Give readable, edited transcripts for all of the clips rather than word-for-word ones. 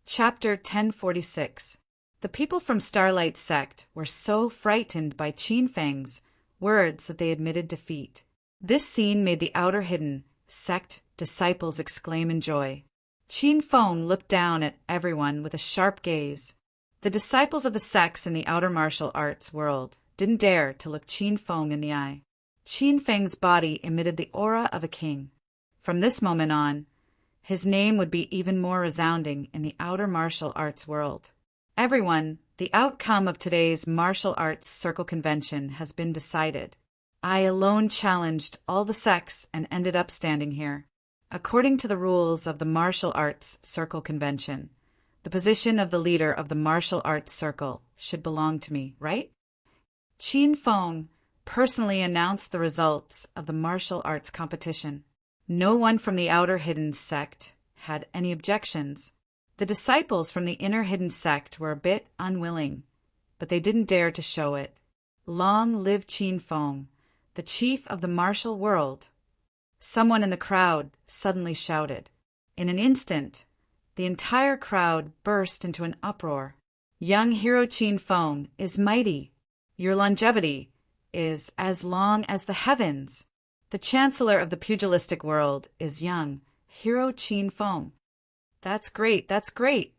Chapter 1046. The people from Starlight Sect were so frightened by Qin Feng's words that they admitted defeat. This scene made the Outer Hidden Sect disciples exclaim in joy. Qin Feng looked down at everyone with a sharp gaze. The disciples of the sects in the outer martial arts world didn't dare to look Qin Feng in the eye. Qin Feng's body emitted the aura of a king. From this moment on, his name would be even more resounding in the outer martial arts world. Everyone, the outcome of today's martial arts circle convention has been decided. I alone challenged all the sects and ended up standing here. According to the rules of the martial arts circle convention, the position of the leader of the martial arts circle should belong to me, right? Qin Feng personally announced the results of the martial arts competition. No one from the Outer Hidden Sect had any objections. The disciples from the Inner Hidden Sect were a bit unwilling, but they didn't dare to show it. Long live Qin Feng, the chief of the martial world! Someone in the crowd suddenly shouted. In an instant, the entire crowd burst into an uproar. Young hero Qin Feng is mighty. Your longevity is as long as the heavens. The chancellor of the pugilistic world is young hero Qin Feng. That's great, that's great.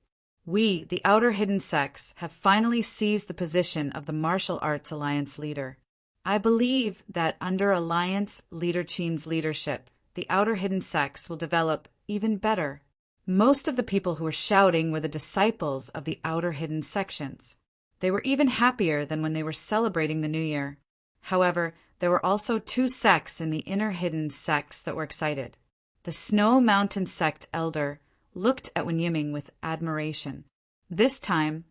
We, the Outer Hidden Sects, have finally seized the position of the Martial Arts Alliance leader. I believe that under Alliance Leader Qin's leadership, the Outer Hidden Sects will develop even better. Most of the people who were shouting were the disciples of the Outer Hidden Sections. They were even happier than when they were celebrating the New Year. However, there were also two sects in the Inner Hidden Sects that were excited. The Snow Mountain Sect elder looked at Wen Yiming with admiration. This time,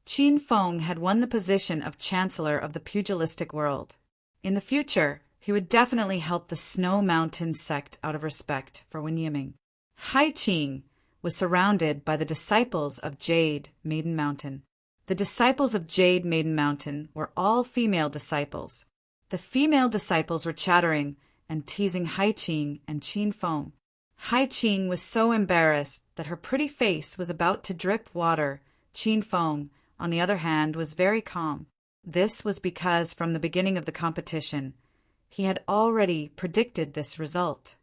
Qin Feng had won the position of Chancellor of the pugilistic world. In the future, he would definitely help the Snow Mountain Sect out of respect for Wen Yiming. Hai Qing was surrounded by the disciples of Jade Maiden Mountain. The disciples of Jade Maiden Mountain were all female disciples. The female disciples were chattering and teasing Hai Qing and Qin Feng. Hai Qing was so embarrassed that her pretty face was about to drip water. Qin Feng, on the other hand, was very calm. This was because from the beginning of the competition, he had already predicted this result.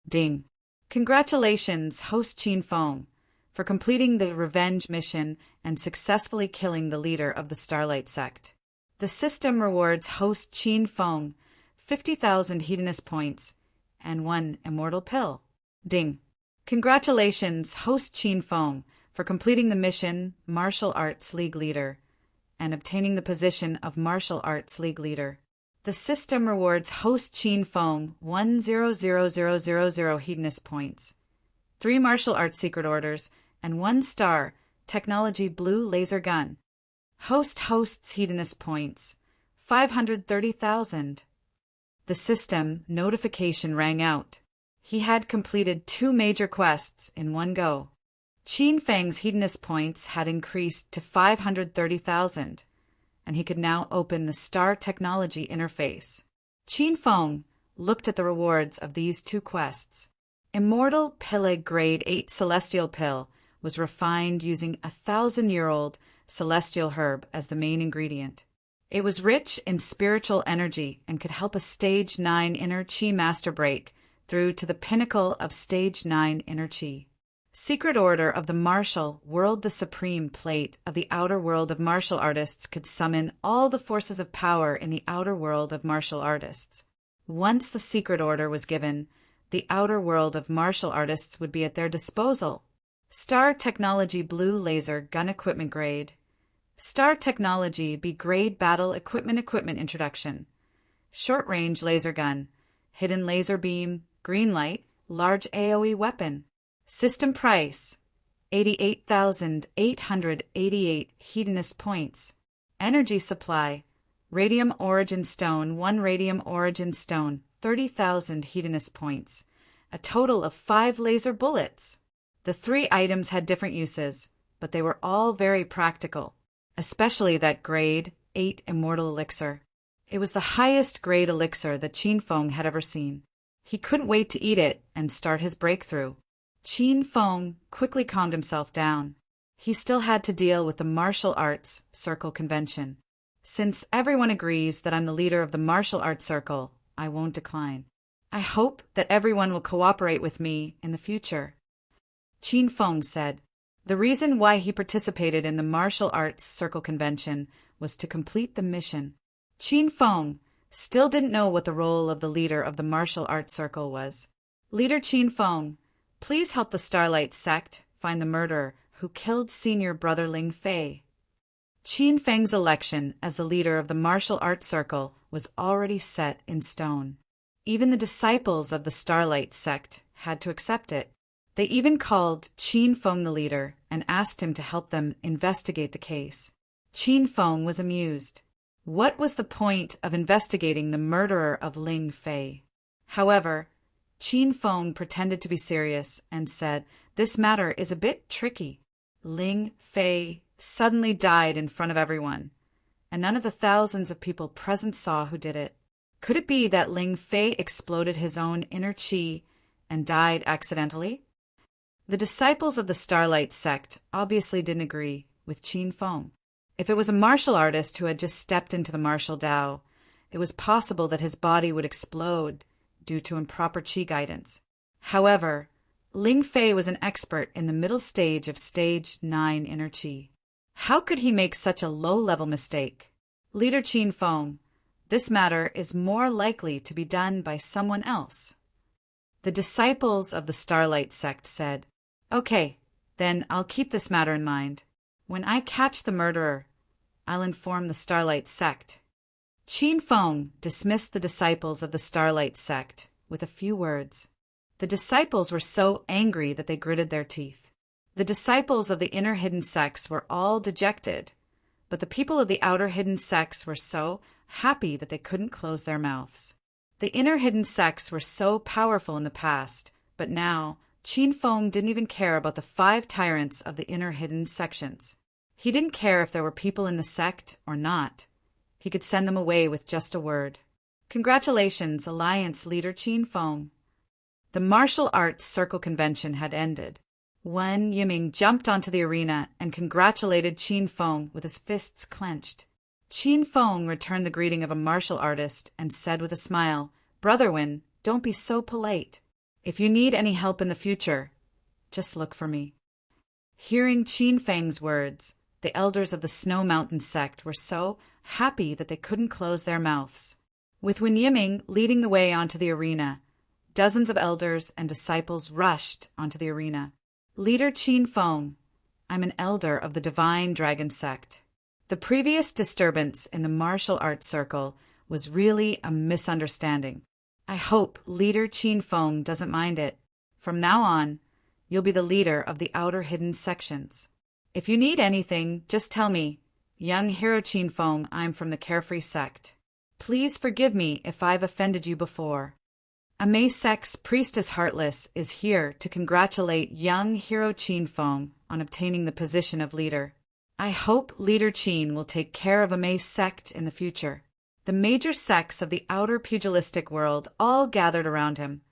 Ding! Congratulations, host Qin Feng, for completing the revenge mission and successfully killing the leader of the Starlight Sect. The system rewards host Qin Feng 50,000 Hedonist points and 1 immortal pill. Ding! Congratulations, host Qin Feng, for completing the mission Martial Arts League Leader and obtaining the position of Martial Arts League Leader. The system rewards host Qin Feng 1,000,000 Hedonist points, 3 Martial Arts Secret Orders, and 1 star Technology Blue Laser Gun. Host's Hedonist points 530,000. The system notification rang out. He had completed 2 major quests in one go. Qin Feng's Hedonist points had increased to 530,000, and he could now open the Star Technology interface. Qin Feng looked at the rewards of these 2 quests. Immortal Pille Grade 8 Celestial Pill was refined using a 1,000-year-old celestial herb as the main ingredient. It was rich in spiritual energy and could help a Stage 9 Inner Qi Master break through to the pinnacle of Stage 9 Inner Qi. Secret Order of the Martial World. The supreme plate of the outer world of martial artists could summon all the forces of power in the outer world of martial artists. Once the Secret Order was given, the outer world of martial artists would be at their disposal. Star Technology Blue Laser Gun Equipment Grade. Star Technology B Grade Battle Equipment Introduction. Short Range Laser Gun. Hidden Laser Beam. Green Light. Large AoE Weapon. System Price 88,888 Hedonist points. Energy Supply Radium Origin Stone 1 Radium Origin Stone 30,000 Hedonist points. A total of 5 laser bullets. The 3 items had different uses, but they were all very practical, especially that Grade 8 Immortal Elixir. It was the highest grade elixir that Qin Feng had ever seen. He couldn't wait to eat it and start his breakthrough. Qin Feng quickly calmed himself down. He still had to deal with the martial arts circle convention. Since everyone agrees that I'm the leader of the martial arts circle, I won't decline. I hope that everyone will cooperate with me in the future. Qin Feng said. The reason why he participated in the martial arts circle convention was to complete the mission. Qin Feng still didn't know what the role of the leader of the martial arts circle was. Leader Qin Feng, please help the Starlight sect find the murderer who killed senior brother Ling Fei. Qin Feng's election as the leader of the martial arts circle was already set in stone. Even the disciples of the Starlight sect had to accept it. They even called Qin Feng the leader and asked him to help them investigate the case. Qin Feng was amused. What was the point of investigating the murderer of Ling Fei? However, Qin Feng pretended to be serious and said, "This matter is a bit tricky. Ling Fei suddenly died in front of everyone, and none of the thousands of people present saw who did it. Could it be that Ling Fei exploded his own inner qi and died accidentally?" The disciples of the Starlight sect obviously didn't agree with Qin Feng. If it was a martial artist who had just stepped into the martial Tao, it was possible that his body would explode due to improper qi guidance. However, Ling Fei was an expert in the middle stage of Stage 9 inner qi. How could he make such a low-level mistake? Leader Qin Feng, this matter is more likely to be done by someone else. The disciples of the Starlight sect said, "Okay, then I'll keep this matter in mind. When I catch the murderer, I'll inform the Starlight sect." Qin Feng dismissed the disciples of the Starlight sect with a few words. The disciples were so angry that they gritted their teeth. The disciples of the inner hidden sects were all dejected, but the people of the outer hidden sects were so happy that they couldn't close their mouths. The inner hidden sects were so powerful in the past, but now Qin Feng didn't even care about the 5 tyrants of the inner hidden sections. He didn't care if there were people in the sect or not. He could send them away with just a word. Congratulations, Alliance Leader Qin Feng. The martial arts circle convention had ended. Wen Yiming jumped onto the arena and congratulated Qin Feng with his fists clenched. Qin Feng returned the greeting of a martial artist and said with a smile, "Brother Wen, don't be so polite. If you need any help in the future, just look for me." Hearing Qin Feng's words, the elders of the Snow Mountain sect were so happy that they couldn't close their mouths. With Wen Yiming leading the way onto the arena, dozens of elders and disciples rushed onto the arena. Leader Qin Feng, I'm an elder of the Divine Dragon sect. The previous disturbance in the martial arts circle was really a misunderstanding. I hope Leader Qin Feng doesn't mind it. From now on, you'll be the leader of the outer hidden sections. If you need anything, just tell me. Young hero Qin Feng, I'm from the Carefree sect. Please forgive me if I've offended you before. Amei sect's Priestess Heartless is here to congratulate young hero Qin Feng on obtaining the position of leader. I hope Leader Qin will take care of Amei sect in the future. The major sects of the outer pugilistic world all gathered around him,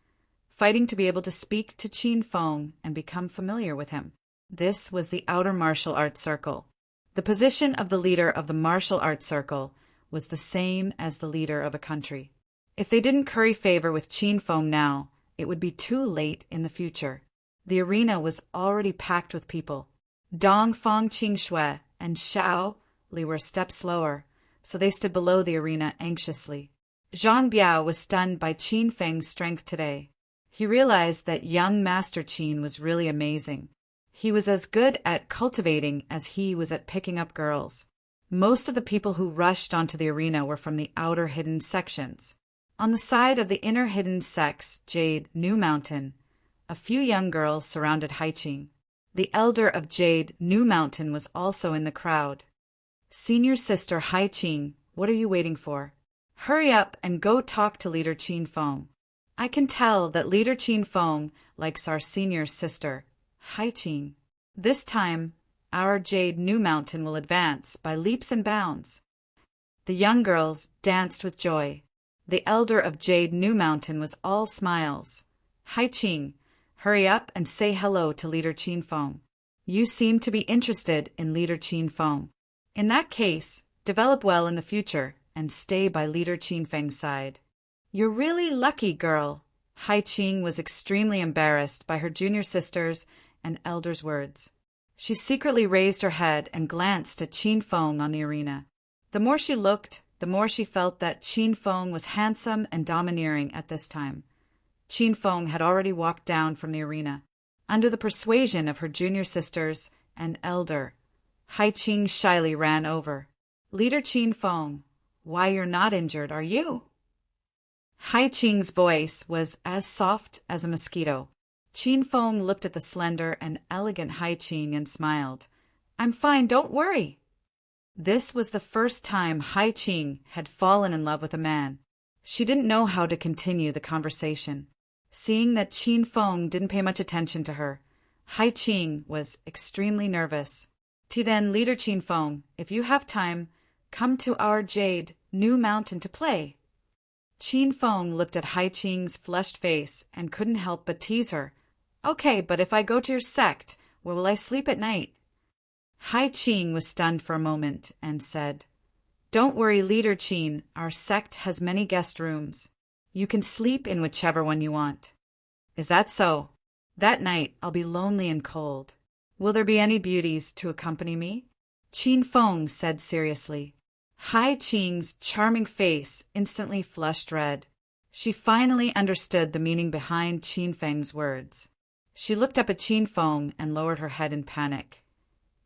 fighting to be able to speak to Qin Feng and become familiar with him. This was the outer martial arts circle. The position of the leader of the martial arts circle was the same as the leader of a country. If they didn't curry favor with Qin Feng now, it would be too late in the future. The arena was already packed with people. Dong Feng Qingshui and Xiao Li were a step slower, so they stood below the arena anxiously. Zhang Biao was stunned by Qin Feng's strength today. He realized that young Master Qin was really amazing. He was as good at cultivating as he was at picking up girls. Most of the people who rushed onto the arena were from the outer hidden sections. On the side of the inner hidden sects, Jade New Mountain, a few young girls surrounded Haiqing. The elder of Jade New Mountain was also in the crowd. Senior sister Haiqing, what are you waiting for? Hurry up and go talk to Leader Qin Feng. I can tell that Leader Qin Feng likes our senior sister, Haiqing. This time, our Jade New Mountain will advance by leaps and bounds. The young girls danced with joy. The elder of Jade New Mountain was all smiles. Haiqing, Hurry up and say hello to Leader Qin Feng. You seem to be interested in Leader Qin Feng. In that case, develop well in the future and stay by Leader Qin Feng's side. You're really lucky, girl. Hai Qing was extremely embarrassed by her junior sister's and elders' words. She secretly raised her head and glanced at Qin Feng on the arena. The more she looked, the more she felt that Qin Feng was handsome and domineering at this time. Qin Feng had already walked down from the arena. Under the persuasion of her junior sisters and elder, Hai Qing shyly ran over. Leader Qin Feng, why you're not injured, are you? Hai Qing's voice was as soft as a mosquito. Qin Feng looked at the slender and elegant Hai Qing and smiled. I'm fine, don't worry. This was the first time Hai Qing had fallen in love with a man. She didn't know how to continue the conversation. Seeing that Qin Feng didn't pay much attention to her, Hai Qing was extremely nervous. Then, Leader Qin Feng, if you have time, come to our Jade New Mountain to play. Qin Feng looked at Hai Qing's flushed face and couldn't help but tease her. Okay, but if I go to your sect, where will I sleep at night? Hai Qing was stunned for a moment and said, Don't worry, Leader Qin, our sect has many guest rooms. You can sleep in whichever one you want. Is that so? That night I'll be lonely and cold. Will there be any beauties to accompany me? Qin Feng said seriously. Hai Qing's charming face instantly flushed red. She finally understood the meaning behind Qin Feng's words. She looked up at Qin Feng and lowered her head in panic.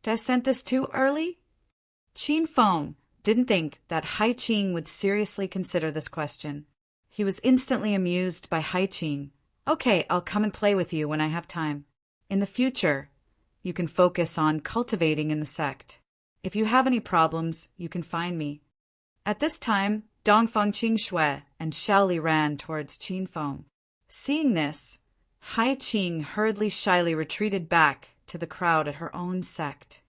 Did I send this too early? Qin Feng didn't think that Hai Qing would seriously consider this question. He was instantly amused by Hai Qing. Okay, I'll come and play with you when I have time. In the future, you can focus on cultivating in the sect. If you have any problems, you can find me. At this time, Dongfang Qingxue and Shaoli ran towards Qin Feng. Seeing this, Hai Qing hurriedly shyly retreated back to the crowd at her own sect.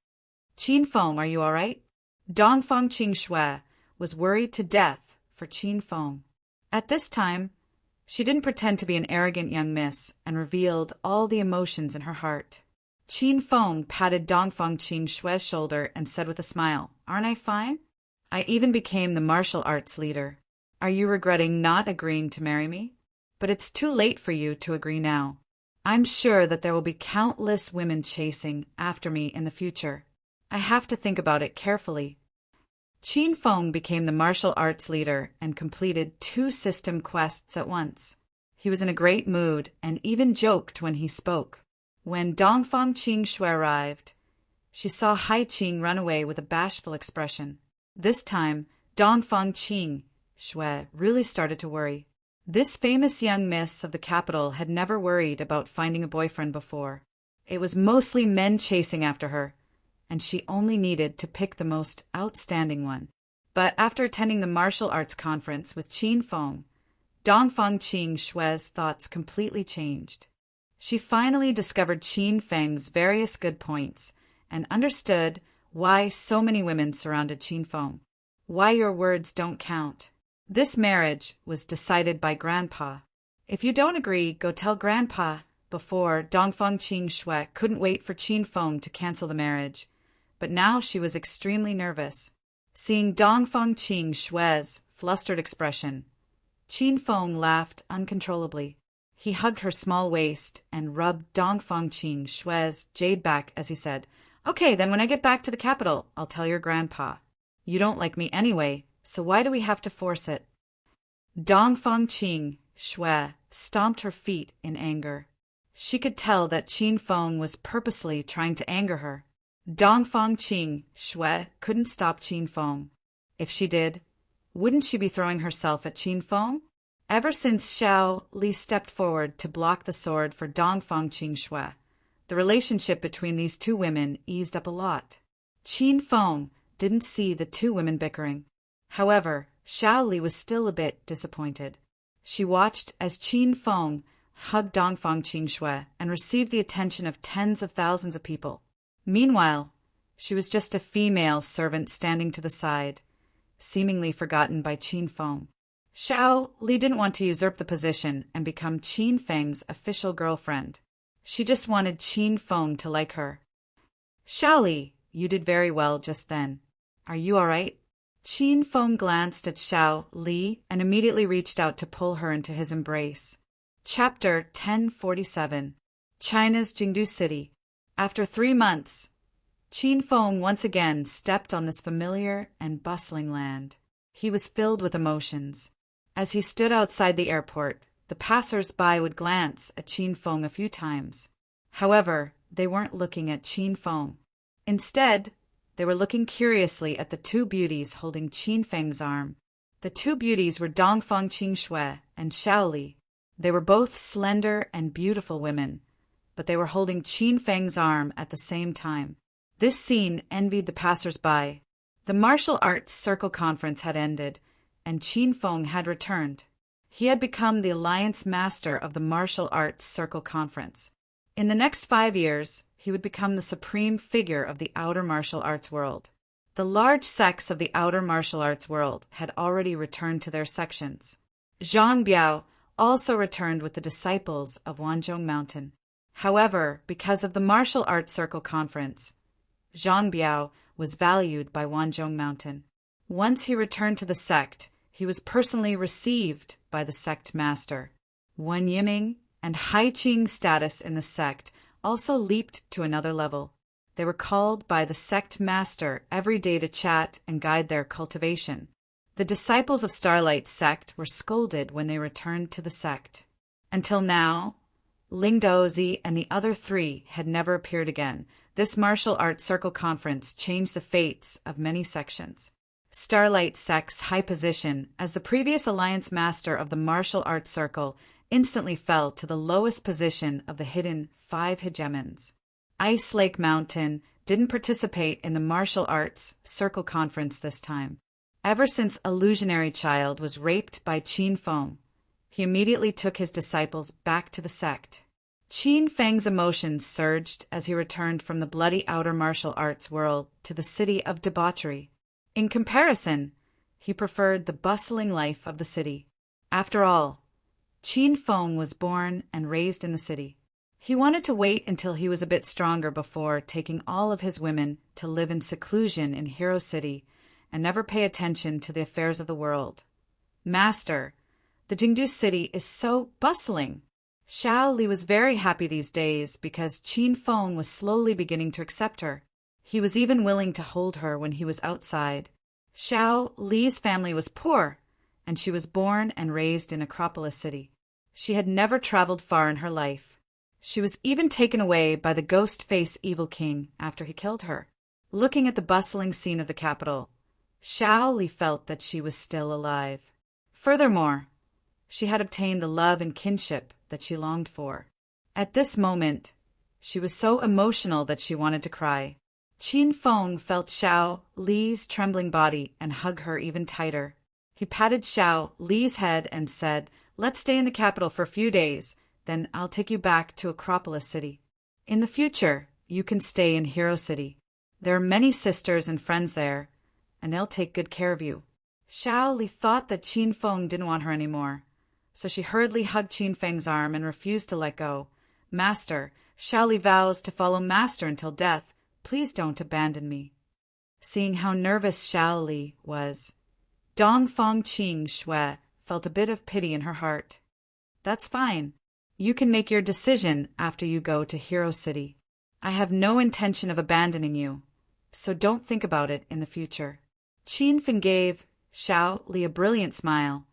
Qin Feng, are you all right? Dongfang Qingxue was worried to death for Qin Feng. At this time, she didn't pretend to be an arrogant young miss and revealed all the emotions in her heart. Qin Feng patted Dongfang Qingxue's shoulder and said with a smile, Aren't I fine? I even became the martial arts leader. Are you regretting not agreeing to marry me? But it's too late for you to agree now. I'm sure that there will be countless women chasing after me in the future. I have to think about it carefully. Qin Feng became the martial arts leader and completed 2 system quests at once. He was in a great mood and even joked when he spoke. When Dongfang Qingxue arrived, she saw Hai Qing run away with a bashful expression. This time, Dongfang Qingxue really started to worry. This famous young miss of the capital had never worried about finding a boyfriend before. It was mostly men chasing after her, and she only needed to pick the most outstanding one. But after attending the martial arts conference with Qin Feng, Dongfang Qingxue's thoughts completely changed. She finally discovered Qin Feng's various good points and understood why so many women surrounded Qin Feng. Why your words don't count. This marriage was decided by Grandpa. If you don't agree, go tell Grandpa. Before, Dongfang Qingxue couldn't wait for Qin Feng to cancel the marriage, but now she was extremely nervous. Seeing Dongfang Qingxue's flustered expression, Qin Feng laughed uncontrollably. He hugged her small waist and rubbed Dongfang Qingxue's jade back as he said, Okay, then when I get back to the capital, I'll tell your grandpa. You don't like me anyway, so why do we have to force it? Dongfang Qingxue stomped her feet in anger. She could tell that Qin Feng was purposely trying to anger her. Dongfang Qingxue couldn't stop Qin Feng. If she did, wouldn't she be throwing herself at Qin Feng? Ever since Xiao Li stepped forward to block the sword for Dongfang Qingxue, the relationship between these 2 women eased up a lot. Qin Feng didn't see the 2 women bickering. However, Xiao Li was still a bit disappointed. She watched as Qin Feng hugged Dongfang Qingxue and received the attention of tens of thousands of people. Meanwhile, she was just a female servant standing to the side, seemingly forgotten by Qin Feng. Xiao Li didn't want to usurp the position and become Qin Feng's official girlfriend. She just wanted Qin Feng to like her. Xiaoli, you did very well just then. Are you all right? Qin Feng glanced at Xiao Li and immediately reached out to pull her into his embrace. Chapter 1047. China's Jingdu City. After 3 months, Qin Feng once again stepped on this familiar and bustling land. He was filled with emotions. As he stood outside the airport, the passers-by would glance at Qin Feng a few times. However, they weren't looking at Qin Feng. Instead, they were looking curiously at the two beauties holding Qin Feng's arm. The two beauties were Dongfang Qingshui and Xiaoli. They were both slender and beautiful women, but they were holding Qin Feng's arm at the same time. This scene envied the passers-by. The martial arts circle conference had ended, and Qin Feng had returned. He had become the alliance master of the martial arts circle conference. In the next 5 years, he would become the supreme figure of the outer martial arts world. The large sects of the outer martial arts world had already returned to their sections. Zhang Biao also returned with the disciples of Wanzhong Mountain. However, because of the martial arts circle conference, Zhang Biao was valued by Wanzhong Mountain. Once he returned to the sect, he was personally received by the sect master. Wen Yiming and Hai Qing's status in the sect also leaped to another level. They were called by the sect master every day to chat and guide their cultivation. The disciples of Starlight sect were scolded when they returned to the sect. Until now, Ling Daozi and the other 3 had never appeared again. This martial arts circle conference changed the fates of many sections. Starlight sect's high position as the previous alliance master of the martial arts circle instantly fell to the lowest position of the hidden 5 hegemons. Ice Lake Mountain didn't participate in the martial arts circle conference this time. Ever since Illusionary Child was raped by Qin Feng, he immediately took his disciples back to the sect. Qin Feng's emotions surged as he returned from the bloody outer martial arts world to the city of debauchery. In comparison, he preferred the bustling life of the city. After all, Qin Feng was born and raised in the city. He wanted to wait until he was a bit stronger before taking all of his women to live in seclusion in Hero City and never pay attention to the affairs of the world. Master, the Jingdu City is so bustling. Xiao Li was very happy these days because Qin Feng was slowly beginning to accept her. He was even willing to hold her when he was outside. Xiao Li's family was poor, and she was born and raised in Acropolis City. She had never traveled far in her life. She was even taken away by the ghost-face evil king after he killed her. Looking at the bustling scene of the capital, Xiao Li felt that she was still alive. Furthermore, she had obtained the love and kinship that she longed for. At this moment, she was so emotional that she wanted to cry. Qin Feng felt Xiao Li's trembling body and hugged her even tighter. He patted Xiao Li's head and said, "Let's stay in the capital for a few days, then I'll take you back to Acropolis City. In the future, you can stay in Hero City. There are many sisters and friends there, and they'll take good care of you." Xiao Li thought that Qin Feng didn't want her anymore, so she hurriedly hugged Qin Feng's arm and refused to let go. "Master, Xiao Li vows to follow Master until death. Please don't abandon me." Seeing how nervous Xiao Li was, Dongfang Qingshui felt a bit of pity in her heart. "That's fine. You can make your decision after you go to Hero City. I have no intention of abandoning you, so don't think about it in the future." Qin Feng gave Xiao Li a brilliant smile,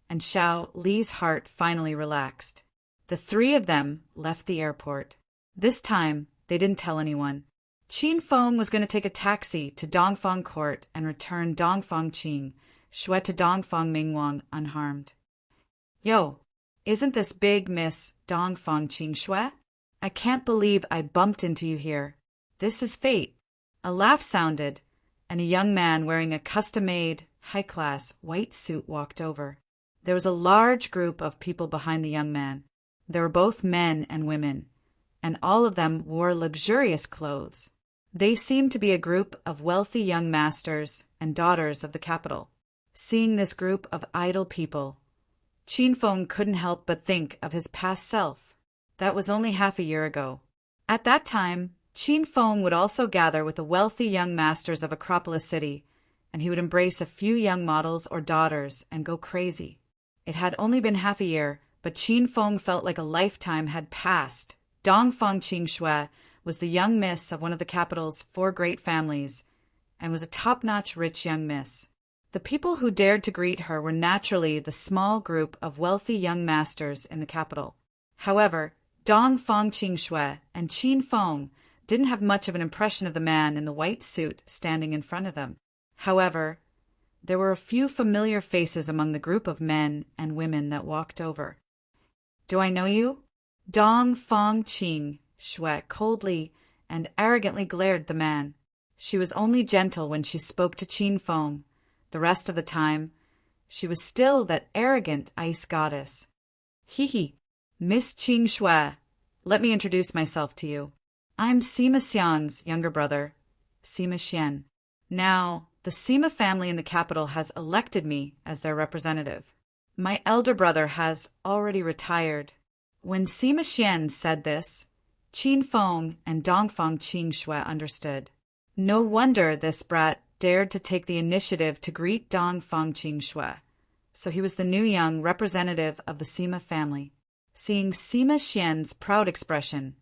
and Xiao Li's heart finally relaxed. The 3 of them left the airport. This time, they didn't tell anyone. Qin Feng was going to take a taxi to Dongfang Court and return Dongfang Qing Shui to Dongfang Mingwang unharmed. "Yo, isn't this big Miss Dongfang Qing Shui? I can't believe I bumped into you here. This is fate." A laugh sounded, and a young man wearing a custom-made, high-class white suit walked over. There was a large group of people behind the young man. They were both men and women, and all of them wore luxurious clothes. They seemed to be a group of wealthy young masters and daughters of the capital. Seeing this group of idle people, Qin Feng couldn't help but think of his past self. That was only half a year ago. At that time, Qin Feng would also gather with the wealthy young masters of Acropolis City, and he would embrace a few young models or daughters and go crazy. It had only been half a year, but Qin Feng felt like a lifetime had passed. Dongfang Qingxue was the young miss of one of the capital's 4 great families, and was a top-notch rich young miss. The people who dared to greet her were naturally the small group of wealthy young masters in the capital. However, Dongfang Qingxue and Qin Feng didn't have much of an impression of the man in the white suit standing in front of them. However, there were a few familiar faces among the group of men and women that walked over. "Do I know you?" Dongfang Qingxue coldly and arrogantly glared at the man. She was only gentle when she spoke to Qin Feng. The rest of the time, she was still that arrogant ice goddess. "Hee, Miss Qingxue, let me introduce myself to you. I'm Sima Xiang's younger brother, Sima Xian. Now, the Sima family in the capital has elected me as their representative. My elder brother has already retired." When Sima Xian said this, Qin Feng and Dongfang Qingxue understood. No wonder this brat dared to take the initiative to greet Dongfang Qingxue. So he was the new young representative of the Sima family. Seeing Sima Xian's proud expression,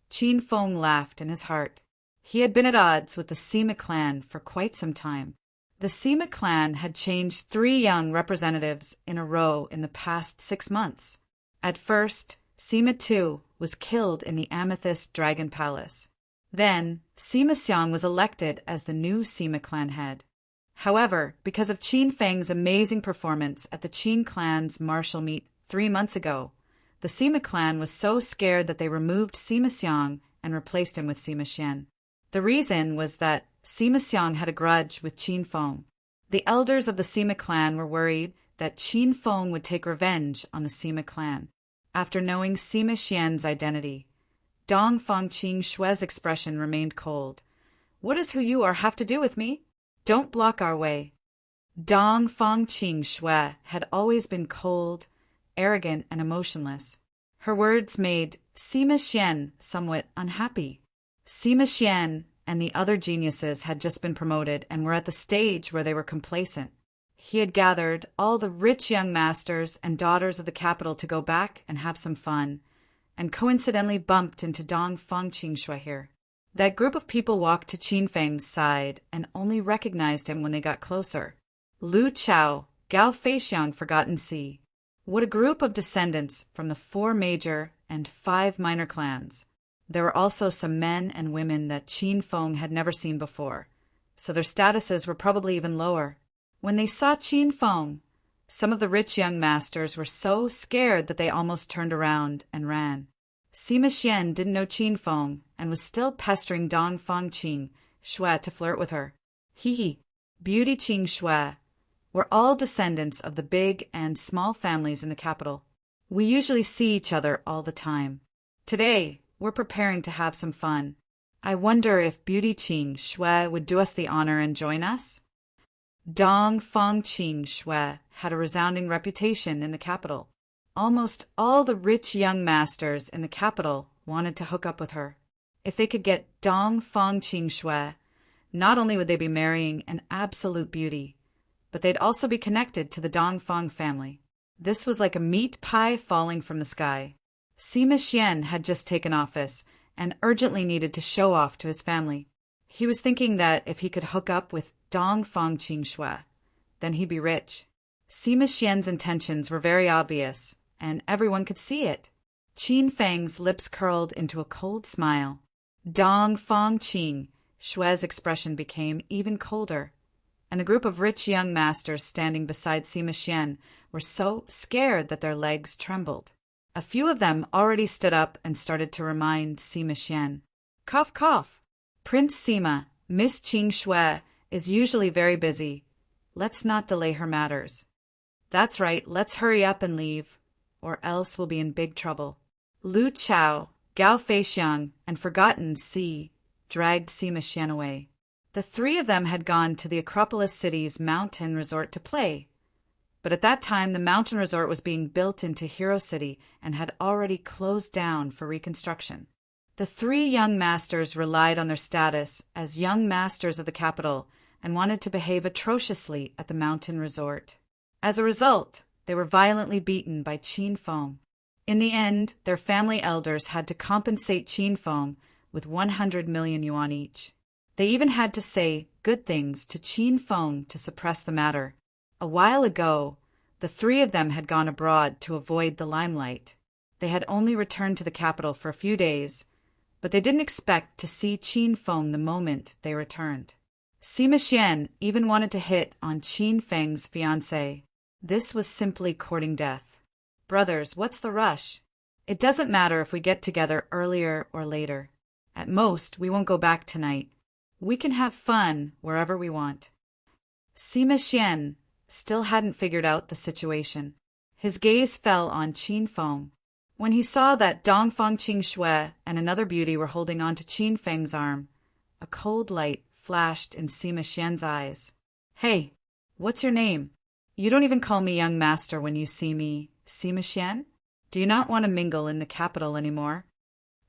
Qin Feng laughed in his heart. He had been at odds with the Sima clan for quite some time. The Sima clan had changed 3 young representatives in a row in the past 6 months. At first, Sima too was killed in the Amethyst Dragon Palace. Then, Sima Xiang was elected as the new Sima clan head. However, because of Qin Feng's amazing performance at the Qin clan's martial meet 3 months ago, the Sima clan was so scared that they removed Sima Xiang and replaced him with Sima Xian. The reason was that Sima Xiang had a grudge with Qin Feng. The elders of the Sima clan were worried that Qin Feng would take revenge on the Sima clan. After knowing Sima Xian's identity, Dongfang Qingxue's expression remained cold. "What does who you are have to do with me? Don't block our way." Dongfang Qingxue had always been cold, arrogant, and emotionless. Her words made Sima Xian somewhat unhappy. Sima Xian and the other geniuses had just been promoted and were at the stage where they were complacent. He had gathered all the rich young masters and daughters of the capital to go back and have some fun, and coincidentally bumped into Dongfang Qingxue here. That group of people walked to Qin Feng's side and only recognized him when they got closer. Lu Chao, Gao Feixiang Forgotten Sea. What a group of descendants from the 4 major and 5 minor clans. There were also some men and women that Qin Feng had never seen before, so their statuses were probably even lower. When they saw Qin Feng, some of the rich young masters were so scared that they almost turned around and ran. Sima Xian didn't know Qin Feng and was still pestering Dongfang Qingxue to flirt with her. Hee, Beauty Qingxue. We're all descendants of the big and small families in the capital. We usually see each other all the time. Today, we're preparing to have some fun. I wonder if Beauty Qingxue would do us the honor and join us? Dongfang Qingxue had a resounding reputation in the capital. Almost all the rich young masters in the capital wanted to hook up with her. If they could get Dongfang Qingxue, not only would they be marrying an absolute beauty, but they'd also be connected to the Dongfang family. This was like a meat pie falling from the sky. Sima Xian had just taken office and urgently needed to show off to his family. He was thinking that if he could hook up with Dongfang Qingxue, then he'd be rich. Sima Xian's intentions were very obvious, and everyone could see it. Qin Feng's lips curled into a cold smile. Dongfang Qingxue's expression became even colder, and the group of rich young masters standing beside Sima Xian were so scared that their legs trembled. A few of them already stood up and started to remind Sima Xian. Cough, cough. Prince Sima, Miss Qingxue is usually very busy. Let's not delay her matters. That's right, let's hurry up and leave, or else we'll be in big trouble. Lu Chao, Gao Feixiang, and Forgotten Sea dragged Sima Xian away. The 3 of them had gone to the Acropolis City's mountain resort to play. But at that time, the mountain resort was being built into Hero City and had already closed down for reconstruction. The three young masters relied on their status as young masters of the capital and wanted to behave atrociously at the mountain resort. As a result, they were violently beaten by Qin Feng. In the end, their family elders had to compensate Qin Feng with 100 million yuan each. They even had to say good things to Qin Feng to suppress the matter. A while ago, the three of them had gone abroad to avoid the limelight. They had only returned to the capital for a few days, but they didn't expect to see Qin Feng the moment they returned. Sima Xian even wanted to hit on Qin Feng's fiancée. This was simply courting death. Brothers, what's the rush? It doesn't matter if we get together earlier or later. At most, we won't go back tonight. We can have fun wherever we want. Sima Xian still hadn't figured out the situation. His gaze fell on Qin Feng. When he saw that Dongfang Qingxue and another beauty were holding on to Qin Feng's arm, a cold light flashed in Sima Xian's eyes. Hey, what's your name? You don't even call me young master when you see me, Sima Xian? Do you not want to mingle in the capital anymore?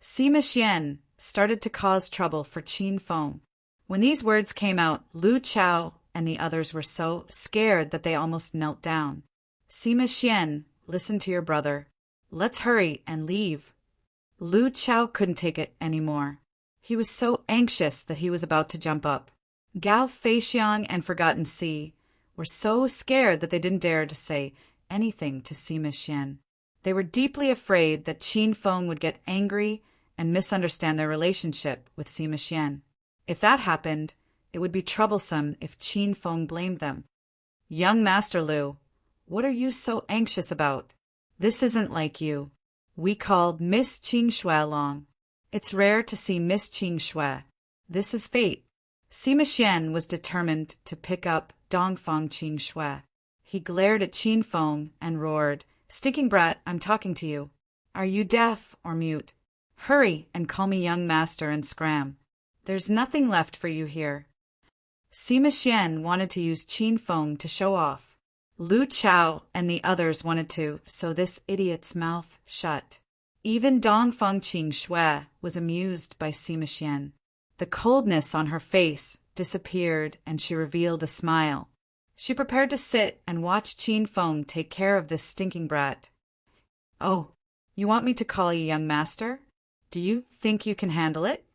Sima Xian started to cause trouble for Qin Feng. When these words came out, Lu Chao and the others were so scared that they almost knelt down. Sima Xian, listen to your brother. Let's hurry and leave. Lu Chao couldn't take it anymore. He was so anxious that he was about to jump up. Gao Feixiang and Forgotten Sea were so scared that they didn't dare to say anything to Sima Xian. They were deeply afraid that Qin Feng would get angry and misunderstand their relationship with Sima Xian. If that happened, it would be troublesome if Qin Feng blamed them. Young Master Lu, what are you so anxious about? This isn't like you. We called Miss Qingxue along. It's rare to see Miss Qingxue. This is fate. Sima Xian was determined to pick up Dongfang Qingxue. He glared at Qin Feng and roared, "Stinking brat, I'm talking to you. Are you deaf or mute? Hurry and call me young master and scram. There's nothing left for you here." Sima Xian wanted to use Qin Feng to show off. Lu Chao and the others wanted to sew this idiot's mouth shut. Even Dongfang Qingxue was amused by Sima Xian. The coldness on her face disappeared and she revealed a smile. She prepared to sit and watch Qin Feng take care of this stinking brat. "Oh, you want me to call you young master? Do you think you can handle it?"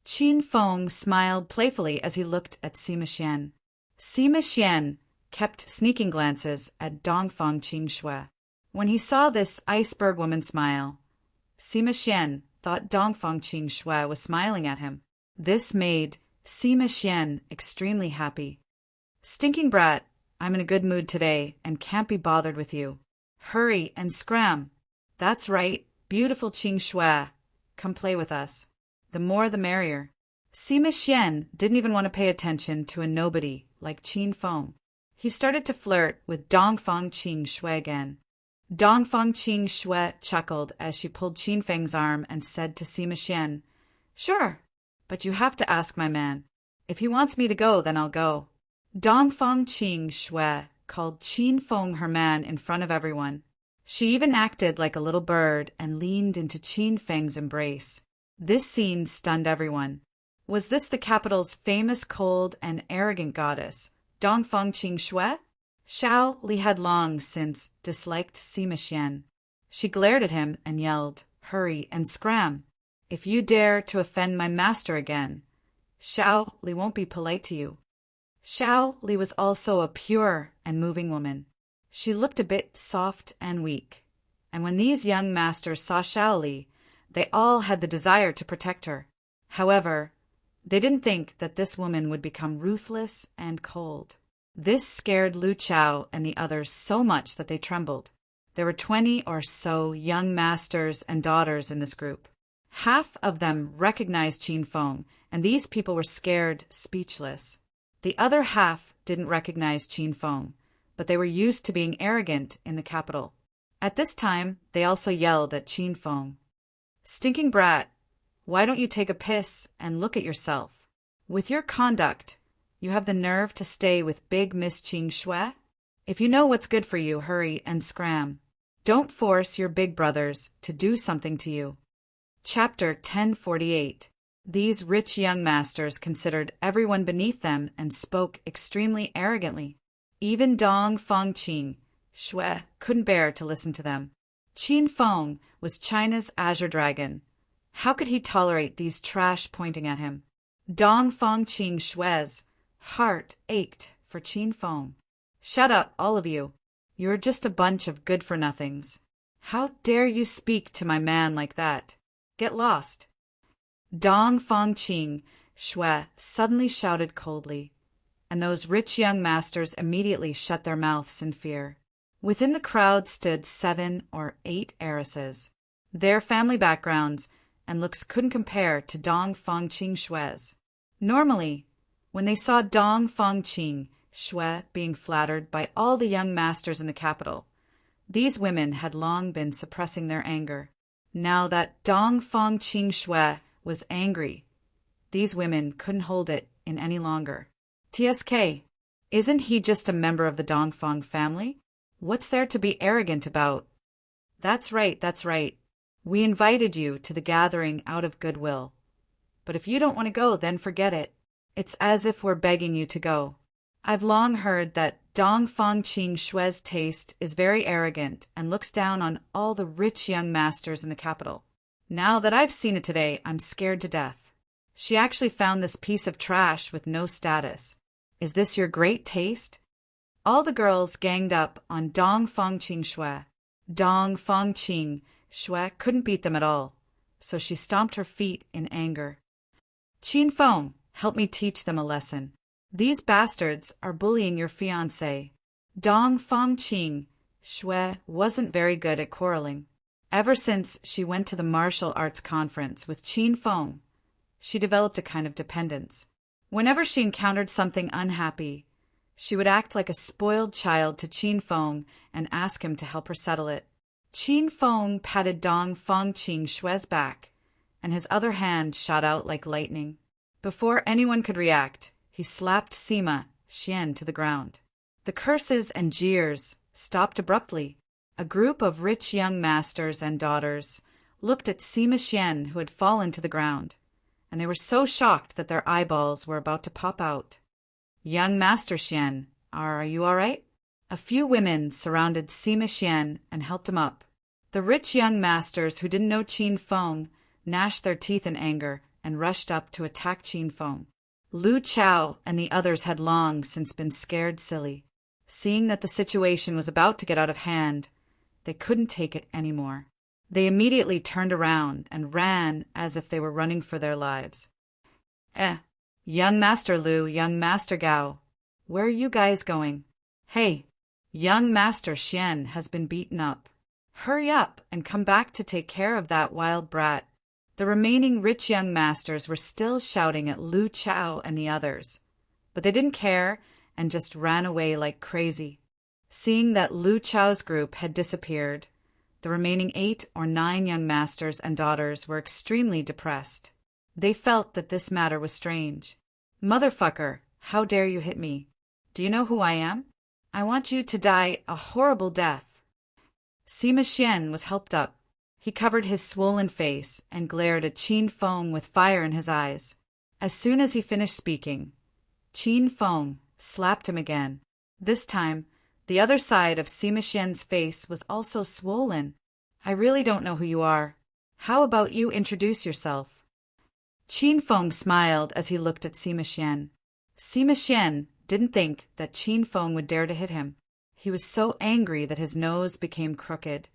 Qin Feng smiled playfully as he looked at Sima Xian. Sima Xian kept sneaking glances at Dongfang Qingxue. When he saw this iceberg woman smile, Sima Xian thought Dongfang Qingxue was smiling at him. This made Sima Xian extremely happy. "Stinking brat, I'm in a good mood today and can't be bothered with you. Hurry and scram. That's right, beautiful Qingxue. Come play with us. The more the merrier." Sima Xian didn't even want to pay attention to a nobody like Qin Feng. He started to flirt with Dongfang Qingxue again. Dongfang Qingxue chuckled as she pulled Qin Feng's arm and said to Sima Xian, "Sure, but you have to ask my man. If he wants me to go, then I'll go." Dongfang Qingxue called Qin Feng her man in front of everyone. She even acted like a little bird and leaned into Qin Feng's embrace. This scene stunned everyone. Was this the capital's famous cold and arrogant goddess, Dongfang Qingxue? Xiao Li had long since disliked Sima Xian. She glared at him and yelled, "Hurry and scram. If you dare to offend my master again, Xiao Li won't be polite to you." Xiao Li was also a pure and moving woman. She looked a bit soft and weak, and when these young masters saw Xiao Li, they all had the desire to protect her. However, they didn't think that this woman would become ruthless and cold. This scared Lu Chao and the others so much that they trembled. There were 20 or so young masters and daughters in this group. Half of them recognized Qin Feng, and these people were scared speechless. The other half didn't recognize Qin Feng, but they were used to being arrogant in the capital. At this time, they also yelled at Qin Feng, "Stinking brat, why don't you take a piss and look at yourself? With your conduct, you have the nerve to stay with big Miss Qingxue? If you know what's good for you, hurry and scram. Don't force your big brothers to do something to you. Chapter 1048. These rich young masters considered everyone beneath them and spoke extremely arrogantly. Even Dong Fangqing, Shui, couldn't bear to listen to them. Qin Feng was China's azure dragon. How could he tolerate these trash pointing at him? Dong Fangqing Shui's heart ached for Qin Feng. Shut up, all of you. You're just a bunch of good-for-nothings. How dare you speak to my man like that? Get lost. Dong Fangqing Shui suddenly shouted coldly, and those rich young masters immediately shut their mouths in fear. Within the crowd stood 7 or 8 heiresses. Their family backgrounds and looks couldn't compare to Dong Fangqing Shui's. Normally, when they saw Dong Fangqing Shui being flattered by all the young masters in the capital, these women had long been suppressing their anger. Now that Dong Fangqing Shui was angry, these women couldn't hold it in any longer. TSK, isn't he just a member of the Dongfang family? What's there to be arrogant about? That's right, that's right. We invited you to the gathering out of goodwill. But if you don't want to go, then forget it. It's as if we're begging you to go. I've long heard that Dong Fangqing Shui's taste is very arrogant and looks down on all the rich young masters in the capital. Now that I've seen it today, I'm scared to death. She actually found this piece of trash with no status. Is this your great taste? All the girls ganged up on Dong Fangqing Shui. Dong Fangqing Shui couldn't beat them at all, so she stomped her feet in anger. Qin Feng, help me teach them a lesson. These bastards are bullying your fiancé. Dong Fangqing Shui wasn't very good at quarreling. Ever since she went to the martial arts conference with Qin Feng, she developed a kind of dependence. Whenever she encountered something unhappy, she would act like a spoiled child to Qin Feng and ask him to help her settle it. Qin Feng patted Dong Fangqing Shui's back, and his other hand shot out like lightning. Before anyone could react, he slapped Sima Xian to the ground. The curses and jeers stopped abruptly. A group of rich young masters and daughters looked at Sima Xian, who had fallen to the ground, and they were so shocked that their eyeballs were about to pop out. Young Master Xian, are you all right? A few women surrounded Sima Xian and helped him up. The rich young masters who didn't know Qin Feng gnashed their teeth in anger and rushed up to attack Qin Feng. Lu Chao and the others had long since been scared silly. Seeing that the situation was about to get out of hand, they couldn't take it anymore. They immediately turned around and ran as if they were running for their lives. Young Master Lu, young Master Gao, where are you guys going? Hey, young Master Xian has been beaten up. Hurry up and come back to take care of that wild brat. The remaining rich young masters were still shouting at Lu Chao and the others, but they didn't care and just ran away like crazy. Seeing that Lu Chao's group had disappeared, the remaining 8 or 9 young masters and daughters were extremely depressed. They felt that this matter was strange. Motherfucker, how dare you hit me? Do you know who I am? I want you to die a horrible death. Sima Xian was helped up. He covered his swollen face and glared at Qin Feng with fire in his eyes. As soon as he finished speaking, Qin Feng slapped him again. This time, the other side of Sima Xian's face was also swollen. I really don't know who you are. How about you introduce yourself? Qin Feng smiled as he looked at Sima Xian. Sima Xian didn't think that Qin Feng would dare to hit him. He was so angry that his nose became crooked.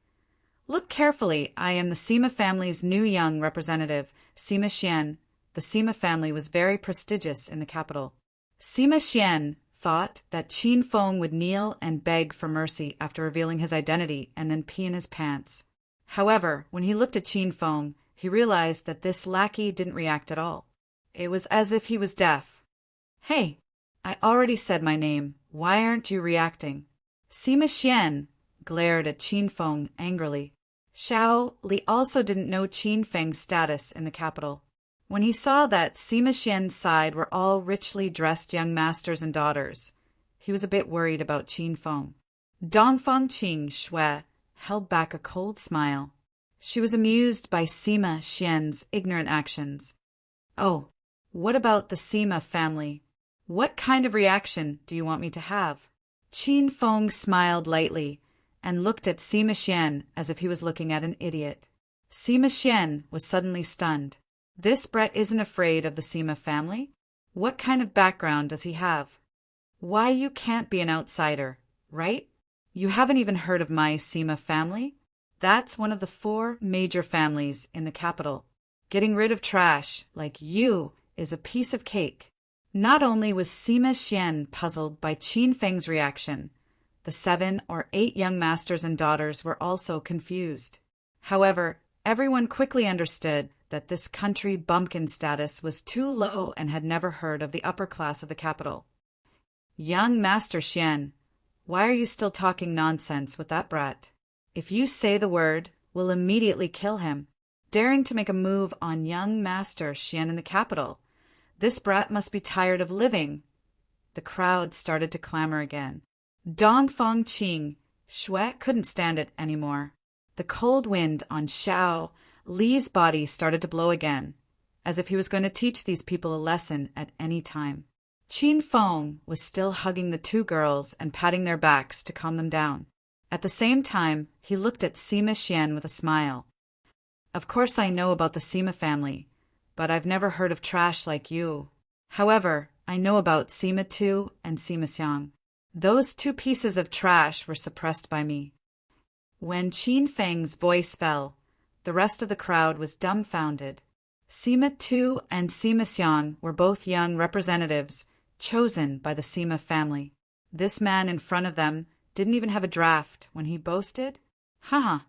Look carefully, I am the Sima family's new young representative, Sima Xian. The Sima family was very prestigious in the capital. Sima Xian thought that Qin Feng would kneel and beg for mercy after revealing his identity and then pee in his pants. However, when he looked at Qin Feng, he realized that this lackey didn't react at all. It was as if he was deaf. Hey, I already said my name. Why aren't you reacting? Sima Xian glared at Qin Feng angrily. Xiao Li also didn't know Qin Feng's status in the capital. When he saw that Sima Xian's side were all richly dressed young masters and daughters, He was a bit worried about Qin Feng. Dongfang Qing Shui held back a cold smile. She was amused by Sima Xian's ignorant actions. Oh, what about the Sima family? What kind of reaction do you want me to have? Qin Feng smiled lightly and looked at Sima Xian as if he was looking at an idiot. Sima Xian was suddenly stunned. This Brett isn't afraid of the Sima family? What kind of background does he have? Why, you can't be an outsider, right? You haven't even heard of my Sima family? That's one of the 4 major families in the capital. Getting rid of trash like you is a piece of cake. Not only was Sima Xian puzzled by Qin Feng's reaction, the 7 or 8 young masters and daughters were also confused. However, everyone quickly understood that this country bumpkin status was too low and had never heard of the upper class of the capital. Young Master Xian, why are you still talking nonsense with that brat? If you say the word, we'll immediately kill him. Daring to make a move on young Master Xian in the capital. This brat must be tired of living. The crowd started to clamor again. Dongfang Qing Shui couldn't stand it anymore. The cold wind on Xiao Li's body started to blow again, as if he was going to teach these people a lesson at any time. Qin Feng was still hugging the 2 girls and patting their backs to calm them down. At the same time, he looked at Sima Xian with a smile. Of course I know about the Sima family, but I've never heard of trash like you. However, I know about Sima Tu and Sima Xiang. Those 2 pieces of trash were suppressed by me. When Qin Feng's voice fell, the rest of the crowd was dumbfounded. Sima Tu and Sima Xiang were both young representatives chosen by the Sima family. This man in front of them didn't even have a draft when he boasted? Haha.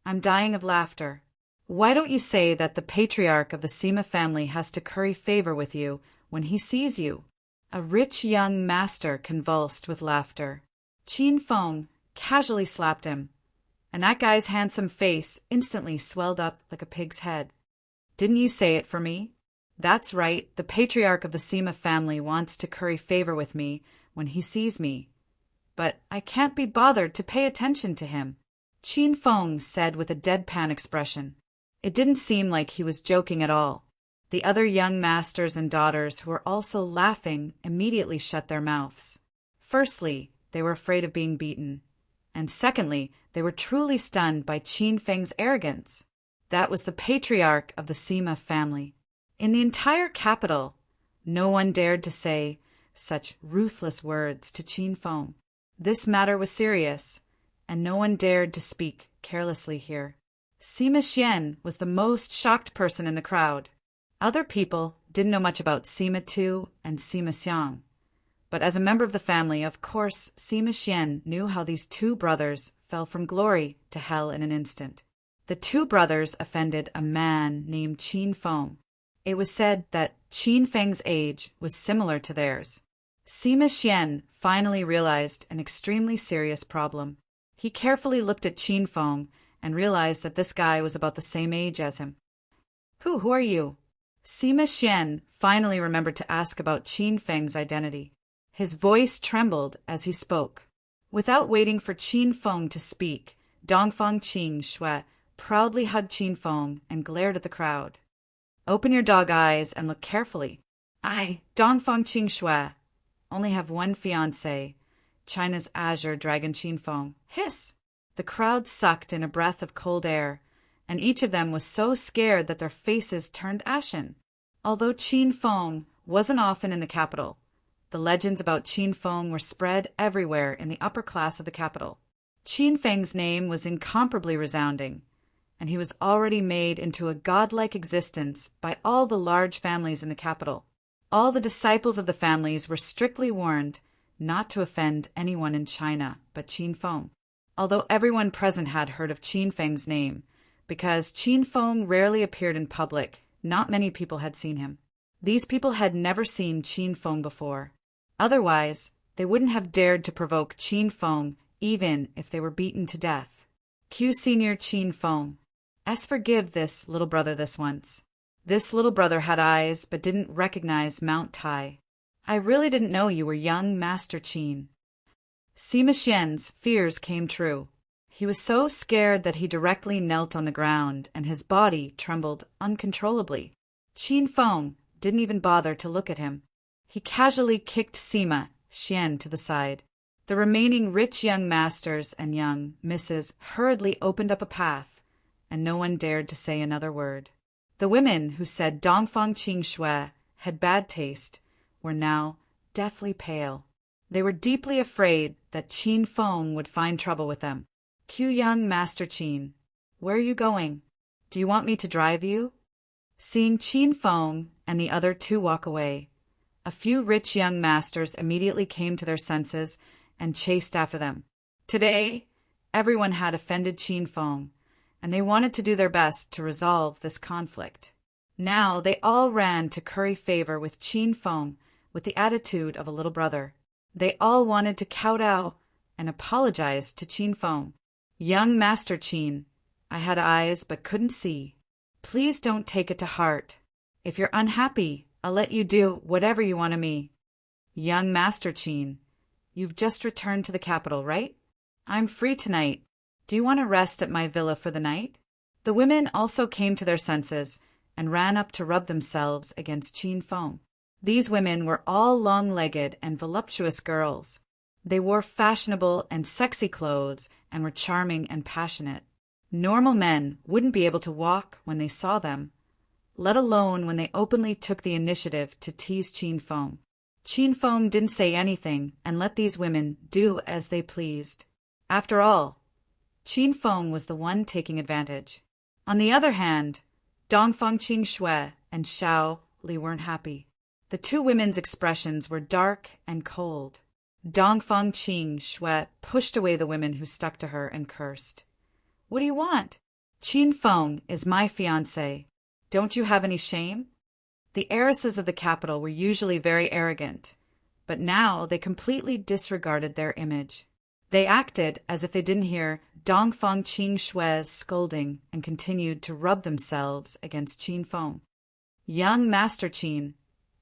I'm dying of laughter. Why don't you say that the patriarch of the Sima family has to curry favor with you when he sees you? A rich young master convulsed with laughter. Qin Feng casually slapped him, and that guy's handsome face instantly swelled up like a pig's head. Didn't you say it for me? That's right, the patriarch of the Sima family wants to curry favor with me when he sees me. But I can't be bothered to pay attention to him, Qin Feng said with a deadpan expression. It didn't seem like he was joking at all. The other young masters and daughters who were also laughing immediately shut their mouths. Firstly, they were afraid of being beaten. And secondly, they were truly stunned by Qin Feng's arrogance. That was the patriarch of the Sima family. In the entire capital, no one dared to say such ruthless words to Qin Feng. This matter was serious, and no one dared to speak carelessly here. Sima Xian was the most shocked person in the crowd. Other people didn't know much about Sima Tu and Sima Xiang. But as a member of the family, of course, Sima Xian knew how these 2 brothers fell from glory to hell in an instant. The 2 brothers offended a man named Qin Feng. It was said that Qin Feng's age was similar to theirs. Sima Xian finally realized an extremely serious problem. He carefully looked at Qin Feng and realized that this guy was about the same age as him. Who are you? Sima Xian finally remembered to ask about Qin Feng's identity. His voice trembled as he spoke. Without waiting for Qin Feng to speak, Dongfang Qing Shui proudly hugged Qin Feng and glared at the crowd. Open your dog eyes and look carefully. I, Dongfang Qing Shui, only have one fiancé, China's azure dragon Qin Feng. Hiss! The crowd sucked in a breath of cold air, and each of them was so scared that their faces turned ashen. Although Qin Feng wasn't often in the capital, the legends about Qin Feng were spread everywhere in the upper class of the capital. Qin Feng's name was incomparably resounding, and he was already made into a godlike existence by all the large families in the capital. All the disciples of the families were strictly warned not to offend anyone in China but Qin Feng, although everyone present had heard of Qin Feng's name. Because Qin Feng rarely appeared in public, not many people had seen him. These people had never seen Qin Feng before. Otherwise, they wouldn't have dared to provoke Qin Feng even if they were beaten to death. Q Senior Qin Feng. Forgive this little brother this once. This little brother had eyes but didn't recognize Mount Tai. I really didn't know you were young Master Qin. Sima Xian's fears came true. He was so scared that he directly knelt on the ground, and his body trembled uncontrollably. Qin Feng didn't even bother to look at him. He casually kicked Sima Xian to the side. The remaining rich young masters and young misses hurriedly opened up a path, and no one dared to say another word. The women who said Dongfang Qing Shui had bad taste were now deathly pale. They were deeply afraid that Qin Feng would find trouble with them. "Q young Master Qin, where are you going? Do you want me to drive you?" Seeing Qin Feng and the other two walk away, a few rich young masters immediately came to their senses and chased after them. Today, everyone had offended Qin Feng, and they wanted to do their best to resolve this conflict. Now they all ran to curry favor with Qin Feng with the attitude of a little brother. They all wanted to kowtow and apologize to Qin Feng. "Young Master Qin, I had eyes but couldn't see. Please don't take it to heart. If you're unhappy, I'll let you do whatever you want of me." "Young Master Qin, you've just returned to the capital, right? I'm free tonight. Do you want to rest at my villa for the night?" The women also came to their senses and ran up to rub themselves against Qin Feng. These women were all long-legged and voluptuous girls. They wore fashionable and sexy clothes and were charming and passionate. Normal men wouldn't be able to walk when they saw them, let alone when they openly took the initiative to tease Qin Feng. Qin Feng didn't say anything and let these women do as they pleased. After all, Qin Feng was the one taking advantage. On the other hand, Dongfang Qing Shui and Xiao Li weren't happy. The two women's expressions were dark and cold. Dongfang Qing Shui pushed away the women who stuck to her and cursed. "What do you want? Qin Feng is my fiancé. Don't you have any shame?" The heiresses of the capital were usually very arrogant, but now they completely disregarded their image. They acted as if they didn't hear Dongfang Qing Shui's scolding and continued to rub themselves against Qin Feng. "Young Master Qin,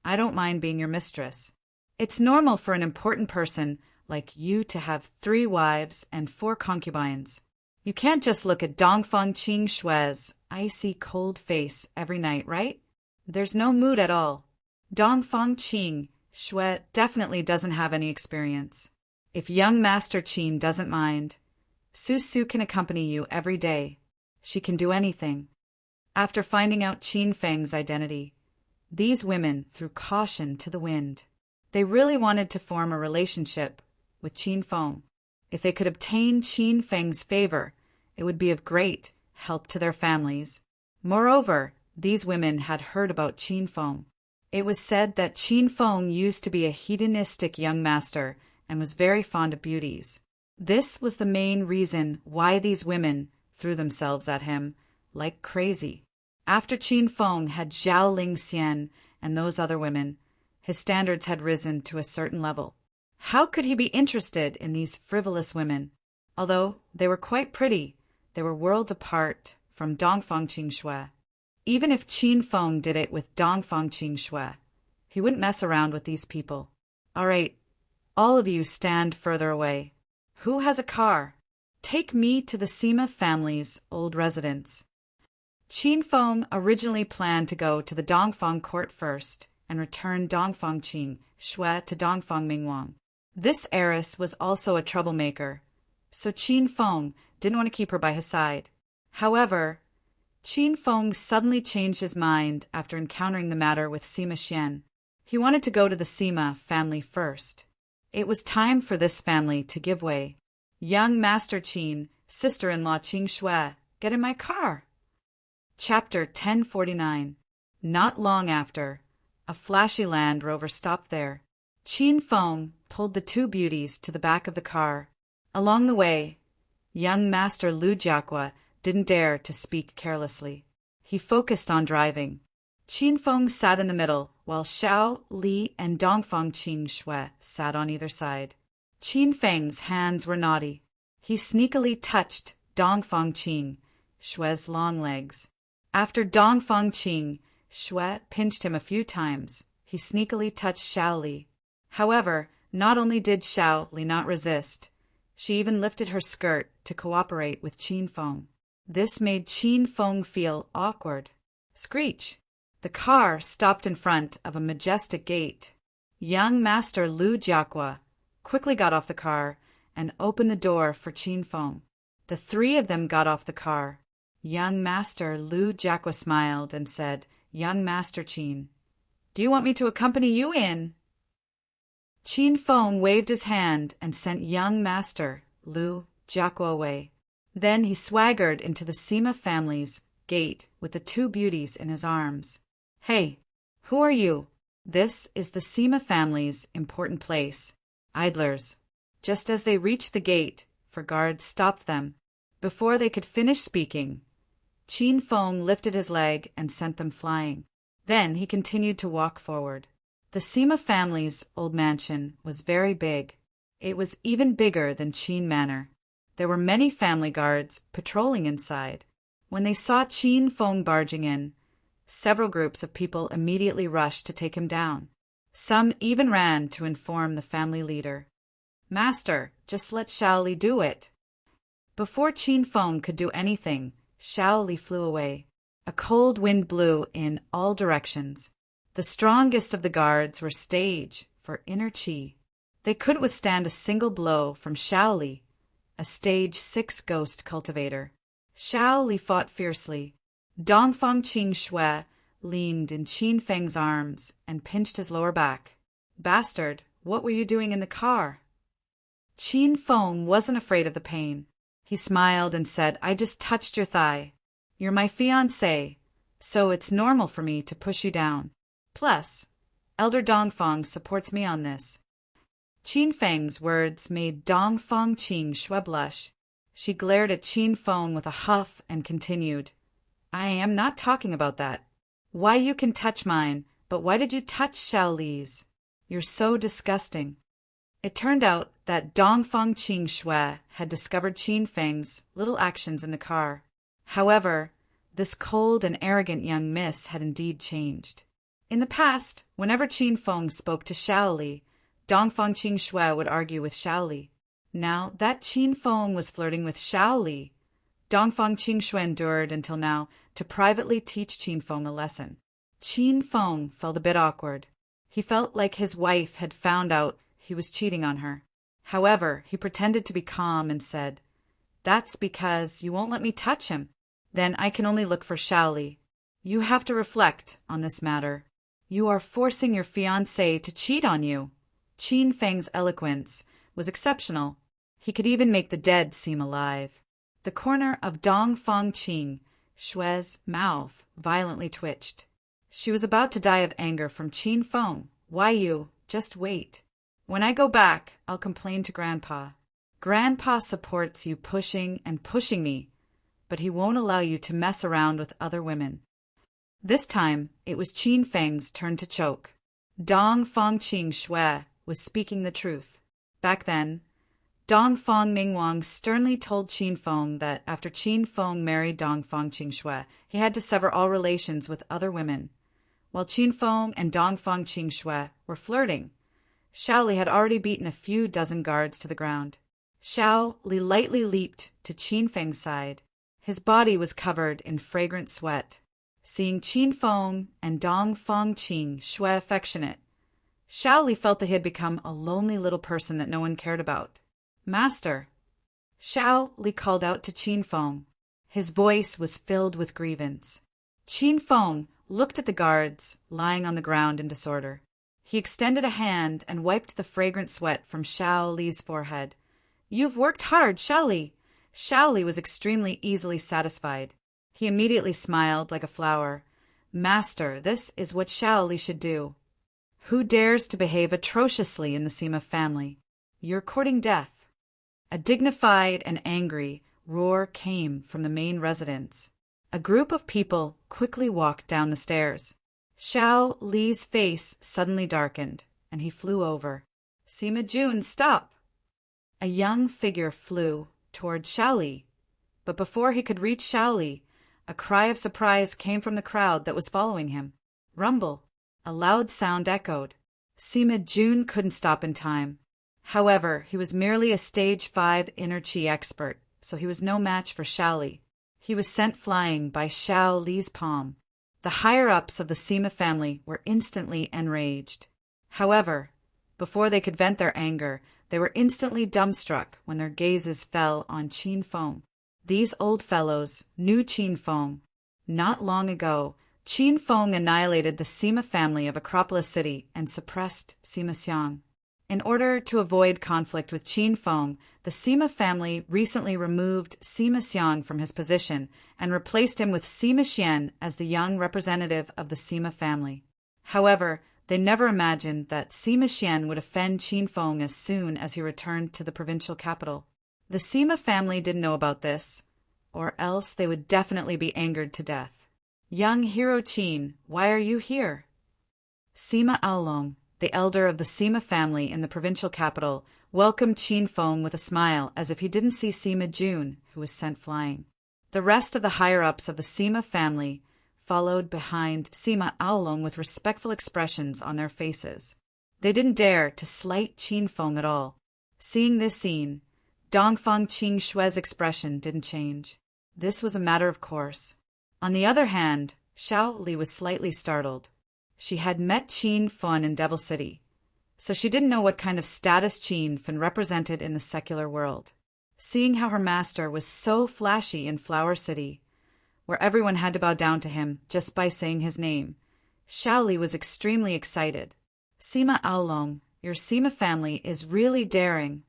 I don't mind being your mistress. It's normal for an important person like you to have 3 wives and 4 concubines. You can't just look at Dongfang Qing Shui's icy cold face every night, right? There's no mood at all. Dongfang Qing Shui definitely doesn't have any experience. If young Master Qin doesn't mind, Su can accompany you every day. She can do anything." After finding out Qin Feng's identity, these women threw caution to the wind. They really wanted to form a relationship with Qin Feng. If they could obtain Qin Feng's favor, it would be of great help to their families. Moreover, these women had heard about Qin Feng. It was said that Qin Feng used to be a hedonistic young master and was very fond of beauties. This was the main reason why these women threw themselves at him like crazy. After Qin Feng had Zhao Lingxian and those other women, his standards had risen to a certain level. How could he be interested in these frivolous women? Although they were quite pretty, they were worlds apart from Dongfang Qing Shui. Even if Qin Feng did it with Dongfang Qing Shui, he wouldn't mess around with these people. "All right, all of you stand further away. Who has a car? Take me to the Sima family's old residence." Qin Feng originally planned to go to the Dongfang court first and return Dongfang Qing Shui to Dongfang Mingwang. This heiress was also a troublemaker, so Qin Feng didn't want to keep her by his side. However, Qin Feng suddenly changed his mind after encountering the matter with Sima Xian. He wanted to go to the Sima family first. It was time for this family to give way. "Young Master Qin, sister-in-law Qing Shui, get in my car." Chapter 1049. Not long after, a flashy Land Rover stopped there. Qin Feng pulled the 2 beauties to the back of the car. Along the way, young Master Lu Jiaqua didn't dare to speak carelessly. He focused on driving. Qin Feng sat in the middle, while Xiao, Li, and Dongfang Qing Shui sat on either side. Qin Feng's hands were naughty. He sneakily touched Dongfang Qing Shui's long legs. After Dongfang Qing Shui pinched him a few times, he sneakily touched Xiao Li. However, not only did Xiao Li not resist, she even lifted her skirt to cooperate with Qin Feng. This made Qin Feng feel awkward. Screech! The car stopped in front of a majestic gate. Young Master Lu Jiaqua quickly got off the car and opened the door for Qin Feng. The three of them got off the car. Young Master Lu Jiaqua smiled and said, "Young Master Qin, do you want me to accompany you in?" Qin Feng waved his hand and sent young Master Lu Jiaqua away. Then he swaggered into the Sima family's gate with the two beauties in his arms. "Hey, who are you?" "This is the Sima family's important place. Idlers." Just as they reached the gate, four guards stopped them. Before they could finish speaking, Qin Feng lifted his leg and sent them flying. Then he continued to walk forward. The Sima family's old mansion was very big. It was even bigger than Qin Manor. There were many family guards patrolling inside. When they saw Qin Feng barging in, several groups of people immediately rushed to take him down. Some even ran to inform the family leader. "Master, just let Xiao Li do it." Before Qin Feng could do anything, Xiao Li flew away. A cold wind blew in all directions. The strongest of the guards were staged for inner qi. They couldn't withstand a single blow from Xiao Li, a stage 6 ghost cultivator. Xiao Li fought fiercely. Dongfang Qing Shui leaned in Qin Feng's arms and pinched his lower back. "Bastard, what were you doing in the car?" Qin Feng wasn't afraid of the pain. He smiled and said, "I just touched your thigh. You're my fiancé, so it's normal for me to push you down. Plus, Elder Dongfang supports me on this." Qin Feng's words made Dongfang Qing Shui blush. She glared at Qin Feng with a huff and continued, "I am not talking about that. Why you can touch mine, but why did you touch Xiao Li's? You're so disgusting." It turned out that Dongfang Qing Shui had discovered Qin Feng's little actions in the car. However, this cold and arrogant young miss had indeed changed. In the past, whenever Qin Feng spoke to Xiao Li, Dongfang Qing Shui would argue with Xiao Li. Now that Qin Feng was flirting with Xiao Li, Dongfang Qing Shui endured until now to privately teach Qin Feng a lesson. Qin Feng felt a bit awkward. He felt like his wife had found out he was cheating on her. However, he pretended to be calm and said, "That's because you won't let me touch him. Then I can only look for Xiao Li. You have to reflect on this matter. You are forcing your fiancé to cheat on you." Qin Feng's eloquence was exceptional. He could even make the dead seem alive. The corner of Dongfang Qing Shui's mouth violently twitched. She was about to die of anger from Qin Feng. "Why you? Just wait. When I go back, I'll complain to Grandpa. Grandpa supports you pushing and pushing me, but he won't allow you to mess around with other women." This time, it was Qin Feng's turn to choke. Dongfang Qing Shui was speaking the truth. Back then, Dongfang Mingwang sternly told Qin Feng that after Qin Feng married Dongfang Qing Shui, he had to sever all relations with other women. While Qin Feng and Dongfang Qing Shui were flirting, Xiao Li had already beaten a few dozen guards to the ground. Xiao Li lightly leaped to Qin Feng's side. His body was covered in fragrant sweat. Seeing Qin Feng and Dongfang Qing Shui affectionate, Xiao Li felt that he had become a lonely little person that no one cared about. "Master!" Xiao Li called out to Qin Feng. His voice was filled with grievance. Qin Feng looked at the guards lying on the ground in disorder. He extended a hand and wiped the fragrant sweat from Xiao Li's forehead. "You've worked hard, Xiao Li." Xiao Li was extremely easily satisfied. He immediately smiled like a flower. "Master, this is what Xiao Li should do. Who dares to behave atrociously in the Sima family? You're courting death." A dignified and angry roar came from the main residence. A group of people quickly walked down the stairs. Xiao Li's face suddenly darkened, and he flew over. "Sima Jun, stop!" A young figure flew toward Xiao Li, but before he could reach Xiao Li, a cry of surprise came from the crowd that was following him. "Rumble!" A loud sound echoed. Sima Jun couldn't stop in time. However, he was merely a stage 5 inner chi expert, so he was no match for Xiao Li. He was sent flying by Xiao Li's palm. The higher-ups of the Sima family were instantly enraged. However, before they could vent their anger, they were instantly dumbstruck when their gazes fell on Qin Feng. These old fellows knew Qin Feng. Not long ago, Qin Feng annihilated the Sima family of Acropolis City and suppressed Sima Xiang. In order to avoid conflict with Qin Feng, the Sima family recently removed Sima Xiang from his position and replaced him with Sima Xian as the young representative of the Sima family. However, they never imagined that Sima Xian would offend Qin Feng as soon as he returned to the provincial capital. The Sima family didn't know about this, or else they would definitely be angered to death. "Young hero Qin, why are you here?" Sima Aolong, the elder of the Sima family in the provincial capital, welcomed Qin Feng with a smile as if he didn't see Sima Jun, who was sent flying. The rest of the higher-ups of the Sima family followed behind Sima Aolong with respectful expressions on their faces. They didn't dare to slight Qin Feng at all. Seeing this scene, Dongfang Qing Shue's expression didn't change. This was a matter of course. On the other hand, Xiao Li was slightly startled. She had met Qin Feng in Devil City, so she didn't know what kind of status Qin Feng represented in the secular world. Seeing how her master was so flashy in Flower City, where everyone had to bow down to him just by saying his name, Xiao Li was extremely excited. "Sima Aolong, your Sima family is really daring."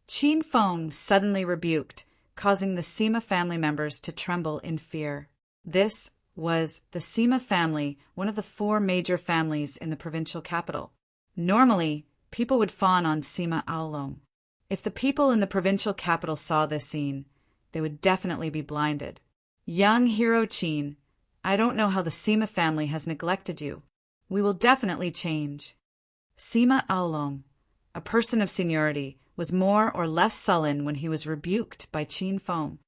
Qin Feng suddenly rebuked, causing the Sima family members to tremble in fear. This was the Sima family, one of the 4 major families in the provincial capital. Normally, people would fawn on Sima Aolong. If the people in the provincial capital saw this scene, they would definitely be blinded. "Young hero Qin, I don't know how the Sima family has neglected you. We will definitely change." Sima Aolong, a person of seniority, was more or less sullen when he was rebuked by Qin Feng.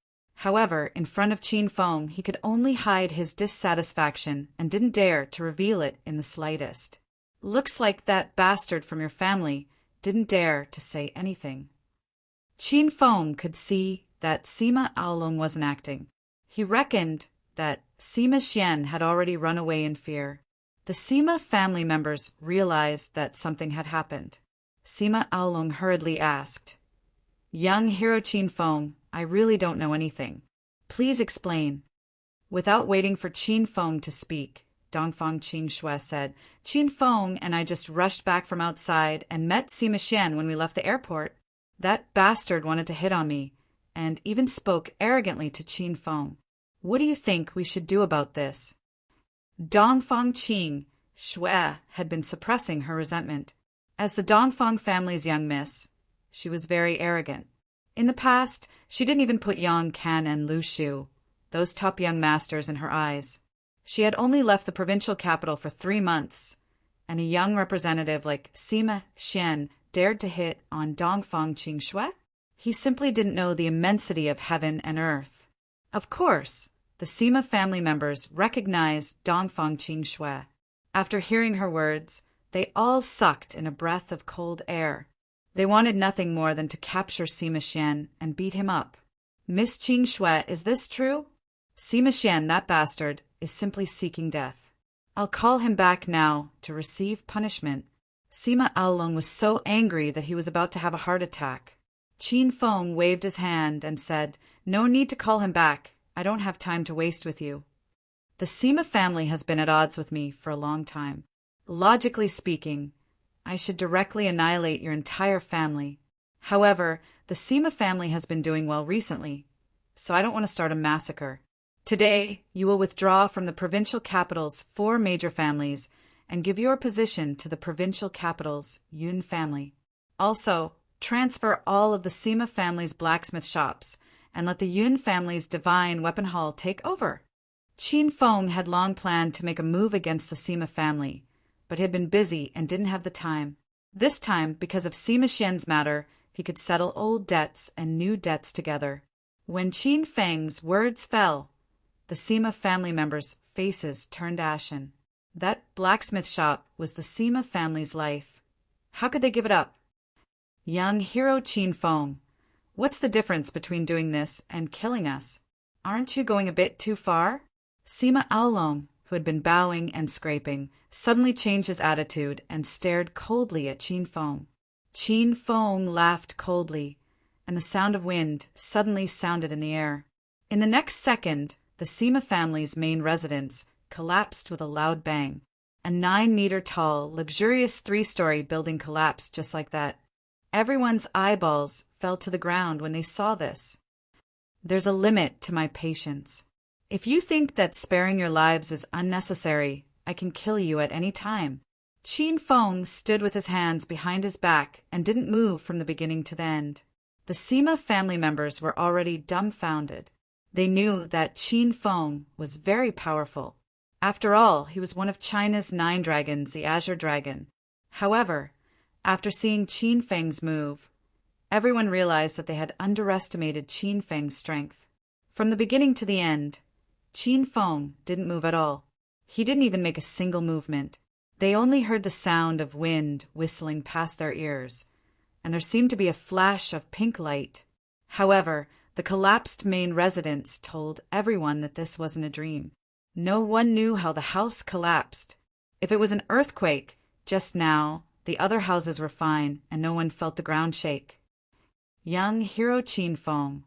However, in front of Qin Feng, he could only hide his dissatisfaction and didn't dare to reveal it in the slightest. "Looks like that bastard from your family didn't dare to say anything." Qin Feng could see that Sima Aolong wasn't acting. He reckoned that Sima Xian had already run away in fear. The Sima family members realized that something had happened. Sima Aolong hurriedly asked, "Young hero Qin Feng, I really don't know anything. Please explain." Without waiting for Qin Feng to speak, Dongfang Qing Shue said, "Qin Feng and I just rushed back from outside and met Sima Xian when we left the airport. That bastard wanted to hit on me, and even spoke arrogantly to Qin Feng. What do you think we should do about this?" Dongfang Qing Shue had been suppressing her resentment. As the Dongfang family's young miss, she was very arrogant. In the past, she didn't even put Yang Kan and Lu Shu, those top young masters, in her eyes. She had only left the provincial capital for 3 months, and a young representative like Sima Xian dared to hit on Dongfang Qing Shue? He simply didn't know the immensity of heaven and earth. Of course, the Sima family members recognized Dongfang Qing Shue. After hearing her words, they all sucked in a breath of cold air. They wanted nothing more than to capture Sima Xian and beat him up. "Miss Qing Shue, is this true? Sima Xian, that bastard, is simply seeking death. I'll call him back now to receive punishment." Sima Aolong was so angry that he was about to have a heart attack. Qin Feng waved his hand and said, "No need to call him back. I don't have time to waste with you. The Sima family has been at odds with me for a long time. Logically speaking, I should directly annihilate your entire family. However, the Sima family has been doing well recently, so I don't want to start a massacre. Today, you will withdraw from the provincial capital's 4 major families and give your position to the provincial capital's Yun family. Also, transfer all of the Sima family's blacksmith shops and let the Yun family's divine weapon hall take over." Qin Feng had long planned to make a move against the Sima family, but had been busy and didn't have the time. This time, because of Sima Xian's matter, he could settle old debts and new debts together. When Qin Feng's words fell, the Sima family members' faces turned ashen. That blacksmith shop was the Sima family's life. How could they give it up? Young hero Qin Feng, what's the difference between doing this and killing us? Aren't you going a bit too far? Sima Aolong, who had been bowing and scraping, suddenly changed his attitude and stared coldly at Qin Feng. Qin Feng laughed coldly, and the sound of wind suddenly sounded in the air. In the next second, the Sima family's main residence collapsed with a loud bang. A 9-meter-tall, luxurious 3-story building collapsed just like that. Everyone's eyeballs fell to the ground when they saw this. There's a limit to my patience. If you think that sparing your lives is unnecessary, I can kill you at any time. Qin Feng stood with his hands behind his back and didn't move from the beginning to the end. The Sima family members were already dumbfounded. They knew that Qin Feng was very powerful. After all, he was one of China's 9 dragons, the Azure Dragon. However, after seeing Qin Feng's move, everyone realized that they had underestimated Qin Feng's strength. From the beginning to the end, Qin Feng didn't move at all. He didn't even make a single movement. They only heard the sound of wind whistling past their ears, and there seemed to be a flash of pink light. However, the collapsed main residence told everyone that this wasn't a dream. No one knew how the house collapsed. If it was an earthquake, just now, the other houses were fine, and no one felt the ground shake. Young hero Qin Feng,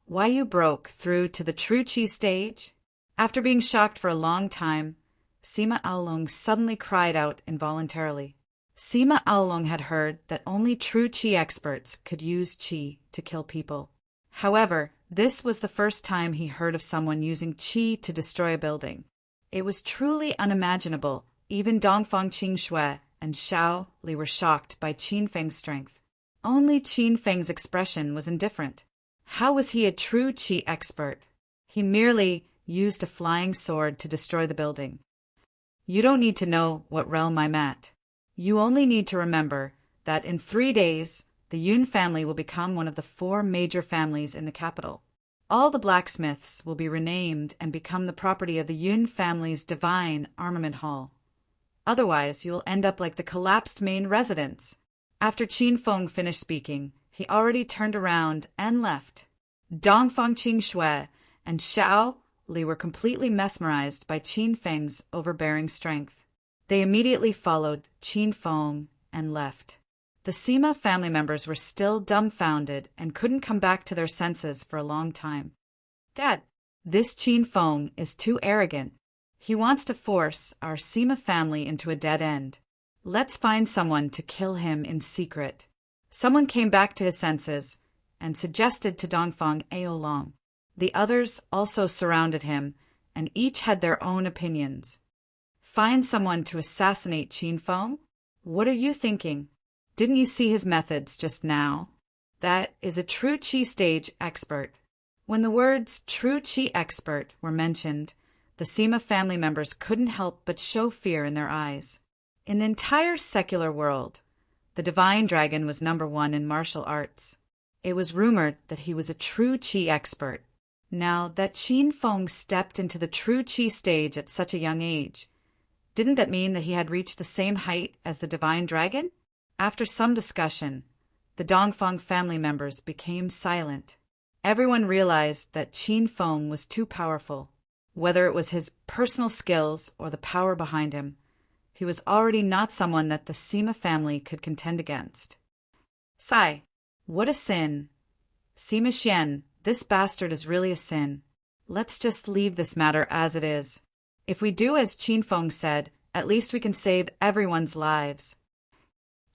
why you broke through to the true Qi stage? After being shocked for a long time, Sima Aolong suddenly cried out involuntarily. Sima Aolong had heard that only true Qi experts could use Qi to kill people. However, this was the first time he heard of someone using Qi to destroy a building. It was truly unimaginable. Even Dongfang Qingshui and Xiao Li were shocked by Qin Feng's strength. Only Qin Feng's expression was indifferent. How was he a true Qi expert? He merely used a flying sword to destroy the building. You don't need to know what realm I'm at. You only need to remember that in 3 days, the Yun family will become one of the 4 major families in the capital. All the blacksmiths will be renamed and become the property of the Yun family's divine armament hall. Otherwise, you will end up like the collapsed main residence. After Qin Feng finished speaking, he already turned around and left. Dongfang Qingshui and Xiao Li were completely mesmerized by Qin Feng's overbearing strength. They immediately followed Qin Feng and left. The Sima family members were still dumbfounded and couldn't come back to their senses for a long time. Dad, this Qin Feng is too arrogant. He wants to force our Sima family into a dead end. Let's find someone to kill him in secret. Someone came back to his senses and suggested to Dongfang Aolong. The others also surrounded him, and each had their own opinions. Find someone to assassinate Qin Feng? What are you thinking? Didn't you see his methods just now? That is a true Qi stage expert. When the words true Qi expert were mentioned, the Sima family members couldn't help but show fear in their eyes. In the entire secular world, the divine dragon was #1 in martial arts. It was rumored that he was a true Qi expert. Now that Qin Feng stepped into the true Qi stage at such a young age, didn't that mean that he had reached the same height as the divine dragon? After some discussion, the Dongfang family members became silent. Everyone realized that Qin Feng was too powerful. Whether it was his personal skills or the power behind him, he was already not someone that the Sima family could contend against. Sai, what a sin. Sima Xian, this bastard is really a sin. Let's just leave this matter as it is. If we do as Qin Feng said, at least we can save everyone's lives.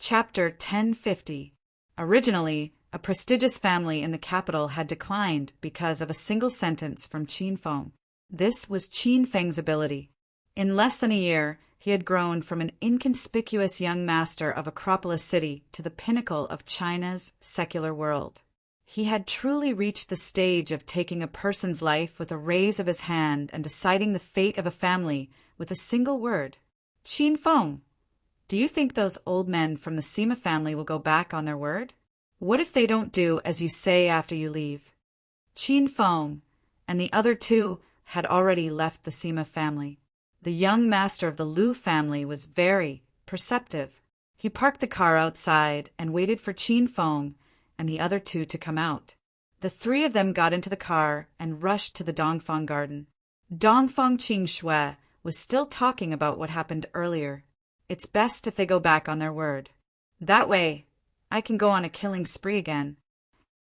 Chapter 1050. Originally, a prestigious family in the capital had declined because of a single sentence from Qin Feng. This was Qin Feng's ability. In less than a year, he had grown from an inconspicuous young master of Acropolis City to the pinnacle of China's secular world. He had truly reached the stage of taking a person's life with a raise of his hand and deciding the fate of a family with a single word. Qin Feng, do you think those old men from the Sima family will go back on their word? What if they don't do as you say after you leave? Qin Feng and the other 2 had already left the Sima family. The young master of the Liu family was very perceptive. He parked the car outside and waited for Qin Feng and the other two to come out. The three of them got into the car and rushed to the Dongfang garden. Dongfang Qing was still talking about what happened earlier. It's best if they go back on their word. That way, I can go on a killing spree again.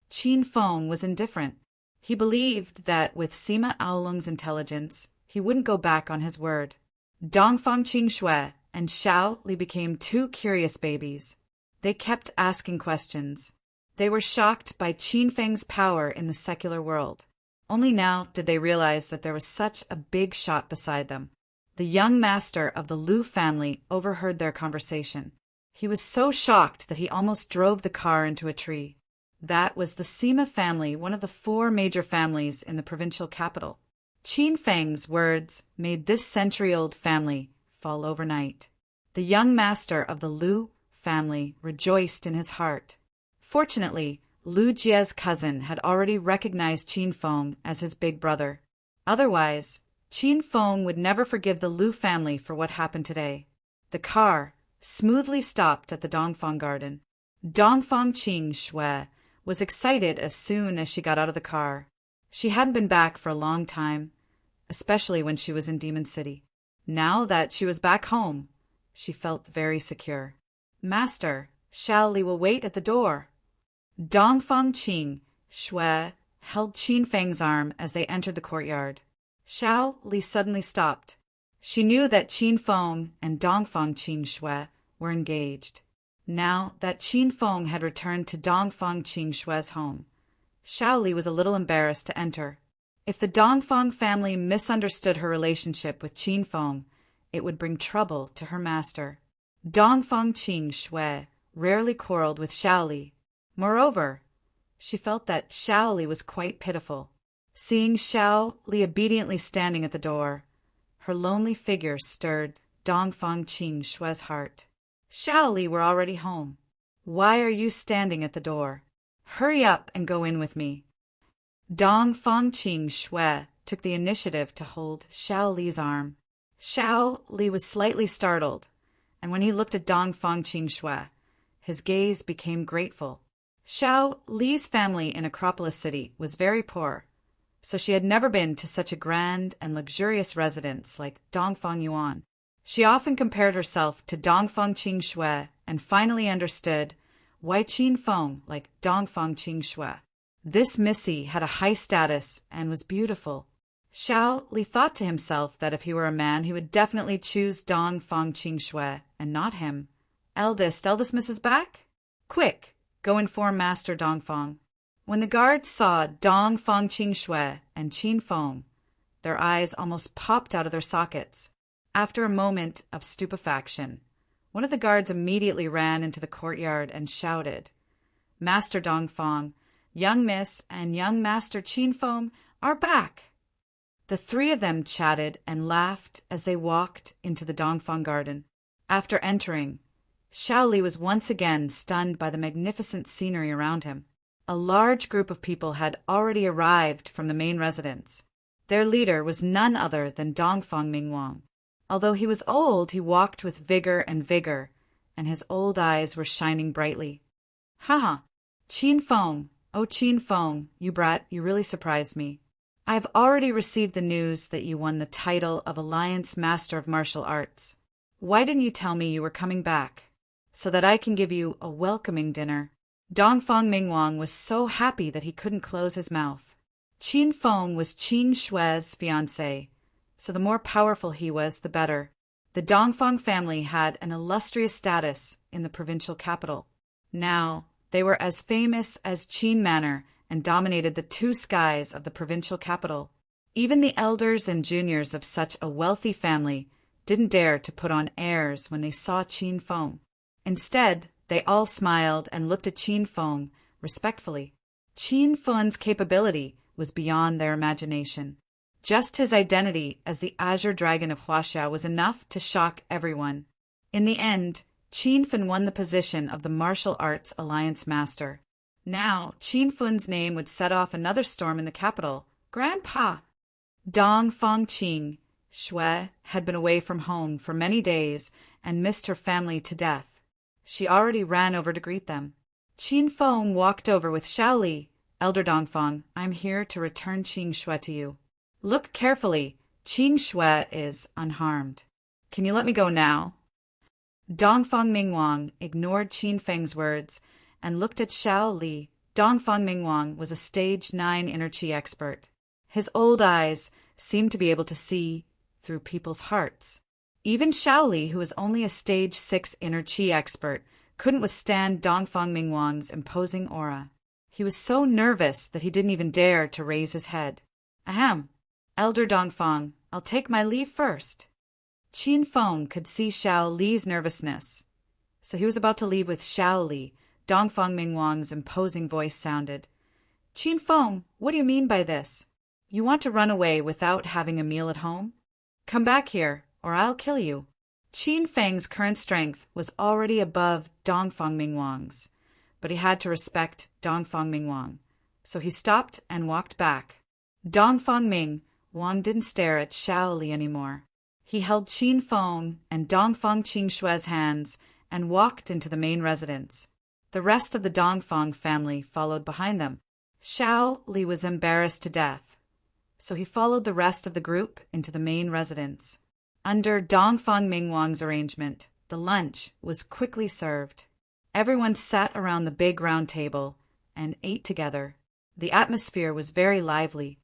Qin Feng was indifferent. He believed that with Sima Aolung's intelligence, he wouldn't go back on his word. Dongfang Qing and Xiao Li became two curious babies. They kept asking questions. They were shocked by Qin Feng's power in the secular world. Only now did they realize that there was such a big shot beside them. The young master of the Liu family overheard their conversation. He was so shocked that he almost drove the car into a tree. That was the Sima family, one of the 4 major families in the provincial capital. Qin Feng's words made this century-old family fall overnight. The young master of the Liu family rejoiced in his heart. Fortunately, Liu Jie's cousin had already recognized Qin Feng as his big brother. Otherwise, Qin Feng would never forgive the Liu family for what happened today. The car smoothly stopped at the Dongfang garden. Dongfang Qing was excited as soon as she got out of the car. She hadn't been back for a long time, especially when she was in Demon City. Now that she was back home, she felt very secure. Master, Xiao Li will wait at the door. Dongfang Qing held Qin Feng's arm as they entered the courtyard. Xiao Li suddenly stopped. She knew that Qin Feng and Dongfang Qing were engaged. Now that Qin Feng had returned to Dongfang Qing home, Xiao Li was a little embarrassed to enter. If the Dongfang family misunderstood her relationship with Qin Feng, it would bring trouble to her master. Dongfang Qing rarely quarreled with Xiao Li. Moreover, she felt that Xiao Li was quite pitiful. Seeing Xiao Li obediently standing at the door, her lonely figure stirred Dongfang Qing heart. Xiao Li were already home. Why are you standing at the door? Hurry up and go in with me. Dongfang Qing took the initiative to hold Xiao Li's arm. Xiao Li was slightly startled, and when he looked at Dongfang Qing his gaze became grateful. Xiao Li's family in Acropolis City was very poor, so she had never been to such a grand and luxurious residence like Dongfang Yuan. She often compared herself to Dongfang Qing and finally understood why Qin Feng liked Dongfang Qing. This Missy had a high status and was beautiful. Xiao Li thought to himself that if he were a man, he would definitely choose Dongfang Qing and not him. Eldest Miss is back? Quick! Go inform Master Dongfang. When the guards saw Dongfang Qing and Qin Feng, their eyes almost popped out of their sockets. After a moment of stupefaction, one of the guards immediately ran into the courtyard and shouted, Master Dongfang, young Miss and young Master Qin Feng are back. The 3 of them chatted and laughed as they walked into the Dongfang garden. After entering, Xiao Li was once again stunned by the magnificent scenery around him. A large group of people had already arrived from the main residence. Their leader was none other than Dongfang Mingwang. Although he was old, he walked with vigor, and his old eyes were shining brightly. Ha! Qin Feng, oh Qin Feng, you brat, you really surprised me. I have already received the news that you won the title of Alliance Master of Martial Arts. Why didn't you tell me you were coming back, so that I can give you a welcoming dinner? Dongfang Mingwang was so happy that he couldn't close his mouth. Qin Feng was Qin Shui's fiancé, so the more powerful he was, the better. The Dongfang family had an illustrious status in the provincial capital. Now, they were as famous as Qin Manor and dominated the 2 skies of the provincial capital. Even the elders and juniors of such a wealthy family didn't dare to put on airs when they saw Qin Feng. Instead, they all smiled and looked at Qin Feng respectfully. Qin Feng's capability was beyond their imagination. Just his identity as the Azure Dragon of Huaxia was enough to shock everyone. In the end, Qin Feng won the position of the Martial Arts Alliance Master. Now, Qin Feng's name would set off another storm in the capital. Grandpa! Dongfang Qing Shui had been away from home for many days and missed her family to death. She already ran over to greet them. Qin Feng walked over with Shaoli. Elder Dongfang, I'm here to return Qing Shui to you. Look carefully. Qing Shui is unharmed. Can you let me go now? Dongfang Mingwang ignored Qin Feng's words and looked at Xiao Li. Dongfang Mingwang was a stage 9 inner qi expert. His old eyes seemed to be able to see through people's hearts. Even Xiao Li, who was only a stage 6 inner qi expert, couldn't withstand Dongfang Mingwang's imposing aura. He was so nervous that he didn't even dare to raise his head. Ahem, Elder Dongfang, I'll take my leave first. Qin Feng could see Xiao Li's nervousness, so he was about to leave with Xiao Li. Dongfang Mingwang's imposing voice sounded. Qin Feng, what do you mean by this? You want to run away without having a meal at home? Come back here, or I'll kill you. Qin Feng's current strength was already above Dongfang Mingwang's, but he had to respect Dongfang Mingwang, so he stopped and walked back. Dongfang Mingwang didn't stare at Xiao Li anymore. He held Qin Feng and Dongfang Qing Shui's hands and walked into the main residence. The rest of the Dongfang family followed behind them. Xiao Li was embarrassed to death, so he followed the rest of the group into the main residence. Under Dongfang Mingwang's arrangement, the lunch was quickly served. Everyone sat around the big round table and ate together. The atmosphere was very lively.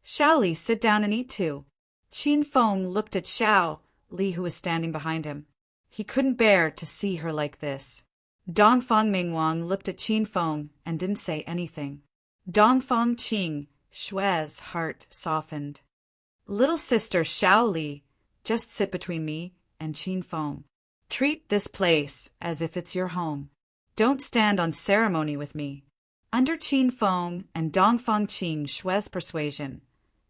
Xiao Li, sit down and eat too. Qin Feng looked at Xiao Li, who was standing behind him. He couldn't bear to see her like this. Dongfang Mingwang looked at Qin Feng and didn't say anything. Dongfang Qing Shui's heart softened. Little sister Xiao Li, just sit between me and Qin Feng. Treat this place as if it's your home. Don't stand on ceremony with me. Under Qin Feng and Dongfang Qing Shui's persuasion,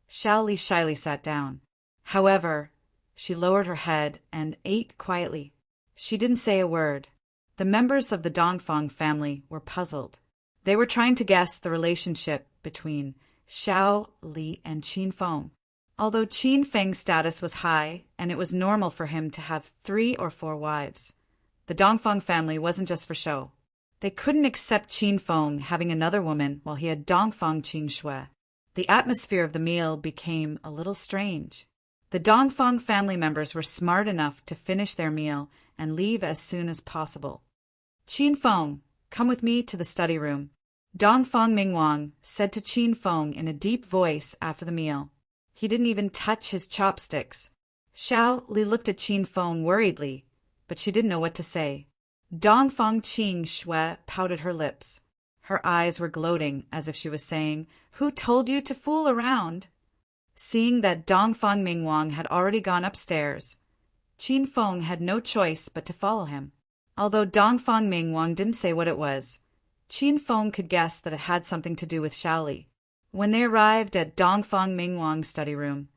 Xiao Li shyly sat down. However, she lowered her head and ate quietly. She didn't say a word. The members of the Dongfang family were puzzled. They were trying to guess the relationship between Xiao Li and Qin Feng. Although Qin Feng's status was high and it was normal for him to have 3 or 4 wives, the Dongfang family wasn't just for show. They couldn't accept Qin Feng having another woman while he had Dongfang Qing Shui. The atmosphere of the meal became a little strange. The Dongfang family members were smart enough to finish their meal and leave as soon as possible. Qin Feng, come with me to the study room. Dongfang Mingwang said to Qin Feng in a deep voice after the meal. He didn't even touch his chopsticks. Xiao Li looked at Qin Feng worriedly, but she didn't know what to say. Dongfang Qing Shui pouted her lips. Her eyes were gloating as if she was saying, "Who told you to fool around?" Seeing that Dongfang Mingwang had already gone upstairs, Qin Feng had no choice but to follow him. Although Dongfang Mingwang didn't say what it was, Qin Feng could guess that it had something to do with Xiao Li. When they arrived at Dongfang Mingwang's study room,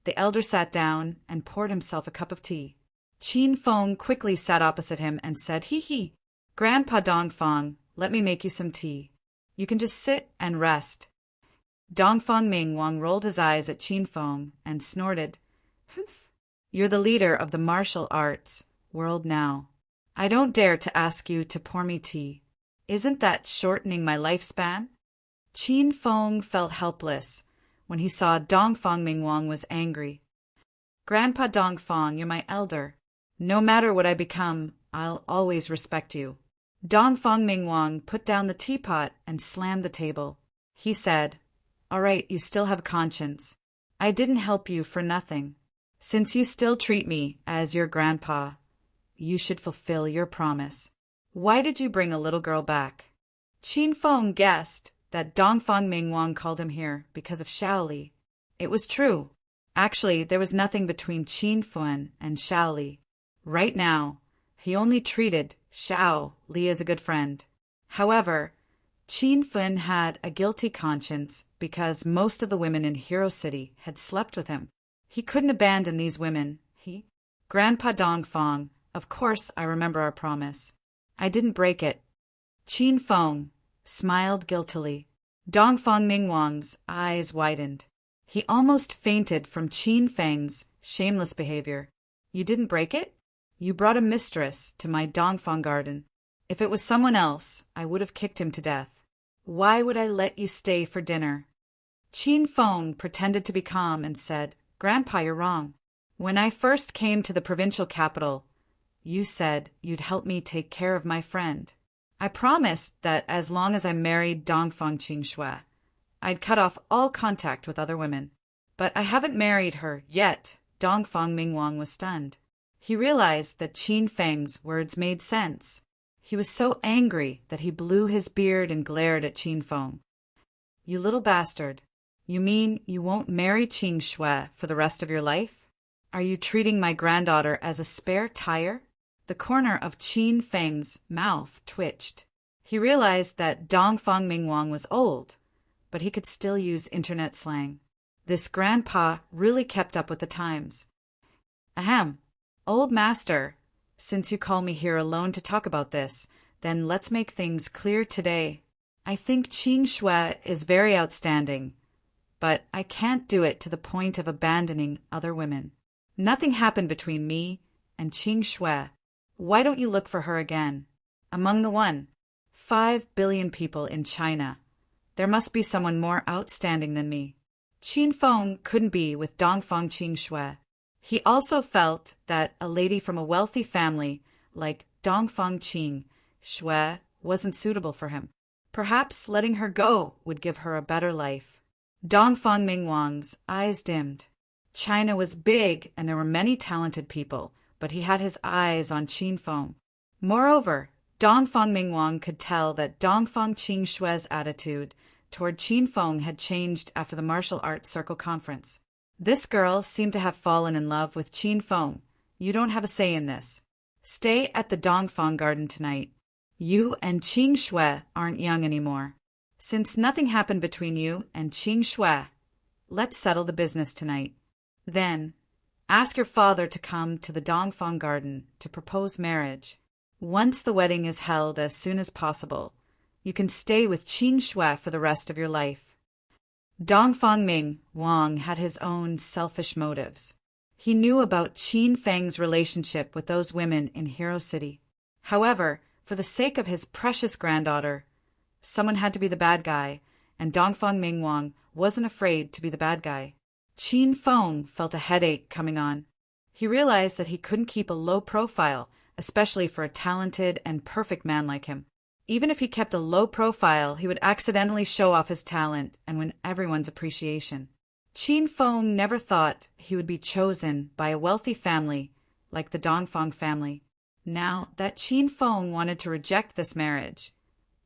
the elder sat down and poured himself a cup of tea. Qin Feng quickly sat opposite him and said, "Hee, Grandpa Dongfang, let me make you some tea. You can just sit and rest." Dongfang Mingwang rolled his eyes at Qin Feng and snorted, "Humph. You're the leader of the martial arts world now. I don't dare to ask you to pour me tea. Isn't that shortening my lifespan?" Qin Feng felt helpless when he saw Dongfang Mingwang was angry. "Grandpa Dongfang, you're my elder. No matter what I become, I'll always respect you." Dongfang Mingwang put down the teapot and slammed the table. He said, "All right, you still have a conscience. I didn't help you for nothing. Since you still treat me as your grandpa, you should fulfill your promise. Why did you bring a little girl back?" Qin Feng guessed that Dongfang Mingwang called him here because of Xiao Li. It was true. Actually, there was nothing between Qin Feng and Xiao Li. Right now, he only treated Xiao Li as a good friend. However, Qin Feng had a guilty conscience because most of the women in Hero City had slept with him. He couldn't abandon these women. Grandpa Dongfang, of course I remember our promise. I didn't break it." Qin Feng smiled guiltily. Dongfang Mingwang's eyes widened. He almost fainted from Qin Feng's Shameless behavior. You didn't break it? You brought a mistress to my Dongfang garden. If it was someone else, I would have kicked him to death. Why would I let you stay for dinner? Qin Feng pretended to be calm and said, Grandpa, you're wrong. When I first came to the provincial capital, you said you'd help me take care of my friend. I promised that as long as I married Dongfang Qingshui, I'd cut off all contact with other women. But I haven't married her yet. Dongfang Mingwang was stunned. He realized that Qin Feng's words made sense. He was so angry that he blew his beard and glared at Qin Feng. You little bastard. You mean you won't marry Qing Shui for the rest of your life? Are you treating my granddaughter as a spare tire? The corner of Qin Feng's mouth twitched. He realized that Dongfang Mingwang was old, but he could still use internet slang. This grandpa really kept up with the times. Ahem, old master, since you call me here alone to talk about this, then let's make things clear today. I think Qing Shui is very outstanding, but I can't do it to the point of abandoning other women. Nothing happened between me and Qing Shui. Why don't you look for her again? Among the 5 billion people in China, there must be someone more outstanding than me. Qin Feng couldn't be with Dongfang Qing Shui. He also felt that a lady from a wealthy family like Dongfang Qing Shui wasn't suitable for him. Perhaps letting her go would give her a better life. Dongfang Mingwang's eyes dimmed. China was big and there were many talented people, but he had his eyes on Qin Feng. Moreover, Dongfang Mingwang could tell that Dongfang Qing Shui's attitude toward Qin Feng had changed after the martial arts circle conference. This girl seemed to have fallen in love with Qin Feng. You don't have a say in this. Stay at the Dongfang garden tonight. You and Qing Shui aren't young anymore. Since nothing happened between you and Qing Shui, let's settle the business tonight. Then, ask your father to come to the Dongfang garden to propose marriage. Once the wedding is held as soon as possible, you can stay with Qing Shui for the rest of your life. Dongfang Ming Wang had his own selfish motives. He knew about Qin Feng's relationship with those women in Hero City. However, for the sake of his precious granddaughter, someone had to be the bad guy, and Dongfang Ming Wang wasn't afraid to be the bad guy. Qin Feng felt a headache coming on. He realized that he couldn't keep a low profile, especially for a talented and perfect man like him. Even if he kept a low profile, he would accidentally show off his talent and win everyone's appreciation. Qin Feng never thought he would be chosen by a wealthy family like the Dongfang family. Now that Qin Feng wanted to reject this marriage,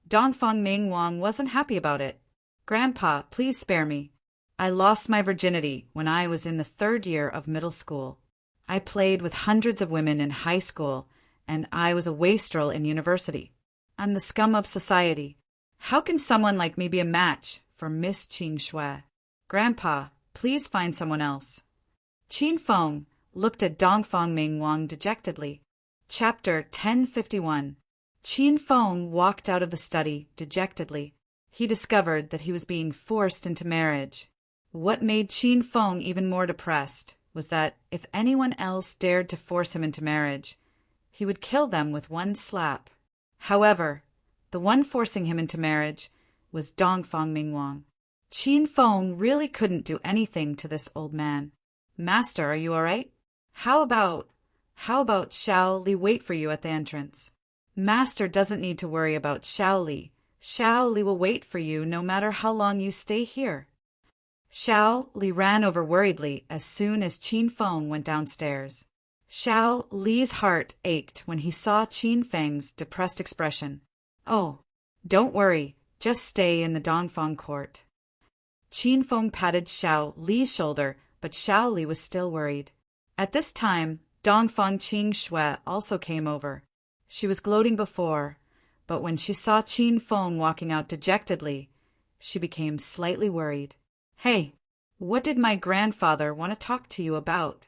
Dongfang Ming Wang wasn't happy about it. Grandpa, please spare me. I lost my virginity when I was in the 3rd year of middle school. I played with hundreds of women in high school, and I was a wastrel in university. I'm the scum of society. How can someone like me be a match for Miss Qing Shui? Grandpa, please find someone else. Qin Feng looked at Dongfang Ming Wang dejectedly. Chapter 1051. Qin Feng walked out of the study dejectedly. He discovered that he was being forced into marriage. What made Qin Feng even more depressed was that if anyone else dared to force him into marriage, he would kill them with one slap. However, the one forcing him into marriage was Dongfang Mingwang. Qin Feng really couldn't do anything to this old man. Master, are you all right? How about Xiao Li wait for you at the entrance? Master doesn't need to worry about Xiao Li. Xiao Li will wait for you no matter how long you stay here. Xiao Li ran over worriedly as soon as Qin Feng went downstairs. Xiao Li's heart ached when he saw Qin Feng's depressed expression. Oh, don't worry, just stay in the Dongfang court. Qin Feng patted Xiao Li's shoulder, but Xiao Li was still worried. At this time, Dongfang Qing Shui also came over. She was gloating before, but when she saw Qin Feng walking out dejectedly, she became slightly worried. Hey, what did my grandfather want to talk to you about?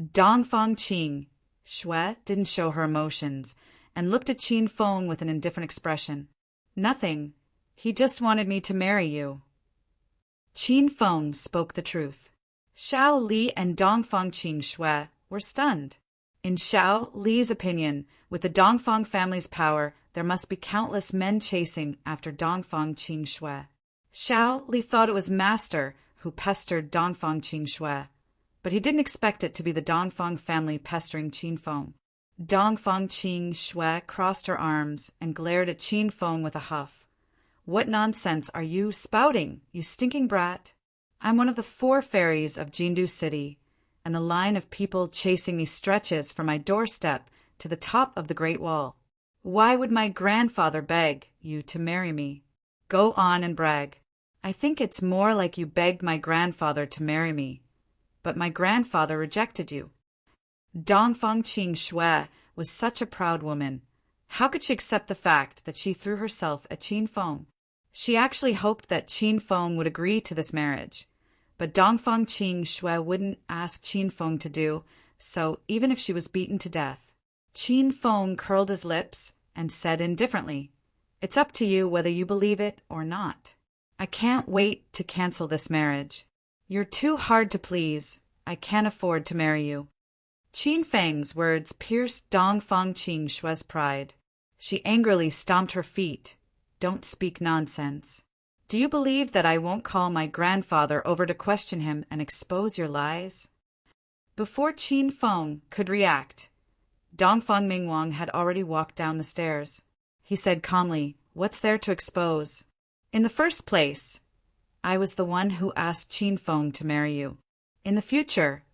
Dongfang Qing Shui didn't show her emotions and looked at Qin Feng with an indifferent expression. Nothing. He just wanted me to marry you. Qin Feng spoke the truth. Xiao Li and Dongfang Qing Shui were stunned. In Xiao Li's opinion, with the Dongfang family's power, there must be countless men chasing after Dongfang Qing Shui. Xiao Li thought it was Master who pestered Dongfang Qing Shui, but he didn't expect it to be the Dongfang family pestering Qin Feng. Dongfang Qing Shui crossed her arms and glared at Qin Feng with a huff. "What nonsense are you spouting, you stinking brat? I'm one of the 4 fairies of Jindu City, and the line of people chasing me stretches from my doorstep to the top of the Great Wall. Why would my grandfather beg you to marry me? Go on and brag. I think it's more like you begged my grandfather to marry me, but my grandfather rejected you." Dongfang Qing Shui was such a proud woman. How could she accept the fact that she threw herself at Qin Feng? She actually hoped that Qin Feng would agree to this marriage, but Dongfang Qing Shui wouldn't ask Qin Feng to do so even if she was beaten to death. Qin Feng curled his lips and said indifferently, "It's up to you whether you believe it or not. I can't wait to cancel this marriage. You're too hard to please. I can't afford to marry you." Qin Feng's words pierced Dongfang Qing Shui's pride. She angrily stomped her feet. "Don't speak nonsense. Do you believe that I won't call my grandfather over to question him and expose your lies?" Before Qin Feng could react, Dongfang Mingwang had already walked down the stairs. He said calmly, "What's there to expose? In the first place, I was the one who asked Qin Feng to marry you. In the future,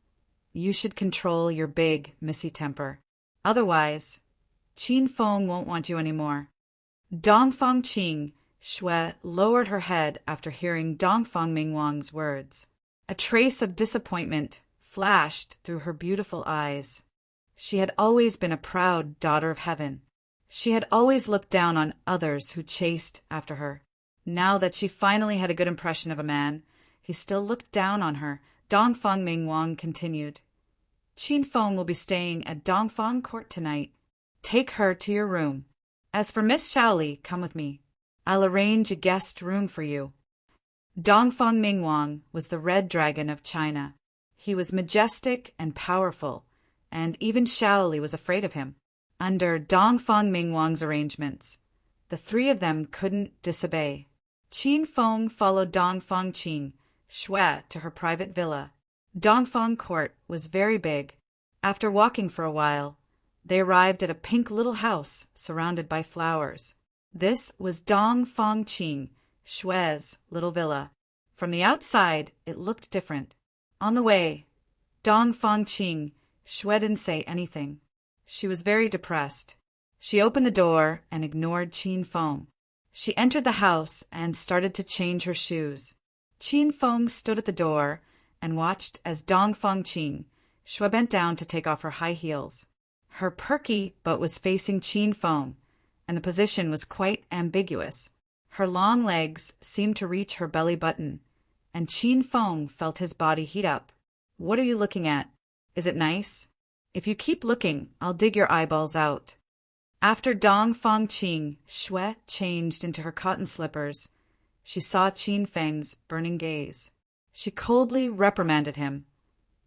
you should control your big, missy temper. Otherwise, Qin Feng won't want you anymore." Dongfang Qing Shui lowered her head after hearing Dongfang Mingwang's words. A trace of disappointment flashed through her beautiful eyes. She had always been a proud daughter of heaven. She had always looked down on others who chased after her. Now that she finally had a good impression of a man, he still looked down on her. Dongfang Mingwang continued, "Qin Feng will be staying at Dongfang Court tonight. Take her to your room. As for Miss Shaoli, come with me. I'll arrange a guest room for you." Dongfang Mingwang was the Red Dragon of China. He was majestic and powerful, and even Shaoli was afraid of him. Under Dongfang Mingwang's arrangements, the 3 of them couldn't disobey. Qin Feng followed Dongfang Qing Shui to her private villa. Dongfang Court was very big. After walking for a while, they arrived at a pink little house surrounded by flowers. This was Dongfang Qing Shui's little villa. From the outside, it looked different. On the way, Dongfang Qing Shui didn't say anything. She was very depressed. She opened the door and ignored Qin Feng. She entered the house and started to change her shoes. Qin Feng stood at the door and watched as Dongfang Qing Shui bent down to take off her high heels. Her perky butt was facing Qin Feng, and the position was quite ambiguous. Her long legs seemed to reach her belly button, and Qin Feng felt his body heat up. "What are you looking at? Is it nice? If you keep looking, I'll dig your eyeballs out." After Dongfang Qing Shui changed into her cotton slippers, she saw Qin Feng's burning gaze. She coldly reprimanded him,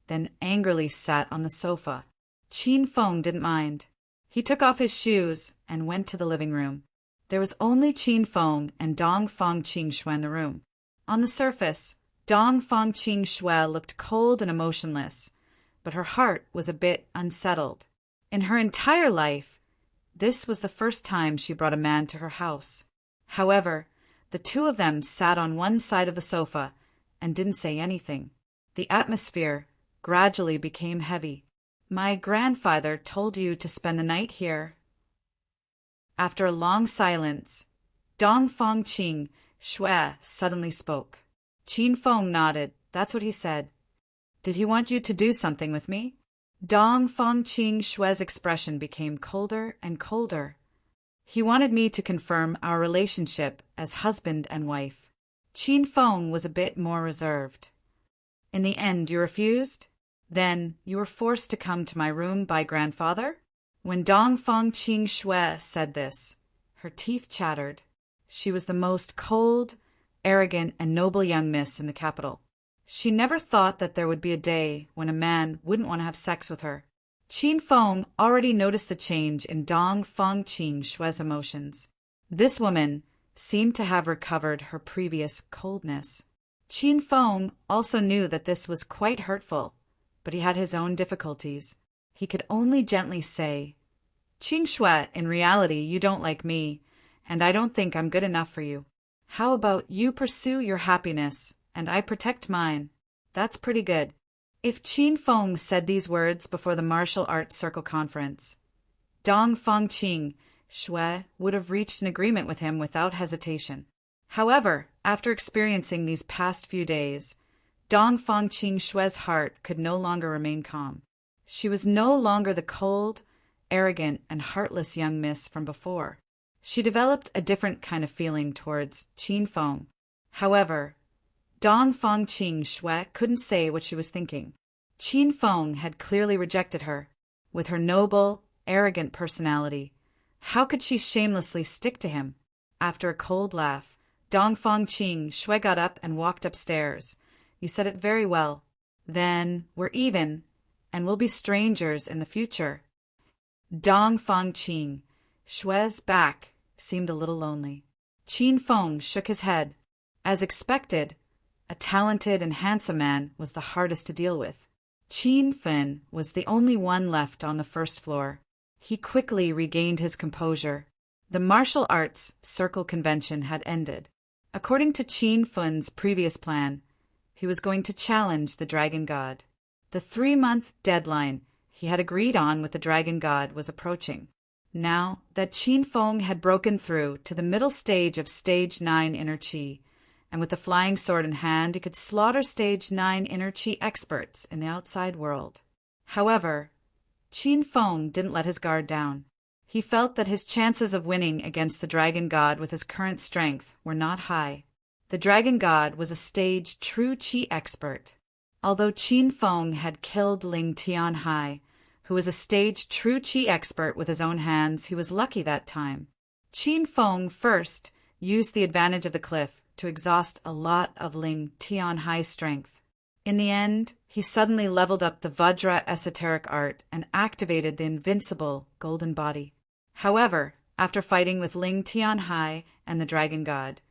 then angrily sat on the sofa. Qin Feng didn't mind. He took off his shoes and went to the living room. There was only Qin Feng and Dongfang Qing Shui in the room. On the surface, Dongfang Qing Shui looked cold and emotionless, but her heart was a bit unsettled. In her entire life, this was the first time she brought a man to her house. However, the 2 of them sat on one side of the sofa and didn't say anything. The atmosphere gradually became heavy. "My grandfather told you to spend the night here." After a long silence, Dongfang Qing Shui suddenly spoke. Qin Feng nodded. "That's what he said." "Did he want you to do something with me?" Dongfang Qing Shui's expression became colder and colder. "He wanted me to confirm our relationship as husband and wife." Qin Feng was a bit more reserved. "In the end, you refused? Then you were forced to come to my room by grandfather?" When Dongfang Qing Shui said this, her teeth chattered. She was the most cold, arrogant, and noble young miss in the capital. She never thought that there would be a day when a man wouldn't want to have sex with her. Qin Feng already noticed the change in Dong Fangqing Shue's emotions. This woman seemed to have recovered her previous coldness. Qin Feng also knew that this was quite hurtful, but he had his own difficulties. He could only gently say, "Qin Shui, in reality you don't like me, and I don't think I'm good enough for you. How about you pursue your happiness, and I protect mine? That's pretty good." If Qin Feng said these words before the martial arts circle conference, Dong Fangqing Shui would have reached an agreement with him without hesitation. However, after experiencing these past few days, Dong Fangqing Shui's heart could no longer remain calm. She was no longer the cold, arrogant, and heartless young miss from before. She developed a different kind of feeling towards Qin Feng. However, Dong Fangqing Shui couldn't say what she was thinking. Qin Feng had clearly rejected her. With her noble, arrogant personality, how could she shamelessly stick to him? After a cold laugh, Dong Fangqing Shui got up and walked upstairs. "You said it very well. Then we're even, and we'll be strangers in the future." Dong Fangqing Shui's back seemed a little lonely. Qin Feng shook his head. As expected, a talented and handsome man was the hardest to deal with. Qin Feng was the only one left on the first floor. He quickly regained his composure. The martial arts circle convention had ended. According to Qin Feng's previous plan, he was going to challenge the Dragon God. The 3-month deadline he had agreed on with the Dragon God was approaching. Now that Qin Feng had broken through to the middle stage of Stage 9 Inner Qi, and with the flying sword in hand, he could slaughter Stage 9 Inner Qi experts in the outside world. However, Qin Feng didn't let his guard down. He felt that his chances of winning against the Dragon God with his current strength were not high. The Dragon God was a Stage True Qi expert. Although Qin Feng had killed Ling Tianhai, who was a Stage True Qi expert with his own hands, he was lucky that time. Qin Feng first used the advantage of the cliff to exhaust a lot of Ling Tianhai's strength. In the end, he suddenly leveled up the Vajra esoteric art and activated the invincible golden body. However, after fighting with Ling Tianhai and the Dragon God,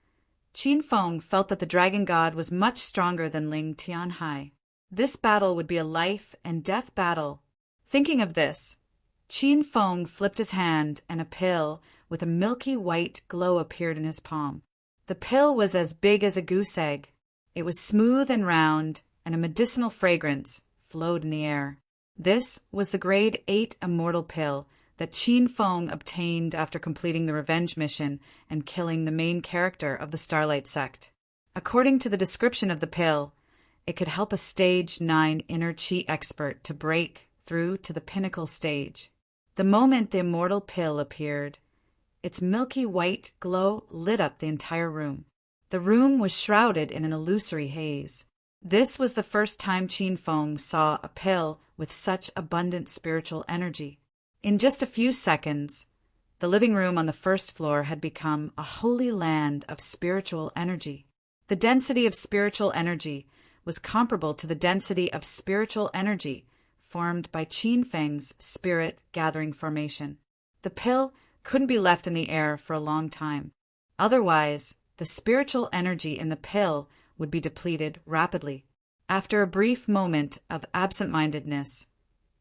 Qin Feng felt that the Dragon God was much stronger than Ling Tianhai. This battle would be a life and death battle. Thinking of this, Qin Feng flipped his hand and a pill with a milky white glow appeared in his palm. The pill was as big as a goose egg. It was smooth and round, and a medicinal fragrance flowed in the air. This was the Grade 8 Immortal Pill that Qin Feng obtained after completing the revenge mission and killing the main character of the Starlight Sect. According to the description of the pill, it could help a Stage 9 Inner Qi expert to break through to the pinnacle stage. The moment the Immortal Pill appeared, its milky white glow lit up the entire room. The room was shrouded in an illusory haze. This was the first time Qin Feng saw a pill with such abundant spiritual energy. In just a few seconds, the living room on the first floor had become a holy land of spiritual energy. The density of spiritual energy was comparable to the density of spiritual energy formed by Qin Feng's spirit gathering formation. The pill couldn't be left in the air for a long time. Otherwise, the spiritual energy in the pill would be depleted rapidly. After a brief moment of absent-mindedness,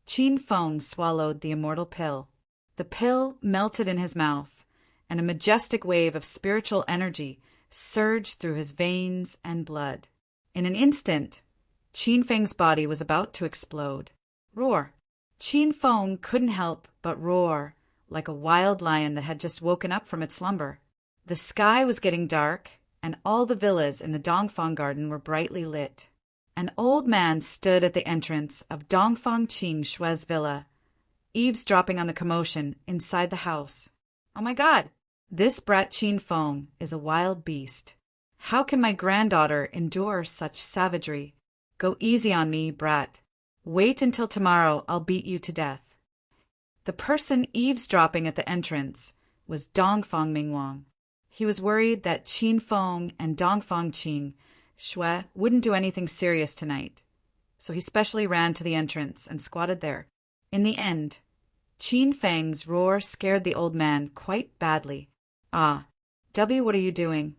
Qin Feng swallowed the immortal pill. The pill melted in his mouth, and a majestic wave of spiritual energy surged through his veins and blood. In an instant, Qin Feng's body was about to explode. Roar! Qin Feng couldn't help but roar, like a wild lion that had just woken up from its slumber. The sky was getting dark, and all the villas in the Dongfang garden were brightly lit. An old man stood at the entrance of Dong Fangqing Shui's villa, eavesdropping on the commotion inside the house. "Oh my God! This brat Qin Feng is a wild beast. How can my granddaughter endure such savagery? Go easy on me, brat. Wait until tomorrow, I'll beat you to death." The person eavesdropping at the entrance was Dongfang Mingwang. He was worried that Qin Feng and Dong Fangqing Shui wouldn't do anything serious tonight, so he specially ran to the entrance and squatted there. In the end, Qin Feng's roar scared the old man quite badly. "Ah, W, what are you doing?"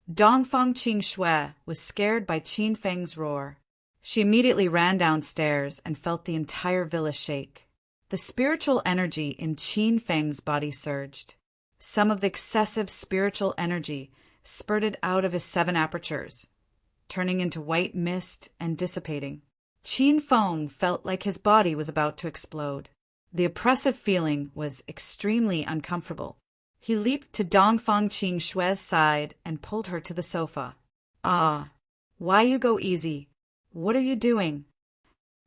Dongfang Qing Shui was scared by Qin Feng's roar. She immediately ran downstairs and felt the entire villa shake. The spiritual energy in Qin Feng's body surged. Some of the excessive spiritual energy spurted out of his 7 apertures, turning into white mist and dissipating. Qin Feng felt like his body was about to explode. The oppressive feeling was extremely uncomfortable. He leaped to Dongfang Qing Shui's side and pulled her to the sofa. "Ah, why you go easy? What are you doing?"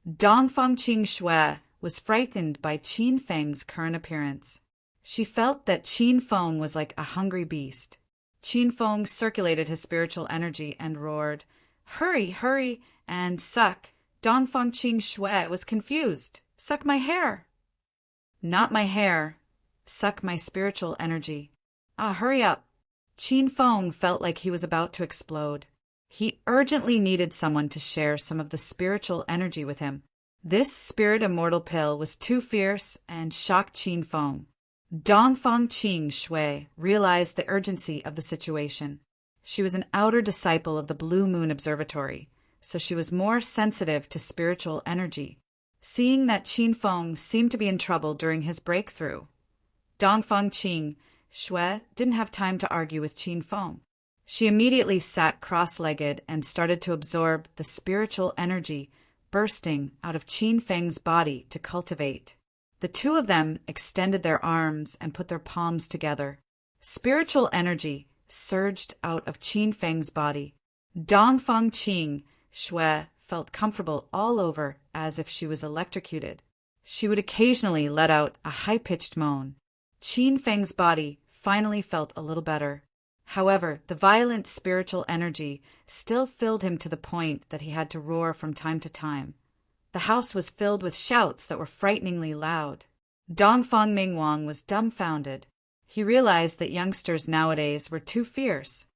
Dongfang Qing Shui was frightened by Qin Feng's current appearance. She felt that Qin Feng was like a hungry beast. Qin Feng circulated his spiritual energy and roared, "Hurry, hurry, and suck." Dongfang Qing Shui was confused. "Suck my hair." "Not my hair. Suck my spiritual energy." "Ah, hurry up." Qin Feng felt like he was about to explode. He urgently needed someone to share some of the spiritual energy with him. This spirit immortal pill was too fierce and shocked Qin Feng. Dongfang Qing Shui realized the urgency of the situation. She was an outer disciple of the Blue Moon Observatory, so she was more sensitive to spiritual energy. Seeing that Qin Feng seemed to be in trouble during his breakthrough, Dongfang Qing Shui didn't have time to argue with Qin Feng. She immediately sat cross-legged and started to absorb the spiritual energy bursting out of Qin Feng's body to cultivate. The two of them extended their arms and put their palms together. Spiritual energy surged out of Qin Feng's body. Dongfang Qing Shui felt comfortable all over as if she was electrocuted. She would occasionally let out a high-pitched moan. Qin Feng's body finally felt a little better. However, the violent spiritual energy still filled him to the point that he had to roar from time to time. The house was filled with shouts that were frighteningly loud. Dongfang Mingwang was dumbfounded. He realized that youngsters nowadays were too fierce.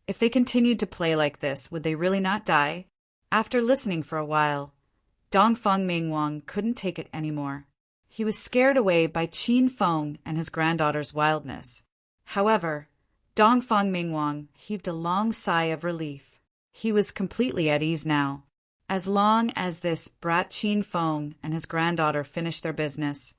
If they continued to play like this, would they really not die? After listening for a while, Dongfang Mingwang couldn't take it anymore. He was scared away by Qin Feng and his granddaughter's wildness. However, Dongfang Mingwang heaved a long sigh of relief. He was completely at ease now. As long as this brat Qin Feng and his granddaughter finished their business,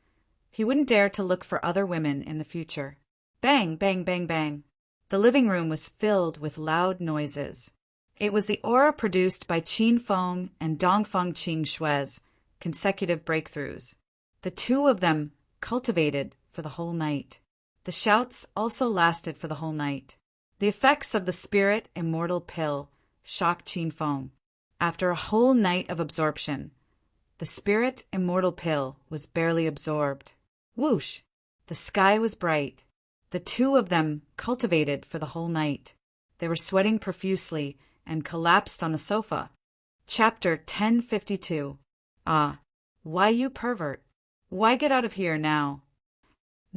he wouldn't dare to look for other women in the future. Bang, bang, bang, bang. The living room was filled with loud noises. It was the aura produced by Qin Feng and Dongfang Qing Shui's consecutive breakthroughs. The two of them cultivated for the whole night. The shouts also lasted for the whole night. The effects of the spirit immortal pill shocked Qin Feng. After a whole night of absorption, the spirit immortal pill was barely absorbed. Whoosh! The sky was bright. The two of them cultivated for the whole night. They were sweating profusely and collapsed on the sofa. Chapter 1052. Ah, why you pervert? Why get out of here now?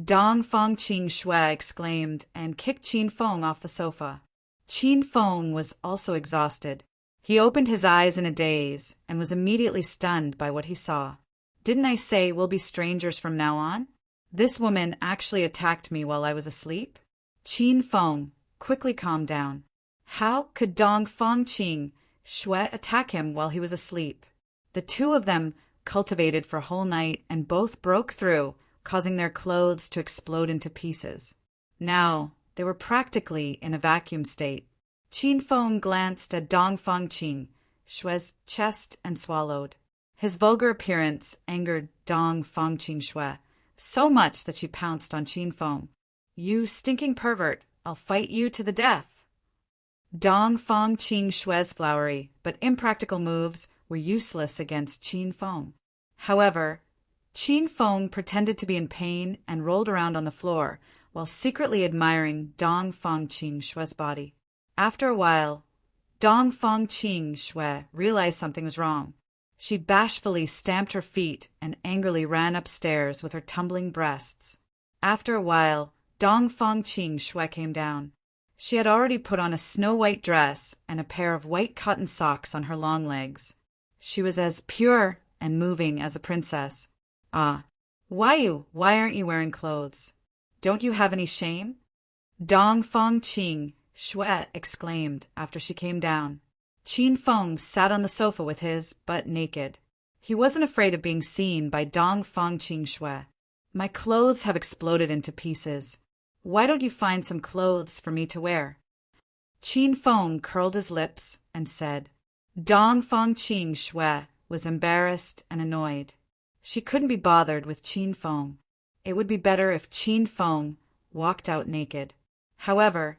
Dongfang Qing Shui exclaimed and kicked Qin Feng off the sofa. Qin Feng was also exhausted. He opened his eyes in a daze and was immediately stunned by what he saw. Didn't I say we'll be strangers from now on? This woman actually attacked me while I was asleep? Qin Feng quickly calmed down. How could Dongfang Qing Shui attack him while he was asleep? The two of them cultivated for a whole night and both broke through, causing their clothes to explode into pieces. Now, they were practically in a vacuum state. Qin Feng glanced at Dongfang Qing Shui's chest and swallowed. His vulgar appearance angered Dongfang Qing Shui so much that she pounced on Qin Feng. You stinking pervert, I'll fight you to the death. Dongfang Qing Shui's flowery but impractical moves were useless against Qin Feng. However, Qin Feng pretended to be in pain and rolled around on the floor while secretly admiring Dongfang Qing Shui's body. After a while, Dongfang Qing Shui realized something was wrong. She bashfully stamped her feet and angrily ran upstairs with her tumbling breasts. After a while, Dongfang Qing Shui came down. She had already put on a snow-white dress and a pair of white cotton socks on her long legs. She was as pure and moving as a princess. Ah, why aren't you wearing clothes? Don't you have any shame? Dong Fong Ching, Shui exclaimed after she came down. Qin Feng sat on the sofa with his butt naked. He wasn't afraid of being seen by Dong Fong Ching Shui. My clothes have exploded into pieces. Why don't you find some clothes for me to wear? Qin Feng curled his lips and said. Dong Fong Ching Shui was embarrassed and annoyed. She couldn't be bothered with Qin Feng. It would be better if Qin Feng walked out naked. However,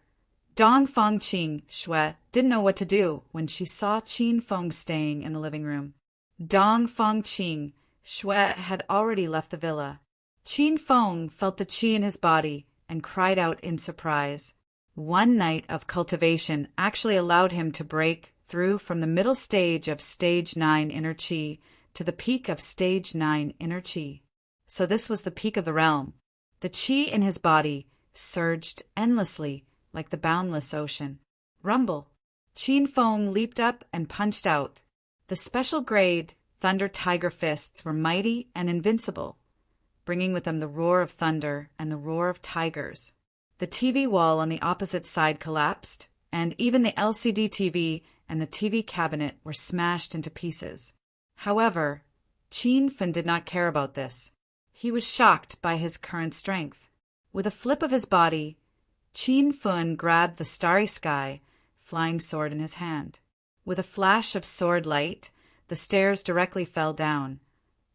Dong Fong Ching Shui didn't know what to do when she saw Qin Feng staying in the living room. Dong Fong Ching Shui had already left the villa. Qin Feng felt the qi in his body and cried out in surprise. One night of cultivation actually allowed him to break through from the middle stage of stage 9 inner qi to the peak of stage 9 inner qi. So this was the peak of the realm. The qi in his body surged endlessly like the boundless ocean. Rumble. Qin Feng leaped up and punched out. The special grade Thunder Tiger fists were mighty and invincible, bringing with them the roar of thunder and the roar of tigers. The TV wall on the opposite side collapsed, and even the LCD TV and the TV cabinet were smashed into pieces. However, Qin Feng did not care about this. He was shocked by his current strength. With a flip of his body, Qin Feng grabbed the starry sky, flying sword in his hand. With a flash of sword light, the stairs directly fell down,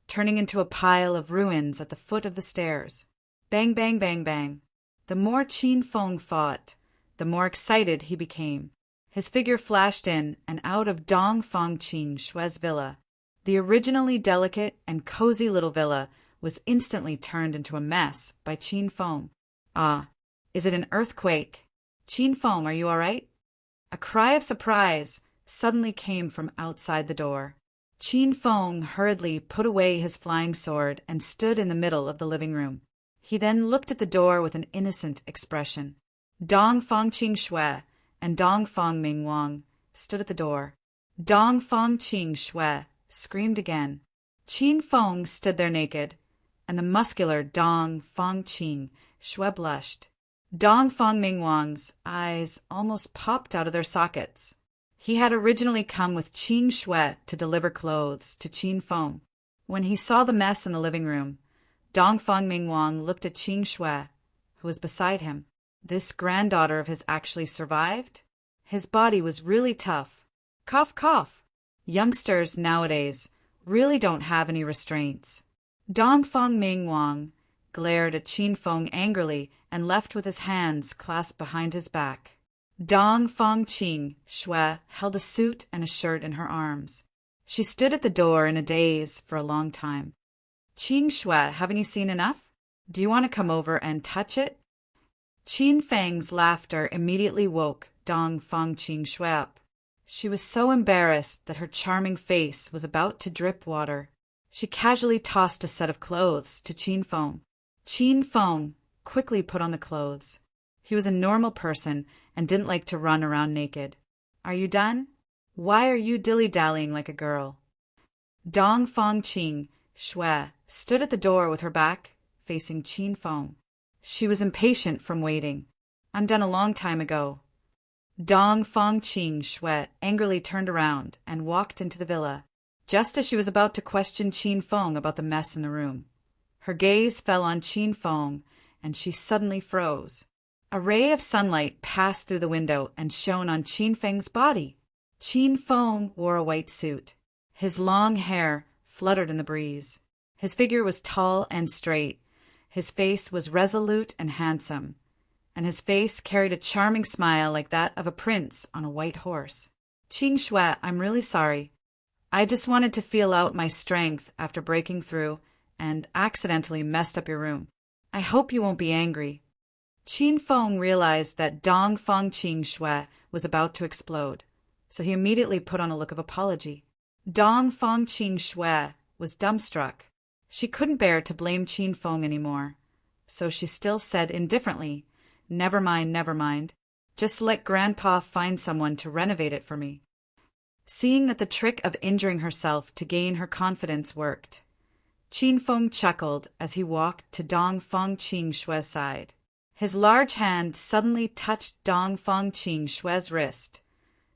turning into a pile of ruins at the foot of the stairs. Bang, bang, bang, bang. The more Qin Feng fought, the more excited he became. His figure flashed in and out of Dong Fong Ching Shui's villa. The originally delicate and cozy little villa was instantly turned into a mess by Qin Feng. Ah, is it an earthquake? Qin Feng, are you all right? A cry of surprise suddenly came from outside the door. Qin Feng hurriedly put away his flying sword and stood in the middle of the living room. He then looked at the door with an innocent expression. Dong Fong Ching Shui and Dong Fong Ming Wang stood at the door. Dong Fong Ching Shui screamed again. Qin Feng stood there naked, and the muscular Dong Fong Ching Shui blushed. Dong Fong Ming Wang's eyes almost popped out of their sockets. He had originally come with Qing Shui to deliver clothes to Qin Feng. When he saw the mess in the living room, Dong Fong Ming Wang looked at Qing Shui, who was beside him. This granddaughter of his actually survived? His body was really tough. Cough, cough. Youngsters nowadays really don't have any restraints. Dong Fong Ming Wang glared at Qin Feng angrily and left with his hands clasped behind his back. Dong Fong Ching Shui held a suit and a shirt in her arms. She stood at the door in a daze for a long time. Qing Shui, haven't you seen enough? Do you want to come over and touch it? Qin Feng's laughter immediately woke Dong Fong Ching Shui up. She was so embarrassed that her charming face was about to drip water. She casually tossed a set of clothes to Qin Feng. Qin Feng quickly put on the clothes. He was a normal person and didn't like to run around naked. Are you done? Why are you dilly-dallying like a girl? Dong Fong Ching Shui stood at the door with her back facing Qin Feng. She was impatient from waiting. I'm done a long time ago. Dong Fong Ching Shui angrily turned around and walked into the villa, just as she was about to question Qin Feng about the mess in the room. Her gaze fell on Qin Feng, and she suddenly froze. A ray of sunlight passed through the window and shone on Qin Feng's body. Qin Feng wore a white suit. His long hair fluttered in the breeze. His figure was tall and straight. His face was resolute and handsome, and his face carried a charming smile like that of a prince on a white horse. Qing Shui, I'm really sorry. I just wanted to feel out my strength after breaking through and accidentally messed up your room. I hope you won't be angry. Qin Feng realized that Dong Fong Ching Shui was about to explode, so he immediately put on a look of apology. Dong Fong Ching Shui was dumbstruck. She couldn't bear to blame Qin Feng anymore, so she still said indifferently, Never mind, never mind. Just let Grandpa find someone to renovate it for me. Seeing that the trick of injuring herself to gain her confidence worked, Qin Feng chuckled as he walked to Dong Fang Qing Shue's side. His large hand suddenly touched Dong Fang Qing Shue's wrist,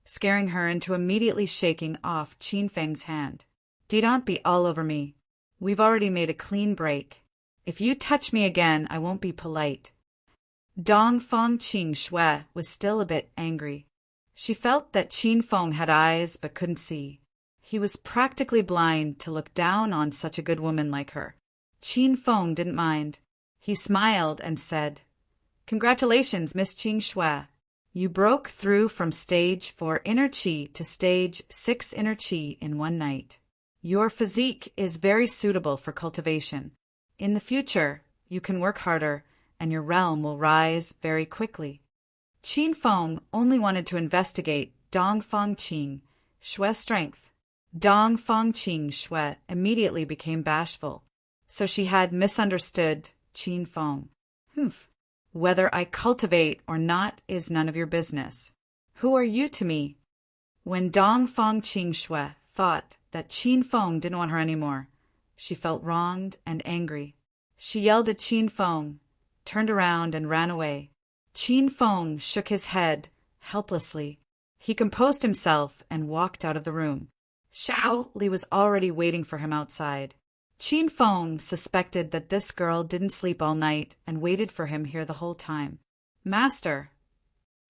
scaring her into immediately shaking off Qin Feng's hand. "Don't be all over me. We've already made a clean break. If you touch me again, I won't be polite." Dong Fang Qing Shue was still a bit angry. She felt that Qin Feng had eyes but couldn't see. He was practically blind to look down on such a good woman like her. Qin Feng didn't mind. He smiled and said, "Congratulations, Miss Qing Shue. You broke through from stage 4 inner qi to stage 6 inner qi in one night. Your physique is very suitable for cultivation. In the future, you can work harder, and your realm will rise very quickly." Qin Feng only wanted to investigate Dong Fang Qing Shue's strength. Dong Fang Qing Shue immediately became bashful, so she had misunderstood Qin Feng. "Whether I cultivate or not is none of your business. Who are you to me?" When Dong Fang Qing Shue thought that Qin Feng didn't want her anymore, she felt wronged and angry. She yelled at Qin Feng, turned around and ran away. Qin Feng shook his head helplessly. He composed himself and walked out of the room. Xiao Li was already waiting for him outside. Qin Feng suspected that this girl didn't sleep all night and waited for him here the whole time. "Master."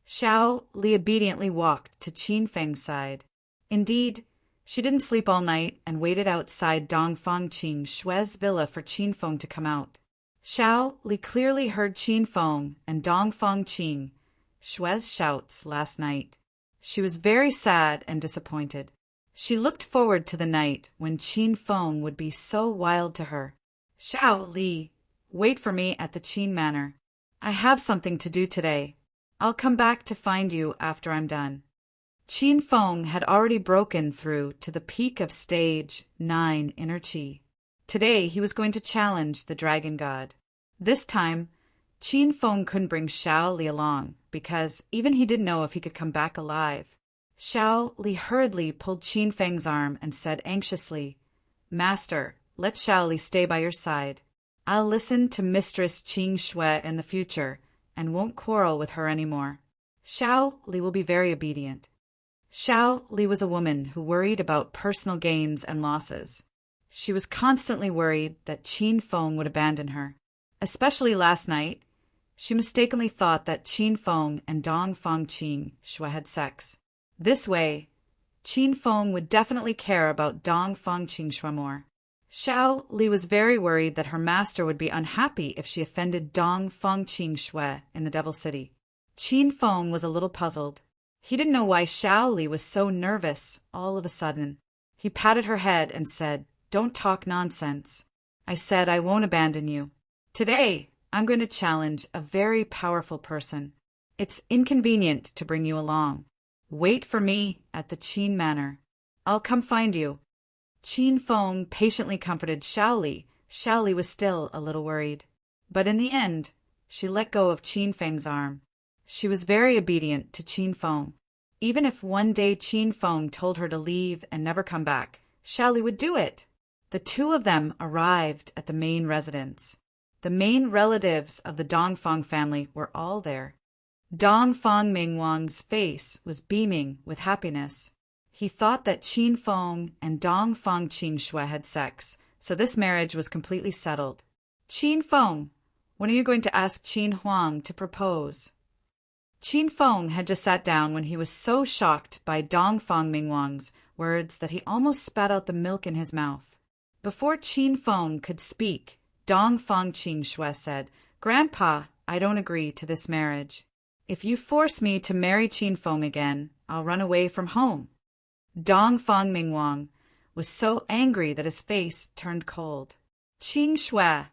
Xiao Li obediently walked to Qin Feng's side. Indeed, she didn't sleep all night and waited outside Dong Fang Qing Shue's villa for Qin Feng to come out. Xiao Li clearly heard Qin Feng and Dong Fang Qing Shue's shouts last night. She was very sad and disappointed. She looked forward to the night when Qin Feng would be so wild to her. "Xiao Li, wait for me at the Qin Manor. I have something to do today. I'll come back to find you after I'm done." Qin Feng had already broken through to the peak of stage 9 inner qi. Today he was going to challenge the dragon god. This time, Qin Feng couldn't bring Xiao Li along because even he didn't know if he could come back alive. Xiao Li hurriedly pulled Qin Feng's arm and said anxiously, "Master, let Xiao Li stay by your side. I'll listen to Mistress Qing Shue in the future and won't quarrel with her anymore. Xiao Li will be very obedient." Xiao Li was a woman who worried about personal gains and losses. She was constantly worried that Qin Feng would abandon her. Especially last night, she mistakenly thought that Qin Feng and Dong Fang Qing Shue had sex. This way, Qin Feng would definitely care about Dong Fang Qing Shue more. Xiao Li was very worried that her master would be unhappy if she offended Dong Fang Qing Shue in the Devil City. Qin Feng was a little puzzled. He didn't know why Xiao Li was so nervous all of a sudden. He patted her head and said, "Don't talk nonsense. I said I won't abandon you. Today, I'm going to challenge a very powerful person. It's inconvenient to bring you along. Wait for me at the Qin Manor. I'll come find you." Qin Feng patiently comforted Xiao Li. Xiao Li was still a little worried. But in the end, she let go of Qin Feng's arm. She was very obedient to Qin Feng. Even if one day Qin Feng told her to leave and never come back, Xiao Li would do it. The two of them arrived at the main residence. The main relatives of the Dongfang family were all there. Dongfang Mingwang's face was beaming with happiness. He thought that Qin Feng and Dongfang Qing Shue had sex, so this marriage was completely settled. "Qin Feng, when are you going to ask Qin Huang to propose?" Qin Feng had just sat down when he was so shocked by Dongfang Mingwang's words that he almost spat out the milk in his mouth. Before Qin Feng could speak, Dongfang Qing Shue said, "Grandpa, I don't agree to this marriage. If you force me to marry Qin Feng again, I'll run away from home." Dongfang Mingwang was so angry that his face turned cold. "Qing Shue,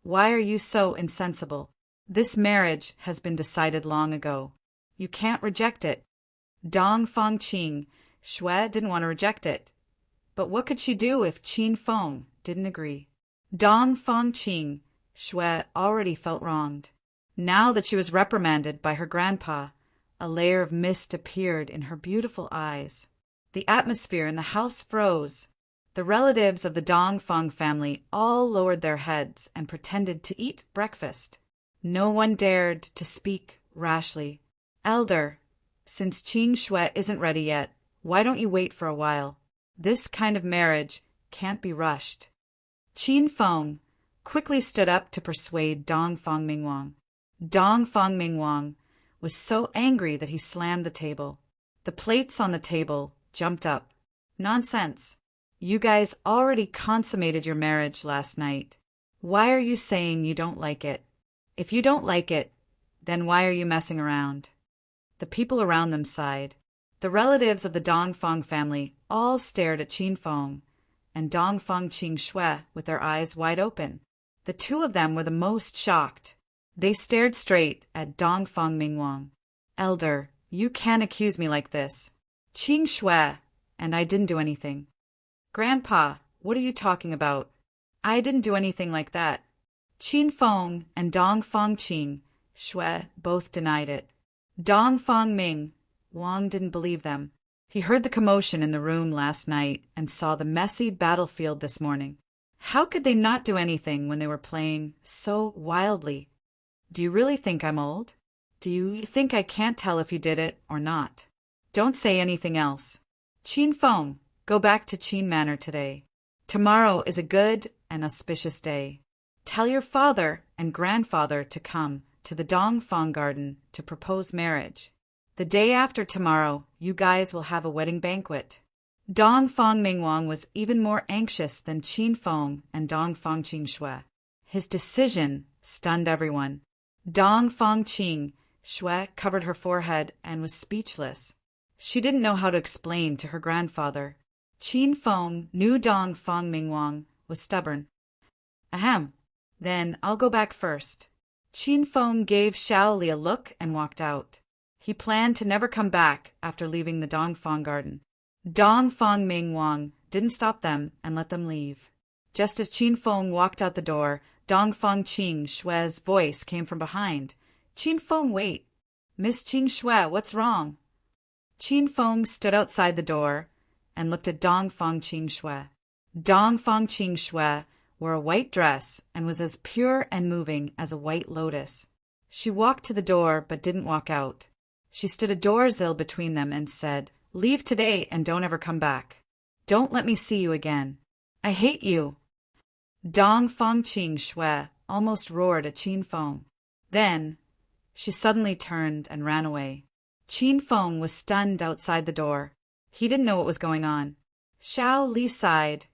why are you so insensible? This marriage has been decided long ago. You can't reject it." Dongfang Qing Shue didn't want to reject it. But what could she do if Qin Feng didn't agree? Dongfang Qing Shue already felt wronged. Now that she was reprimanded by her grandpa, A layer of mist appeared in her beautiful eyes. The atmosphere in the house froze. The relatives of the Dongfang family all lowered their heads and pretended to eat breakfast. No one dared to speak rashly. "Elder, since Qing Shui isn't ready yet, why don't you wait for a while? This kind of marriage can't be rushed." Qin Feng quickly stood up to persuade Dongfang Mingwang. Dongfang Mingwang was so angry that he slammed the table. The plates on the table jumped up. "Nonsense! You guys already consummated your marriage last night. Why are you saying you don't like it? If you don't like it, then why are you messing around?" The people around them sighed. The relatives of the Dongfang family all stared at Qin Feng and Dongfang Qing Shui with their eyes wide open. The two of them were the most shocked. They stared straight at Dongfang Mingwang. "Elder, you can't accuse me like this. Qing Shui and I didn't do anything." "Grandpa, what are you talking about? I didn't do anything like that." Qin Feng and Dongfang Qing Shui both denied it. Dongfang Ming Wang didn't believe them. He heard the commotion in the room last night and saw the messy battlefield this morning. How could they not do anything when they were playing so wildly? "Do you really think I'm old? Do you think I can't tell if you did it or not? Don't say anything else. Qin Feng, go back to Qin Manor today. Tomorrow is a good and auspicious day. Tell your father and grandfather to come to the Dongfang garden to propose marriage. The day after tomorrow, you guys will have a wedding banquet." Dongfang Mingwang was even more anxious than Qin Feng and Dongfang Qing Shui. His decision stunned everyone. Dongfang Qing Shui covered her forehead and was speechless. She didn't know how to explain to her grandfather. Qin Feng knew Dongfang Mingwang was stubborn. "Ahem, then I'll go back first." Qin Feng gave Shaoli a look and walked out. He planned to never come back after leaving the Dongfang garden. Dongfang Mingwang didn't stop them and let them leave. Just as Qin Feng walked out the door, Dongfang Qing Shui's voice came from behind. "Qin Feng, wait. Miss Qing Shui, what's wrong?" Qin Feng stood outside the door and looked at Dongfang Qing Shui. Dongfang Qing Shui wore a white dress and was as pure and moving as a white lotus. She walked to the door but didn't walk out. She stood a doorsill between them and said, "Leave today and don't ever come back. Don't let me see you again. I hate you." Dongfang Qing Shui almost roared at Qin Feng. Then she suddenly turned and ran away. Qin Feng was stunned outside the door. He didn't know what was going on. Shaoli sighed.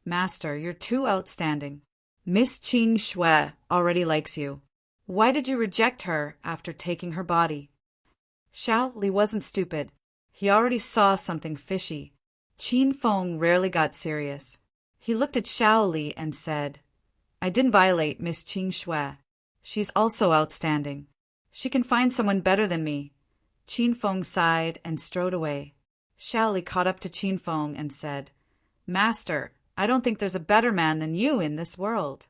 "Master, you're too outstanding. Miss Qing Shui already likes you. Why did you reject her after taking her body?" Shaoli wasn't stupid. He already saw something fishy. Qin Feng rarely got serious. He looked at Shaoli and said, "I didn't violate Miss Qing Shui. She's also outstanding. She can find someone better than me." Qin Feng sighed and strode away. Shaoli caught up to Qin Feng and said, "Master, I don't think there's a better man than you in this world."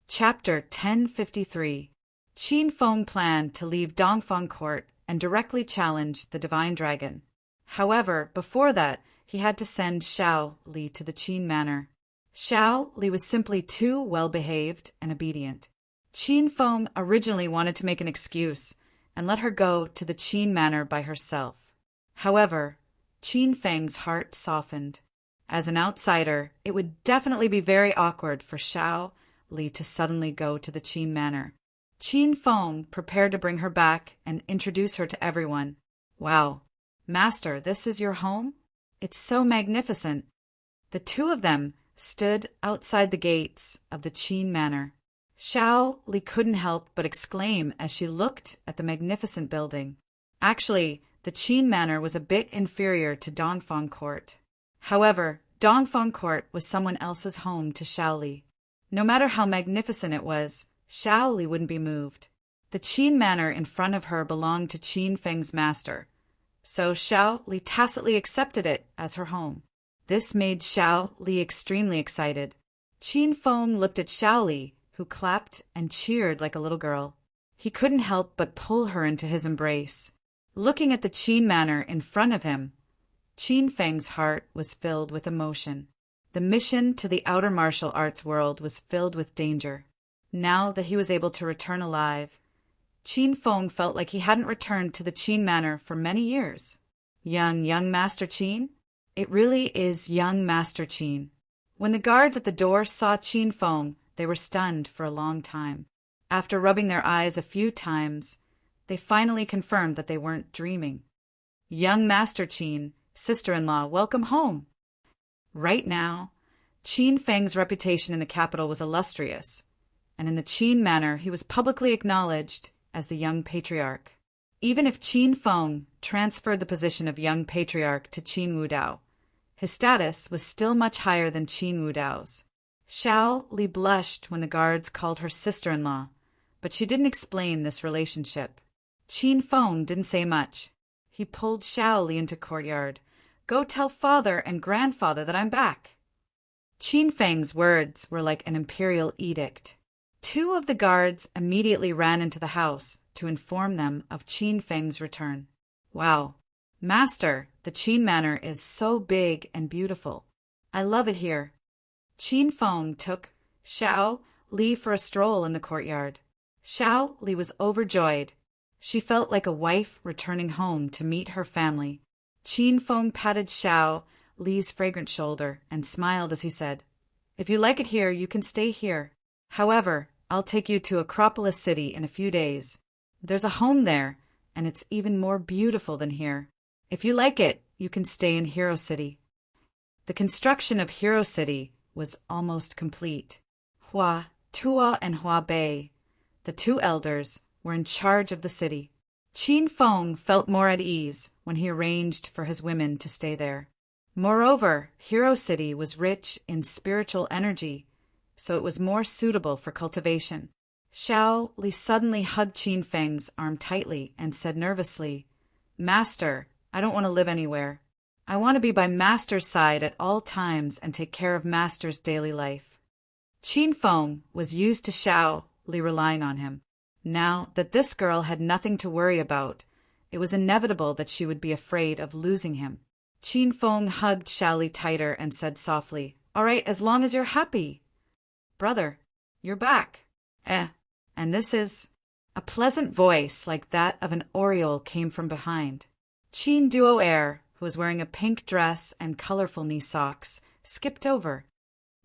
Chapter 1053. Qin Feng planned to leave Dongfang Court and directly challenge the Divine Dragon. However, before that, he had to send Shao Li to the Qin Manor. Shao Li was simply too well-behaved and obedient. Qin Feng originally wanted to make an excuse and let her go to the Qin Manor by herself. However, Qin Feng's heart softened. As an outsider, it would definitely be very awkward for Shao Li to suddenly go to the Qin Manor. Qin Feng prepared to bring her back and introduce her to everyone. "Wow, Master, this is your home? It's so magnificent." The two of them stood outside the gates of the Qin Manor. Shao Li couldn't help but exclaim as she looked at the magnificent building. Actually, the Qin Manor was a bit inferior to Dongfang Court. However, Dongfang Court was someone else's home to Shaoli. No matter how magnificent it was, Shaoli wouldn't be moved. The Qin Manor in front of her belonged to Qin Feng's master, so Shaoli tacitly accepted it as her home. This made Shaoli extremely excited. Qin Feng looked at Shaoli, who clapped and cheered like a little girl. He couldn't help but pull her into his embrace. Looking at the Qin manor in front of him, Qin Feng's heart was filled with emotion. The mission to the outer martial arts world was filled with danger. Now that he was able to return alive, Qin Feng felt like he hadn't returned to the Qin manor for many years. Young Master Qin? It really is young Master Qin. When the guards at the door saw Qin Feng, they were stunned for a long time. After rubbing their eyes a few times, they finally confirmed that they weren't dreaming. Young Master Qin, sister-in-law, welcome home. Right now, Qin Feng's reputation in the capital was illustrious, and in the Qin manor he was publicly acknowledged as the young patriarch. Even if Qin Feng transferred the position of young patriarch to Qin Wudao, his status was still much higher than Qin Wudao's. Xiao Li blushed when the guards called her sister-in-law, but she didn't explain this relationship. Qin Feng didn't say much. He pulled Xiao Li into courtyard. Go tell father and grandfather that I'm back. Qin Feng's words were like an imperial edict. Two of the guards immediately ran into the house to inform them of Qin Feng's return. Wow, Master, the Qin manor is so big and beautiful. I love it here. Qin Feng took Xiao Li for a stroll in the courtyard. Xiao Li was overjoyed. She felt like a wife returning home to meet her family. Qin Feng patted Xiao Li's fragrant shoulder and smiled as he said, If you like it here, you can stay here. However, I'll take you to Acropolis City in a few days. There's a home there, and it's even more beautiful than here. If you like it, you can stay in Hero City. The construction of Hero City was almost complete. Hua Tua and Hua Bei, the two elders, were in charge of the city. Qin Feng felt more at ease when he arranged for his women to stay there. Moreover, Hero City was rich in spiritual energy, so it was more suitable for cultivation. Xiao Li suddenly hugged Qin Feng's arm tightly and said nervously, Master, I don't want to live anywhere. I want to be by Master's side at all times and take care of Master's daily life. Qin Feng was used to Xiao Li relying on him. Now that this girl had nothing to worry about, it was inevitable that she would be afraid of losing him. Qin Feng hugged Xiao Li tighter and said softly, All right, as long as you're happy. Brother, you're back. And this is... A pleasant voice like that of an oriole came from behind. Qin Duo Air, who was wearing a pink dress and colorful knee socks, skipped over.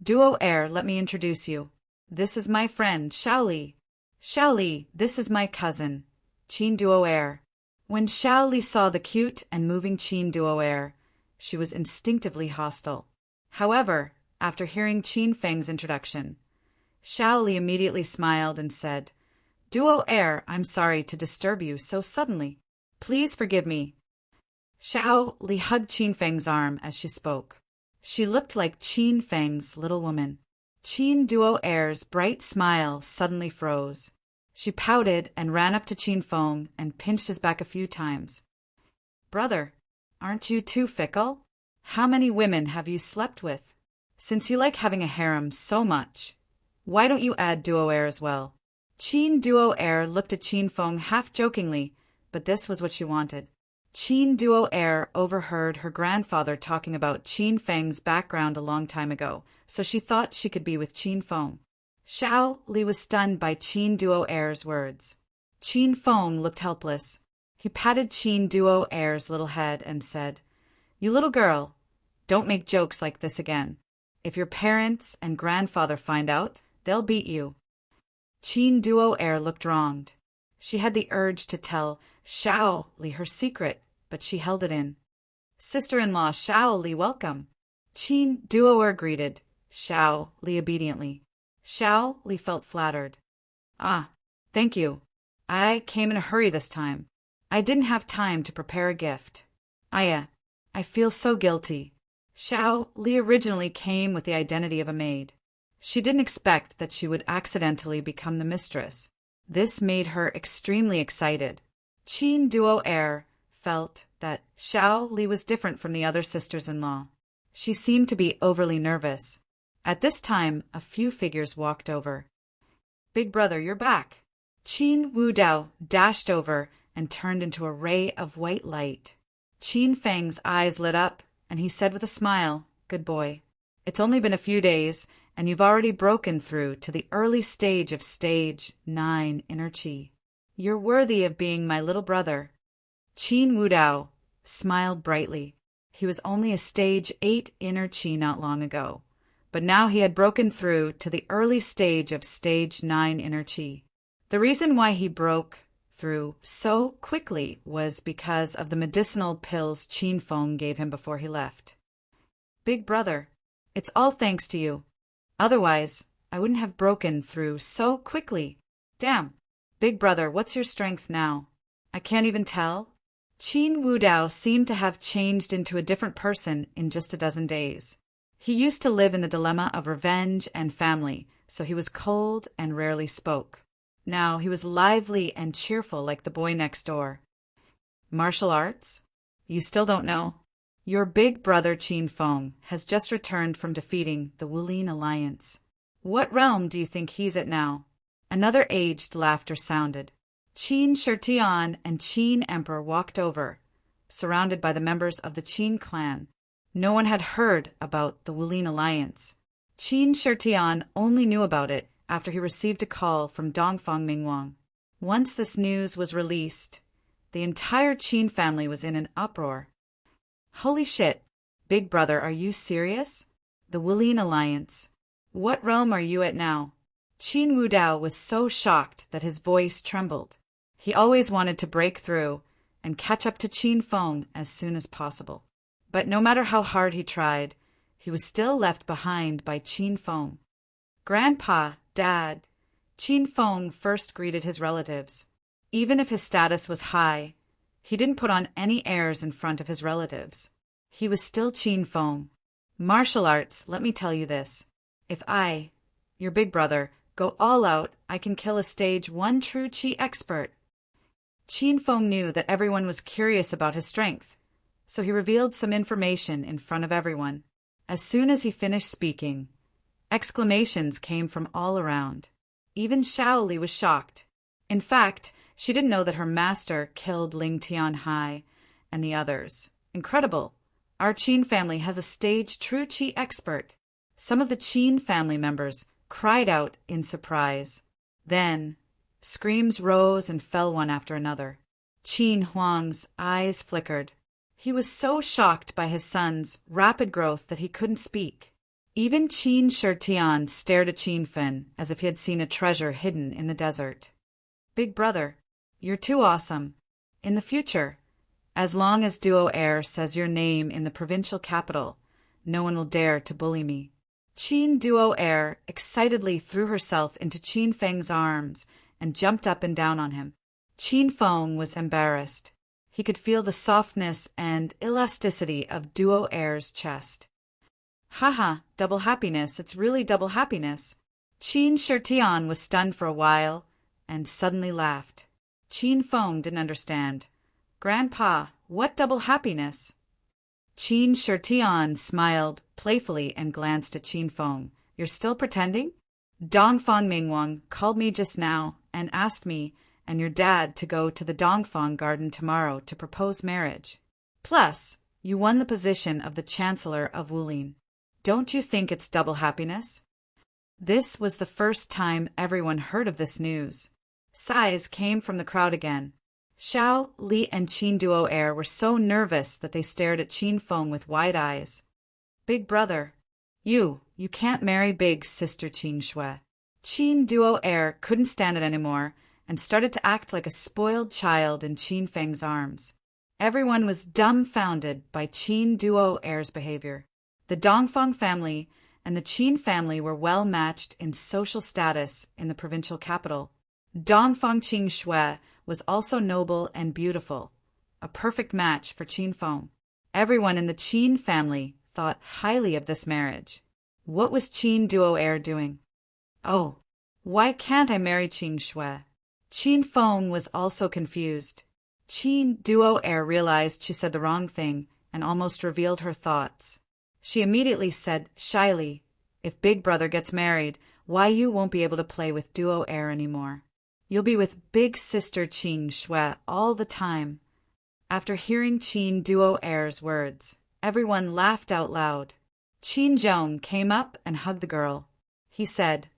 Duo Air, let me introduce you. This is my friend, Xiao Li. Xiao Li, this is my cousin, Qin Duo Air. When Xiao Li saw the cute and moving Qin Duo Air, she was instinctively hostile. However, after hearing Qin Feng's introduction, Xiao Li immediately smiled and said, Duo Air, I'm sorry to disturb you so suddenly. Please forgive me. Xiao Li hugged Qin Feng's arm as she spoke. She looked like Qin Feng's little woman. Qin Duo Air's bright smile suddenly froze. She pouted and ran up to Qin Feng and pinched his back a few times. Brother, aren't you too fickle? How many women have you slept with? Since you like having a harem so much, why don't you add Duo Air as well? Qin Duo Air looked at Qin Feng half-jokingly, but this was what she wanted. Qin Duo Air overheard her grandfather talking about Qin Feng's background a long time ago, so she thought she could be with Qin Feng. Xiao Li was stunned by Qin Duo Air's words. Qin Feng looked helpless. He patted Qin Duo Air's little head and said, You little girl, don't make jokes like this again. If your parents and grandfather find out, they'll beat you. Qin Duo Air looked wronged. She had the urge to tell Xiao Li her secret, but she held it in. Sister-in-law Xiao Li, welcome. Qin Duo Air greeted Xiao Li obediently. Xiao Li felt flattered. Thank you. I came in a hurry this time. I didn't have time to prepare a gift. I feel so guilty. Xiao Li originally came with the identity of a maid. She didn't expect that she would accidentally become the mistress. This made her extremely excited. Qin Duo Air felt that Xiao Li was different from the other sisters-in-law. She seemed to be overly nervous. At this time, a few figures walked over. Big brother, you're back. Qin Wudao dashed over and turned into a ray of white light. Qin Feng's eyes lit up, and he said with a smile, "Good boy. It's only been a few days, and you've already broken through to the early stage of stage 9 inner qi. You're worthy of being my little brother." Qin Wudao smiled brightly. He was only a stage 8 inner qi not long ago, but now he had broken through to the early stage of stage 9 inner qi. The reason why he broke through so quickly was because of the medicinal pills Qin Feng gave him before he left. "Big brother, it's all thanks to you. Otherwise, I wouldn't have broken through so quickly. Damn. Big brother, what's your strength now? I can't even tell." Qin Wudao seemed to have changed into a different person in just a dozen days. He used to live in the dilemma of revenge and family, so he was cold and rarely spoke. Now he was lively and cheerful like the boy next door. "Martial arts? You still don't know? Your big brother Qin Feng has just returned from defeating the Wulin Alliance. What realm do you think he's at now?" Another aged laughter sounded. Qin Shitian and Qin Emperor walked over, surrounded by the members of the Qin clan. No one had heard about the Wulin Alliance. Qin Shitian only knew about it after he received a call from Dongfang Mingwang. Once this news was released, the entire Qin family was in an uproar. "Holy shit! Big brother, are you serious? The Wulin Alliance. What realm are you at now?" Qin Wudao was so shocked that his voice trembled. He always wanted to break through and catch up to Qin Feng as soon as possible. But no matter how hard he tried, he was still left behind by Qin Feng. "Grandpa, Dad," Qin Feng first greeted his relatives. Even if his status was high, he didn't put on any airs in front of his relatives. He was still Qin Feng. "Martial arts, let me tell you this. If I, your big brother, go all out, I can kill a stage 1 true qi expert." Qin Feng knew that everyone was curious about his strength, so he revealed some information in front of everyone. As soon as he finished speaking, exclamations came from all around. Even Xiao Li was shocked. In fact, she didn't know that her master killed Ling Tianhai and the others. "Incredible! Our Qin family has a stage true qi expert." Some of the Qin family members cried out in surprise. Then, screams rose and fell one after another. Qin Huang's eyes flickered. He was so shocked by his son's rapid growth that he couldn't speak. Even Qin Shitian stared at Qin Fen as if he had seen a treasure hidden in the desert. "Big brother, you're too awesome. In the future, as long as Duo Heir says your name in the provincial capital, no one will dare to bully me." Qin Duo Heir excitedly threw herself into Qin Feng's arms and jumped up and down on him. Qin Feng was embarrassed. He could feel the softness and elasticity of Duo Heir's chest. "Haha, double happiness, it's really double happiness." Qin Shitian was stunned for a while and suddenly laughed. Qin Feng didn't understand. "Grandpa, what double happiness?" Qin Shitian smiled playfully and glanced at Qin Feng. "You're still pretending? Dongfang Mingwang called me just now and asked me and your dad to go to the Dongfang garden tomorrow to propose marriage. Plus, you won the position of the Chancellor of Wulin. Don't you think it's double happiness?" This was the first time everyone heard of this news. Sighs came from the crowd again. Xiao Li and Qin Duo Heir were so nervous that they stared at Qin Feng with wide eyes. "Big brother, you can't marry big sister Qin Shui." Qin Duo Heir couldn't stand it anymore and started to act like a spoiled child in Qin Feng's arms. Everyone was dumbfounded by Qin Duo Heir's behavior. The Dongfang family and the Qin family were well matched in social status in the provincial capital. Dongfang Qin Shui was also noble and beautiful, a perfect match for Qin Feng. Everyone in the Qin family thought highly of this marriage. What was Qin Duo Heir doing? "Oh, why can't I marry Qin Shui?" Qin Feng was also confused. Qin Duo Heir realized she said the wrong thing and almost revealed her thoughts. She immediately said shyly, "If Big Brother gets married, why you won't be able to play with Duo Heir anymore. You'll be with big sister Qin Shui all the time." After hearing Qin Duo Er's words, everyone laughed out loud. Qin Zhong came up and hugged the girl. He said,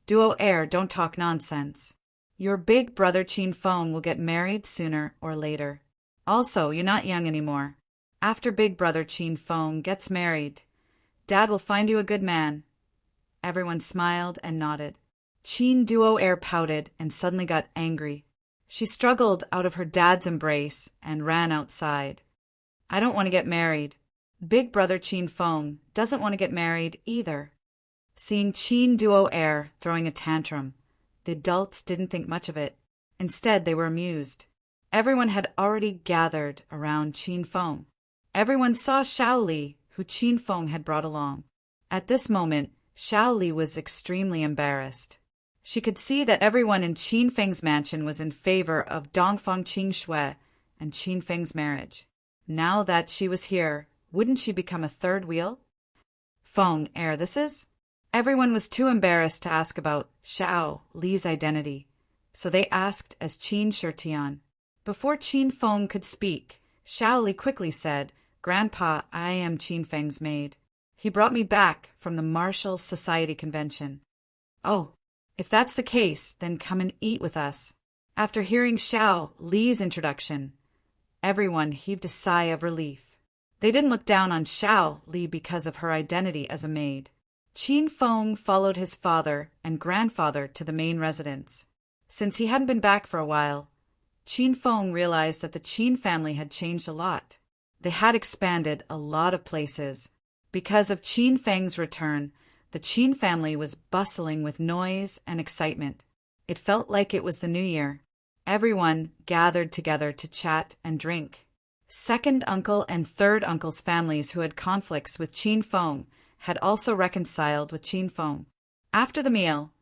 "Duo Er, don't talk nonsense. Your big brother Qin Feng will get married sooner or later. Also, you're not young anymore. After big brother Qin Feng gets married, Dad will find you a good man." Everyone smiled and nodded. Qin Duo Er pouted and suddenly got angry. She struggled out of her dad's embrace and ran outside. "I don't want to get married. Big brother Qin Feng doesn't want to get married either." Seeing Qin Duo Er throwing a tantrum, the adults didn't think much of it. Instead, they were amused. Everyone had already gathered around Qin Feng. Everyone saw Xiao Li, who Qin Feng had brought along. At this moment, Xiao Li was extremely embarrassed. She could see that everyone in Qin Feng's mansion was in favor of Dongfang Qin Shui and Qin Feng's marriage. Now that she was here, wouldn't she become a third wheel? "Feng Er, this is?" Everyone was too embarrassed to ask about Xiao Li's identity, so they asked as Qin Shitian. Before Qin Feng could speak, Xiao Li quickly said, "Grandpa, I am Qin Feng's maid. He brought me back from the Martial Society convention." "Oh, if that's the case, then come and eat with us." After hearing Xiao Li's introduction, everyone heaved a sigh of relief. They didn't look down on Xiao Li because of her identity as a maid. Qin Feng followed his father and grandfather to the main residence. Since he hadn't been back for a while, Qin Feng realized that the Qin family had changed a lot. They had expanded a lot of places. Because of Qin Feng's return, the Qin family was bustling with noise and excitement. It felt like it was the new year. Everyone gathered together to chat and drink. Second uncle and third uncle's families who had conflicts with Qin Feng had also reconciled with Qin Feng. After the meal,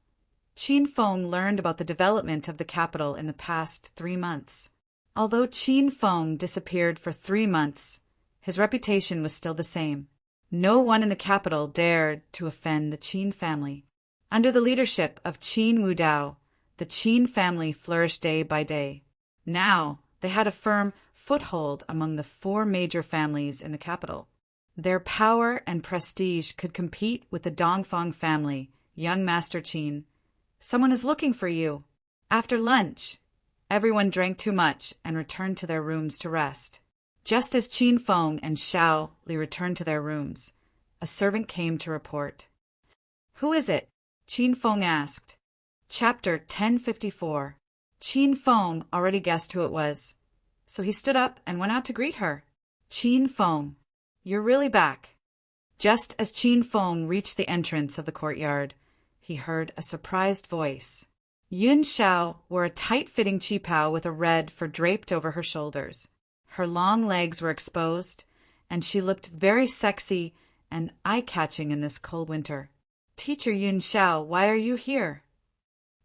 Qin Feng learned about the development of the capital in the past 3 months. Although Qin Feng disappeared for 3 months, his reputation was still the same. No one in the capital dared to offend the Qin family. Under the leadership of Qin Wudao, the Qin family flourished day by day. Now, they had a firm foothold among the 4 major families in the capital. Their power and prestige could compete with the Dongfang family. "Young Master Qin, someone is looking for you." After lunch, everyone drank too much and returned to their rooms to rest. Just as Qin Feng and Xiao Li returned to their rooms, a servant came to report. "Who is it?" Qin Feng asked. Chapter 1054. Qin Feng already guessed who it was, so he stood up and went out to greet her. "Qin Feng, you're really back." Just as Qin Feng reached the entrance of the courtyard, he heard a surprised voice. Yun Xiao wore a tight-fitting qipao with a red fur draped over her shoulders. Her long legs were exposed, and she looked very sexy and eye-catching in this cold winter. "Teacher Yun Xiao, why are you here?"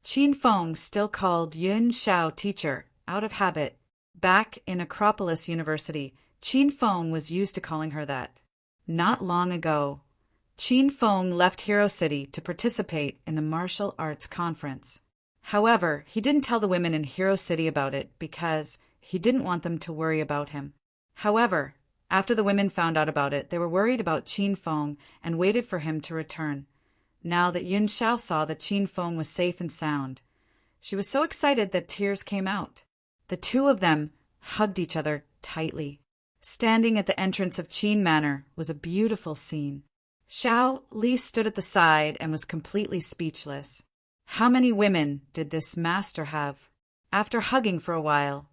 Qin Feng still called Yun Xiao teacher, out of habit. Back in Acropolis University, Qin Feng was used to calling her that. Not long ago, Qin Feng left Hero City to participate in the martial arts conference. However, he didn't tell the women in Hero City about it because he didn't want them to worry about him. However, after the women found out about it, they were worried about Qin Feng and waited for him to return. Now that Yun Xiao saw that Qin Feng was safe and sound, she was so excited that tears came out. The two of them hugged each other tightly. Standing at the entrance of Qin Manor was a beautiful scene. Xiao Li stood at the side and was completely speechless. How many women did this master have? After hugging for a while,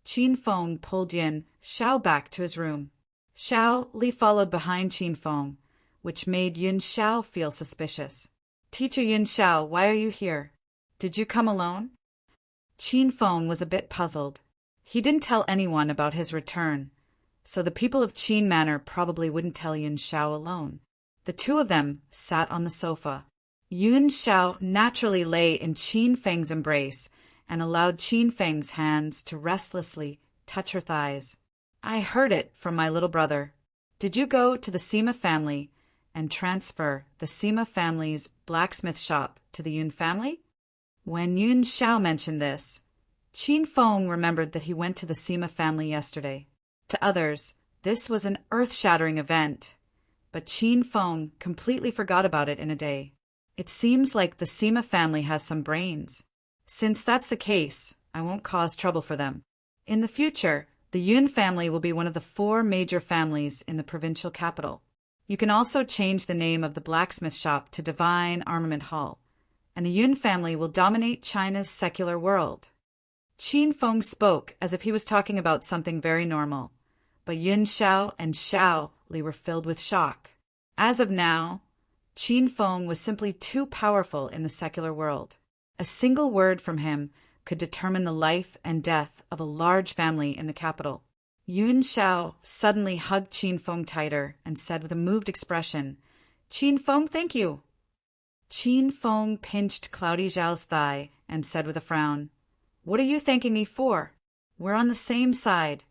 Qin Feng pulled Yun Xiao back to his room. Xiao Li followed behind Qin Feng, which made Yun Xiao feel suspicious. "Teacher Yun Xiao, why are you here? Did you come alone?" Qin Feng was a bit puzzled. He didn't tell anyone about his return, so the people of Qin Manor probably wouldn't tell Yun Xiao alone. The two of them sat on the sofa. Yun Xiao naturally lay in Qin Feng's embrace and allowed Qin Feng's hands to restlessly touch her thighs. "I heard it from my little brother. Did you go to the Sima family and transfer the Sima family's blacksmith shop to the Yun family?" When Yun Xiao mentioned this, Qin Feng remembered that he went to the Sima family yesterday. To others, this was an earth-shattering event, but Qin Feng completely forgot about it in a day. It seems like the Sima family has some brains. Since that's the case, I won't cause trouble for them. In the future, the Yun family will be one of the 4 major families in the provincial capital. You can also change the name of the blacksmith shop to Divine Armament Hall, and the Yun family will dominate China's secular world. Qin Feng spoke as if he was talking about something very normal, but Yun Xiao and Xiao Li were filled with shock. As of now, Qin Feng was simply too powerful in the secular world. A single word from him could determine the life and death of a large family in the capital. Yun Xiao suddenly hugged Qin Feng tighter and said with a moved expression, "Qin Feng, thank you." Qin Feng pinched Cloudy Zhao's thigh and said with a frown, "What are you thanking me for? We're on the same side."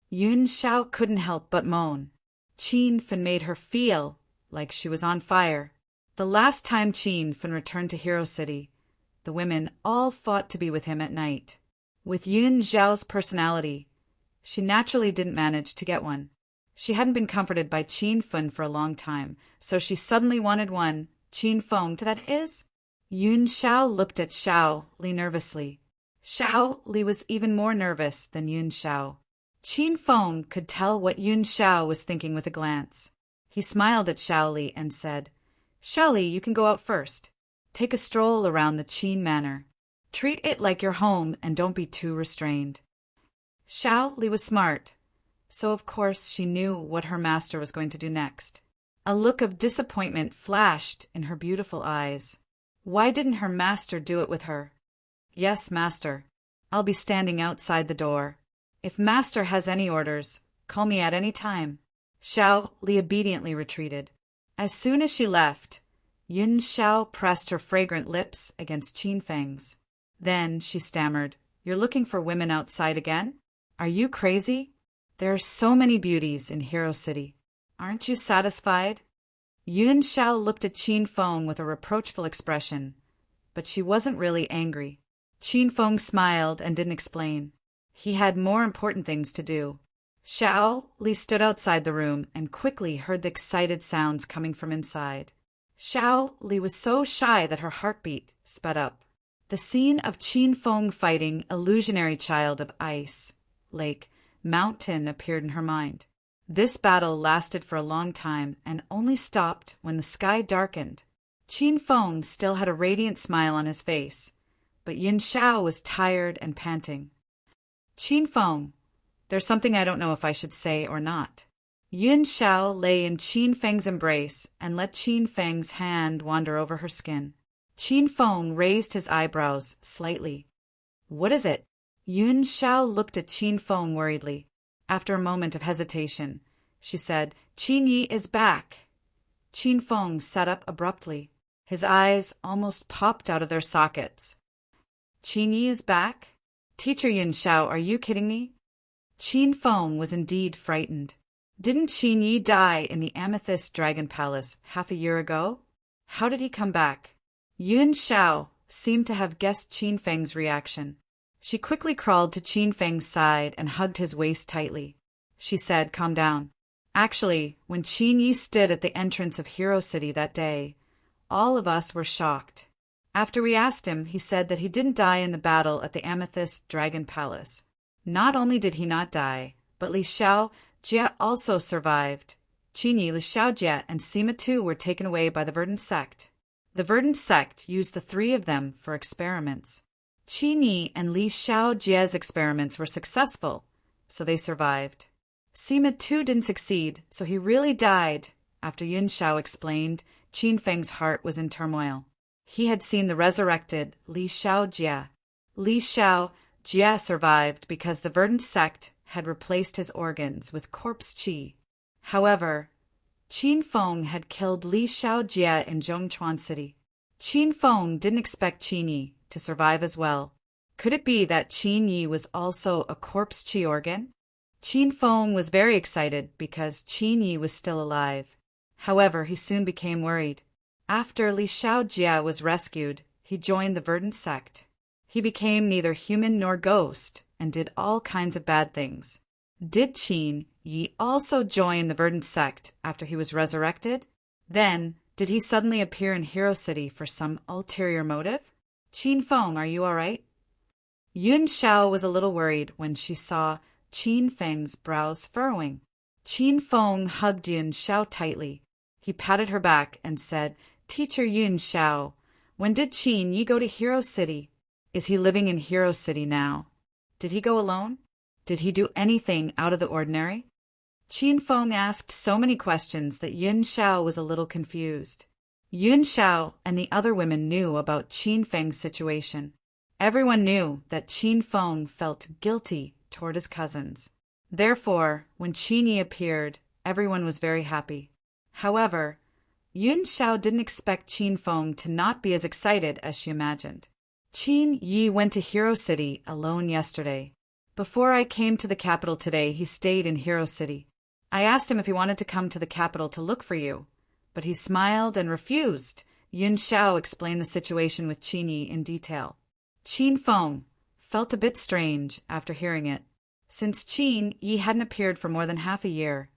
Yun Xiao couldn't help but moan. Qin Feng made her feel like she was on fire. The last time Qin Feng returned to Hero City, the women all fought to be with him at night. With Yun Xiao's personality, she naturally didn't manage to get one. She hadn't been comforted by Qin Feng for a long time, so she suddenly wanted one. Qin Feng, that is? Yun Xiao looked at Xiao Li nervously. Xiao Li was even more nervous than Yun Xiao. Qin Feng could tell what Yun Xiao was thinking with a glance. He smiled at Xiao Li and said, "Xiao Li, you can go out first. Take a stroll around the Qin Manor. Treat it like your home and don't be too restrained." Xiao Li was smart, so of course she knew what her master was going to do next. A look of disappointment flashed in her beautiful eyes. Why didn't her master do it with her? "Yes, master. I'll be standing outside the door. If master has any orders, call me at any time." Xiao Li obediently retreated. As soon as she left, Yun Xiao pressed her fragrant lips against Qin Feng's. Then she stammered, "You're looking for women outside again? Are you crazy? There are so many beauties in Hero City. Aren't you satisfied?" Yun Xiao looked at Qin Feng with a reproachful expression, but she wasn't really angry. Qin Feng smiled and didn't explain. He had more important things to do. Xiao Li stood outside the room and quickly heard the excited sounds coming from inside. Xiao Li was so shy that her heartbeat sped up. The scene of Qin Feng fighting illusionary child of ice, lake, mountain appeared in her mind. This battle lasted for a long time and only stopped when the sky darkened. Qin Feng still had a radiant smile on his face, but Yun Xiao was tired and panting. "Qin Feng, there's something I don't know if I should say or not." Yun Xiao lay in Qin Feng's embrace and let Qin Feng's hand wander over her skin. Qin Feng raised his eyebrows slightly. "What is it?" Yun Xiao looked at Qin Feng worriedly. After a moment of hesitation, she said, "Qin Yi is back." Qin Feng sat up abruptly. His eyes almost popped out of their sockets. "Qin Yi is back? Teacher Yun Xiao, are you kidding me?" Qin Feng was indeed frightened. Didn't Qin Yi die in the Amethyst Dragon Palace half a year ago? How did he come back? Yun Xiao seemed to have guessed Qin Feng's reaction. She quickly crawled to Qin Feng's side and hugged his waist tightly. She said, "Calm down." Actually, when Qin Yi stood at the entrance of Hero City that day, all of us were shocked. After we asked him, he said that he didn't die in the battle at the Amethyst Dragon Palace. Not only did he not die, but Li Xiao Jie also survived. Qin Yi, Li Xiao Jie, and Sima too were taken away by the Verdant sect. The Verdant sect used the 3 of them for experiments. Qin Yi and Li Xiao Jie's experiments were successful, so they survived. Sima too didn't succeed, so he really died. After Yun Xiao explained, Qin Feng's heart was in turmoil. He had seen the resurrected Li Xiao Jie. Li Xiao Jie survived because the Verdant sect had replaced his organs with corpse qi. However, Qin Feng had killed Li Xiao Jie in Zhongchuan City. Qin Feng didn't expect Qin Yi to survive as well. Could it be that Qin Yi was also a corpse qi organ? Qin Feng was very excited because Qin Yi was still alive. However, he soon became worried. After Li Xiao Jie was rescued, he joined the verdant sect. He became neither human nor ghost and did all kinds of bad things. Did Qin Yi also join the verdant sect after he was resurrected? Then, did he suddenly appear in Hero City for some ulterior motive? Qin Feng, are you all right? Yun Xiao was a little worried when she saw Qin Feng's brows furrowing. Qin Feng hugged Yun Xiao tightly. He patted her back and said, "Teacher Yun Xiao, when did Qin Yi go to Hero City? Is he living in Hero City now? Did he go alone? Did he do anything out of the ordinary?" Qin Feng asked so many questions that Yun Xiao was a little confused. Yun Xiao and the other women knew about Qin Feng's situation. Everyone knew that Qin Feng felt guilty toward his cousins. Therefore, when Qin Yi appeared, everyone was very happy. However, Yun Xiao didn't expect Qin Feng to not be as excited as she imagined. Qin Yi went to Hero City alone yesterday. Before I came to the capital today, he stayed in Hero City. I asked him if he wanted to come to the capital to look for you, but he smiled and refused. Yun Xiao explained the situation with Qin Yi in detail. Qin Feng felt a bit strange after hearing it. Since Qin Yi hadn't appeared for more than half a year,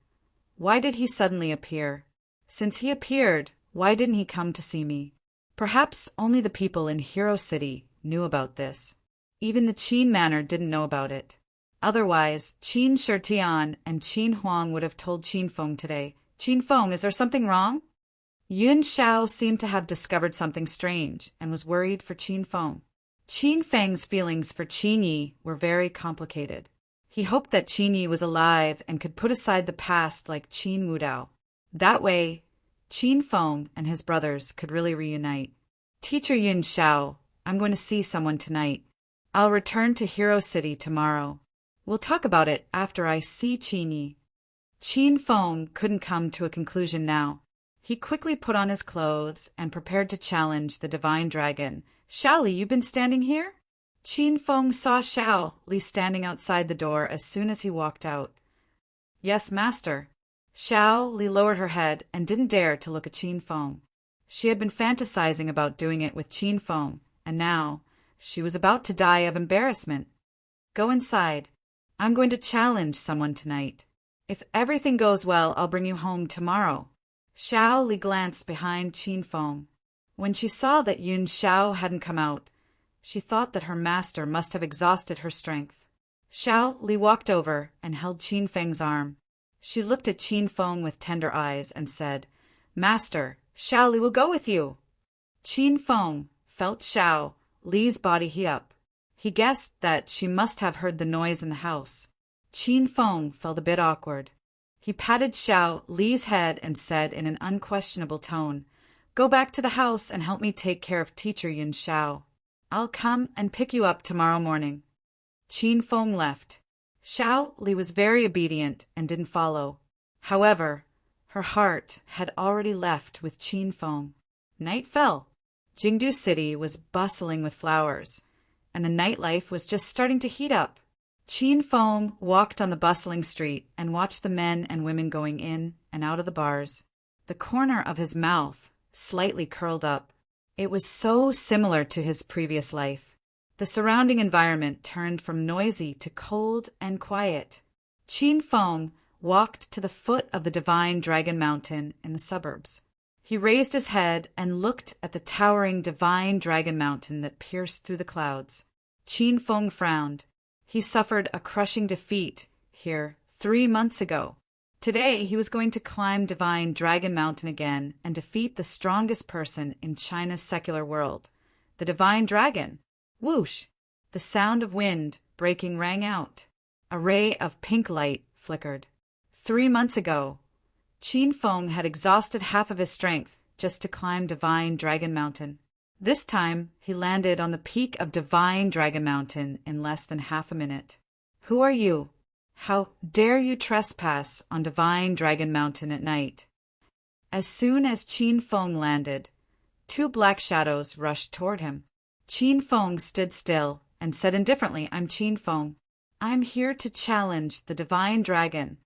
why did he suddenly appear? Since he appeared, why didn't he come to see me? Perhaps only the people in Hero City knew about this. Even the Qin Manor didn't know about it. Otherwise, Qin Shitian and Qin Huang would have told Qin Feng today. "Qin Feng, is there something wrong?" Yun Xiao seemed to have discovered something strange and was worried for Qin Feng. Qin Feng's feelings for Qin Yi were very complicated. He hoped that Qin Yi was alive and could put aside the past like Qin Wudao. That way, Qin Feng and his brothers could really reunite. "Teacher Yun Xiao, I'm going to see someone tonight. I'll return to Hero City tomorrow. We'll talk about it after I see Qin Yi." Qin Feng couldn't come to a conclusion now. He quickly put on his clothes and prepared to challenge the divine dragon. "Xiao Li, you've been standing here?" Qin Feng saw Xiao Li standing outside the door as soon as he walked out. "Yes, master." Xiao Li lowered her head and didn't dare to look at Qin Feng. She had been fantasizing about doing it with Qin Feng, and now she was about to die of embarrassment. "Go inside. I'm going to challenge someone tonight. If everything goes well, I'll bring you home tomorrow." Xiao Li glanced behind Qin Feng. When she saw that Yun Xiao hadn't come out, she thought that her master must have exhausted her strength. Xiao Li walked over and held Qin Feng's arm. She looked at Qin Feng with tender eyes and said, "Master, Xiao Li will go with you." Qin Feng felt Xiao Li's body heat up. He guessed that she must have heard the noise in the house. Qin Feng felt a bit awkward. He patted Xiao Li's head and said in an unquestionable tone, "Go back to the house and help me take care of Teacher Yun Xiao. I'll come and pick you up tomorrow morning." Qin Feng left. Xiao Li was very obedient and didn't follow. However, her heart had already left with Qin Feng. Night fell. Jingdu City was bustling with flowers, and the nightlife was just starting to heat up. Qin Feng walked on the bustling street and watched the men and women going in and out of the bars. The corner of his mouth slightly curled up. It was so similar to his previous life. The surrounding environment turned from noisy to cold and quiet. Qin Feng walked to the foot of the divine Dragon Mountain in the suburbs. He raised his head and looked at the towering divine Dragon Mountain that pierced through the clouds. Qin Feng frowned. He suffered a crushing defeat here 3 months ago. Today he was going to climb divine Dragon Mountain again and defeat the strongest person in China's secular world, the divine dragon. Whoosh! The sound of wind breaking rang out. A ray of pink light flickered. 3 months ago, Qin Feng had exhausted half of his strength just to climb divine Dragon Mountain. This time, he landed on the peak of divine Dragon Mountain in less than half a minute. "Who are you? How dare you trespass on divine Dragon Mountain at night?" As soon as Qin Feng landed, 2 black shadows rushed toward him. Qin Feng stood still and said indifferently, "I'm Qin Feng. I'm here to challenge the divine dragon."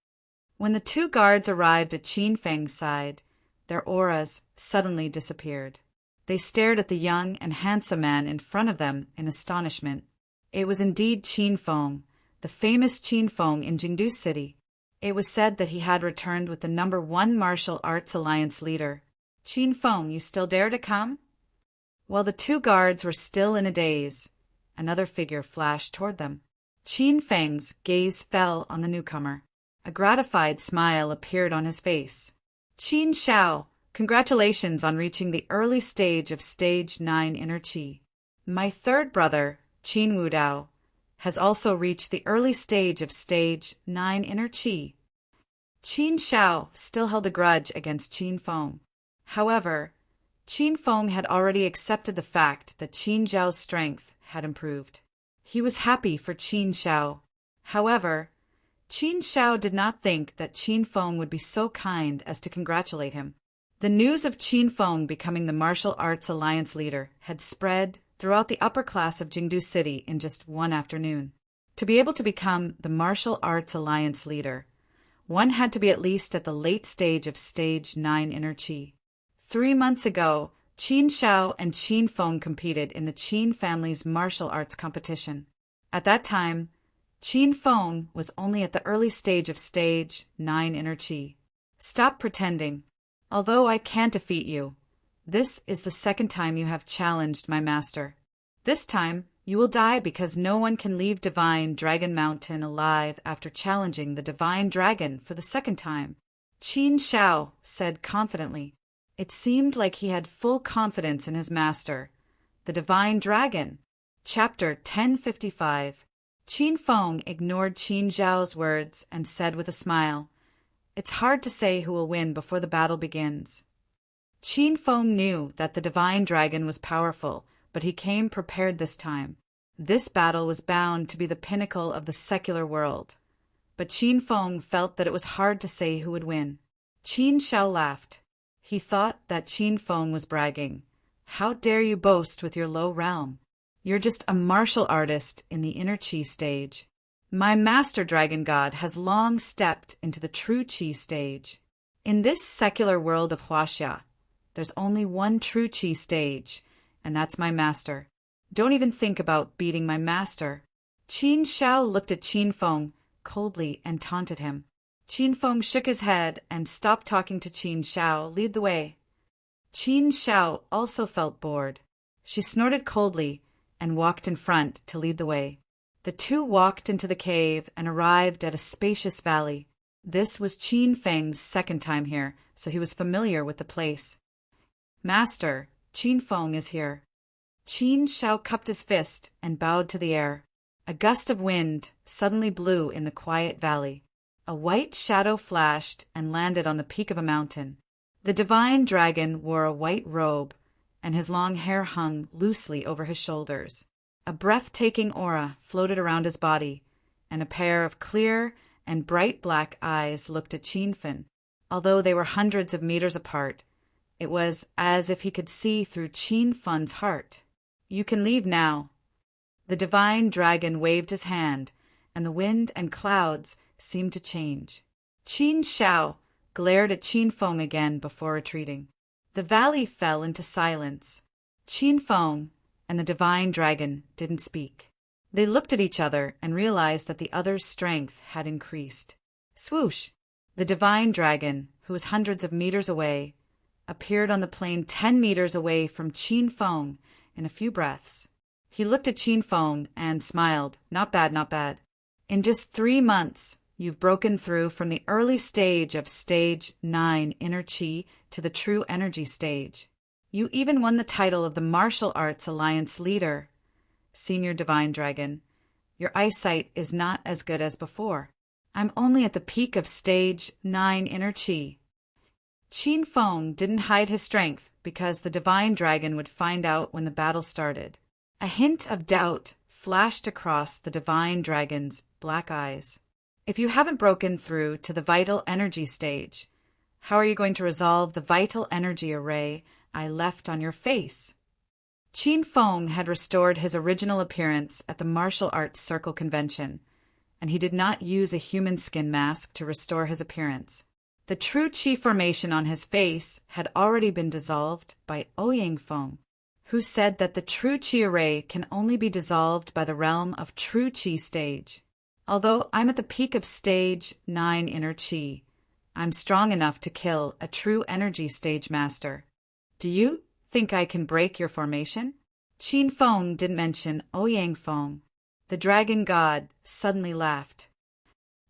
When the 2 guards arrived at Qin Feng's side, their auras suddenly disappeared. They stared at the young and handsome man in front of them in astonishment. It was indeed Qin Feng, the famous Qin Feng in Jingdu City. It was said that he had returned with the #1 Martial Arts Alliance leader. "Qin Feng, you still dare to come?" While the two guards were still in a daze, another figure flashed toward them. Qin Feng's gaze fell on the newcomer. A gratified smile appeared on his face. "Qin Shao, congratulations on reaching the early stage of Stage 9 Inner Qi. My third brother, Qin Wudao, has also reached the early stage of Stage 9 Inner Qi." Qin Shao still held a grudge against Qin Feng. However, Qin Feng had already accepted the fact that Qin Zhao's strength had improved. He was happy for Qin Shao. However, Qin Shao did not think that Qin Feng would be so kind as to congratulate him. The news of Qin Feng becoming the Martial Arts Alliance leader had spread throughout the upper class of Jingdu City in just one afternoon. To be able to become the Martial Arts Alliance leader, one had to be at least at the late stage of Stage 9 Inner Qi. 3 months ago, Qin Shao and Qin Feng competed in the Qin family's martial arts competition. At that time, Qin Feng was only at the early stage of Stage 9 Inner Qi. "Stop pretending. Although I can't defeat you, this is the second time you have challenged my master. This time, you will die because no one can leave Divine Dragon Mountain alive after challenging the Divine Dragon for the second time," Qin Shao said confidently. It seemed like he had full confidence in his master, the Divine Dragon. Chapter 1055. Qin Feng ignored Qin Zhao's words and said with a smile, "It's hard to say who will win before the battle begins." Qin Feng knew that the Divine Dragon was powerful, but he came prepared this time. This battle was bound to be the pinnacle of the secular world. But Qin Feng felt that it was hard to say who would win. Qin Shao laughed. He thought that Qin Feng was bragging. "How dare you boast with your low realm? You're just a martial artist in the Inner Qi stage. My Master Dragon God has long stepped into the True Qi stage. In this secular world of Huaxia, there's only one True Qi stage, and that's my master. Don't even think about beating my master." Qin Shao looked at Qin Feng coldly and taunted him. Qin Feng shook his head and stopped talking to Qin Shao. "Lead the way." Qin Shao also felt bored. She snorted coldly and walked in front to lead the way. The two walked into the cave and arrived at a spacious valley. This was Qin Feng's second time here, so he was familiar with the place. "Master, Qin Feng is here." Qin Shao cupped his fist and bowed to the air. A gust of wind suddenly blew in the quiet valley. A white shadow flashed and landed on the peak of a mountain. The Divine Dragon wore a white robe, and his long hair hung loosely over his shoulders. A breathtaking aura floated around his body, and a pair of clear and bright black eyes looked at Qin Feng. Although they were hundreds of meters apart, it was as if he could see through Qin Feng's heart. "You can leave now." The Divine Dragon waved his hand, and the wind and clouds seemed to change. Qin Shao glared at Qin Feng again before retreating. The valley fell into silence. Qin Feng and the Divine Dragon didn't speak. They looked at each other and realized that the other's strength had increased. Swoosh! The Divine Dragon, who was hundreds of meters away, appeared on the plain 10 meters away from Qin Feng in a few breaths. He looked at Qin Feng and smiled. "Not bad, not bad. In just 3 months, you've broken through from the early stage of Stage 9 Inner Qi to the True Energy stage. You even won the title of the Martial Arts Alliance leader. Senior Divine Dragon, your eyesight is not as good as before. I'm only at the peak of Stage 9 Inner Qi." Qin Feng didn't hide his strength because the Divine Dragon would find out when the battle started. A hint of doubt flashed across the Divine Dragon's black eyes. "If you haven't broken through to the Vital Energy stage, how are you going to resolve the vital energy array I left on your face?" Qin Feng had restored his original appearance at the Martial Arts Circle Convention, and he did not use a human skin mask to restore his appearance. The true chi formation on his face had already been dissolved by Ouyang Feng, who said that the true chi array can only be dissolved by the realm of true chi stage. Although I'm at the peak of stage 9 inner chi, I'm strong enough to kill a true energy stage master. Do you think I can break your formation? Qin Feng didn't mention Ouyang Feng. The dragon god suddenly laughed.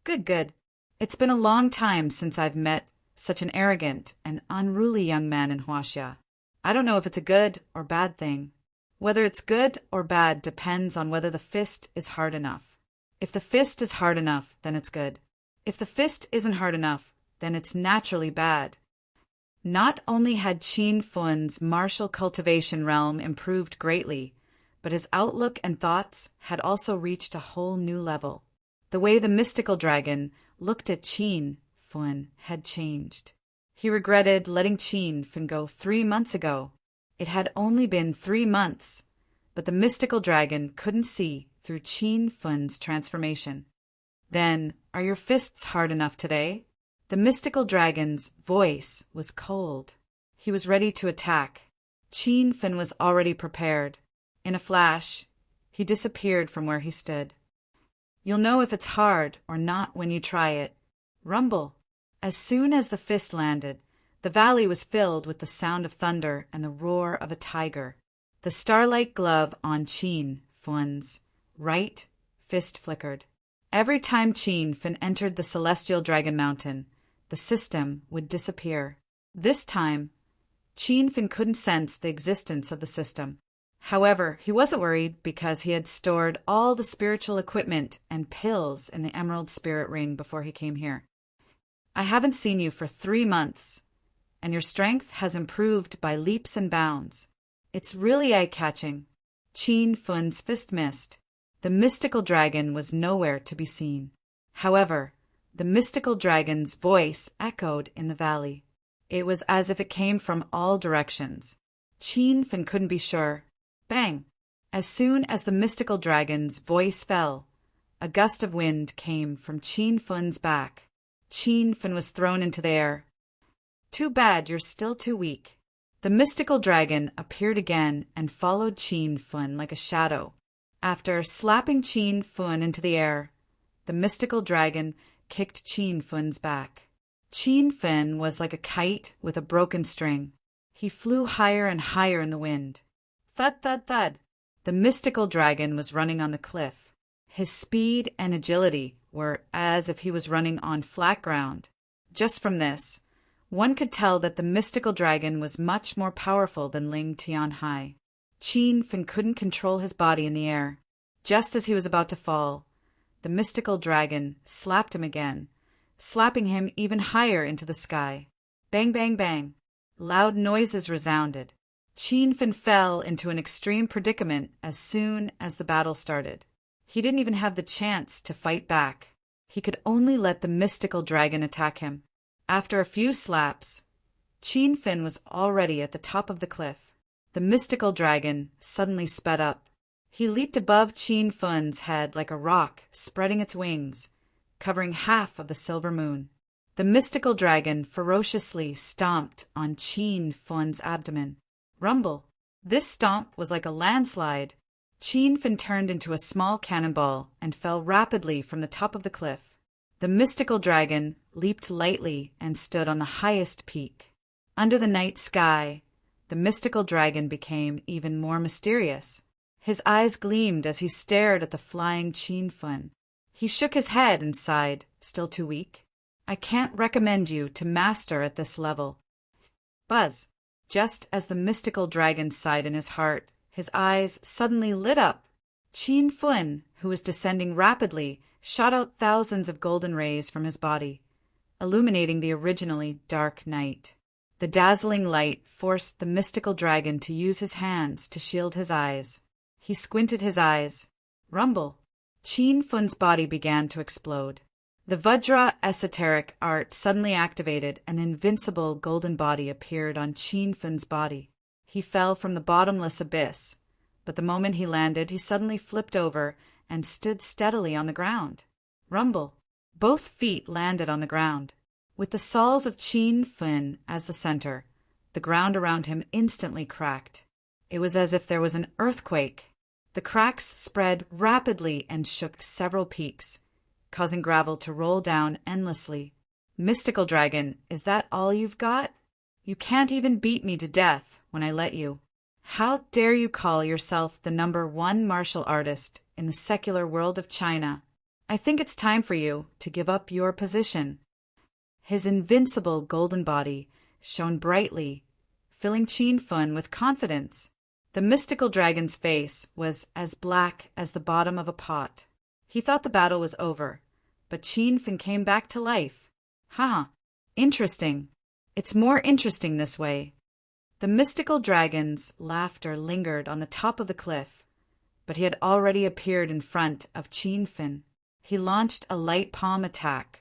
Good, good. It's been a long time since I've met such an arrogant and unruly young man in Huaxia. I don't know if it's a good or bad thing. Whether it's good or bad depends on whether the fist is hard enough. If the fist is hard enough, then it's good. If the fist isn't hard enough, then it's naturally bad. Not only had Qin Fen's martial cultivation realm improved greatly, but his outlook and thoughts had also reached a whole new level. The way the mystical dragon looked at Qin Fen had changed. He regretted letting Qin Fen go 3 months ago. It had only been 3 months, but the mystical dragon couldn't see through Qin Fen's transformation. Then, are your fists hard enough today? The mystical dragon's voice was cold. He was ready to attack. Qin Fen was already prepared. In a flash, he disappeared from where he stood. You'll know if it's hard or not when you try it. Rumble. As soon as the fist landed, the valley was filled with the sound of thunder and the roar of a tiger. The starlight glove on Qin Fen's right fist flickered. Every time Qin Fen entered the celestial dragon mountain, the system would disappear. This time, Qin Fen couldn't sense the existence of the system. However, he wasn't worried because he had stored all the spiritual equipment and pills in the Emerald Spirit Ring before he came here. I haven't seen you for 3 months, and your strength has improved by leaps and bounds. It's really eye-catching. Qin Fen's fist missed. The mystical dragon was nowhere to be seen. However, the mystical dragon's voice echoed in the valley. It was as if it came from all directions. Qin Fen couldn't be sure. Bang! As soon as the mystical dragon's voice fell, a gust of wind came from Qin Fen's back. Qin Fen was thrown into the air. Too bad you're still too weak. The mystical dragon appeared again and followed Qin Fen like a shadow. After slapping Qin Fen into the air, the mystical dragon kicked Qin Fen's back. Qin Fen was like a kite with a broken string. He flew higher and higher in the wind. Thud, thud, thud. The mystical dragon was running on the cliff. His speed and agility were as if he was running on flat ground. Just from this, one could tell that the mystical dragon was much more powerful than Ling Tianhai. Qin Fen couldn't control his body in the air. Just as he was about to fall, the mystical dragon slapped him again, slapping him even higher into the sky. Bang, bang, bang. Loud noises resounded. Qin Fen fell into an extreme predicament as soon as the battle started. He didn't even have the chance to fight back. He could only let the mystical dragon attack him. After a few slaps, Qin Fen was already at the top of the cliff. The mystical dragon suddenly sped up. He leaped above Qin Fen's head like a rock, spreading its wings, covering half of the silver moon. The mystical dragon ferociously stomped on Qin Fen's abdomen. Rumble. This stomp was like a landslide. Qin Fen turned into a small cannonball and fell rapidly from the top of the cliff. The mystical dragon leaped lightly and stood on the highest peak. Under the night sky, the mystical dragon became even more mysterious. His eyes gleamed as he stared at the flying Qin Fen. He shook his head and sighed, still too weak. I can't recommend you to master at this level. Buzz. Just as the mystical dragon sighed in his heart, his eyes suddenly lit up. Qin Fen, who was descending rapidly, shot out thousands of golden rays from his body, illuminating the originally dark night. The dazzling light forced the mystical dragon to use his hands to shield his eyes. He squinted his eyes. Rumble. Qin Fen's body began to explode. The Vajra esoteric art suddenly activated, an invincible golden body appeared on Qin Fen's body. He fell from the bottomless abyss, but the moment he landed, he suddenly flipped over and stood steadily on the ground. Rumble. Both feet landed on the ground. With the soles of Qin Fin as the center, the ground around him instantly cracked. It was as if there was an earthquake. The cracks spread rapidly and shook several peaks, causing gravel to roll down endlessly. Mystical dragon, is that all you've got? You can't even beat me to death when I let you. How dare you call yourself the #1 martial artist in the secular world of China? I think it's time for you to give up your position. His invincible golden body shone brightly, filling Qin Fin with confidence. The mystical dragon's face was as black as the bottom of a pot. He thought the battle was over, but Qin Fin came back to life. Interesting. It's more interesting this way. The mystical dragon's laughter lingered on the top of the cliff, but he had already appeared in front of Qin Fin. He launched a light palm attack,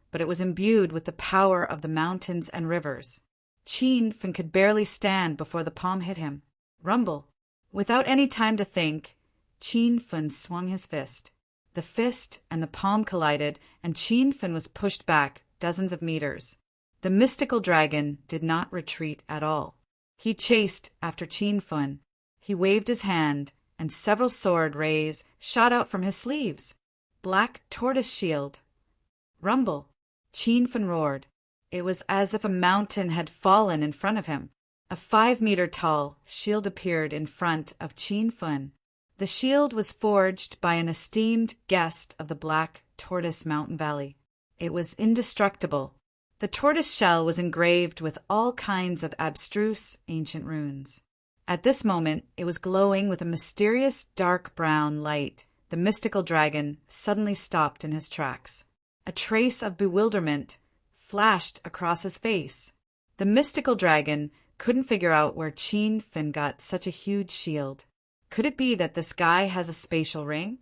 but it was imbued with the power of the mountains and rivers. Qin Fin could barely stand before the palm hit him. Rumble! Without any time to think, Qin Fin swung his fist. The fist and the palm collided, and Qin Fin was pushed back dozens of meters. The mystical dragon did not retreat at all. He chased after Qin Fin. He waved his hand, and several sword rays shot out from his sleeves. Black tortoise shield. Rumble! Qin Fin roared. It was as if a mountain had fallen in front of him. A 5-meter-tall shield appeared in front of Qin Fin. The shield was forged by an esteemed guest of the Black Tortoise Mountain Valley. It was indestructible. The tortoise shell was engraved with all kinds of abstruse ancient runes. At this moment, it was glowing with a mysterious dark brown light. The mystical dragon suddenly stopped in his tracks. A trace of bewilderment flashed across his face. The mystical dragon couldn't figure out where Qin Fin got such a huge shield. Could it be that this guy has a spatial ring?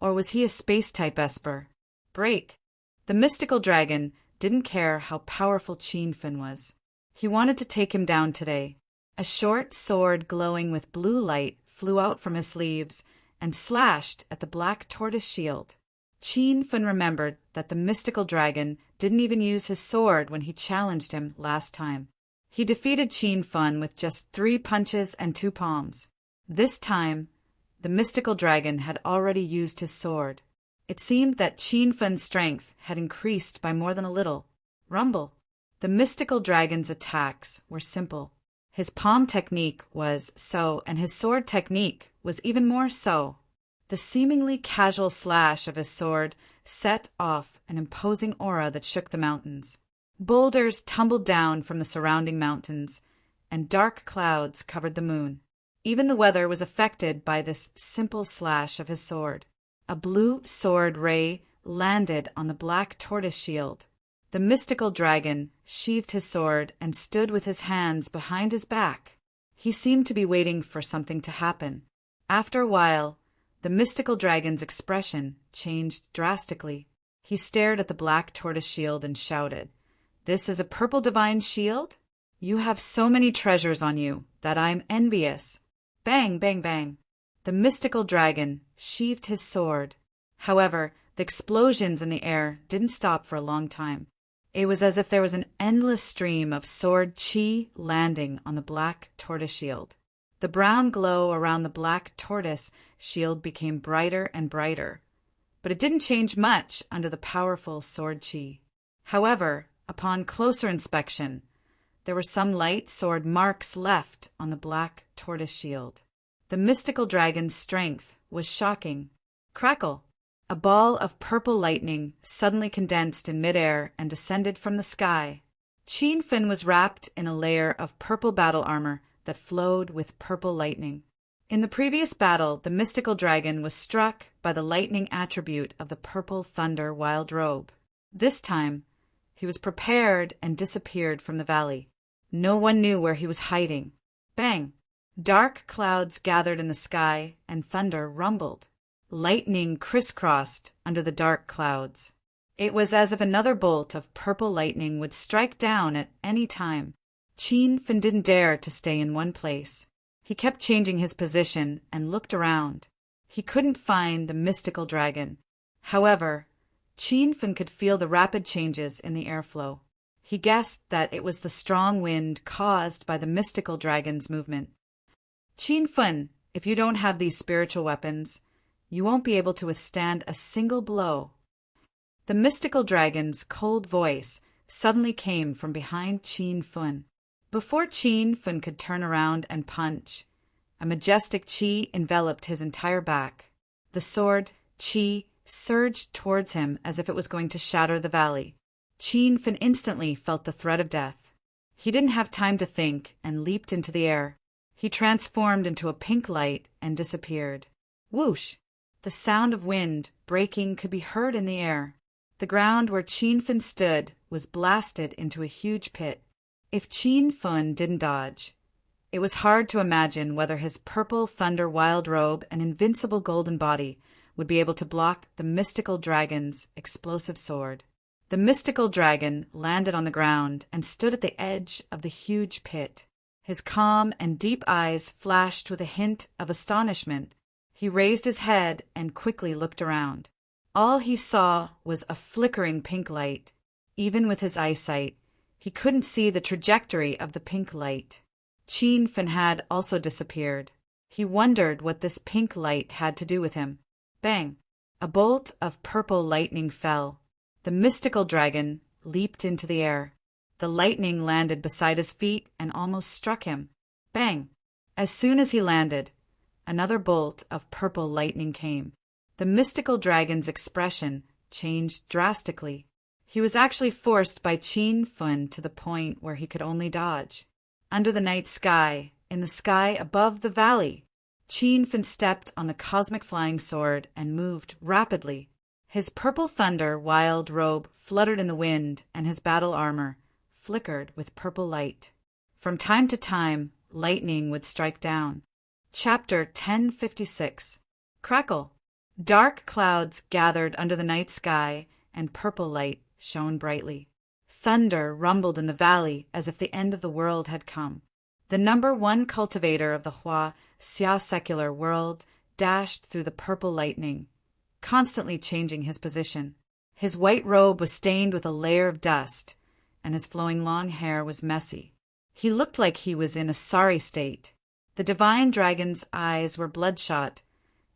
Or was he a space-type esper? Break! The mystical dragon didn't care how powerful Qin Fin was. He wanted to take him down today. A short sword glowing with blue light flew out from his sleeves and slashed at the black tortoise shield. Qin Fin remembered that the mystical dragon didn't even use his sword when he challenged him last time. He defeated Qin Fin with just 3 punches and 2 palms. This time, the mystical dragon had already used his sword. It seemed that Qin Fin's strength had increased by more than a little. Rumble! The mystical dragon's attacks were simple. His palm technique was so, and his sword technique was even more so. The seemingly casual slash of his sword set off an imposing aura that shook the mountains. Boulders tumbled down from the surrounding mountains, and dark clouds covered the moon. Even the weather was affected by this simple slash of his sword. A blue sword ray landed on the black tortoise shield. The mystical dragon sheathed his sword and stood with his hands behind his back. He seemed to be waiting for something to happen. After a while, the mystical dragon's expression changed drastically. He stared at the black tortoise shield and shouted, "This is a purple divine shield? You have so many treasures on you that I'm envious." Bang, bang, bang. The mystical dragon sheathed his sword. However, the explosions in the air didn't stop for a long time. It was as if there was an endless stream of sword chi landing on the black tortoise shield. The brown glow around the black tortoise shield became brighter and brighter, but it didn't change much under the powerful sword chi. However, upon closer inspection, there were some light sword marks left on the black tortoise shield. The mystical dragon's strength was shocking. Crackle! A ball of purple lightning suddenly condensed in midair and descended from the sky. Qin Fin was wrapped in a layer of purple battle armor that flowed with purple lightning. In the previous battle, the mystical dragon was struck by the lightning attribute of the purple thunder wild robe. This time, he was prepared and disappeared from the valley. No one knew where he was hiding. Bang! Dark clouds gathered in the sky, and thunder rumbled. Lightning crisscrossed under the dark clouds. It was as if another bolt of purple lightning would strike down at any time. Qin Fin didn't dare to stay in one place. He kept changing his position and looked around. He couldn't find the mystical dragon. However, Qin Fin could feel the rapid changes in the airflow. He guessed that it was the strong wind caused by the mystical dragon's movement. Qin Feng, if you don't have these spiritual weapons, you won't be able to withstand a single blow. The mystical dragon's cold voice suddenly came from behind Qin Feng. Before Qin Feng could turn around and punch, a majestic qi enveloped his entire back. The sword, qi, surged towards him as if it was going to shatter the valley. Qin Feng instantly felt the threat of death. He didn't have time to think and leaped into the air. He transformed into a pink light and disappeared. Whoosh! The sound of wind breaking could be heard in the air. The ground where Qin Feng stood was blasted into a huge pit. If Qin Feng didn't dodge, it was hard to imagine whether his purple thunder wild robe and invincible golden body would be able to block the mystical dragon's explosive sword. The mystical dragon landed on the ground and stood at the edge of the huge pit. His calm and deep eyes flashed with a hint of astonishment. He raised his head and quickly looked around. All he saw was a flickering pink light. Even with his eyesight, he couldn't see the trajectory of the pink light. Qin Feng had also disappeared. He wondered what this pink light had to do with him. Bang! A bolt of purple lightning fell. The mystical dragon leaped into the air. The lightning landed beside his feet and almost struck him. Bang! As soon as he landed, another bolt of purple lightning came. The mystical dragon's expression changed drastically. He was actually forced by Qin Feng to the point where he could only dodge. Under the night sky, in the sky above the valley, Qin Feng stepped on the cosmic flying sword and moved rapidly. His purple thunder wild robe fluttered in the wind, and his battle armor flickered with purple light. From time to time, lightning would strike down. Chapter 1056. Crackle. Dark clouds gathered under the night sky, and purple light shone brightly. Thunder rumbled in the valley as if the end of the world had come. The #1 cultivator of the Hua Xia secular world dashed through the purple lightning, constantly changing his position. His white robe was stained with a layer of dust, and his flowing long hair was messy. He looked like he was in a sorry state. The divine dragon's eyes were bloodshot,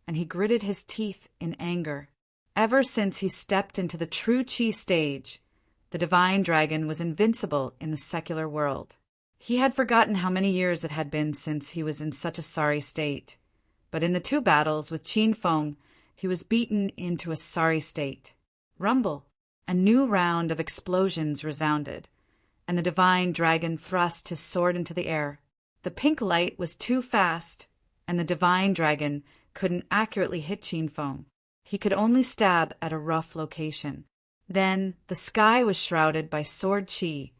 and he gritted his teeth in anger. Ever since he stepped into the true Qi stage, the divine dragon was invincible in the secular world. He had forgotten how many years it had been since he was in such a sorry state, but in the 2 battles with Qin Feng, he was beaten into a sorry state. Rumble! A new round of explosions resounded, and the divine dragon thrust his sword into the air. The pink light was too fast, and the divine dragon couldn't accurately hit Qin Feng. He could only stab at a rough location. Then the sky was shrouded by sword qi,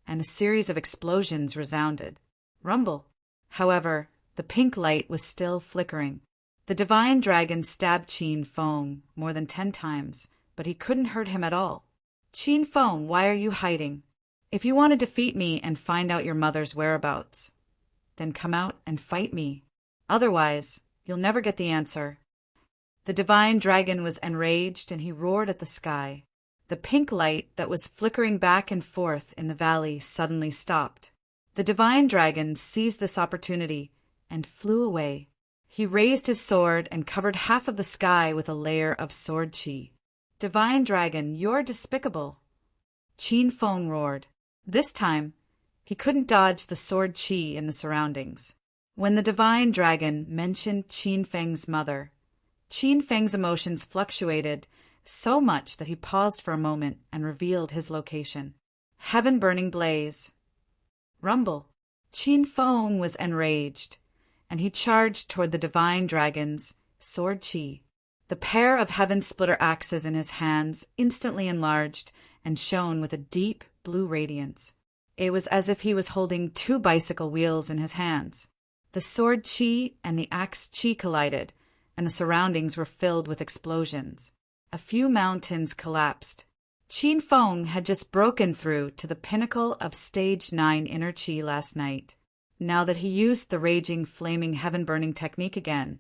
and a series of explosions resounded. Rumble! However, the pink light was still flickering. The divine dragon stabbed Qin Feng more than 10 times, but he couldn't hurt him at all. Qin Feng, why are you hiding? If you want to defeat me and find out your mother's whereabouts, then come out and fight me. Otherwise, you'll never get the answer. The divine dragon was enraged, and he roared at the sky. The pink light that was flickering back and forth in the valley suddenly stopped. The divine dragon seized this opportunity and flew away. He raised his sword and covered half of the sky with a layer of sword qi. Divine dragon, you're despicable! Qin Feng roared. This time, he couldn't dodge the sword qi in the surroundings. When the divine dragon mentioned Qin Feng's mother, Qin Feng's emotions fluctuated so much that he paused for a moment and revealed his location. Heaven-burning blaze. Rumble. Qin Feng was enraged, and he charged toward the divine dragon's sword qi. The pair of heaven-splitter axes in his hands instantly enlarged and shone with a deep blue radiance. It was as if he was holding 2 bicycle wheels in his hands. The sword qi and the axe qi collided, and the surroundings were filled with explosions. A few mountains collapsed. Qin Feng had just broken through to the pinnacle of Stage 9 inner qi last night. Now that he used the raging, flaming, heaven-burning technique again,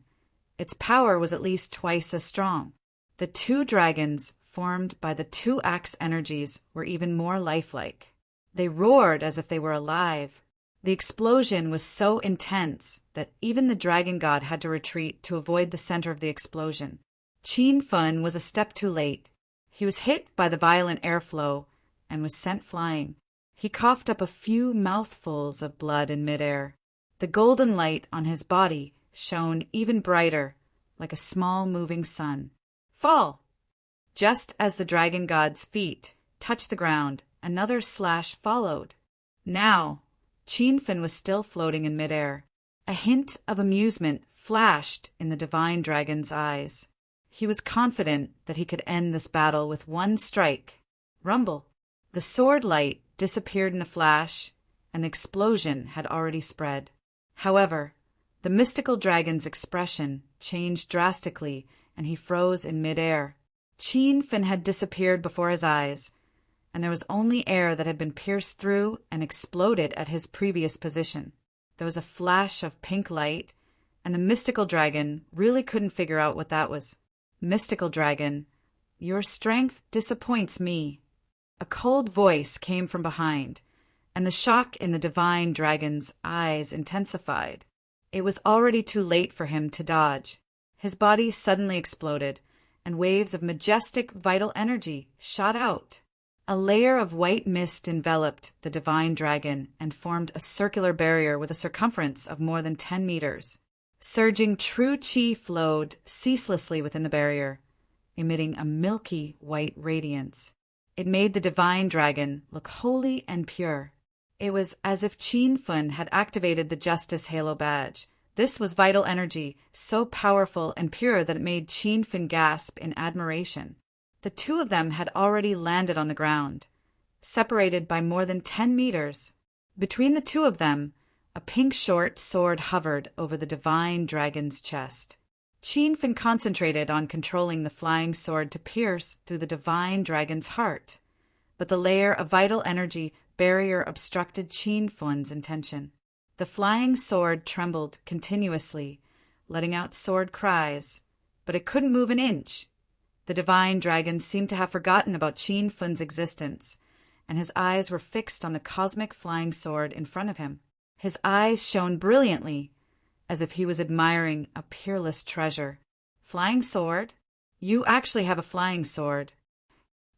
its power was at least twice as strong. The 2 dragons, formed by the 2 axe energies, were even more lifelike. They roared as if they were alive. The explosion was so intense that even the dragon god had to retreat to avoid the center of the explosion. Qin Fun was a step too late. He was hit by the violent airflow and was sent flying. He coughed up a few mouthfuls of blood in midair. The golden light on his body shone even brighter, like a small moving sun. Fall! Just as the dragon god's feet touched the ground, another slash followed. Now, Qin Fun was still floating in midair. A hint of amusement flashed in the divine dragon's eyes. He was confident that he could end this battle with one strike. Rumble! The sword light disappeared in a flash, and the explosion had already spread. However, the mystical dragon's expression changed drastically, and he froze in midair. Qin Fun had disappeared before his eyes, and there was only air that had been pierced through and exploded at his previous position. There was a flash of pink light, and the mystical dragon really couldn't figure out what that was. Mystical dragon, your strength disappoints me. A cold voice came from behind, and the shock in the divine dragon's eyes intensified. It was already too late for him to dodge. His body suddenly exploded, and waves of majestic vital energy shot out. A layer of white mist enveloped the divine dragon and formed a circular barrier with a circumference of more than 10 meters. Surging true qi flowed ceaselessly within the barrier, emitting a milky white radiance. It made the divine dragon look holy and pure. It was as if Qin Fun had activated the Justice Halo badge. This was vital energy, so powerful and pure that it made Qin Fun gasp in admiration. The two of them had already landed on the ground, separated by more than 10 meters. Between the two of them, a pink short sword hovered over the divine dragon's chest. Qin Fun concentrated on controlling the flying sword to pierce through the divine dragon's heart, but the layer of vital energy barrier obstructed Qin Fun's intention. The flying sword trembled continuously, letting out sword cries, but it couldn't move an inch. The divine dragon seemed to have forgotten about Qin Fun's existence, and his eyes were fixed on the cosmic flying sword in front of him. His eyes shone brilliantly, as if he was admiring a peerless treasure. Flying sword? You actually have a flying sword.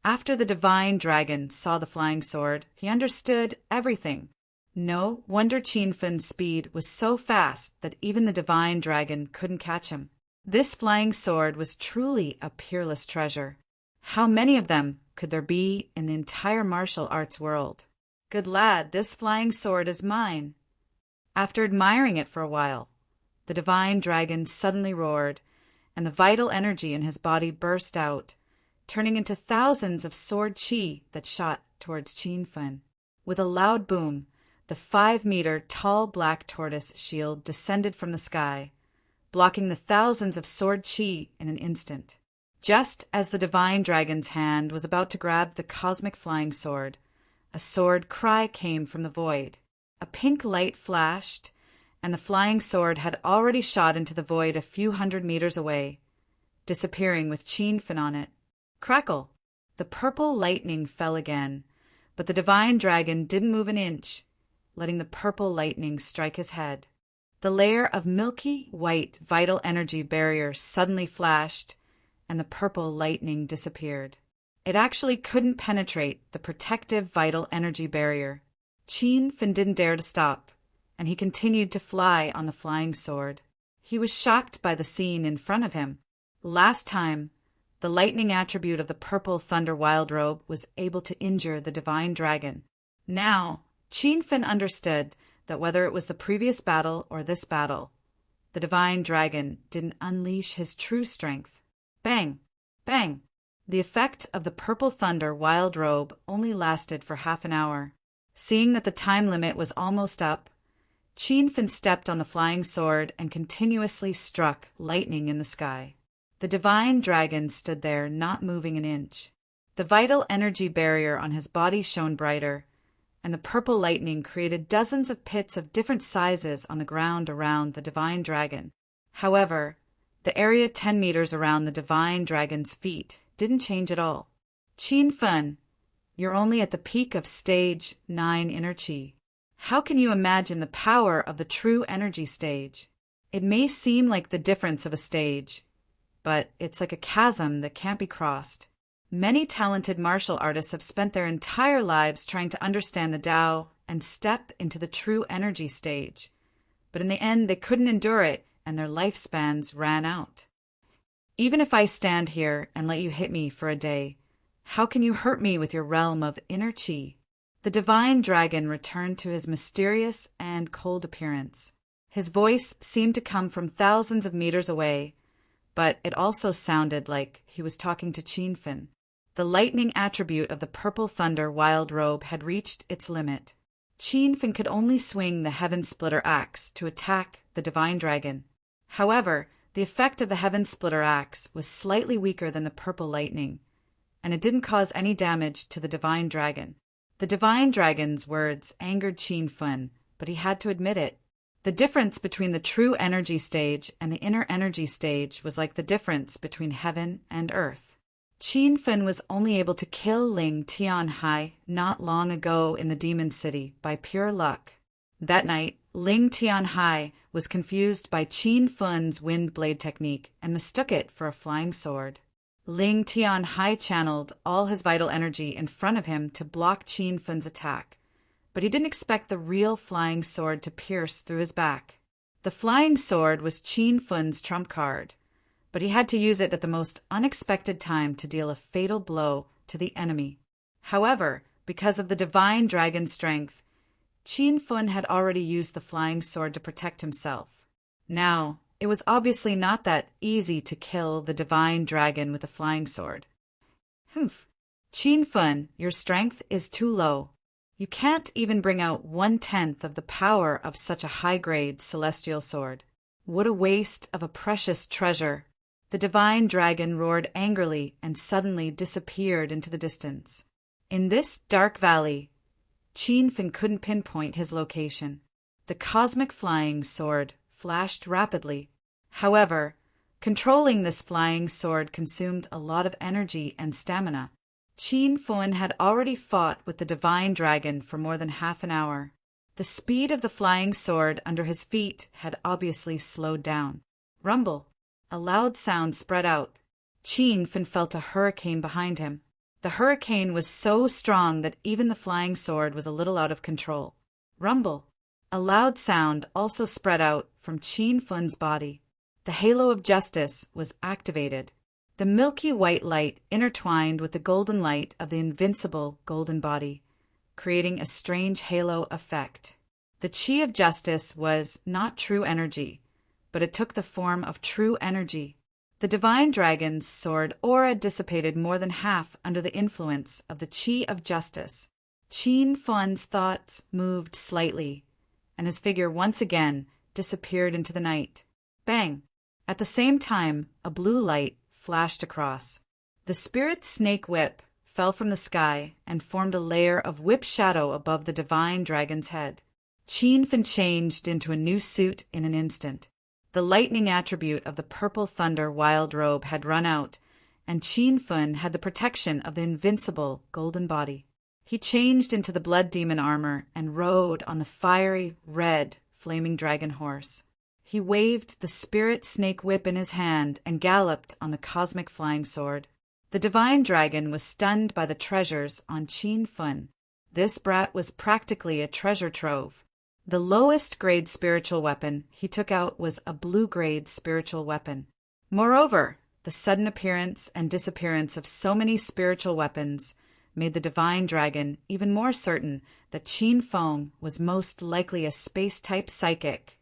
After the divine dragon saw the flying sword, he understood everything. No wonder Qin Fun's speed was so fast that even the divine dragon couldn't catch him. This flying sword was truly a peerless treasure. How many of them could there be in the entire martial arts world? Good lad, this flying sword is mine. After admiring it for a while, the divine dragon suddenly roared, and the vital energy in his body burst out, turning into thousands of sword qi that shot towards Qin Fun. With a loud boom, the 5-meter tall black tortoise shield descended from the sky, blocking the thousands of sword qi in an instant. Just as the divine dragon's hand was about to grab the cosmic flying sword, a sword cry came from the void. A pink light flashed, and the flying sword had already shot into the void a few hundred meters away, disappearing with Qin Fun on it. Crackle! The purple lightning fell again, but the divine dragon didn't move an inch, letting the purple lightning strike his head. The layer of milky white vital energy barrier suddenly flashed, and the purple lightning disappeared. It actually couldn't penetrate the protective vital energy barrier. Qin Fun didn't dare to stop, and he continued to fly on the flying sword. He was shocked by the scene in front of him. Last time, the lightning attribute of the purple thunder wild robe was able to injure the divine dragon. Now, Qin Fun understood that whether it was the previous battle or this battle, the divine dragon didn't unleash his true strength. Bang! Bang! The effect of the purple thunder wild robe only lasted for half an hour. Seeing that the time limit was almost up, Qin Fun stepped on the flying sword and continuously struck lightning in the sky. The divine dragon stood there, not moving an inch. The vital energy barrier on his body shone brighter, and the purple lightning created dozens of pits of different sizes on the ground around the divine dragon. However, the area 10 meters around the divine dragon's feet didn't change at all. Qin Fun, you're only at the peak of stage 9 inner chi. How can you imagine the power of the true energy stage? It may seem like the difference of a stage, but it's like a chasm that can't be crossed. Many talented martial artists have spent their entire lives trying to understand the Tao and step into the true energy stage, but in the end they couldn't endure it and their lifespans ran out. Even if I stand here and let you hit me for a day, how can you hurt me with your realm of inner chi? The divine dragon returned to his mysterious and cold appearance. His voice seemed to come from thousands of meters away, but it also sounded like he was talking to Qinfen. The lightning attribute of the purple thunder wild robe had reached its limit. Qinfen could only swing the heaven splitter axe to attack the divine dragon. However, the effect of the heaven splitter axe was slightly weaker than the purple lightning, and it didn't cause any damage to the divine dragon. The divine dragon's words angered Qinfen, but he had to admit it. The difference between the true energy stage and the inner energy stage was like the difference between heaven and earth. Qinfen was only able to kill Ling Tianhai not long ago in the Demon City by pure luck. That night, Ling Tianhai was confused by Qinfen's wind blade technique and mistook it for a flying sword. Ling Tianhai channeled all his vital energy in front of him to block Qinfen's attack, but he didn't expect the real flying sword to pierce through his back. The flying sword was Qinfen's trump card, but he had to use it at the most unexpected time to deal a fatal blow to the enemy. However, because of the divine dragon's strength, Qinfen had already used the flying sword to protect himself. Now, it was obviously not that easy to kill the divine dragon with a flying sword. Humph. Qinfen, your strength is too low. You can't even bring out 1/10 of the power of such a high-grade celestial sword. What a waste of a precious treasure. The divine dragon roared angrily and suddenly disappeared into the distance. In this dark valley, Qinfen couldn't pinpoint his location. The cosmic flying sword flashed rapidly. However, controlling this flying sword consumed a lot of energy and stamina. Qinfen had already fought with the divine dragon for more than half an hour. The speed of the flying sword under his feet had obviously slowed down. Rumble. A loud sound spread out. Qinfen felt a hurricane behind him. The hurricane was so strong that even the flying sword was a little out of control. Rumble. A loud sound also spread out from Qinfen's body. The halo of justice was activated. The milky white light intertwined with the golden light of the invincible golden body, creating a strange halo effect. The chi of justice was not true energy, but it took the form of true energy. The divine dragon's sword aura dissipated more than half under the influence of the chi of justice. Qinfen's thoughts moved slightly, and his figure once again disappeared into the night. Bang! At the same time, a blue light flashed across. The spirit snake whip fell from the sky and formed a layer of whip shadow above the divine dragon's head. Qinfen changed into a new suit in an instant. The lightning attribute of the purple thunder wild robe had run out, and Qinfen had the protection of the invincible golden body. He changed into the blood demon armor and rode on the fiery, red, flaming dragon horse. He waved the spirit snake whip in his hand and galloped on the cosmic flying sword. The divine dragon was stunned by the treasures on Qinfen. This brat was practically a treasure trove. The lowest grade spiritual weapon he took out was a blue grade spiritual weapon. Moreover, the sudden appearance and disappearance of so many spiritual weapons made the divine dragon even more certain that Qinfen was most likely a space-type psychic.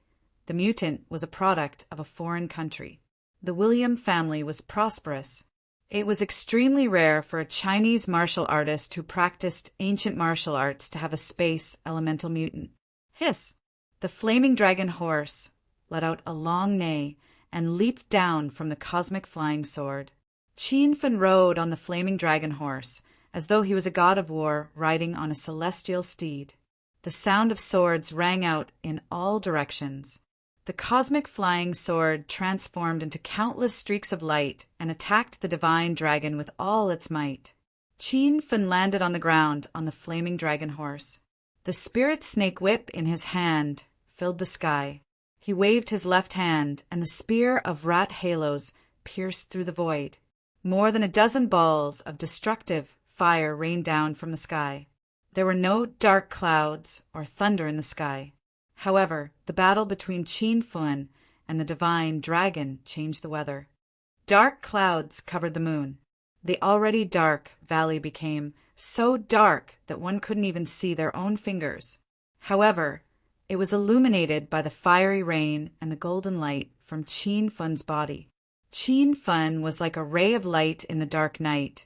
The mutant was a product of a foreign country. The William family was prosperous. It was extremely rare for a Chinese martial artist who practiced ancient martial arts to have a space elemental mutant. Hiss! The flaming dragon horse let out a long neigh and leaped down from the cosmic flying sword. Qinfen rode on the flaming dragon horse, as though he was a god of war riding on a celestial steed. The sound of swords rang out in all directions. The cosmic flying sword transformed into countless streaks of light and attacked the divine dragon with all its might. Qin Fen landed on the ground on the flaming dragon horse. The spirit snake whip in his hand filled the sky. He waved his left hand, and the spear of rat halos pierced through the void. More than a dozen balls of destructive fire rained down from the sky. There were no dark clouds or thunder in the sky. However, the battle between Qin Fen and the divine dragon changed the weather. Dark clouds covered the moon. The already dark valley became so dark that one couldn't even see their own fingers. However, it was illuminated by the fiery rain and the golden light from Qin Fen's body. Qin Fen was like a ray of light in the dark night,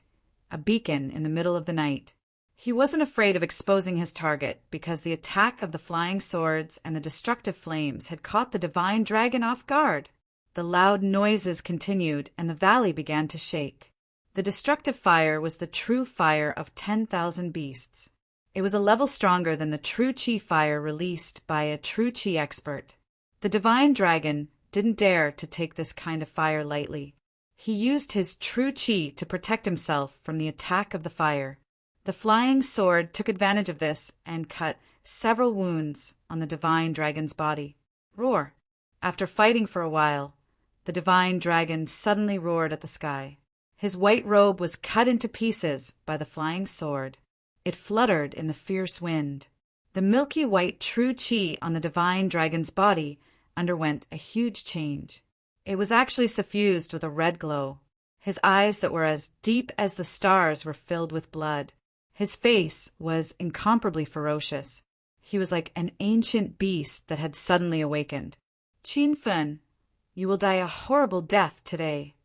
a beacon in the middle of the night. He wasn't afraid of exposing his target because the attack of the flying swords and the destructive flames had caught the divine dragon off guard. The loud noises continued and the valley began to shake. The destructive fire was the true fire of 10,000 beasts. It was a level stronger than the true Qi fire released by a true Qi expert. The divine dragon didn't dare to take this kind of fire lightly. He used his true Qi to protect himself from the attack of the fire. The flying sword took advantage of this and cut several wounds on the divine dragon's body. Roar! After fighting for a while, the divine dragon suddenly roared at the sky. His white robe was cut into pieces by the flying sword. It fluttered in the fierce wind. The milky white true Qi on the divine dragon's body underwent a huge change. It was actually suffused with a red glow. His eyes that were as deep as the stars were filled with blood. His face was incomparably ferocious. He was like an ancient beast that had suddenly awakened. Qin Fen, you will die a horrible death today.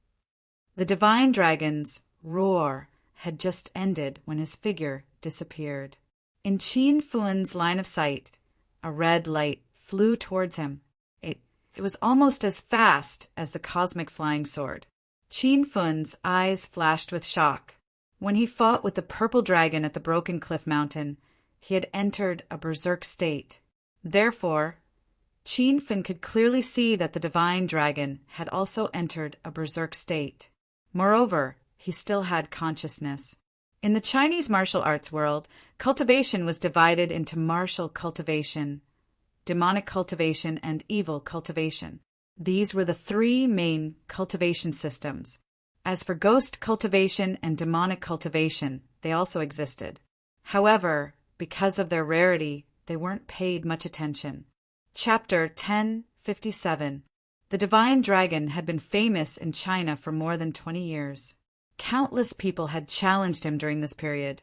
The divine dragon's roar had just ended when his figure disappeared. In Qin Fen's line of sight, a red light flew towards him. It was almost as fast as the cosmic flying sword. Qin Fen's eyes flashed with shock. When he fought with the purple dragon at the Broken Cliff Mountain, he had entered a berserk state. Therefore, Qin Fen could clearly see that the divine dragon had also entered a berserk state. Moreover, he still had consciousness. In the Chinese martial arts world, cultivation was divided into martial cultivation, demonic cultivation, and evil cultivation. These were the three main cultivation systems. As for ghost cultivation and demonic cultivation, they also existed. However, because of their rarity, they weren't paid much attention. Chapter 1057. The divine dragon had been famous in China for more than 20 years. Countless people had challenged him during this period,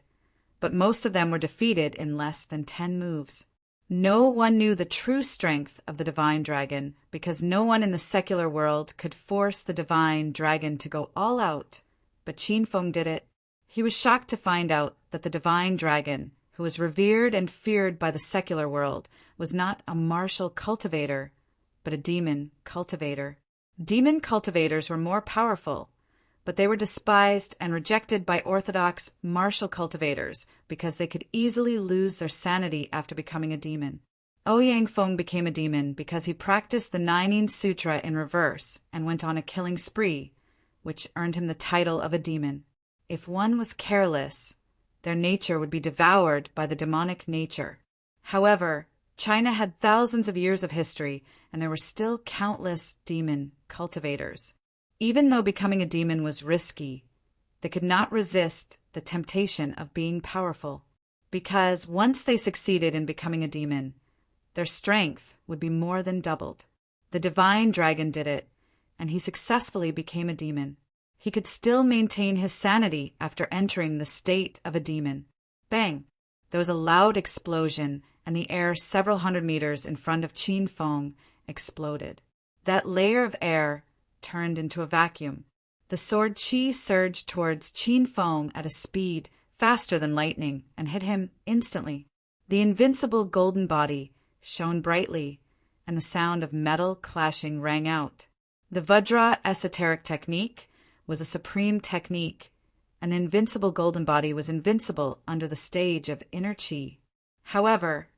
but most of them were defeated in less than 10 moves. No one knew the true strength of the divine dragon because no one in the secular world could force the divine dragon to go all out, but Qin Fen did it. He was shocked to find out that the divine dragon, who was revered and feared by the secular world, was not a martial cultivator, but a demon cultivator. Demon cultivators were more powerful, but they were despised and rejected by orthodox martial cultivators because they could easily lose their sanity after becoming a demon. Ouyang Feng became a demon because he practiced the Nining Sutra in reverse and went on a killing spree, which earned him the title of a demon. If one was careless, their nature would be devoured by the demonic nature. However, China had thousands of years of history, and there were still countless demon cultivators. Even though becoming a demon was risky, they could not resist the temptation of being powerful, because once they succeeded in becoming a demon, their strength would be more than doubled. The divine dragon did it, and he successfully became a demon. He could still maintain his sanity after entering the state of a demon. Bang! There was a loud explosion, and the air several hundred meters in front of Qin Fen exploded. That layer of air turned into a vacuum. The sword Qi surged towards Qin Fen at a speed faster than lightning and hit him instantly. The invincible golden body shone brightly, and the sound of metal clashing rang out. The Vajra esoteric technique was a supreme technique, and the invincible golden body was invincible under the stage of inner Qi. However,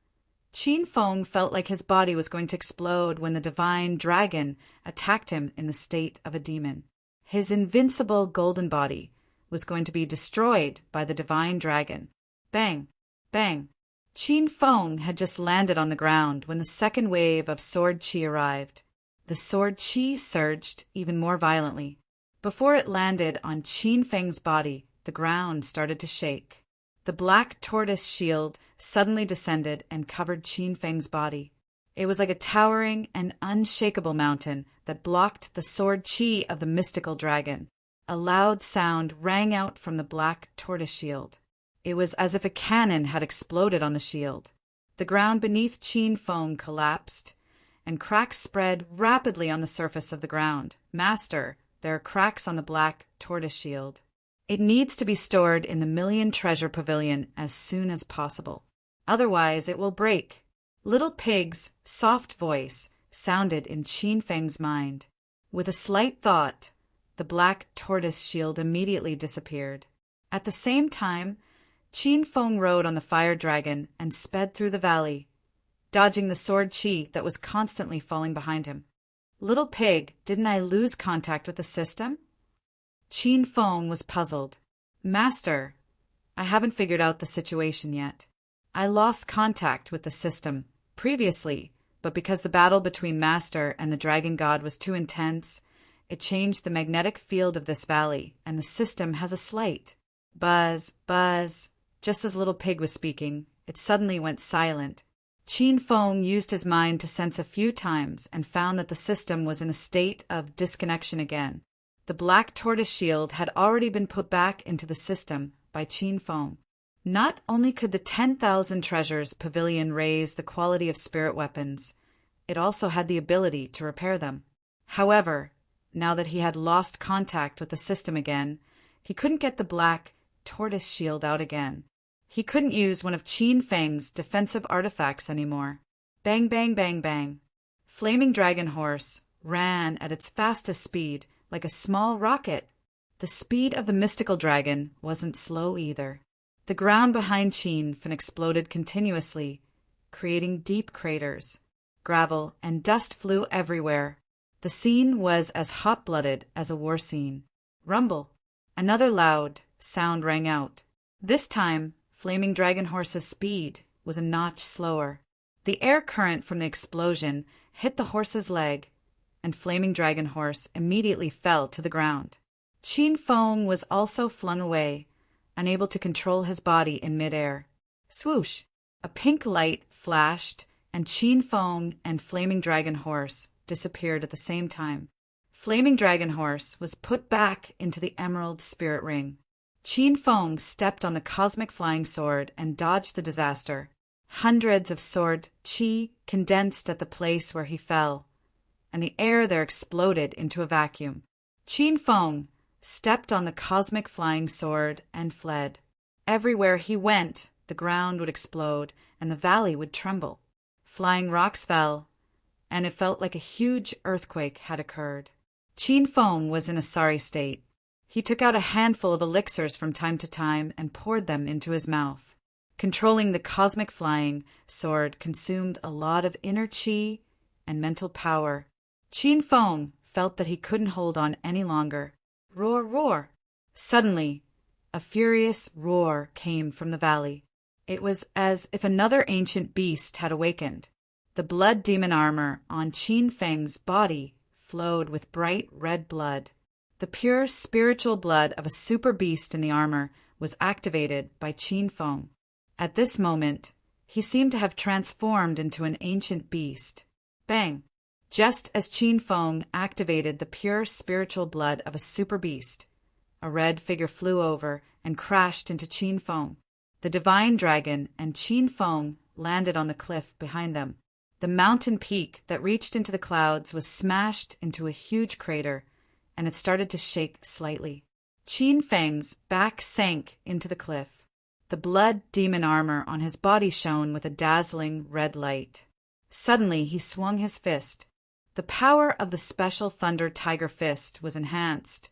Qin Fen felt like his body was going to explode when the divine dragon attacked him in the state of a demon. His invincible golden body was going to be destroyed by the divine dragon. Bang! Bang! Qin Feng had just landed on the ground when the second wave of sword chi arrived. The sword chi surged even more violently. Before it landed on Qin Feng's body, the ground started to shake. The black tortoise shield suddenly descended and covered Qin Feng's body. It was like a towering and unshakable mountain that blocked the sword chi of the mystical dragon. A loud sound rang out from the black tortoise shield. It was as if a cannon had exploded on the shield. The ground beneath Qin Feng collapsed, and cracks spread rapidly on the surface of the ground. Master, there are cracks on the black tortoise shield. It needs to be stored in the Million Treasure Pavilion as soon as possible. Otherwise it will break. Little Pig's soft voice sounded in Qin Feng's mind. With a slight thought, the black tortoise shield immediately disappeared. At the same time, Qin Feng rode on the fire dragon and sped through the valley, dodging the sword chi that was constantly falling behind him. Little Pig, didn't I lose contact with the system? Qin Feng was puzzled. Master, I haven't figured out the situation yet. I lost contact with the system previously, but because the battle between Master and the Dragon God was too intense, it changed the magnetic field of this valley, and the system has a slight buzz, buzz. Just as Little Pig was speaking, it suddenly went silent. Qin Feng used his mind to sense a few times and found that the system was in a state of disconnection again. The black tortoise shield had already been put back into the system by Qin Feng. Not only could the 10,000 treasures pavilion raise the quality of spirit weapons, it also had the ability to repair them. However, now that he had lost contact with the system again, he couldn't get the black tortoise shield out again. He couldn't use one of Qin Feng's defensive artifacts anymore. Bang, bang, bang, bang. Flaming Dragon Horse ran at its fastest speed like a small rocket. The speed of the mystical dragon wasn't slow either. The ground behind Qin Feng exploded continuously, creating deep craters. Gravel and dust flew everywhere. The scene was as hot-blooded as a war scene. Rumble. Another loud sound rang out. This time, Flaming Dragon Horse's speed was a notch slower. The air current from the explosion hit the horse's leg, and Flaming Dragon Horse immediately fell to the ground. Qin Feng was also flung away, unable to control his body in midair. Swoosh! A pink light flashed, and Qin Feng and Flaming Dragon Horse disappeared at the same time. Flaming Dragon Horse was put back into the Emerald Spirit Ring. Qin Feng stepped on the cosmic flying sword and dodged the disaster. Hundreds of sword chi condensed at the place where he fell, and the air there exploded into a vacuum. Qin Feng stepped on the cosmic flying sword and fled. Everywhere he went, the ground would explode and the valley would tremble. Flying rocks fell, and it felt like a huge earthquake had occurred. Qin Feng was in a sorry state. He took out a handful of elixirs from time to time and poured them into his mouth. Controlling the cosmic flying sword consumed a lot of inner chi and mental power. Qin Feng felt that he couldn't hold on any longer. Roar, roar! Suddenly, a furious roar came from the valley. It was as if another ancient beast had awakened. The blood demon armor on Qin Feng's body flowed with bright red blood. The pure spiritual blood of a super beast in the armor was activated by Qin Feng. At this moment, he seemed to have transformed into an ancient beast. Bang! Just as Qin Feng activated the pure spiritual blood of a super beast, a red figure flew over and crashed into Qin Feng. The divine dragon and Qin Feng landed on the cliff behind them. The mountain peak that reached into the clouds was smashed into a huge crater, and it started to shake slightly. Qin Feng's back sank into the cliff. The blood demon armor on his body shone with a dazzling red light. Suddenly he swung his fist. The power of the special Thunder Tiger Fist was enhanced,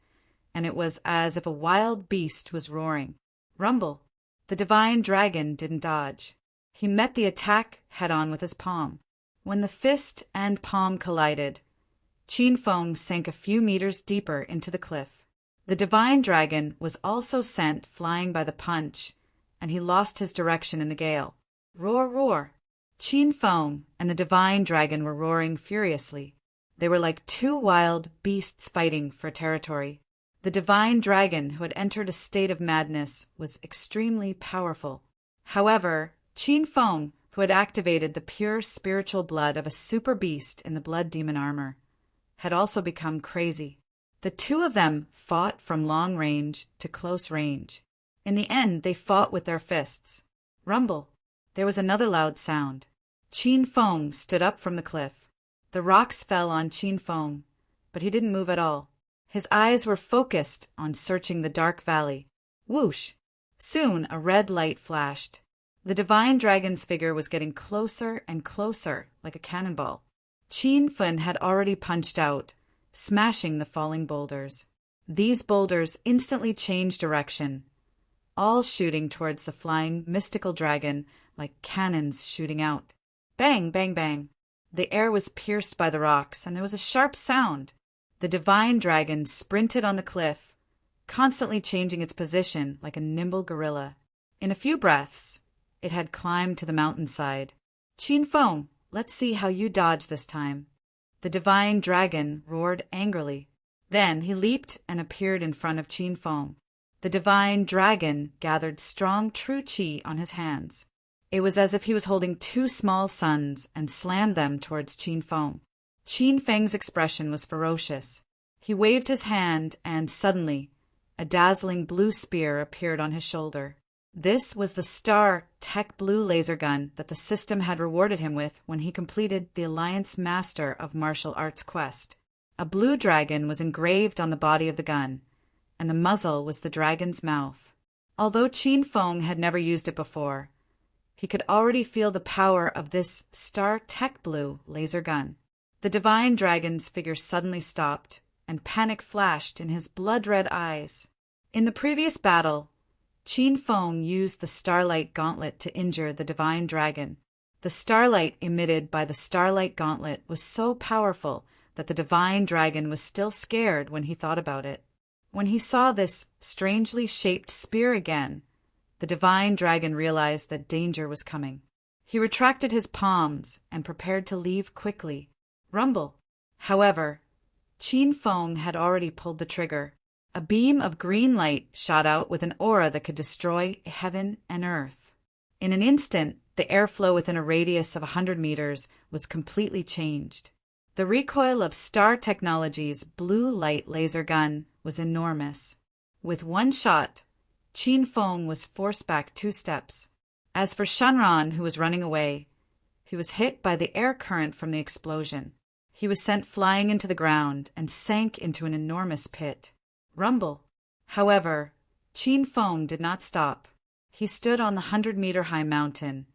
and it was as if a wild beast was roaring. Rumble! The divine dragon didn't dodge. He met the attack head-on with his palm. When the fist and palm collided, Qin Feng sank a few meters deeper into the cliff. The divine dragon was also sent flying by the punch, and he lost his direction in the gale. Roar, roar! Qin Feng and the divine dragon were roaring furiously. They were like two wild beasts fighting for territory. The divine dragon, who had entered a state of madness, was extremely powerful. However, Qin Feng, who had activated the pure spiritual blood of a super beast in the blood demon armor, had also become crazy. The two of them fought from long range to close range. In the end, they fought with their fists. Rumble! There was another loud sound. Qin Feng stood up from the cliff. The rocks fell on Qin Feng, but he didn't move at all. His eyes were focused on searching the dark valley. Whoosh! Soon a red light flashed. The divine dragon's figure was getting closer and closer, like a cannonball. Qin Feng had already punched out, smashing the falling boulders. These boulders instantly changed direction, all shooting towards the flying mystical dragon like cannons shooting out. Bang, bang, bang. The air was pierced by the rocks, and there was a sharp sound. The divine dragon sprinted on the cliff, constantly changing its position like a nimble gorilla. In a few breaths, it had climbed to the mountainside. Qin Feng, let's see how you dodge this time. The divine dragon roared angrily. Then he leaped and appeared in front of Qin Feng. The divine dragon gathered strong true qi on his hands. It was as if he was holding two small suns and slammed them towards Qin Feng. Qin Feng's expression was ferocious. He waved his hand and, suddenly, a dazzling blue spear appeared on his shoulder. This was the Star Tech Blue laser gun that the system had rewarded him with when he completed the Alliance Master of Martial Arts quest. A blue dragon was engraved on the body of the gun, and the muzzle was the dragon's mouth. Although Qin Feng had never used it before, he could already feel the power of this Star Tech Blue laser gun. The divine dragon's figure suddenly stopped, and panic flashed in his blood-red eyes. In the previous battle, Qin Feng used the Starlight Gauntlet to injure the divine dragon. The starlight emitted by the Starlight Gauntlet was so powerful that the divine dragon was still scared when he thought about it. When he saw this strangely shaped spear again, the divine dragon realized that danger was coming. He retracted his palms and prepared to leave quickly. Rumble! However, Qin Feng had already pulled the trigger. A beam of green light shot out with an aura that could destroy heaven and earth. In an instant, the airflow within a radius of 100 meters was completely changed. The recoil of Star Technology's blue light laser gun was enormous. With one shot, Qin Feng was forced back 2 steps. As for Shenron, who was running away, he was hit by the air current from the explosion. He was sent flying into the ground and sank into an enormous pit. Rumble! However, Qin Feng did not stop. He stood on the 100-meter-high mountain,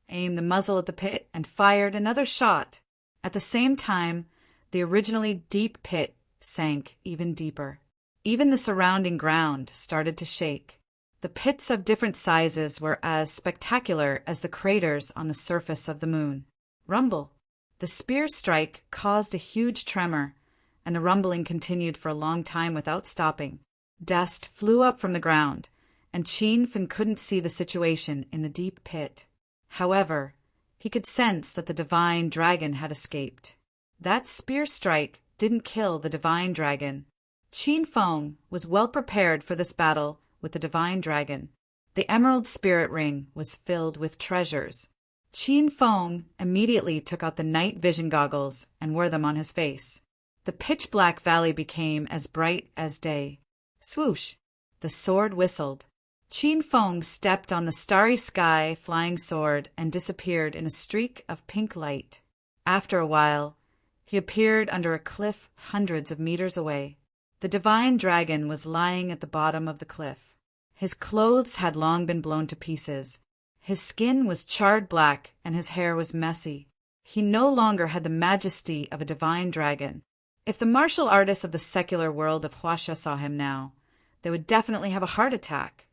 aimed the muzzle at the pit, and fired another shot. At the same time, the originally deep pit sank even deeper. Even the surrounding ground started to shake. The pits of different sizes were as spectacular as the craters on the surface of the moon. Rumble! The spear strike caused a huge tremor, and the rumbling continued for a long time without stopping. Dust flew up from the ground, and Qin Feng couldn't see the situation in the deep pit. However, he could sense that the divine dragon had escaped. That spear strike didn't kill the divine dragon. Qin Feng was well prepared for this battle with the divine dragon. The Emerald Spirit Ring was filled with treasures. Qin Feng immediately took out the night vision goggles and wore them on his face. The pitch-black valley became as bright as day. Swoosh! The sword whistled. Qin Feng stepped on the starry sky flying sword and disappeared in a streak of pink light. After a while, he appeared under a cliff hundreds of meters away. The divine dragon was lying at the bottom of the cliff. His clothes had long been blown to pieces. His skin was charred black and his hair was messy. He no longer had the majesty of a divine dragon. If the martial artists of the secular world of Huaxia saw him now, they would definitely have a heart attack.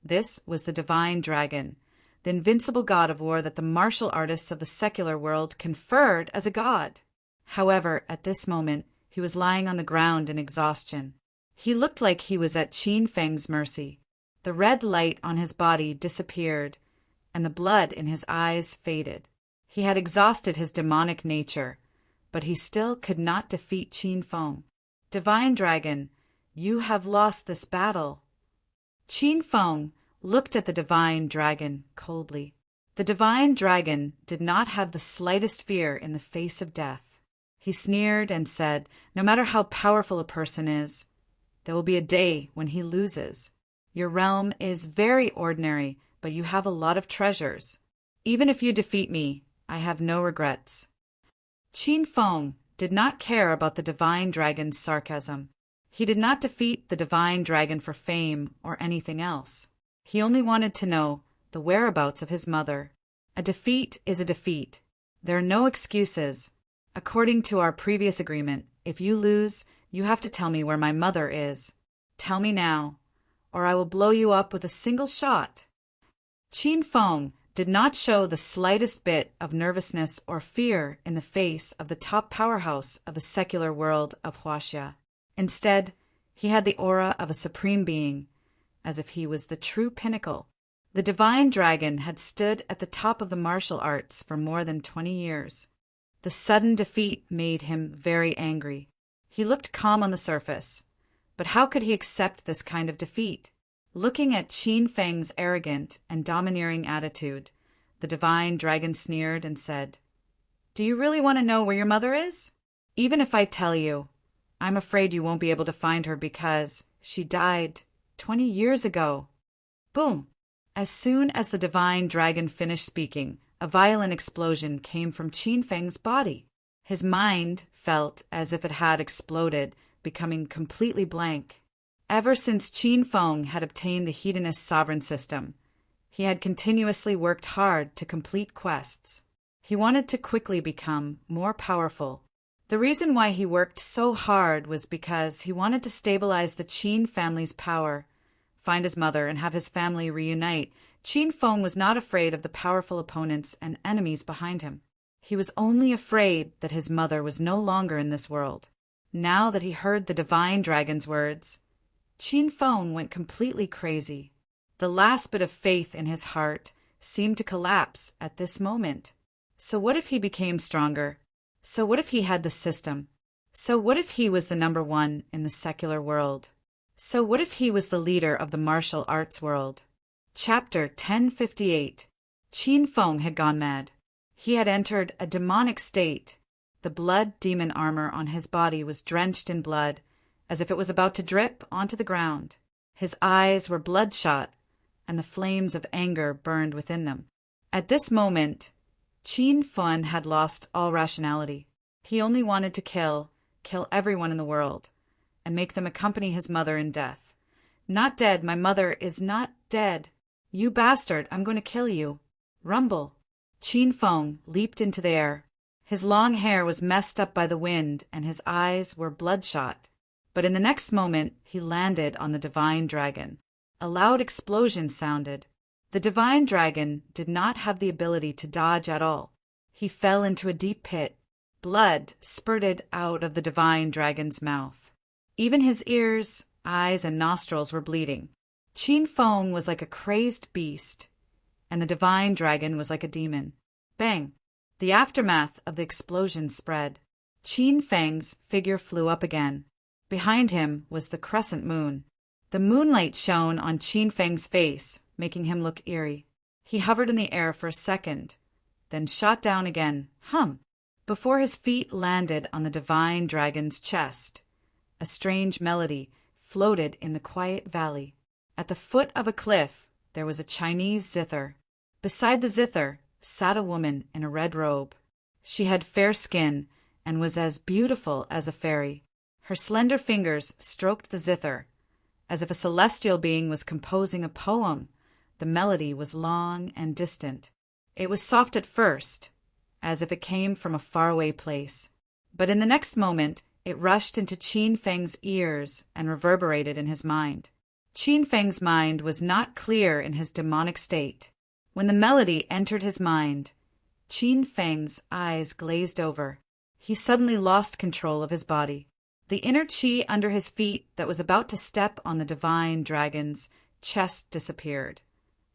This was the divine dragon, the invincible god of war that the martial artists of the secular world conferred as a god. However, at this moment, he was lying on the ground in exhaustion. He looked like he was at Qin Feng's mercy. The red light on his body disappeared, and the blood in his eyes faded. He had exhausted his demonic nature, but he still could not defeat Qin Feng. Divine Dragon, you have lost this battle. Qin Feng looked at the Divine Dragon coldly. The Divine Dragon did not have the slightest fear in the face of death. He sneered and said, "No matter how powerful a person is, there will be a day when he loses. Your realm is very ordinary, but you have a lot of treasures. Even if you defeat me, I have no regrets." Qin Feng did not care about the Divine Dragon's sarcasm. He did not defeat the Divine Dragon for fame or anything else. He only wanted to know the whereabouts of his mother. A defeat is a defeat. There are no excuses. According to our previous agreement, if you lose, you have to tell me where my mother is. Tell me now, or I will blow you up with a single shot. Qin Feng did not show the slightest bit of nervousness or fear in the face of the top powerhouse of the secular world of Huaxia. Instead, he had the aura of a supreme being, as if he was the true pinnacle. The Divine Dragon had stood at the top of the martial arts for more than 20 years. The sudden defeat made him very angry. He looked calm on the surface, but how could he accept this kind of defeat? Looking at Qin Feng's arrogant and domineering attitude, the Divine Dragon sneered and said, "Do you really want to know where your mother is? Even if I tell you, I'm afraid you won't be able to find her because she died 20 years ago." Boom! As soon as the Divine Dragon finished speaking, a violent explosion came from Qin Feng's body. His mind felt as if it had exploded, becoming completely blank. Ever since Qin Feng had obtained the Hedonist sovereign system, he had continuously worked hard to complete quests. He wanted to quickly become more powerful. The reason why he worked so hard was because he wanted to stabilize the Qin family's power, find his mother, and have his family reunite. Qin Feng was not afraid of the powerful opponents and enemies behind him. He was only afraid that his mother was no longer in this world. Now that he heard the Divine Dragon's words, Qin Feng went completely crazy. The last bit of faith in his heart seemed to collapse at this moment. So what if he became stronger? So what if he had the system? So what if he was the number one in the secular world? So what if he was the leader of the martial arts world? Chapter 1058. Qin Feng had gone mad. He had entered a demonic state. The blood demon armor on his body was drenched in blood, as if it was about to drip onto the ground. His eyes were bloodshot, and the flames of anger burned within them. At this moment, Qin Feng had lost all rationality. He only wanted to kill everyone in the world, and make them accompany his mother in death. "Not dead, my mother is not dead. You bastard, I'm going to kill you." Rumble. Qin Feng leaped into the air. His long hair was messed up by the wind, and his eyes were bloodshot. But in the next moment, he landed on the Divine Dragon. A loud explosion sounded. The Divine Dragon did not have the ability to dodge at all. He fell into a deep pit. Blood spurted out of the Divine Dragon's mouth. Even his ears, eyes, and nostrils were bleeding. Qin Feng was like a crazed beast, and the Divine Dragon was like a demon. Bang! The aftermath of the explosion spread. Qin Feng's figure flew up again. Behind him was the crescent moon. The moonlight shone on Qin Feng's face, making him look eerie. He hovered in the air for a second, then shot down again, before his feet landed on the Divine Dragon's chest. A strange melody floated in the quiet valley. At the foot of a cliff, there was a Chinese zither. Beside the zither sat a woman in a red robe. She had fair skin and was as beautiful as a fairy. Her slender fingers stroked the zither, as if a celestial being was composing a poem. The melody was long and distant. It was soft at first, as if it came from a faraway place. But in the next moment, it rushed into Qin Feng's ears and reverberated in his mind. Qin Feng's mind was not clear in his demonic state. When the melody entered his mind, Qin Feng's eyes glazed over. He suddenly lost control of his body. The inner chi under his feet that was about to step on the divine dragon's chest disappeared,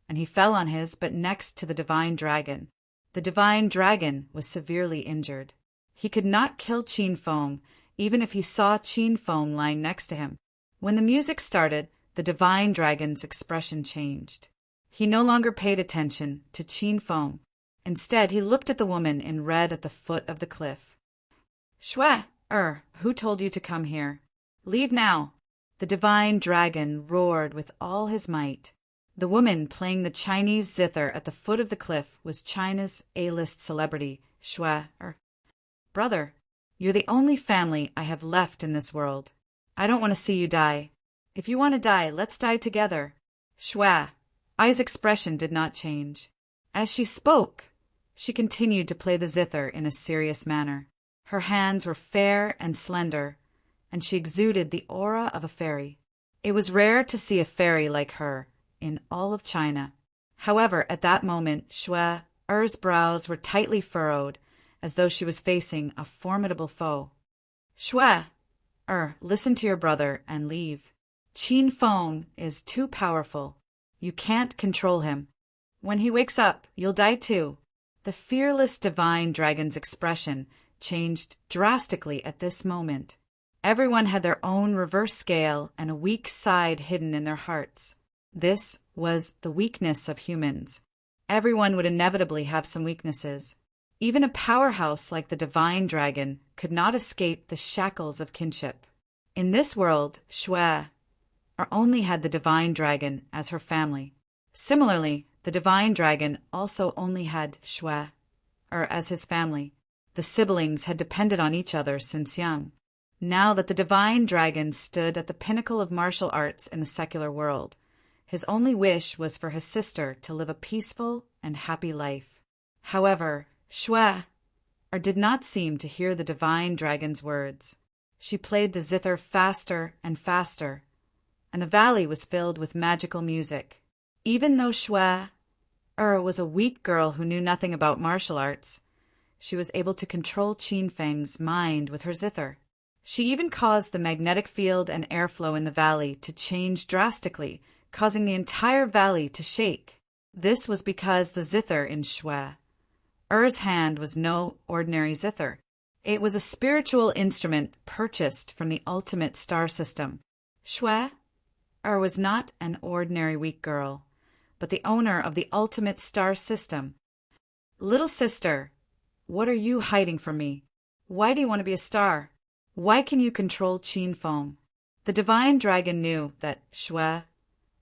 and he fell on his but next to the divine dragon. The divine dragon was severely injured. He could not kill Qin Feng, even if he saw Qin Feng lying next to him. When the music started, the divine dragon's expression changed. He no longer paid attention to Qin Feng. Instead, he looked at the woman in red at the foot of the cliff. Shui, who told you to come here? Leave now. The divine dragon roared with all his might. The woman playing the Chinese zither at the foot of the cliff was China's A-list celebrity, Shui. Brother, you're the only family I have left in this world. I don't want to see you die. If you want to die, let's die together. Shui. Ai's expression did not change. As she spoke, she continued to play the zither in a serious manner. Her hands were fair and slender, and she exuded the aura of a fairy. It was rare to see a fairy like her in all of China. However, at that moment, Shui-er's brows were tightly furrowed, as though she was facing a formidable foe. Shui-er, listen to your brother and leave. Qin Feng is too powerful. You can't control him. When he wakes up, you'll die too. The fearless divine dragon's expression changed drastically at this moment. Everyone had their own reverse scale and a weak side hidden in their hearts. This was the weakness of humans. Everyone would inevitably have some weaknesses. Even a powerhouse like the divine dragon could not escape the shackles of kinship. In this world, Shui only had the divine dragon as her family. Similarly, the divine dragon also only had Shui as his family. The siblings had depended on each other since young. Now that the divine dragon stood at the pinnacle of martial arts in the secular world, his only wish was for his sister to live a peaceful and happy life. However, Shui did not seem to hear the divine dragon's words. She played the zither faster and faster, and the valley was filled with magical music. Even though Shui was a weak girl who knew nothing about martial arts, she was able to control Qin Feng's mind with her zither. She even caused the magnetic field and airflow in the valley to change drastically, causing the entire valley to shake. This was because the zither in Shui-er's hand was no ordinary zither. It was a spiritual instrument purchased from the ultimate star system. Shui-er was not an ordinary weak girl, but the owner of the ultimate star system. Little sister, what are you hiding from me? Why do you want to be a star? Why can you control Qin Feng? The divine dragon knew that Shui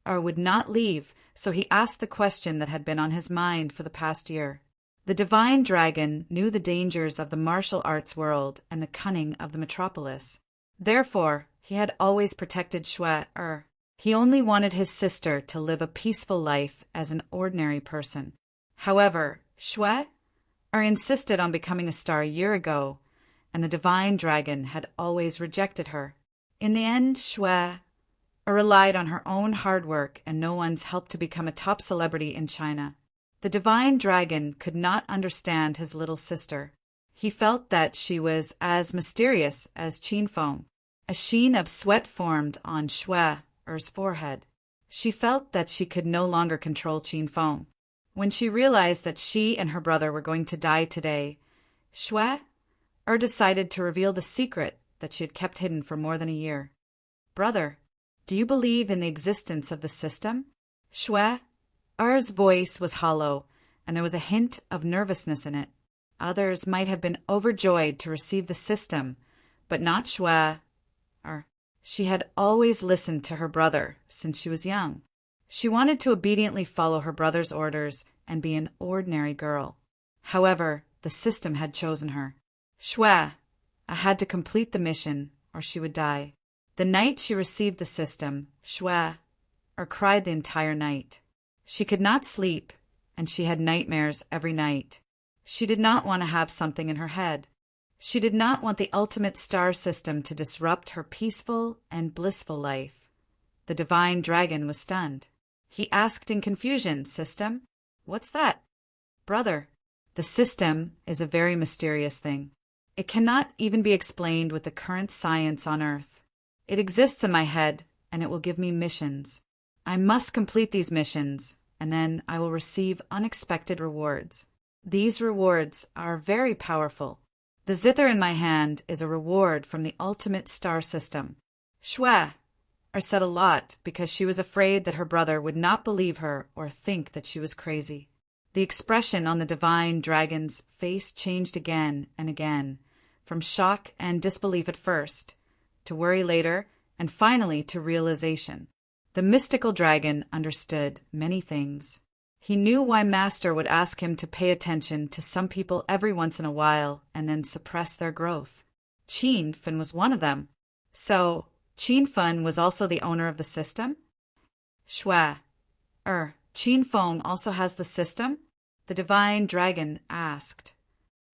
would not leave, so he asked the question that had been on his mind for the past year. The divine dragon knew the dangers of the martial arts world and the cunning of the metropolis. Therefore, he had always protected Shui. He only wanted his sister to live a peaceful life as an ordinary person. However, Shui insisted on becoming a star a year ago, and the divine dragon had always rejected her. In the end, Shui relied on her own hard work and no one's help to become a top celebrity in China. The divine dragon could not understand his little sister. He felt that she was as mysterious as Qin Feng. A sheen of sweat formed on Shui-er's forehead. She felt that she could no longer control Qin Feng. When she realized that she and her brother were going to die today, Shui decided to reveal the secret that she had kept hidden for more than a year. Brother, do you believe in the existence of the system? Shui-er's voice was hollow, and there was a hint of nervousness in it. Others might have been overjoyed to receive the system, but not Shui. She had always listened to her brother since she was young. She wanted to obediently follow her brother's orders and be an ordinary girl. However, the system had chosen her. Shui had to complete the mission or she would die. The night she received the system, Shui cried the entire night. She could not sleep, and she had nightmares every night. She did not want to have something in her head. She did not want the ultimate star system to disrupt her peaceful and blissful life. The divine dragon was stunned. He asked in confusion, "System? What's that?" "Brother, the system is a very mysterious thing. It cannot even be explained with the current science on Earth. It exists in my head, and it will give me missions. I must complete these missions, and then I will receive unexpected rewards. These rewards are very powerful. The zither in my hand is a reward from the ultimate star system. Shwe said a lot because she was afraid that her brother would not believe her or think that she was crazy. The expression on the divine dragon's face changed again and again, from shock and disbelief at first, to worry later, and finally to realization. The mystical dragon understood many things. He knew why Master would ask him to pay attention to some people every once in a while and then suppress their growth. Qin Fen was one of them. So, Qin Fen was also the owner of the system? Shwe, Qin Feng also has the system? The divine dragon asked.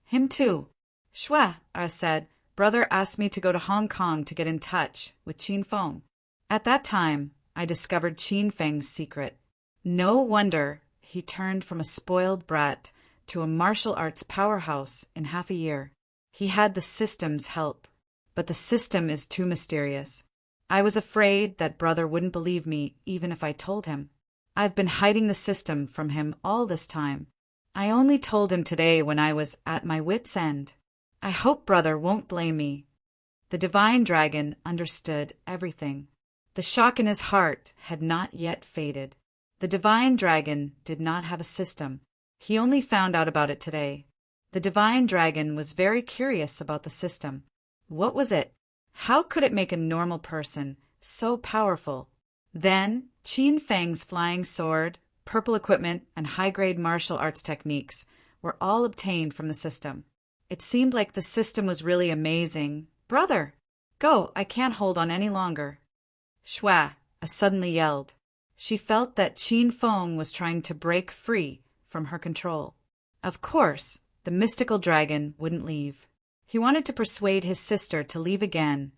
Him too. Shwe, said. Brother asked me to go to Hong Kong to get in touch with Qin Feng. At that time, I discovered Qin Feng's secret. No wonder he turned from a spoiled brat to a martial arts powerhouse in half a year. He had the system's help, but the system is too mysterious. I was afraid that brother wouldn't believe me even if I told him. I've been hiding the system from him all this time. I only told him today when I was at my wit's end. I hope brother won't blame me. The divine dragon understood everything. The shock in his heart had not yet faded. The divine dragon did not have a system. He only found out about it today. The divine dragon was very curious about the system. What was it? How could it make a normal person so powerful? Then, Qin Feng's flying sword, purple equipment, and high-grade martial arts techniques were all obtained from the system. It seemed like the system was really amazing. Brother, go, I can't hold on any longer. Shwe suddenly yelled. She felt that Qin Feng was trying to break free from her control. Of course, the mystical dragon wouldn't leave. He wanted to persuade his sister to leave again,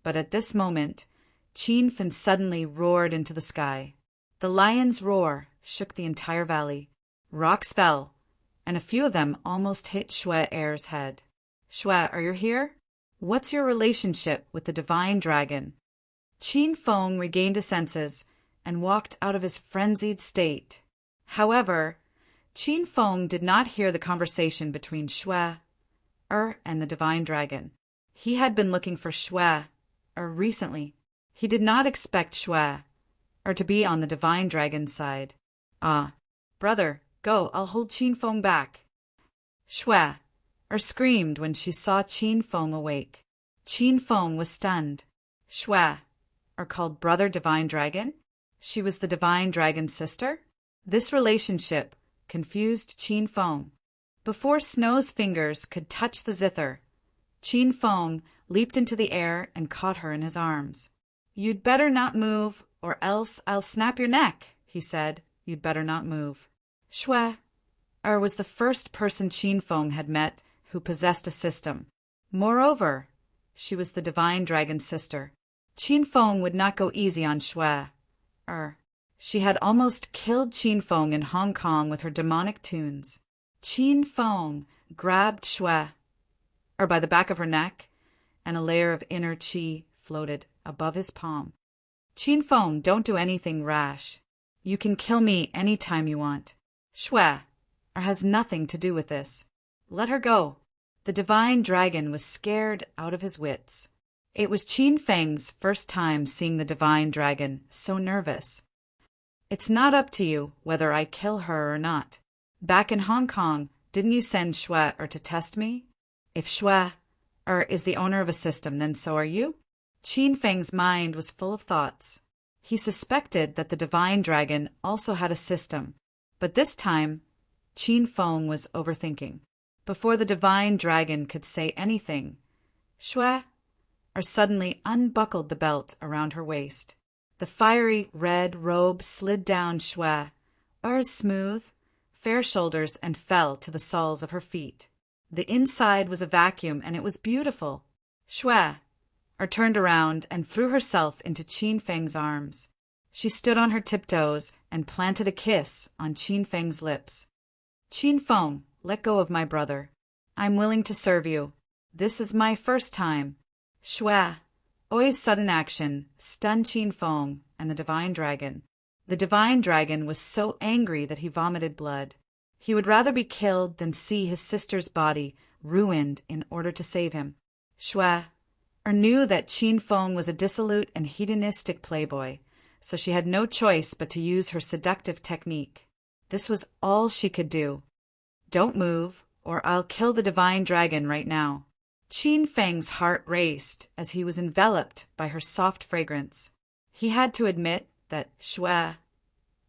but at this moment, Qin Fen suddenly roared into the sky. The lion's roar shook the entire valley. Rocks fell, and a few of them almost hit Shwe Heir's head. Shwe, are you here? What's your relationship with the divine dragon? Qin Feng regained his senses and walked out of his frenzied state. However, Qin Feng did not hear the conversation between Shwe and the divine dragon. He had been looking for Shwe recently. He did not expect Shwe to be on the divine dragon's side. Brother, go, I'll hold Qin Feng back. Shwe screamed when she saw Qin Feng awake. Qin Feng was stunned. Shwe called Brother Divine Dragon? She was the divine dragon's sister? This relationship confused Qin Feng. Before Snow's fingers could touch the zither, Qin Feng leaped into the air and caught her in his arms. You'd better not move, or else I'll snap your neck, he said. You'd better not move. Shwe was the first person Qin Feng had met who possessed a system. Moreover, she was the divine dragon's sister. Qin Feng would not go easy on Shwe. She had almost killed Qin Feng in Hong Kong with her demonic tunes. Qin Feng grabbed Shwe by the back of her neck, and a layer of inner qi floated above his palm. Qin Feng, don't do anything rash. You can kill me any time you want. Shwe has nothing to do with this. Let her go. The divine dragon was scared out of his wits. It was Qin Feng's first time seeing the divine dragon so nervous. It's not up to you whether I kill her or not. Back in Hong Kong, didn't you send Shwe to test me? If Shwe is the owner of a system, then so are you? Qin Feng's mind was full of thoughts. He suspected that the divine dragon also had a system, but this time, Qin Feng was overthinking. Before the divine dragon could say anything, Shwe suddenly unbuckled the belt around her waist. The fiery red robe slid down Shwe's smooth, fair shoulders and fell to the soles of her feet. The inside was a vacuum, and it was beautiful. Shwe turned around and threw herself into Qin Feng's arms. She stood on her tiptoes and planted a kiss on Qin Feng's lips. Qin Feng, let go of my brother. I'm willing to serve you. This is my first time. Shua! Oi's sudden action stunned Qin Feng and the divine dragon. The divine dragon was so angry that he vomited blood. He would rather be killed than see his sister's body ruined in order to save him. Shua knew that Qin Feng was a dissolute and hedonistic playboy, so she had no choice but to use her seductive technique. This was all she could do. Don't move, or I'll kill the divine dragon right now. Qin Feng's heart raced as he was enveloped by her soft fragrance. He had to admit that Shua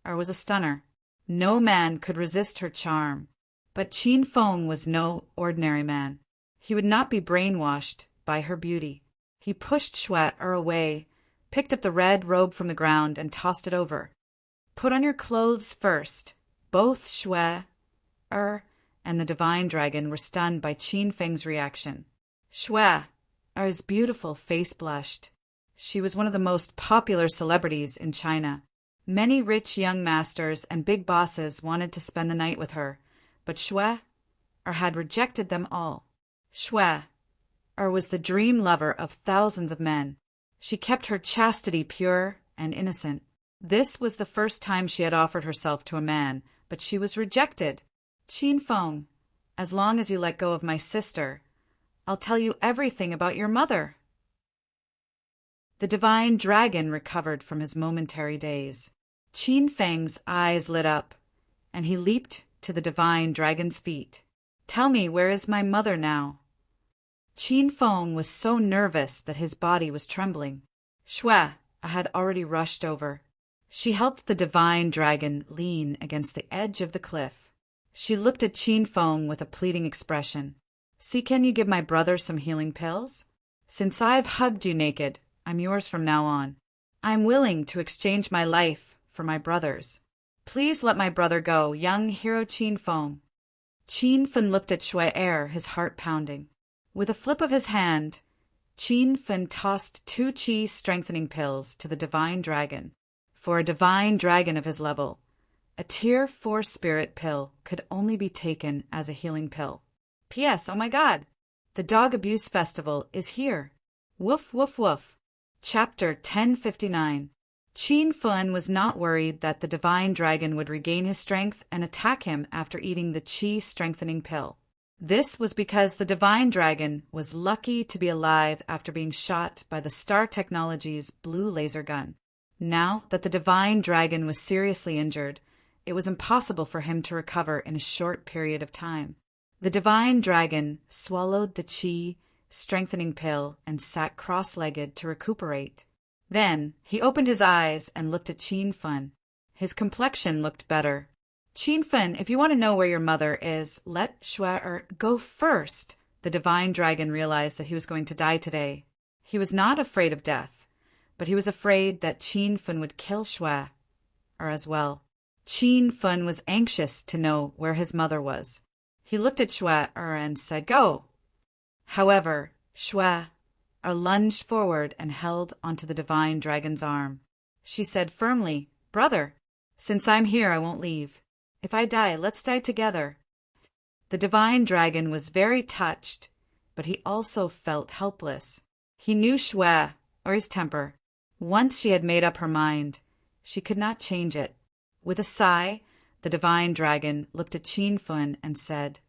was a stunner. No man could resist her charm. But Qin Feng was no ordinary man. He would not be brainwashed by her beauty. He pushed Shua away, picked up the red robe from the ground, and tossed it over. Put on your clothes first. Both Shua and the divine dragon were stunned by Qin Feng's reaction. Shua's beautiful face blushed. She was one of the most popular celebrities in China. Many rich young masters and big bosses wanted to spend the night with her, but Shua had rejected them all. Shua was the dream lover of thousands of men. She kept her chastity pure and innocent. This was the first time she had offered herself to a man, but she was rejected. Qin Feng, as long as you let go of my sister, I'll tell you everything about your mother. The divine dragon recovered from his momentary daze. Qin Feng's eyes lit up, and he leaped to the divine dragon's feet. Tell me, where is my mother now? Qin Feng was so nervous that his body was trembling. Shua had already rushed over. She helped the divine dragon lean against the edge of the cliff. She looked at Qin Feng with a pleading expression. See, can you give my brother some healing pills? Since I've hugged you naked, I'm yours from now on. I'm willing to exchange my life for my brother's. Please let my brother go, young hero Qin Feng. Qin Feng looked at Shua, his heart pounding. With a flip of his hand, Qin Feng tossed 2 qi strengthening pills to the divine dragon. For a divine dragon of his level, a Tier 4 spirit pill could only be taken as a healing pill. P.S. Oh my God! The Dog Abuse Festival is here. Woof, woof, woof. Chapter 1059. Qin Feng was not worried that the divine dragon would regain his strength and attack him after eating the qi strengthening pill. This was because the divine dragon was lucky to be alive after being shot by the Star Technologies' blue laser gun. Now that the divine dragon was seriously injured, it was impossible for him to recover in a short period of time. The divine dragon swallowed the qi strengthening pill and sat cross-legged to recuperate. Then he opened his eyes and looked at Qin Feng. His complexion looked better. Qin Feng, if you want to know where your mother is, let Shua go first. The divine dragon realized that he was going to die today. He was not afraid of death, but he was afraid that Qin Feng would kill Shua as well. Qin Feng was anxious to know where his mother was. He looked at Shua and said, Go! However, Shua lunged forward and held onto the divine dragon's arm. She said firmly, Brother, since I'm here, I won't leave. If I die, let's die together. The divine dragon was very touched, but he also felt helpless. He knew Shua's temper. Once she had made up her mind, she could not change it. With a sigh, the divine dragon looked at Qin Feng and said,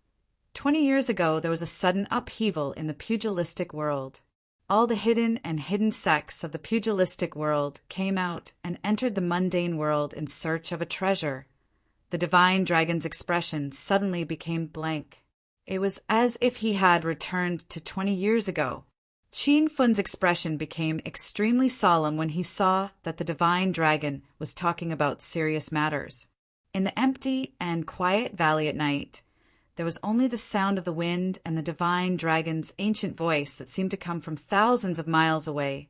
20 years ago, there was a sudden upheaval in the pugilistic world. All the hidden sects of the pugilistic world came out and entered the mundane world in search of a treasure. The divine dragon's expression suddenly became blank. It was as if he had returned to 20 years ago. Qin Feng's expression became extremely solemn when he saw that the divine dragon was talking about serious matters. In the empty and quiet valley at night, there was only the sound of the wind and the divine dragon's ancient voice that seemed to come from thousands of miles away.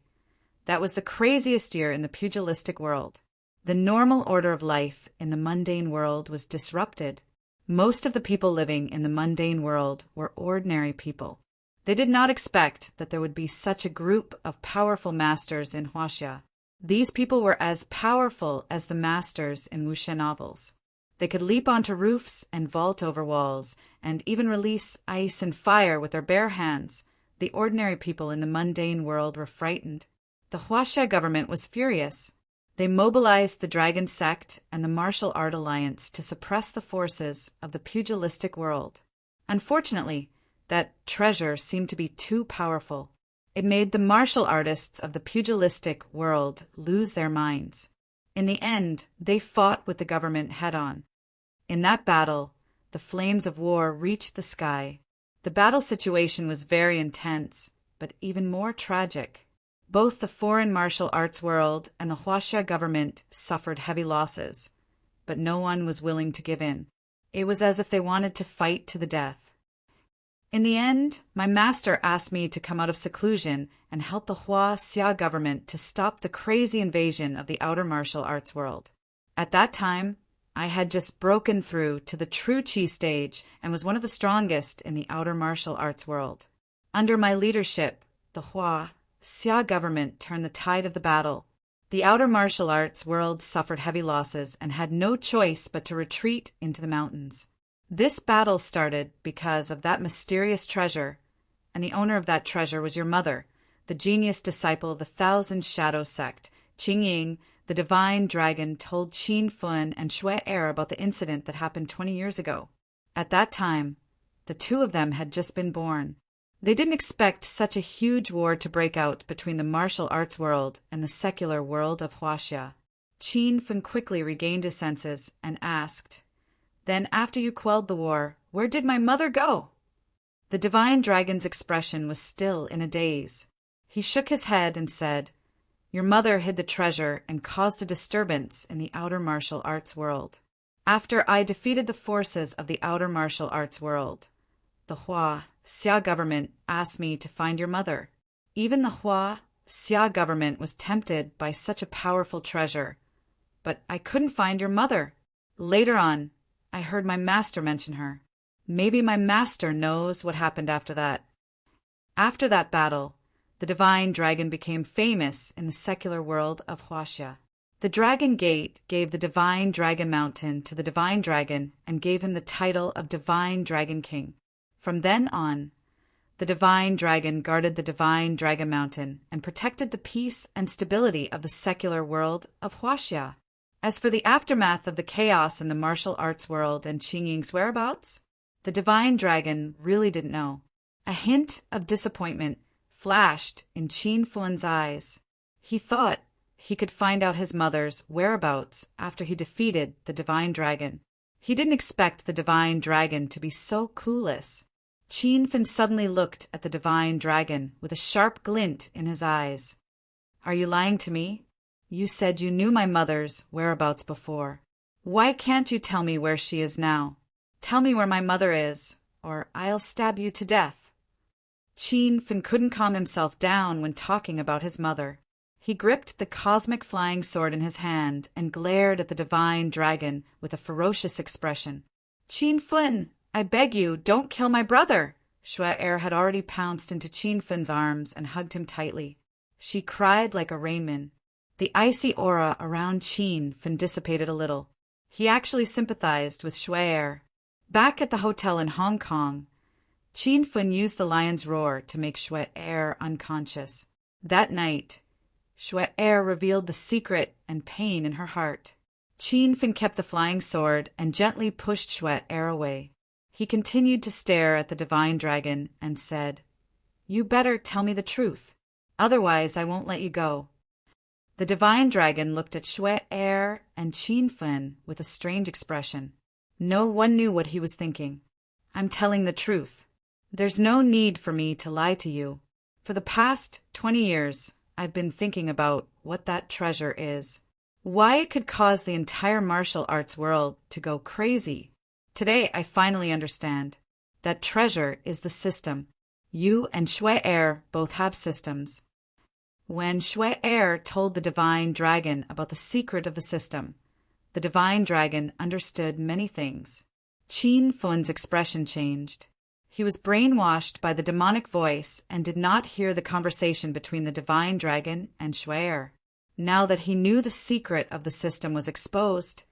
That was the craziest year in the pugilistic world. The normal order of life in the mundane world was disrupted. Most of the people living in the mundane world were ordinary people. They did not expect that there would be such a group of powerful masters in Huaxia. These people were as powerful as the masters in wuxia novels. They could leap onto roofs and vault over walls, and even release ice and fire with their bare hands, The ordinary people in the mundane world were frightened. The Huaxia government was furious. They mobilized the Dragon Sect and the Martial Art Alliance to suppress the forces of the pugilistic world. Unfortunately, that treasure seemed to be too powerful. It made the martial artists of the pugilistic world lose their minds. In the end, they fought with the government head-on. In that battle, the flames of war reached the sky. The battle situation was very intense, but even more tragic. Both the foreign martial arts world and the Huaxia government suffered heavy losses, but no one was willing to give in. It was as if they wanted to fight to the death. In the end, my master asked me to come out of seclusion and help the Huaxia government to stop the crazy invasion of the outer martial arts world. At that time, I had just broken through to the true Qi stage and was one of the strongest in the outer martial arts world. Under my leadership, the Huaxia government turned the tide of the battle. The outer martial arts world suffered heavy losses and had no choice but to retreat into the mountains. This battle started because of that mysterious treasure, and the owner of that treasure was your mother, the genius disciple of the Thousand Shadow sect. Qingying, the divine dragon, told Qin Fun and Shui Er about the incident that happened 20 years ago. At that time, the two of them had just been born. They didn't expect such a huge war to break out between the martial arts world and the secular world of Huaxia. Qin Fun quickly regained his senses and asked, "Then after you quelled the war, where did my mother go?" The divine dragon's expression was still in a daze. He shook his head and said, "Your mother hid the treasure and caused a disturbance in the outer martial arts world. After I defeated the forces of the outer martial arts world, the Huaxia government asked me to find your mother. Even the Huaxia government was tempted by such a powerful treasure, but I couldn't find your mother. Later on, I heard my master mention her. Maybe my master knows what happened after that." After that battle, the divine dragon became famous in the secular world of Huaxia. The Dragon Gate gave the divine dragon mountain to the divine dragon and gave him the title of Divine Dragon King. From then on, the divine dragon guarded the divine dragon mountain and protected the peace and stability of the secular world of Huaxia. As for the aftermath of the chaos in the martial arts world and Qingying's whereabouts, the divine dragon really didn't know. A hint of disappointment flashed in Qin Fun's eyes. He thought he could find out his mother's whereabouts after he defeated the divine dragon. He didn't expect the divine dragon to be so clueless. Qin Fun suddenly looked at the divine dragon with a sharp glint in his eyes. "Are you lying to me? You said you knew my mother's whereabouts before. Why can't you tell me where she is now? Tell me where my mother is, or I'll stab you to death." Qin Fun couldn't calm himself down when talking about his mother. He gripped the cosmic flying sword in his hand and glared at the divine dragon with a ferocious expression. "Qin Fun, I beg you, don't kill my brother!" Shui Er had already pounced into Qin Fun's arms and hugged him tightly. She cried like a rainman. The icy aura around Qin Fun dissipated a little. He actually sympathized with Shui Er. Back at the hotel in Hong Kong, Qin Fun used the lion's roar to make Shui Er unconscious. That night, Shui Er revealed the secret and pain in her heart. Qin Fun kept the flying sword and gently pushed Shui Er away. He continued to stare at the divine dragon and said, "You better tell me the truth. Otherwise, I won't let you go." The divine dragon looked at Shui Er and Qin Fun with a strange expression. No one knew what he was thinking. "I'm telling the truth. There's no need for me to lie to you. For the past 20 years, I've been thinking about what that treasure is. Why it could cause the entire martial arts world to go crazy. Today, I finally understand. That treasure is the system. You and Shui Er both have systems." When Shui Er told the divine dragon about the secret of the system, the divine dragon understood many things. Qin Fun's expression changed. He was brainwashed by the demonic voice and did not hear the conversation between the divine dragon and Shui Er. Now that he knew the secret of the system was exposed,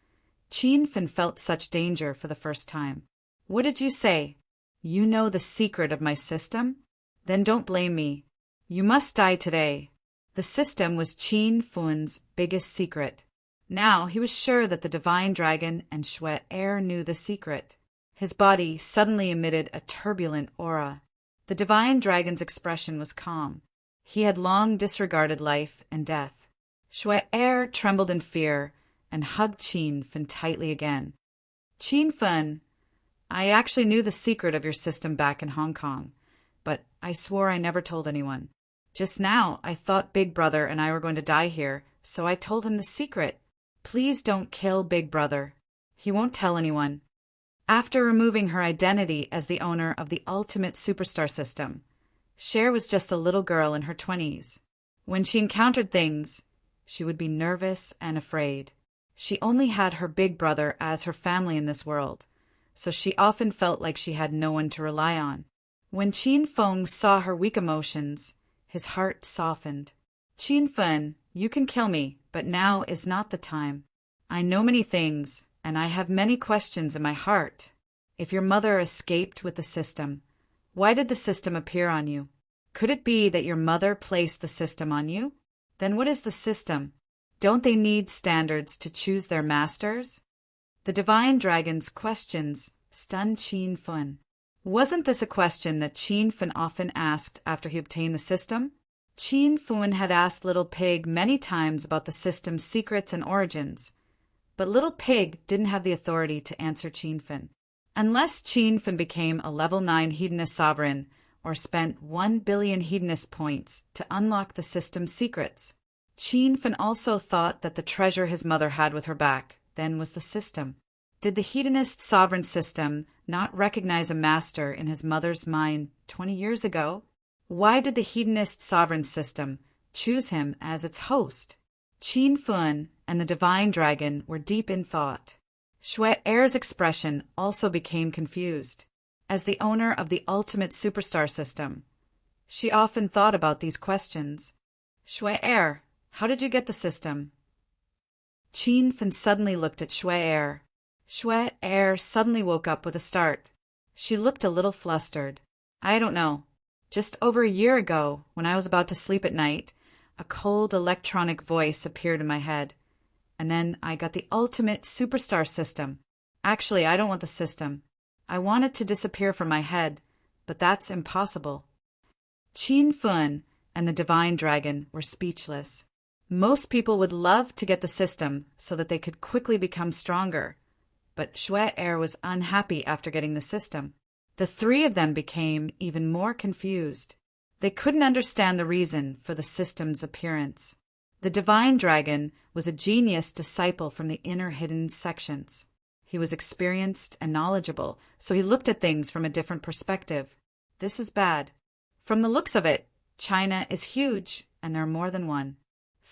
Qin Fun felt such danger for the first time. "What did you say? You know the secret of my system?" Then don't blame me. You must die today. The system was Qin Fun's biggest secret. Now he was sure that the divine dragon and Shui Er knew the secret. His body suddenly emitted a turbulent aura. The divine dragon's expression was calm. He had long disregarded life and death. Shui Er trembled in fear and hugged Qin Fun tightly again. Qin Fun, I actually knew the secret of your system back in Hong Kong, but I swore I never told anyone. Just now, I thought Big Brother and I were going to die here, so I told him the secret. Please don't kill Big Brother. He won't tell anyone. After removing her identity as the owner of the ultimate superstar system, Cher was just a little girl in her 20s. When she encountered things, she would be nervous and afraid. She only had her big brother as her family in this world, so she often felt like she had no one to rely on. When Qin Feng saw her weak emotions, his heart softened. Qin Fun, you can kill me, but now is not the time. I know many things, and I have many questions in my heart. If your mother escaped with the system, why did the system appear on you? Could it be that your mother placed the system on you? Then what is the system? Don't they need standards to choose their masters? The divine dragon's questions stunned Qin Fun. Wasn't this a question that Qin Fun often asked after he obtained the system? Qin Fun had asked Little Pig many times about the system's secrets and origins, but Little Pig didn't have the authority to answer Qin Fun. Unless Qin Fun became a level 9 hedonist sovereign or spent 1 billion hedonist points to unlock the system's secrets. Qin Fun also thought that the treasure his mother had with her back then was the system. Did the hedonist sovereign system not recognize a master in his mother's mind 20 years ago? Why did the hedonist sovereign system choose him as its host? Qin Fun and the divine dragon were deep in thought. Shui Er's expression also became confused. As the owner of the ultimate superstar system, she often thought about these questions. Shui Er, how did you get the system? Qin Fun suddenly looked at Shui Er. Shui Er suddenly woke up with a start. She looked a little flustered. I don't know. Just over a year ago, when I was about to sleep at night, a cold electronic voice appeared in my head. And then I got the ultimate superstar system. Actually, I don't want the system. I want it to disappear from my head, but that's impossible. Qin Fun and the divine dragon were speechless. Most people would love to get the system so that they could quickly become stronger. But Shui Er was unhappy after getting the system. The three of them became even more confused. They couldn't understand the reason for the system's appearance. The divine dragon was a genius disciple from the inner hidden sections. He was experienced and knowledgeable, so he looked at things from a different perspective. This is bad. From the looks of it, China is huge, and there are more than one.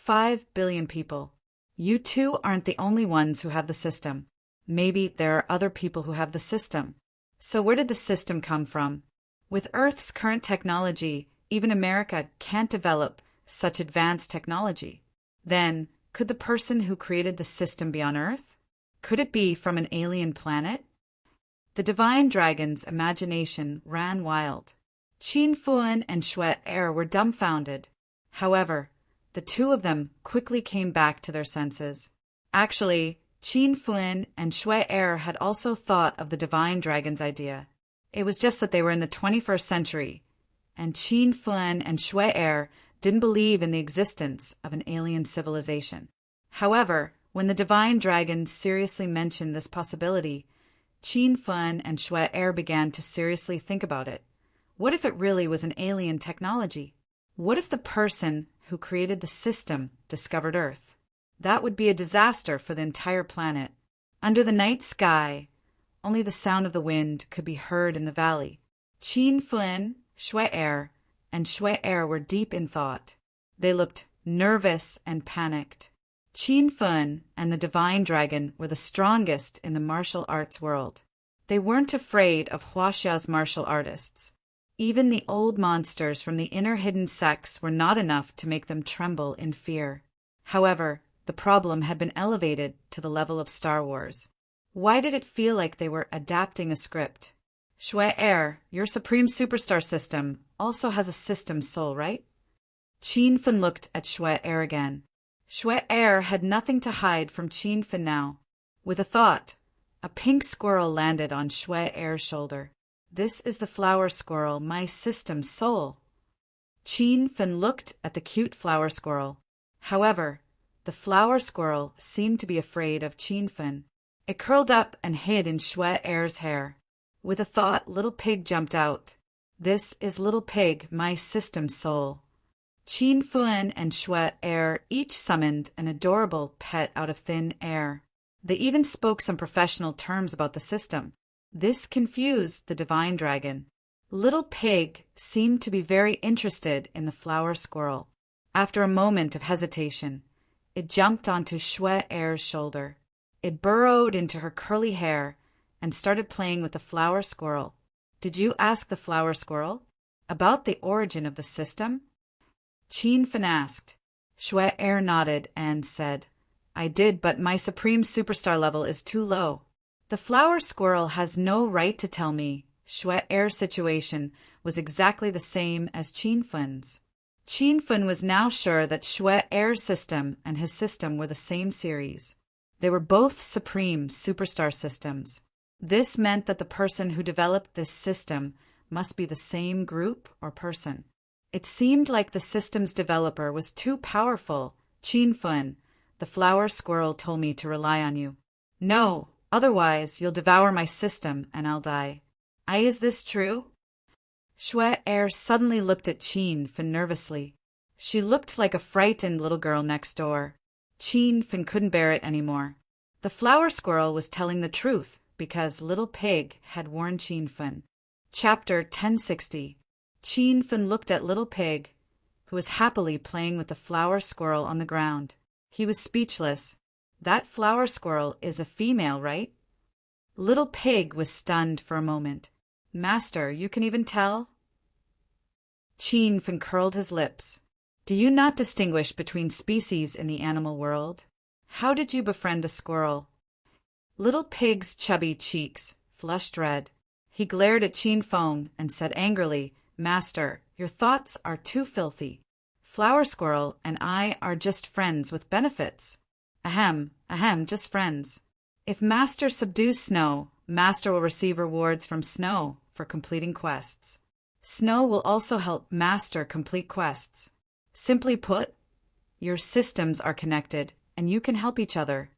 5 billion people. You two aren't the only ones who have the system. Maybe there are other people who have the system. So where did the system come from? With Earth's current technology, even America can't develop such advanced technology. Then, could the person who created the system be on Earth? Could it be from an alien planet? The divine dragon's imagination ran wild. Qin Fun and Shui Er were dumbfounded. However, the two of them quickly came back to their senses. Actually, Qin Fun and Shui Er had also thought of the divine dragon's idea. It was just that they were in the 21st century, and Qin Fun and Shui Er didn't believe in the existence of an alien civilization. However, when the divine dragon seriously mentioned this possibility, Qin Fun and Shui Er began to seriously think about it. What if it really was an alien technology? What if the person who created the system discovered Earth? That would be a disaster for the entire planet. Under the night sky, only the sound of the wind could be heard in the valley. Qin Fun, Shui Er, and Shui Er were deep in thought. They looked nervous and panicked. Qin Fun and the divine dragon were the strongest in the martial arts world. They weren't afraid of Huaxia's martial artists. Even the old monsters from the inner hidden sects were not enough to make them tremble in fear. However, the problem had been elevated to the level of Star Wars. Why did it feel like they were adapting a script? Shui Er, your supreme superstar system also has a system soul, right? Qin Fen looked at Xue Er again. Xue Er had nothing to hide from Qin Fen now. With a thought, a pink squirrel landed on Xue Er's shoulder. This is the flower squirrel, my system soul. Qin Fen looked at the cute flower squirrel. However, the flower squirrel seemed to be afraid of Qin Fen. It curled up and hid in Xue Er's hair. With a thought, Little Pig jumped out. This is Little Pig, my system soul. Qin Fen and Xue Er each summoned an adorable pet out of thin air. They even spoke some professional terms about the system. This confused the divine dragon. Little Pig seemed to be very interested in the flower squirrel. After a moment of hesitation, it jumped onto Xue Er's shoulder. It burrowed into her curly hair and started playing with the flower squirrel. Did you ask the flower squirrel about the origin of the system? Qin Fen asked. Xue Er nodded and said, I did, but my supreme superstar level is too low. The flower squirrel has no right to tell me. Xue Er's situation was exactly the same as Qin Fen's. Qin Fen was now sure that Xue Er's system and his system were the same series. They were both supreme superstar systems. This meant that the person who developed this system must be the same group or person. It seemed like the system's developer was too powerful. Qin Fen, the flower squirrel told me to rely on you. No, otherwise you'll devour my system and I'll die. Is this true? Xue Er suddenly looked at Qin Fen nervously. She looked like a frightened little girl next door. Qin Fen couldn't bear it anymore. The flower squirrel was telling the truth because Little Pig had warned Qin Fen. Chapter 1060. Qin Fen looked at Little Pig, who was happily playing with the flower squirrel on the ground. He was speechless. That flower squirrel is a female, right? Little Pig was stunned for a moment. Master, you can even tell? Qin Fen curled his lips. Do you not distinguish between species in the animal world? How did you befriend a squirrel? Little Pig's chubby cheeks flushed red. He glared at Qin Fen and said angrily, Master, your thoughts are too filthy. Flower Squirrel and I are just friends with benefits. Ahem, just friends. If Master subdues Snow, Master will receive rewards from Snow for completing quests. Snow will also help Master complete quests. Simply put, your systems are connected and you can help each other.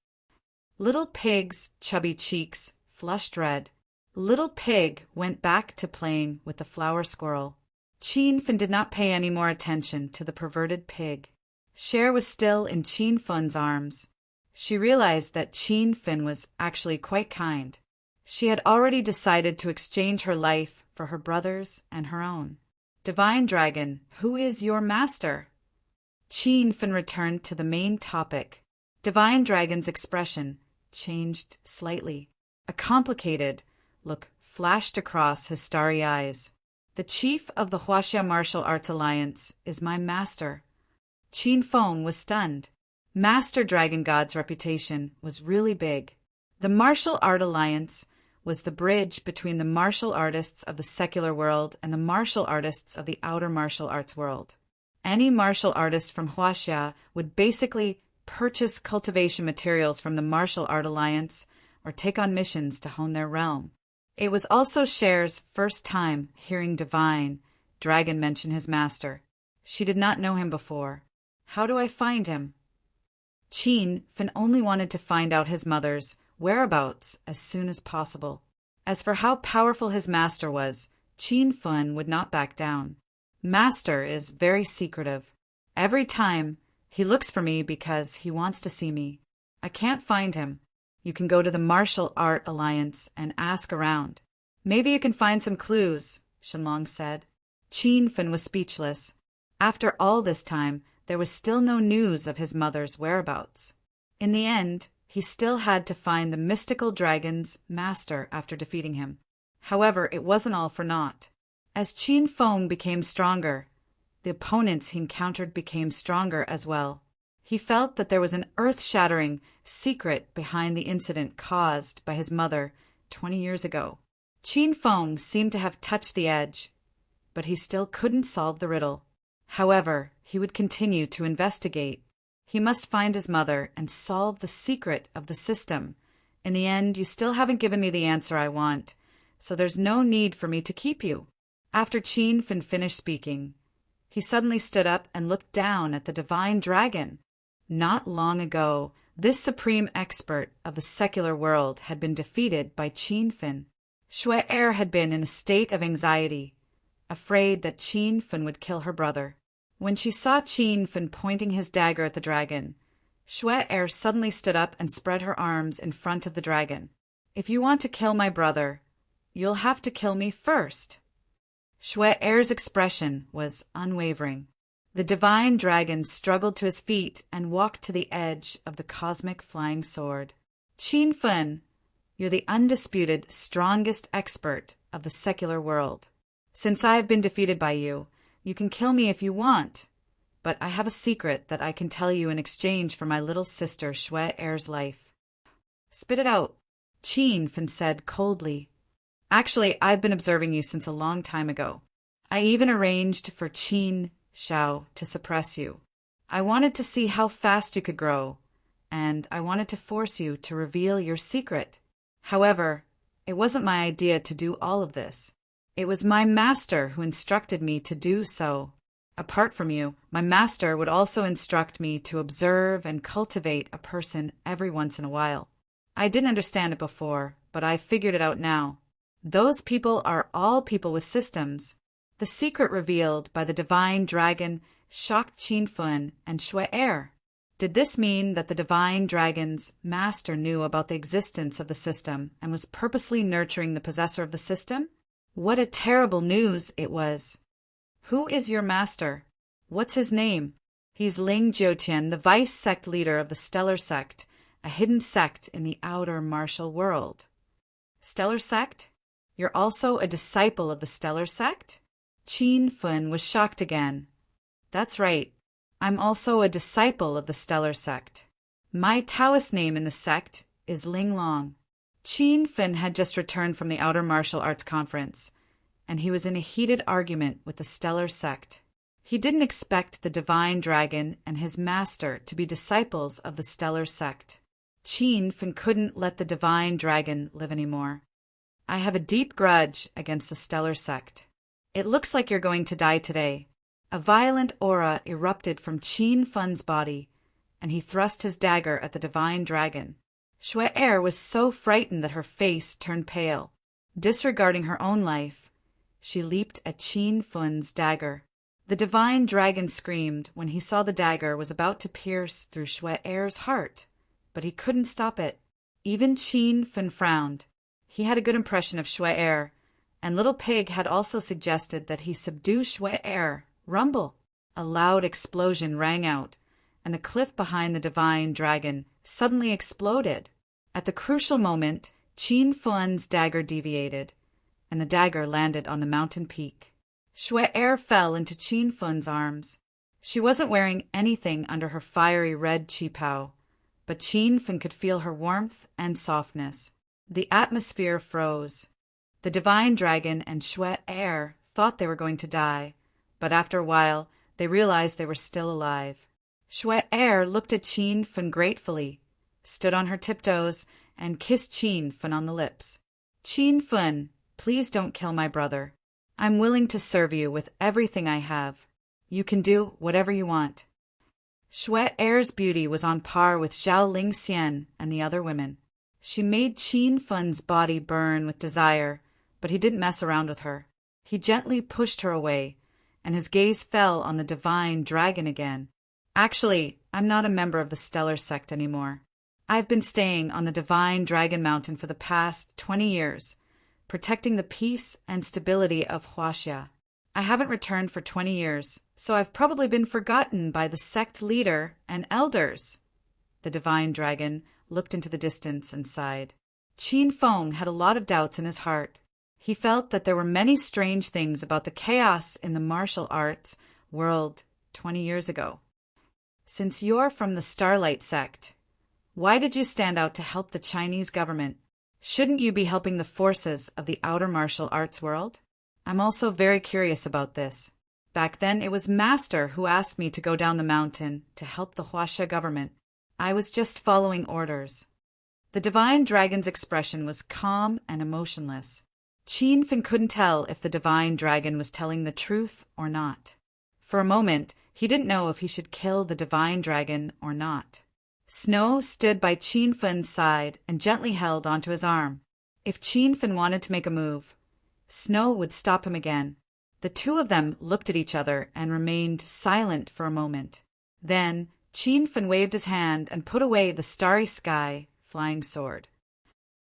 Little Pig's chubby cheeks flushed red. Little Pig went back to playing with the flower squirrel. Qin Fen did not pay any more attention to the perverted pig. Cher was still in Qin Fen's arms. She realized that Qin Fen was actually quite kind. She had already decided to exchange her life for her brother's and her own. Divine Dragon, who is your master? Qin Fen returned to the main topic. Divine Dragon's expression changed slightly. A complicated look flashed across his starry eyes. The chief of the Huaxia Martial Arts Alliance is my master. Qin Fen was stunned. Master Dragon God's reputation was really big. The Martial Art Alliance was the bridge between the martial artists of the secular world and the martial artists of the outer martial arts world. Any martial artist from Huaxia would basically purchase cultivation materials from the Martial Art Alliance or take on missions to hone their realm. It was also Cher's first time hearing Divine Dragon mention his master. She did not know him before. How do I find him? Qin Fen only wanted to find out his mother's whereabouts as soon as possible. As for how powerful his master was, Qin Fen would not back down. Master is very secretive. Every time, he looks for me because he wants to see me. I can't find him. You can go to the Martial Art Alliance and ask around. Maybe you can find some clues, Shenlong said. Qin Fen was speechless. After all this time, there was still no news of his mother's whereabouts. In the end, he still had to find the mystical dragon's master after defeating him. However, it wasn't all for naught. As Qin Fen became stronger, the opponents he encountered became stronger as well. He felt that there was an earth-shattering secret behind the incident caused by his mother 20 years ago. Qin Fen seemed to have touched the edge. but he still couldn't solve the riddle. However, he would continue to investigate. He must find his mother and solve the secret of the system. In the end, you still haven't given me the answer I want, so there's no need for me to keep you. After Qin Fin finished speaking, he suddenly stood up and looked down at the divine dragon. Not long ago, this supreme expert of the secular world had been defeated by Qin Fin. Xue Er had been in a state of anxiety, afraid that Qin Fin would kill her brother. When she saw Qin Fin pointing his dagger at the dragon, Xue Er suddenly stood up and spread her arms in front of the dragon. "If you want to kill my brother, you'll have to kill me first." Xue Er's expression was unwavering. The divine dragon struggled to his feet and walked to the edge of the cosmic flying sword. "Qin Fin, you're the undisputed strongest expert of the secular world. Since I have been defeated by you, you can kill me if you want, but I have a secret that I can tell you in exchange for my little sister Xue Er's life." "Spit it out," Qin Fin said coldly. "Actually, I've been observing you since a long time ago. I even arranged for Qin Shao to suppress you. I wanted to see how fast you could grow, and I wanted to force you to reveal your secret. However, it wasn't my idea to do all of this. It was my master who instructed me to do so. Apart from you, my master would also instruct me to observe and cultivate a person every once in a while. I didn't understand it before, but I figured it out now. Those people are all people with systems. The secret revealed by the divine dragon shocked Qin Fin and Xue Er. Did this mean that the divine dragon's master knew about the existence of the system and was purposely nurturing the possessor of the system? What a terrible news it was. "Who is your master? What's his name?" "He's Ling Jiutian, the vice sect leader of the Stellar Sect, a hidden sect in the outer martial world." "Stellar Sect? You're also a disciple of the Stellar Sect?" Qin Fin was shocked again. "That's right. I'm also a disciple of the Stellar Sect. My Taoist name in the sect is Ling Long." Qin Fin had just returned from the Outer Martial Arts Conference, and he was in a heated argument with the Stellar Sect. He didn't expect the Divine Dragon and his master to be disciples of the Stellar Sect. Qin Fin couldn't let the Divine Dragon live anymore. "I have a deep grudge against the Stellar Sect. It looks like you're going to die today." A violent aura erupted from Qin Fin's body, and he thrust his dagger at the Divine Dragon. Xue Er was so frightened that her face turned pale. Disregarding her own life, she leaped at Qin Fin's dagger. The Divine Dragon screamed when he saw the dagger was about to pierce through Xue Er's heart, but he couldn't stop it. Even Qin Fin frowned. He had a good impression of Xue Er, and Little Pig had also suggested that he subdue Xue Er. Rumble! A loud explosion rang out, and the cliff behind the Divine Dragon suddenly exploded. At the crucial moment, Qin Fin's dagger deviated, and the dagger landed on the mountain peak. Xue Er fell into Qin Fin's arms. She wasn't wearing anything under her fiery red qipao, but Qin Fin could feel her warmth and softness. The atmosphere froze. The Divine Dragon and Xue Er thought they were going to die, but after a while they realized they were still alive. Xue Er looked at Qin Fin gratefully, stood on her tiptoes, and kissed Qin Fin on the lips. "Qin Fin, please don't kill my brother. I'm willing to serve you with everything I have. You can do whatever you want." Xue Er's beauty was on par with Zhao Lingxian and the other women. She made Qin Fin's body burn with desire, but he didn't mess around with her. He gently pushed her away, and his gaze fell on the Divine Dragon again. "Actually, I'm not a member of the Stellar Sect anymore. I've been staying on the Divine Dragon Mountain for the past 20 years, protecting the peace and stability of Huaxia. I haven't returned for 20 years, so I've probably been forgotten by the sect leader and elders." The Divine Dragon looked into the distance and sighed. Qin Feng had a lot of doubts in his heart. He felt that there were many strange things about the chaos in the martial arts world 20 years ago. "Since you're from the Starlight Sect, why did you stand out to help the Chinese government? Shouldn't you be helping the forces of the outer martial arts world?" I'm also very curious about this. Back then, it was Master who asked me to go down the mountain to help the Huasha government. I was just following orders. The divine dragon's expression was calm and emotionless. Qin Fin couldn't tell if the divine dragon was telling the truth or not. For a moment, he didn't know if he should kill the divine dragon or not. Snow stood by Qin Fin's side and gently held onto his arm. If Qin Fin wanted to make a move, Snow would stop him again. The two of them looked at each other and remained silent for a moment. Then Qin Fin waved his hand and put away the starry sky flying sword.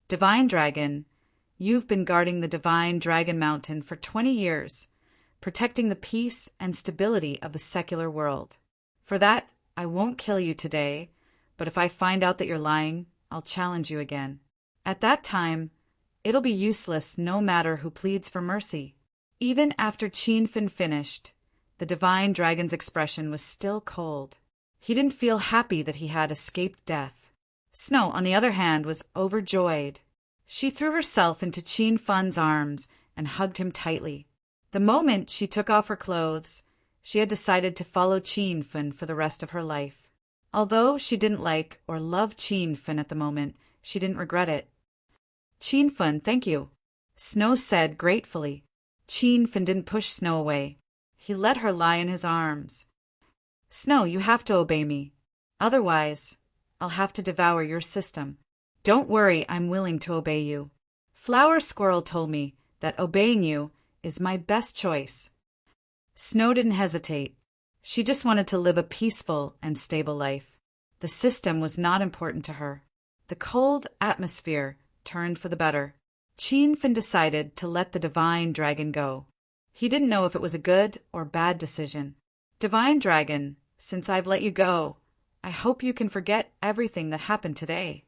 Divine Dragon, you've been guarding the Divine Dragon Mountain for 20 years, protecting the peace and stability of the secular world. For that, I won't kill you today, but if I find out that you're lying, I'll challenge you again. At that time, it'll be useless no matter who pleads for mercy. Even after Qin Fin finished, the Divine Dragon's expression was still cold. He didn't feel happy that he had escaped death. Snow, on the other hand, was overjoyed. She threw herself into Qin Fin's arms and hugged him tightly. The moment she took off her clothes, she had decided to follow Qin Fin for the rest of her life. Although she didn't like or love Qin Fin at the moment, she didn't regret it. Qin Fin, thank you, Snow said gratefully. Qin Fin didn't push Snow away. He let her lie in his arms. Snow, you have to obey me. Otherwise, I'll have to devour your system. Don't worry, I'm willing to obey you. Flower Squirrel told me that obeying you is my best choice. Snow didn't hesitate. She just wanted to live a peaceful and stable life. The system was not important to her. The cold atmosphere turned for the better. Qin Fin decided to let the Divine Dragon go. He didn't know if it was a good or bad decision. Divine Dragon, since I've let you go, I hope you can forget everything that happened today.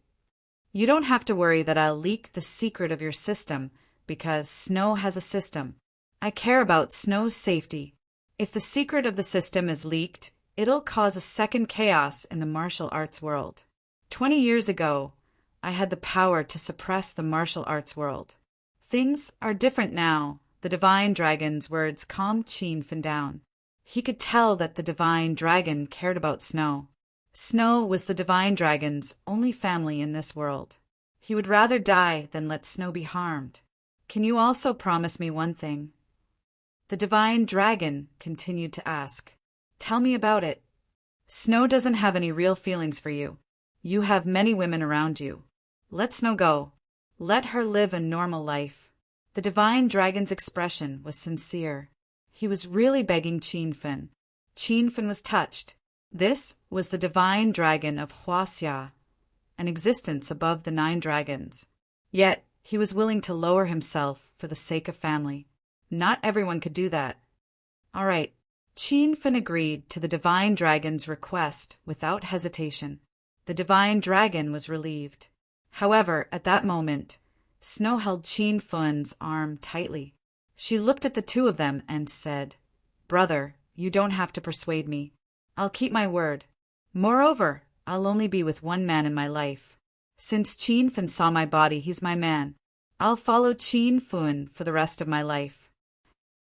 You don't have to worry that I'll leak the secret of your system, because Snow has a system. I care about Snow's safety. If the secret of the system is leaked, it'll cause a second chaos in the martial arts world. 20 years ago, I had the power to suppress the martial arts world. Things are different now. The Divine Dragon's words calmed Qin Fin down. He could tell that the Divine Dragon cared about Snow. Snow was the Divine Dragon's only family in this world. He would rather die than let Snow be harmed. Can you also promise me one thing? The Divine Dragon continued to ask. Tell me about it. Snow doesn't have any real feelings for you. You have many women around you. Let Snow go. Let her live a normal life. The Divine Dragon's expression was sincere. He was really begging Qin Fin. Qin Fin was touched. This was the Divine Dragon of Huaxia, an existence above the 9 dragons. Yet, he was willing to lower himself for the sake of family. Not everyone could do that. All right, Qin Fin agreed to the Divine Dragon's request without hesitation. The Divine Dragon was relieved. However, at that moment, Snow held Qin Fin's arm tightly. She looked at the two of them and said, Brother, you don't have to persuade me. I'll keep my word. Moreover, I'll only be with one man in my life. Since Qin Fin saw my body, he's my man. I'll follow Qin Fin for the rest of my life.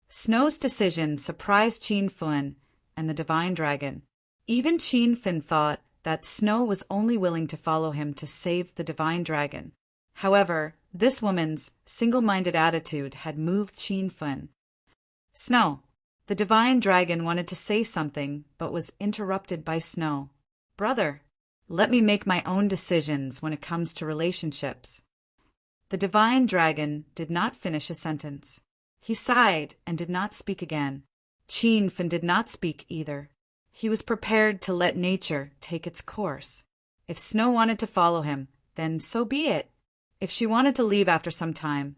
Snow's decision surprised Qin Fin and the Divine Dragon. Even Qin Fin thought that Snow was only willing to follow him to save the Divine Dragon. However, this woman's single-minded attitude had moved Qin Fin. Snow. The Divine Dragon wanted to say something, but was interrupted by Snow. Brother, let me make my own decisions when it comes to relationships. The Divine Dragon did not finish a sentence. He sighed and did not speak again. Qin Fin did not speak either. He was prepared to let nature take its course. If Snow wanted to follow him, then so be it. If she wanted to leave after some time,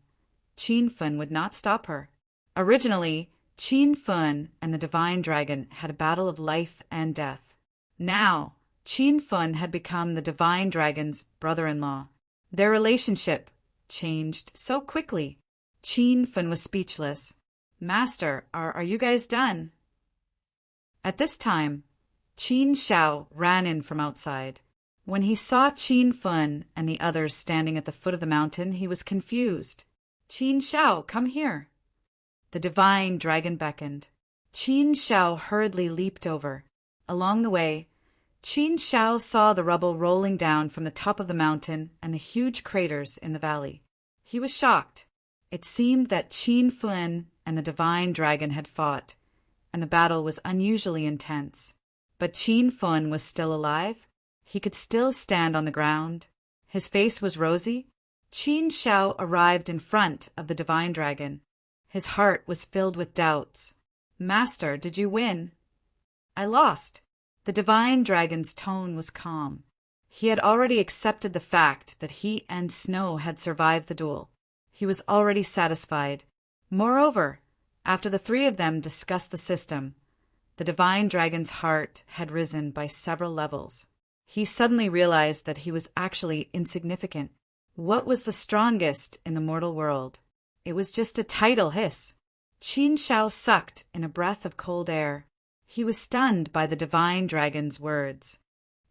Qin Fin would not stop her. Originally, Qin Fin and the Divine Dragon had a battle of life and death. Now, Qin Fin had become the Divine Dragon's brother-in-law. Their relationship changed so quickly. Qin Fin was speechless. Master, are you guys done? At this time, Qin Xiao ran in from outside. When he saw Qin Fin and the others standing at the foot of the mountain, he was confused. Qin Xiao, come here. The divine dragon beckoned. Qin Shao hurriedly leaped over. Along the way, Qin Shao saw the rubble rolling down from the top of the mountain and the huge craters in the valley. He was shocked. It seemed that Qin Fen and the divine dragon had fought, and the battle was unusually intense. But Qin Fen was still alive. He could still stand on the ground. His face was rosy. Qin Shao arrived in front of the divine dragon. His heart was filled with doubts. "Master, did you win?" "I lost." The divine dragon's tone was calm. He had already accepted the fact that he and Snow had survived the duel. He was already satisfied. Moreover, after the three of them discussed the system, the divine dragon's heart had risen by several levels. He suddenly realized that he was actually insignificant. What was the strongest in the mortal world? It was just a tidal hiss. Qin Shao sucked in a breath of cold air. He was stunned by the divine dragon's words.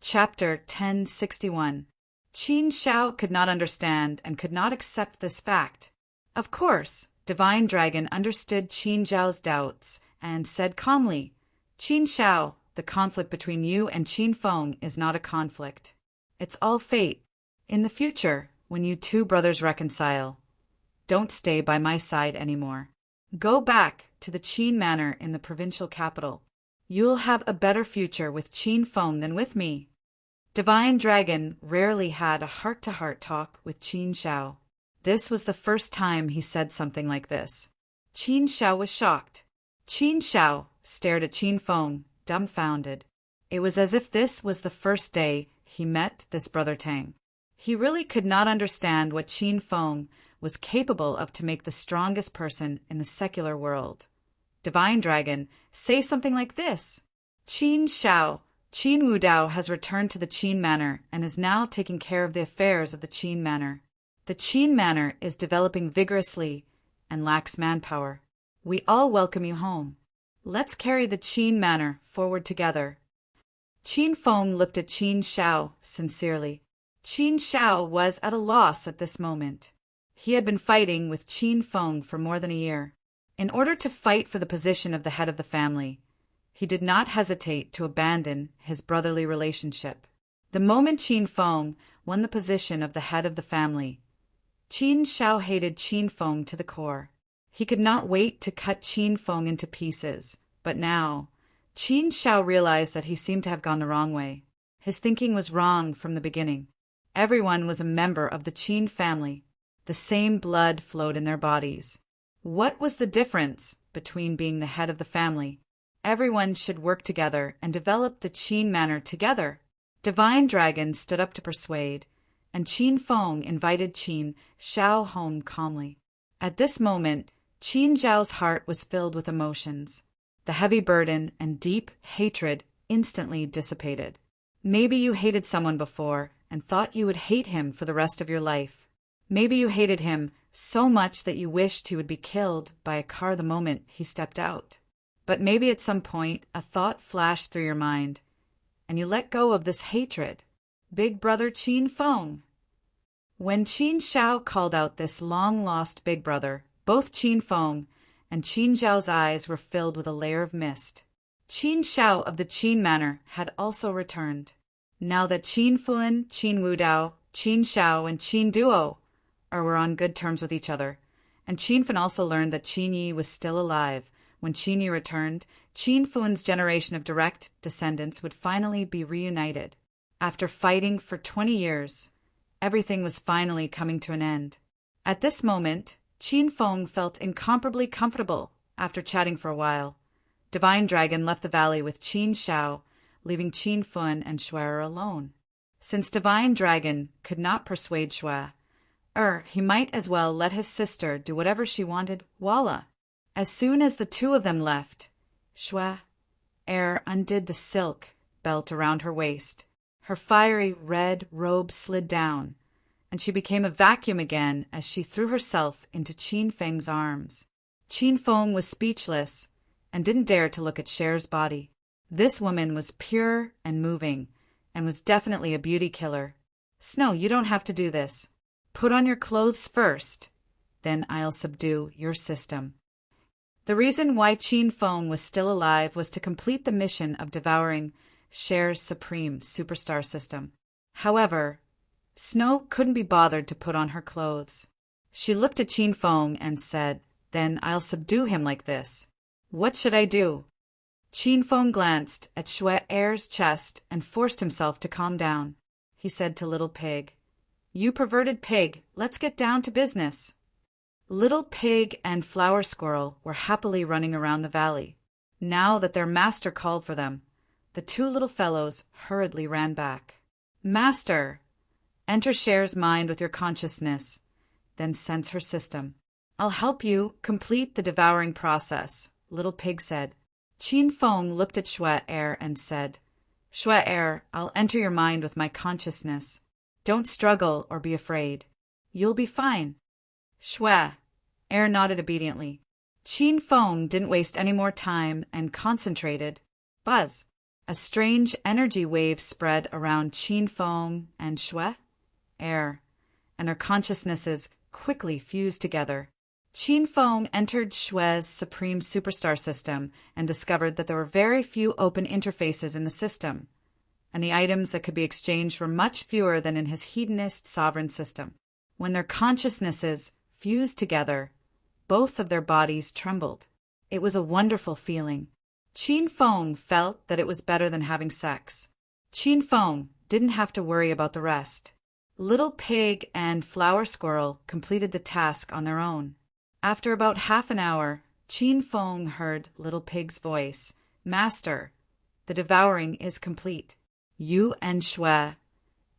Chapter 1061. Qin Shao could not understand and could not accept this fact. Of course, divine dragon understood Qin Shao's doubts and said calmly, "Qin Shao, the conflict between you and Qin Feng is not a conflict. It's all fate. In the future, when you two brothers reconcile, don't stay by my side anymore. Go back to the Qin Manor in the provincial capital. You'll have a better future with Qin Feng than with me." Divine Dragon rarely had a heart-to-heart talk with Qin Shao. This was the first time he said something like this. Qin Shao was shocked. Qin Shao stared at Qin Feng, dumbfounded. It was as if this was the first day he met this brother Tang. He really could not understand what Qin Feng was capable of to make the strongest person in the secular world. Divine Dragon, say something like this. "Qin Shao, Qin Wudao has returned to the Qin Manor and is now taking care of the affairs of the Qin Manor. The Qin Manor is developing vigorously and lacks manpower. We all welcome you home. Let's carry the Qin Manor forward together." Qin Feng looked at Qin Shao sincerely. Qin Shao was at a loss at this moment. He had been fighting with Qin Feng for more than a year. In order to fight for the position of the head of the family, he did not hesitate to abandon his brotherly relationship. The moment Qin Feng won the position of the head of the family, Qin Shao hated Qin Feng to the core. He could not wait to cut Qin Feng into pieces, but now, Qin Shao realized that he seemed to have gone the wrong way. His thinking was wrong from the beginning. Everyone was a member of the Qin family. The same blood flowed in their bodies. What was the difference between being the head of the family? Everyone should work together and develop the Qin Manor together. Divine Dragon stood up to persuade, and Qin Feng invited Qin Shao home calmly. At this moment, Qin Zhao's heart was filled with emotions. The heavy burden and deep hatred instantly dissipated. Maybe you hated someone before and thought you would hate him for the rest of your life. Maybe you hated him so much that you wished he would be killed by a car the moment he stepped out. But maybe at some point a thought flashed through your mind, and you let go of this hatred. Big brother Qin Feng. When Qin Shao called out this long-lost big brother, both Qin Feng and Qin Zhao's eyes were filled with a layer of mist. Qin Shao of the Qin Manor had also returned. Now that Qin Fen, Qin Wudao, Qin Shao, and Qin Duo were on good terms with each other, and Qin Fen also learned that Qin Yi was still alive. When Qin Yi returned, Qin Fen's generation of direct descendants would finally be reunited. After fighting for 20 years, everything was finally coming to an end. At this moment, Qin Feng felt incomparably comfortable after chatting for a while. Divine Dragon left the valley with Qin Shao, leaving Qin Fen and Shui alone. Since Divine Dragon could not persuade Shui, he might as well let his sister do whatever she wanted, voila. As soon as the two of them left, Shui undid the silk belt around her waist. Her fiery red robe slid down, and she became a vacuum again as she threw herself into Qin Feng's arms. Qin Feng was speechless and didn't dare to look at Cher's body. This woman was pure and moving, and was definitely a beauty killer. Snow, you don't have to do this. Put on your clothes first, then I'll subdue your system. The reason why Qin Feng was still alive was to complete the mission of devouring Cher's supreme superstar system. However, Snow couldn't be bothered to put on her clothes. She looked at Qin Feng and said, "Then I'll subdue him like this. What should I do?" Qin Feng glanced at Shui Er's chest and forced himself to calm down. He said to Little Pig, "You perverted pig, let's get down to business." Little Pig and Flower Squirrel were happily running around the valley. Now that their master called for them, the two little fellows hurriedly ran back. "Master, enter Cher's mind with your consciousness, then sense her system. I'll help you complete the devouring process," Little Pig said. Qin Feng looked at Shui Er and said, "Shui Er, I'll enter your mind with my consciousness. Don't struggle or be afraid. You'll be fine." Shui Er nodded obediently. Qin Feng didn't waste any more time and concentrated. Buzz! A strange energy wave spread around Qin Feng and Shui Er, and their consciousnesses quickly fused together. Qin Feng entered Shui's supreme superstar system and discovered that there were very few open interfaces in the system, and the items that could be exchanged were much fewer than in his hedonist sovereign system. When their consciousnesses fused together, both of their bodies trembled. It was a wonderful feeling. Qin Feng felt that it was better than having sex. Qin Feng didn't have to worry about the rest. Little Pig and Flower Squirrel completed the task on their own. After about half an hour, Qin Feng heard Little Pig's voice. "Master, the devouring is complete. You and Shui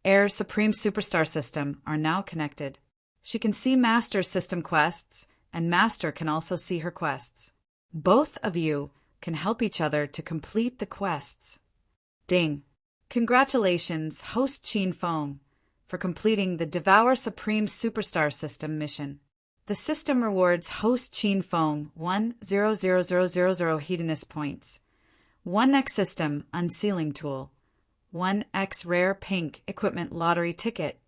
Er's supreme superstar system are now connected. She can see Master's system quests, and Master can also see her quests. Both of you can help each other to complete the quests." Ding! Congratulations, host Qin Feng, for completing the Devour Supreme Superstar System mission. The system rewards host Qin Feng 1,000,000 hedonist points, 1x system unsealing tool, 1x rare pink equipment lottery ticket.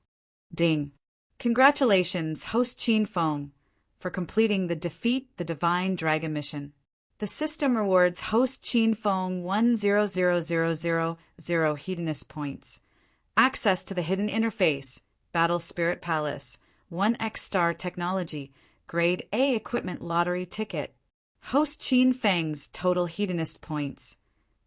Ding! Congratulations, host Qin Feng, for completing the Defeat the Divine Dragon mission. The system rewards host Qin Feng 1,000,000 hedonist points, access to the hidden interface, Battle Spirit Palace, 1x star technology, grade A equipment lottery ticket. Host Qin Feng's total hedonist points,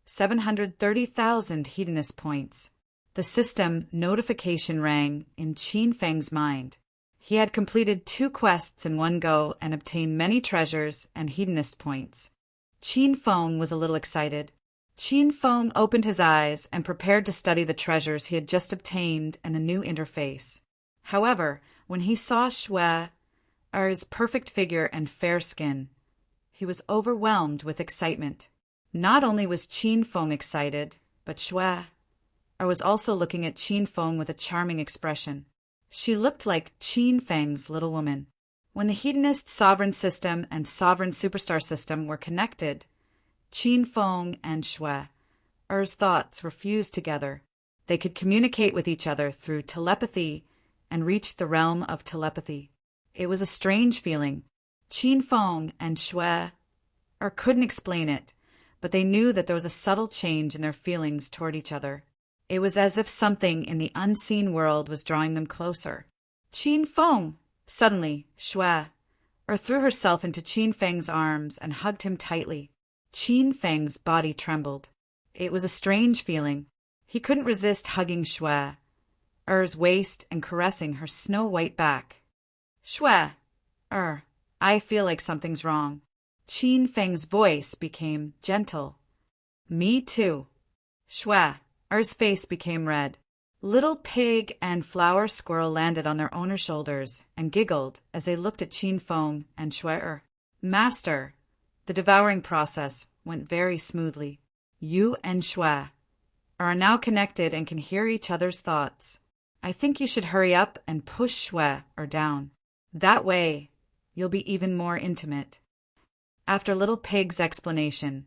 730,000 hedonist points. The system notification rang in Qin Feng's mind. He had completed 2 quests in one go and obtained many treasures and hedonist points. Qin Feng was a little excited. Qin Feng opened his eyes and prepared to study the treasures he had just obtained and the new interface. However, when he saw Shui Er's perfect figure and fair skin, he was overwhelmed with excitement. Not only was Qin Feng excited, but Shui Er was also looking at Qin Feng with a charming expression. She looked like Qin Feng's little woman. When the hedonist sovereign system and sovereign superstar system were connected, Qin Feng and Shui Er's thoughts were fused together. They could communicate with each other through telepathy and reach the realm of telepathy. It was a strange feeling. Qin Feng and Shui Er couldn't explain it, but they knew that there was a subtle change in their feelings toward each other. It was as if something in the unseen world was drawing them closer. "Qin Feng!" Suddenly, Shui Er threw herself into Qin Feng's arms and hugged him tightly. Qin Feng's body trembled. It was a strange feeling. He couldn't resist hugging Shui Er's waist and caressing her snow-white back. "Shui Er, I feel like something's wrong." Qin Feng's voice became gentle. "Me too." Shui Er's face became red. Little Pig and Flower Squirrel landed on their owner's shoulders and giggled as they looked at Qin Feng and Shui Er. "Master, the devouring process went very smoothly. You and Shui are now connected and can hear each other's thoughts. I think you should hurry up and push Shui Er down. That way, you'll be even more intimate." After Little Pig's explanation,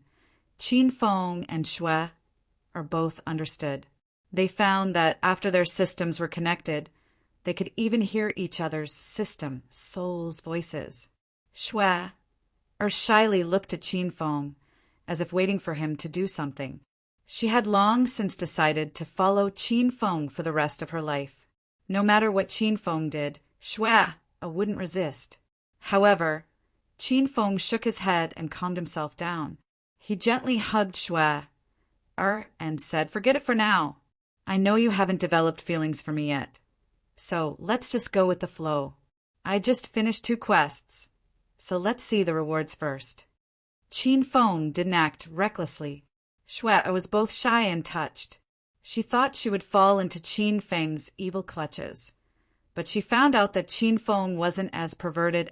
Qin Feng and Shui Er both understood. They found that after their systems were connected, they could even hear each other's system, soul's voices. Shui shyly looked at Qin Feng, as if waiting for him to do something. She had long since decided to follow Qin Feng for the rest of her life. No matter what Qin Feng did, Shui wouldn't resist. However, Qin Feng shook his head and calmed himself down. He gently hugged Shui and said, "Forget it for now. I know you haven't developed feelings for me yet. So let's just go with the flow. I just finished 2 quests, so let's see the rewards first." Qin Feng didn't act recklessly. Shui was both shy and touched. She thought she would fall into Qin Feng's evil clutches, but she found out that Qin Feng wasn't as perverted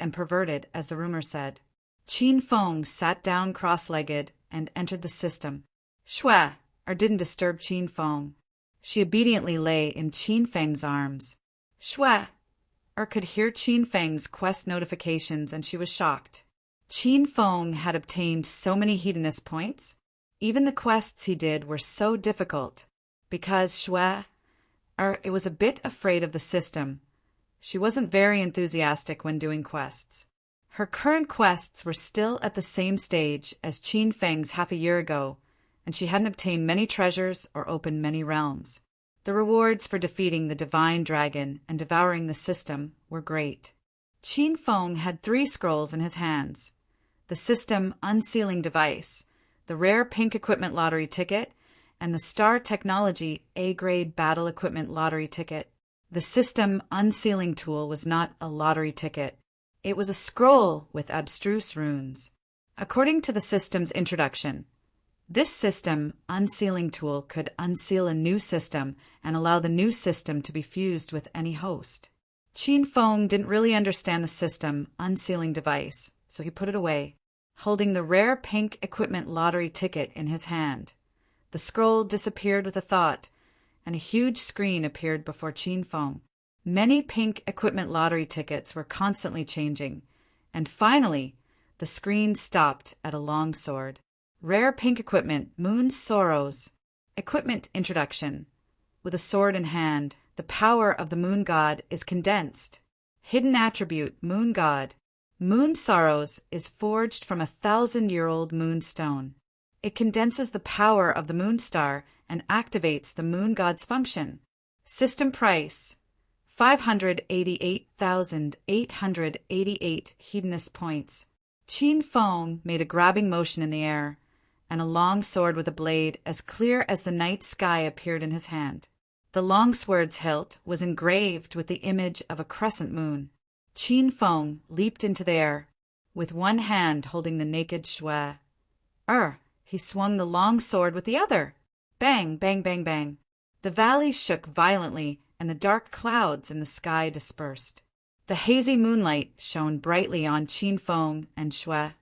as the rumor said. Qin Feng sat down cross-legged and entered the system. Shui didn't disturb Qin Feng. She obediently lay in Qin Feng's arms. Shui could hear Qin Feng's quest notifications, and she was shocked. Qin Feng had obtained so many hedonist points. Even the quests he did were so difficult, because Shui was a bit afraid of the system. She wasn't very enthusiastic when doing quests. Her current quests were still at the same stage as Qin Feng's half a year ago, and she hadn't obtained many treasures or opened many realms. The rewards for defeating the divine dragon and devouring the system were great. Qin Feng had 3 scrolls in his hands: the system unsealing device, the rare pink equipment lottery ticket, and the Star Technology A-grade battle equipment lottery ticket. The system unsealing tool was not a lottery ticket. It was a scroll with abstruse runes. According to the system's introduction, this system unsealing tool could unseal a new system and allow the new system to be fused with any host. Qin Feng didn't really understand the system unsealing device, so he put it away, holding the rare pink equipment lottery ticket in his hand. The scroll disappeared with a thought, and a huge screen appeared before Qin Feng. Many pink equipment lottery tickets were constantly changing, and finally, the screen stopped at a long sword. Rare pink equipment, Moon Sorrows. Equipment introduction. With a sword in hand, the power of the moon god is condensed. Hidden attribute, Moon God. Moon Sorrows is forged from a 1,000-year-old moonstone. It condenses the power of the moon star and activates the moon god's function. System price: 588,888 hedonist points. Qin Feng made a grabbing motion in the air, and a long sword with a blade as clear as the night sky appeared in his hand. The long sword's hilt was engraved with the image of a crescent moon. Qin Feng leaped into the air, with one hand holding the naked Shui. He swung the long sword with the other. Bang, bang, bang, bang. The valley shook violently, and the dark clouds in the sky dispersed. The hazy moonlight shone brightly on Qin Feng and Shui.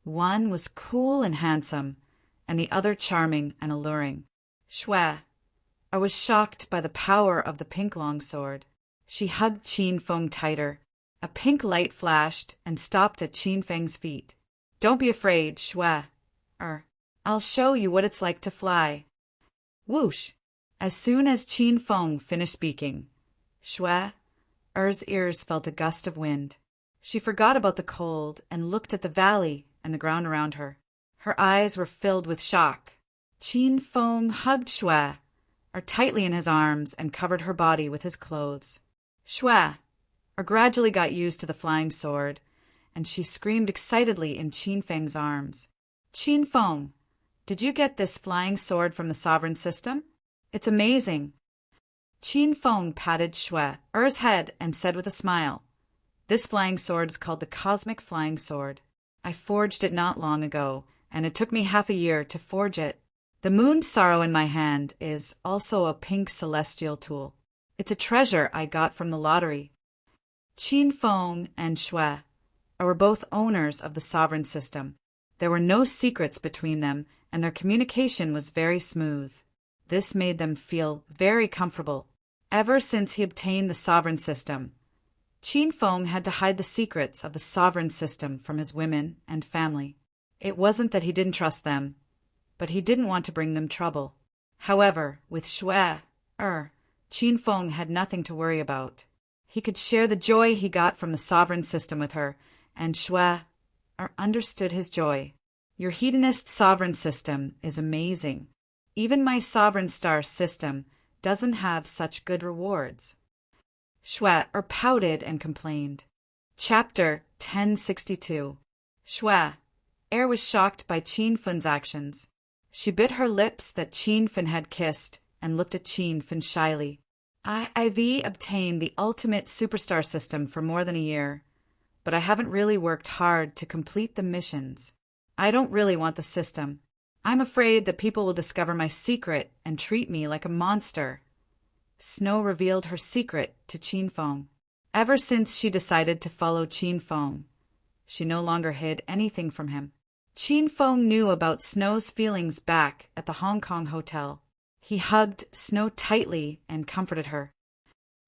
One was cool and handsome, and the other charming and alluring. Shui was shocked by the power of the pink longsword. She hugged Qin Feng tighter. A pink light flashed and stopped at Qin Feng's feet. "Don't be afraid, Shui. I'll show you what it's like to fly." Whoosh! As soon as Qin Feng finished speaking, Shui's ears felt a gust of wind. She forgot about the cold and looked at the valley and the ground around her. Her eyes were filled with shock. Qin Feng hugged Shui tightly in his arms and covered her body with his clothes. Shui gradually got used to the flying sword, and she screamed excitedly in Qin Feng's arms. "Qin Feng, did you get this flying sword from the sovereign system? It's amazing." Qin Feng patted Shui's head and said with a smile, "This flying sword is called the Cosmic Flying Sword. I forged it not long ago, and it took me half a year to forge it. The moon sorrow in my hand is also a pink celestial tool. It's a treasure I got from the lottery." Qin Feng and Shui were both owners of the sovereign system. There were no secrets between them, and their communication was very smooth. This made them feel very comfortable. Ever since he obtained the sovereign system, Qin Feng had to hide the secrets of the sovereign system from his women and family. It wasn't that he didn't trust them, but he didn't want to bring them trouble. However, with Shui, Qin Feng had nothing to worry about. He could share the joy he got from the sovereign system with her, and Shui Er understood his joy. Your hedonist sovereign system is amazing. Even my sovereign star system doesn't have such good rewards. Shui pouted and complained. Chapter 1062. Shui. Was shocked by Qin Fen's actions. She bit her lips that Qin Fen had kissed and looked at Qin Fen shyly. I've obtained the ultimate superstar system for more than a year, but I haven't really worked hard to complete the missions. I don't really want the system. I'm afraid that people will discover my secret and treat me like a monster. Snow revealed her secret to Qin Feng. Ever since she decided to follow Qin Feng, she no longer hid anything from him. Qin Feng knew about Snow's feelings back at the Hong Kong hotel. He hugged Snow tightly and comforted her.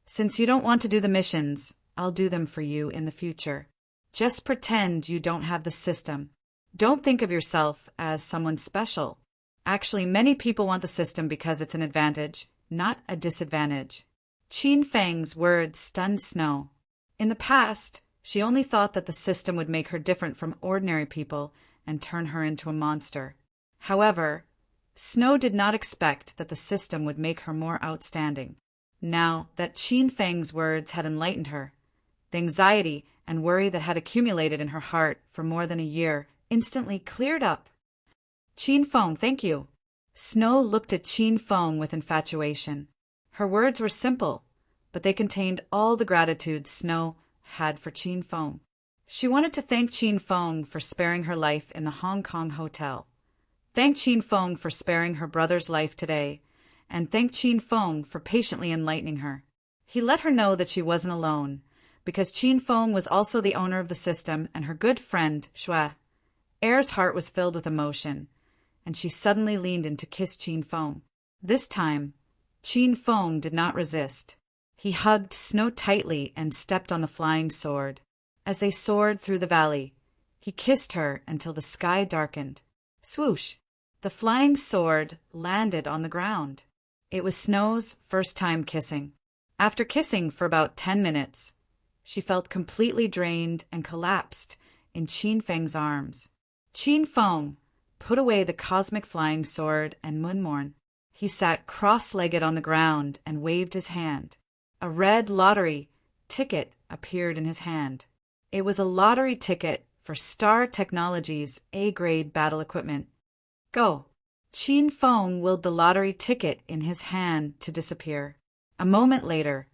Since you don't want to do the missions, I'll do them for you in the future. Just pretend you don't have the system. Don't think of yourself as someone special. Actually, many people want the system because it's an advantage, not a disadvantage. Qin Feng's words stunned Snow. In the past, she only thought that the system would make her different from ordinary people and turn her into a monster. However, Snow did not expect that the system would make her more outstanding. Now that Qin Feng's words had enlightened her, the anxiety and worry that had accumulated in her heart for more than a year instantly cleared up. Qin Feng, thank you. Snow looked at Qin Feng with infatuation. Her words were simple, but they contained all the gratitude Snow had for Qin Feng. She wanted to thank Qin Feng for sparing her life in the Hong Kong hotel. Thank Qin Feng for sparing her brother's life today, and thank Qin Feng for patiently enlightening her. He let her know that she wasn't alone, because Qin Feng was also the owner of the system and her good friend, Shui. Er's heart was filled with emotion, and she suddenly leaned in to kiss Qin Feng. This time, Qin Feng did not resist. He hugged Snow tightly and stepped on the flying sword. As they soared through the valley, he kissed her until the sky darkened. Swoosh! The flying sword landed on the ground. It was Snow's first time kissing. After kissing for about 10 minutes, she felt completely drained and collapsed in Qin Feng's arms. Qin Feng put away the cosmic flying sword and Munmorn. He sat cross-legged on the ground and waved his hand. A red lottery ticket appeared in his hand. It was a lottery ticket for Star Technologies' A-grade battle equipment. Go! Qin Feng willed the lottery ticket in his hand to disappear. A moment later,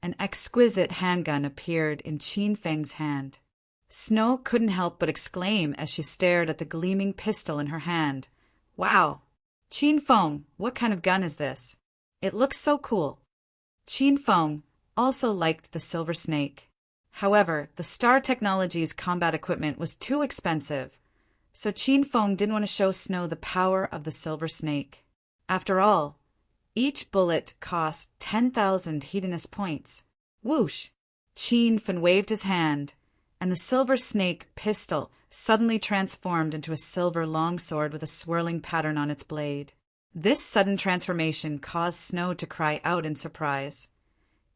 an exquisite handgun appeared in Qin Feng's hand. Snow couldn't help but exclaim as she stared at the gleaming pistol in her hand. Wow! Qin Feng, what kind of gun is this? It looks so cool. Qin Feng also liked the Silver Snake. However, the Star Technologies combat equipment was too expensive, so Qin Feng didn't want to show Snow the power of the Silver Snake. After all, each bullet cost 10,000 hedonist points. Whoosh! Qin Fen waved his hand, and the Silver Snake pistol suddenly transformed into a silver longsword with a swirling pattern on its blade. This sudden transformation caused Snow to cry out in surprise.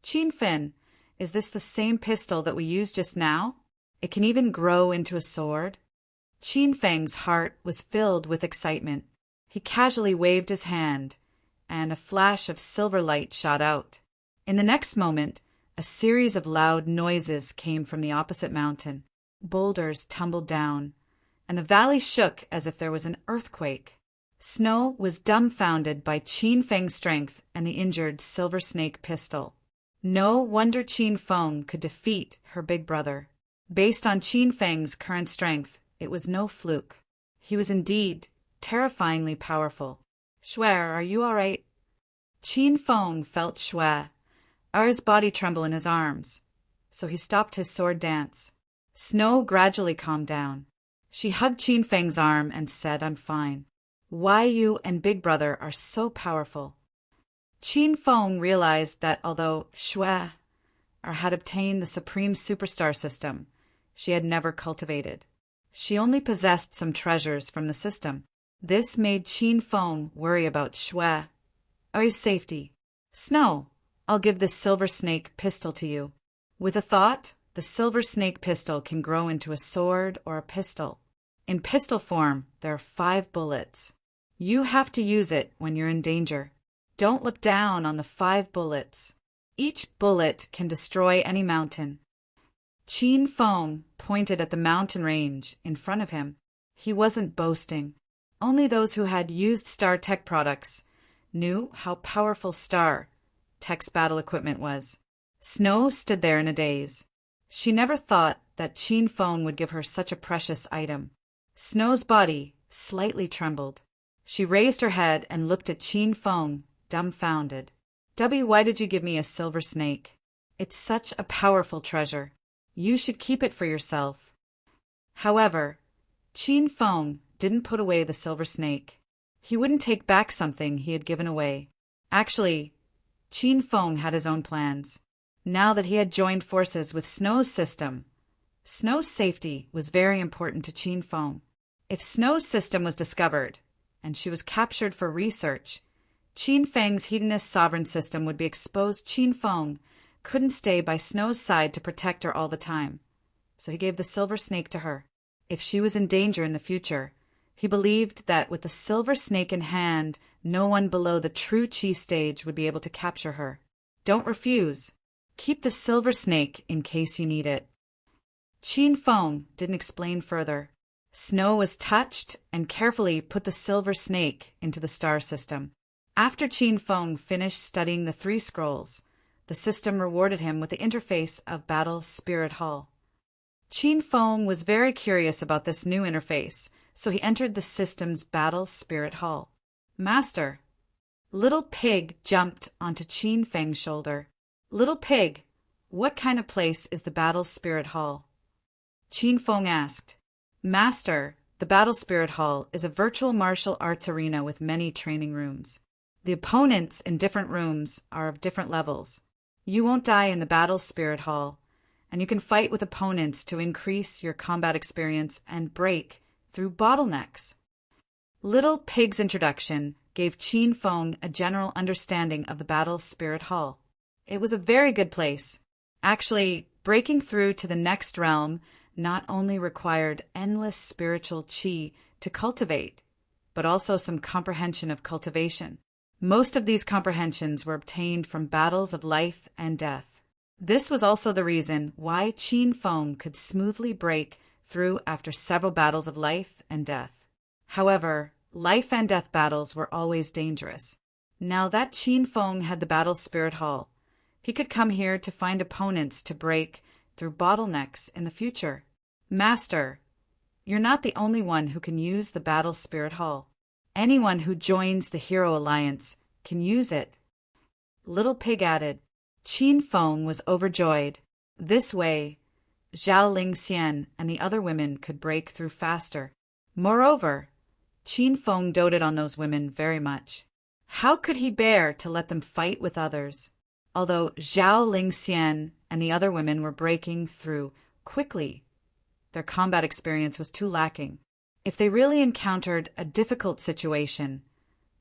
Qin Fen, is this the same pistol that we used just now? It can even grow into a sword? Qin Feng's heart was filled with excitement. He casually waved his hand, and a flash of silver light shot out. In the next moment, a series of loud noises came from the opposite mountain. Boulders tumbled down, and the valley shook as if there was an earthquake. Snow was dumbfounded by Qin Feng's strength and the injured Silver Snake pistol. No wonder Qin Feng could defeat her big brother. Based on Qin Feng's current strength, it was no fluke. He was indeed terrifyingly powerful. Shui, are you all right? Qin Feng felt Shui's body tremble in his arms, so he stopped his sword dance. Snow gradually calmed down. She hugged Qin Feng's arm and said, I'm fine. Why you and Big Brother are so powerful. Qin Feng realized that although Shui had obtained the supreme superstar system, she had never cultivated. She only possessed some treasures from the system. This made Qin Feng worry about Shui's safety. Snow, I'll give this Silver Snake pistol to you. With a thought, The silver snake pistol can grow into a sword or a pistol. In pistol form, there are 5 bullets. You have to use it when you're in danger. Don't look down on the 5 bullets. Each bullet can destroy any mountain. Qin Feng pointed at the mountain range in front of him. He wasn't boasting. Only those who had used Star Tech products knew how powerful Star Tech's battle equipment was. Snow stood there in a daze. She never thought that Qin Feng would give her such a precious item. Snow's body slightly trembled. She raised her head and looked at Qin Feng, dumbfounded. Why did you give me a silver snake? It's such a powerful treasure. You should keep it for yourself. However, Qin Feng didn't put away the silver snake. He wouldn't take back something he had given away. Actually, Qin Feng had his own plans. Now that he had joined forces with Snow's system, Snow's safety was very important to Qin Feng. If Snow's system was discovered, and she was captured for research, Qin Feng's hedonist sovereign system would be exposed. Qin Feng couldn't stay by Snow's side to protect her all the time, so he gave the silver snake to her. If she was in danger in the future, he believed that with the silver snake in hand, no one below the true Qi stage would be able to capture her. Don't refuse. Keep the silver snake in case you need it. Qin Feng didn't explain further. Snow was touched and carefully put the silver snake into the star system. After Qin Feng finished studying the 3 scrolls, the system rewarded him with the interface of Battle Spirit Hall. Qin Feng was very curious about this new interface, so he entered the system's Battle Spirit Hall. Master! Little Pig jumped onto Qin Feng's shoulder. Little Pig, what kind of place is the Battle Spirit Hall? Qin Feng asked. Master, the Battle Spirit Hall is a virtual martial arts arena with many training rooms. The opponents in different rooms are of different levels. You won't die in the Battle Spirit Hall, and you can fight with opponents to increase your combat experience and break through bottlenecks. Little Pig's introduction gave Qin Feng a general understanding of the Battle Spirit Hall. It was a very good place. Actually, breaking through to the next realm not only required endless spiritual qi to cultivate, but also some comprehension of cultivation. Most of these comprehensions were obtained from battles of life and death. This was also the reason why Qin Feng could smoothly break through after several battles of life and death. However, life and death battles were always dangerous. Now that Qin Feng had the Battle Spirit Hall, he could come here to find opponents to break through bottlenecks in the future. Master, you're not the only one who can use the Battle Spirit Hall. Anyone who joins the Hero Alliance can use it. Little Pig added. Qin Feng was overjoyed. This way, Zhao Lingxian and the other women could break through faster. Moreover, Qin Feng doted on those women very much. How could he bear to let them fight with others? Although Zhao Lingxian and the other women were breaking through quickly, their combat experience was too lacking. If they really encountered a difficult situation,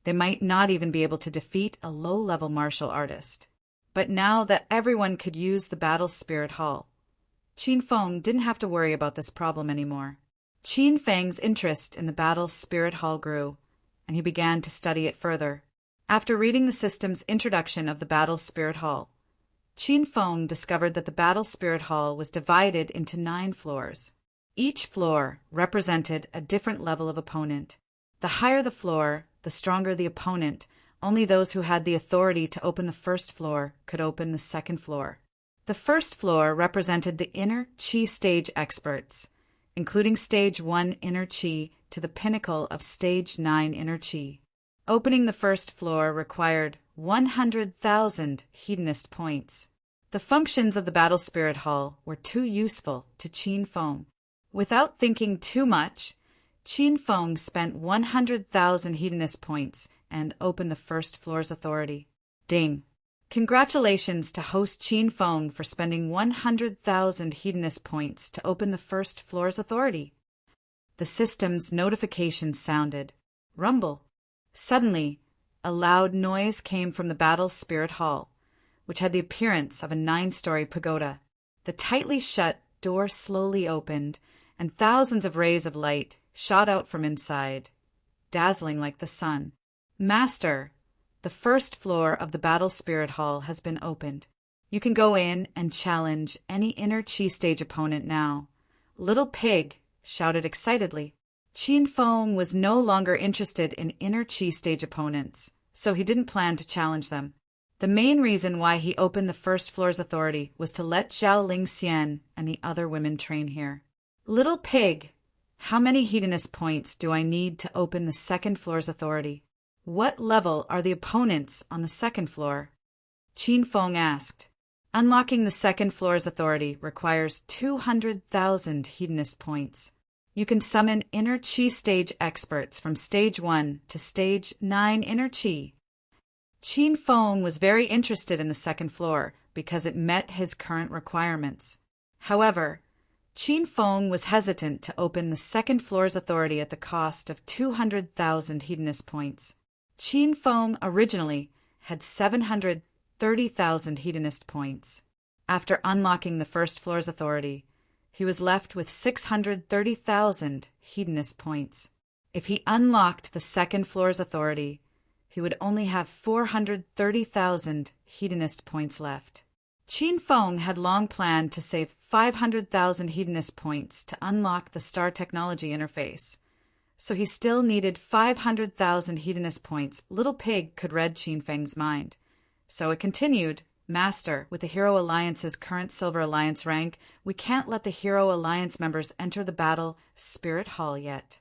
they might not even be able to defeat a low-level martial artist. But now that everyone could use the Battle Spirit Hall, Qin Feng didn't have to worry about this problem anymore. Qin Feng's interest in the Battle Spirit Hall grew, and he began to study it further. After reading the system's introduction of the Battle Spirit Hall, Qin Feng discovered that the Battle Spirit Hall was divided into 9 floors. Each floor represented a different level of opponent. The higher the floor, the stronger the opponent. Only those who had the authority to open the first floor could open the second floor. The first floor represented the inner Qi stage experts, including Stage 1 inner Qi to the pinnacle of Stage 9 inner Qi. Opening the first floor required 100,000 hedonist points. The functions of the Battle Spirit Hall were too useful to Qin Feng. Without thinking too much, Qin Feng spent 100,000 hedonist points and opened the first floor's authority. Ding! Congratulations to host Qin Feng for spending 100,000 hedonist points to open the first floor's authority. The system's notification sounded. Rumble. Suddenly, a loud noise came from the Battle Spirit Hall, which had the appearance of a 9-story pagoda. The tightly shut door slowly opened, and thousands of rays of light shot out from inside, dazzling like the sun. Master, the first floor of the Battle Spirit Hall has been opened. You can go in and challenge any inner Chi stage opponent now. Little Pig shouted excitedly. Qin Feng was no longer interested in inner Chi stage opponents, so he didn't plan to challenge them. The main reason why he opened the first floor's authority was to let Zhao Lingxian and the other women train here. Little Pig, how many hedonist points do I need to open the second floor's authority? What level are the opponents on the second floor? Qin Feng asked. Unlocking the second floor's authority requires 200,000 hedonist points. You can summon inner Chi stage experts from stage 1 to stage 9 inner Chi. Qin Feng was very interested in the second floor because it met his current requirements. However, Qin Feng was hesitant to open the second floor's authority at the cost of 200,000 hedonist points. Qin Feng originally had 730,000 hedonist points. After unlocking the first floor's authority, he was left with 630,000 hedonist points. If he unlocked the second floor's authority, he would only have 430,000 hedonist points left. Qin Feng had long planned to save 500,000 hedonist points to unlock the star technology interface, so he still needed 500,000 hedonist points. Little Pig could read Qin Feng's mind. So it continued, Master, with the Hero Alliance's current Silver Alliance rank, we can't let the Hero Alliance members enter the Battle Spirit Hall yet.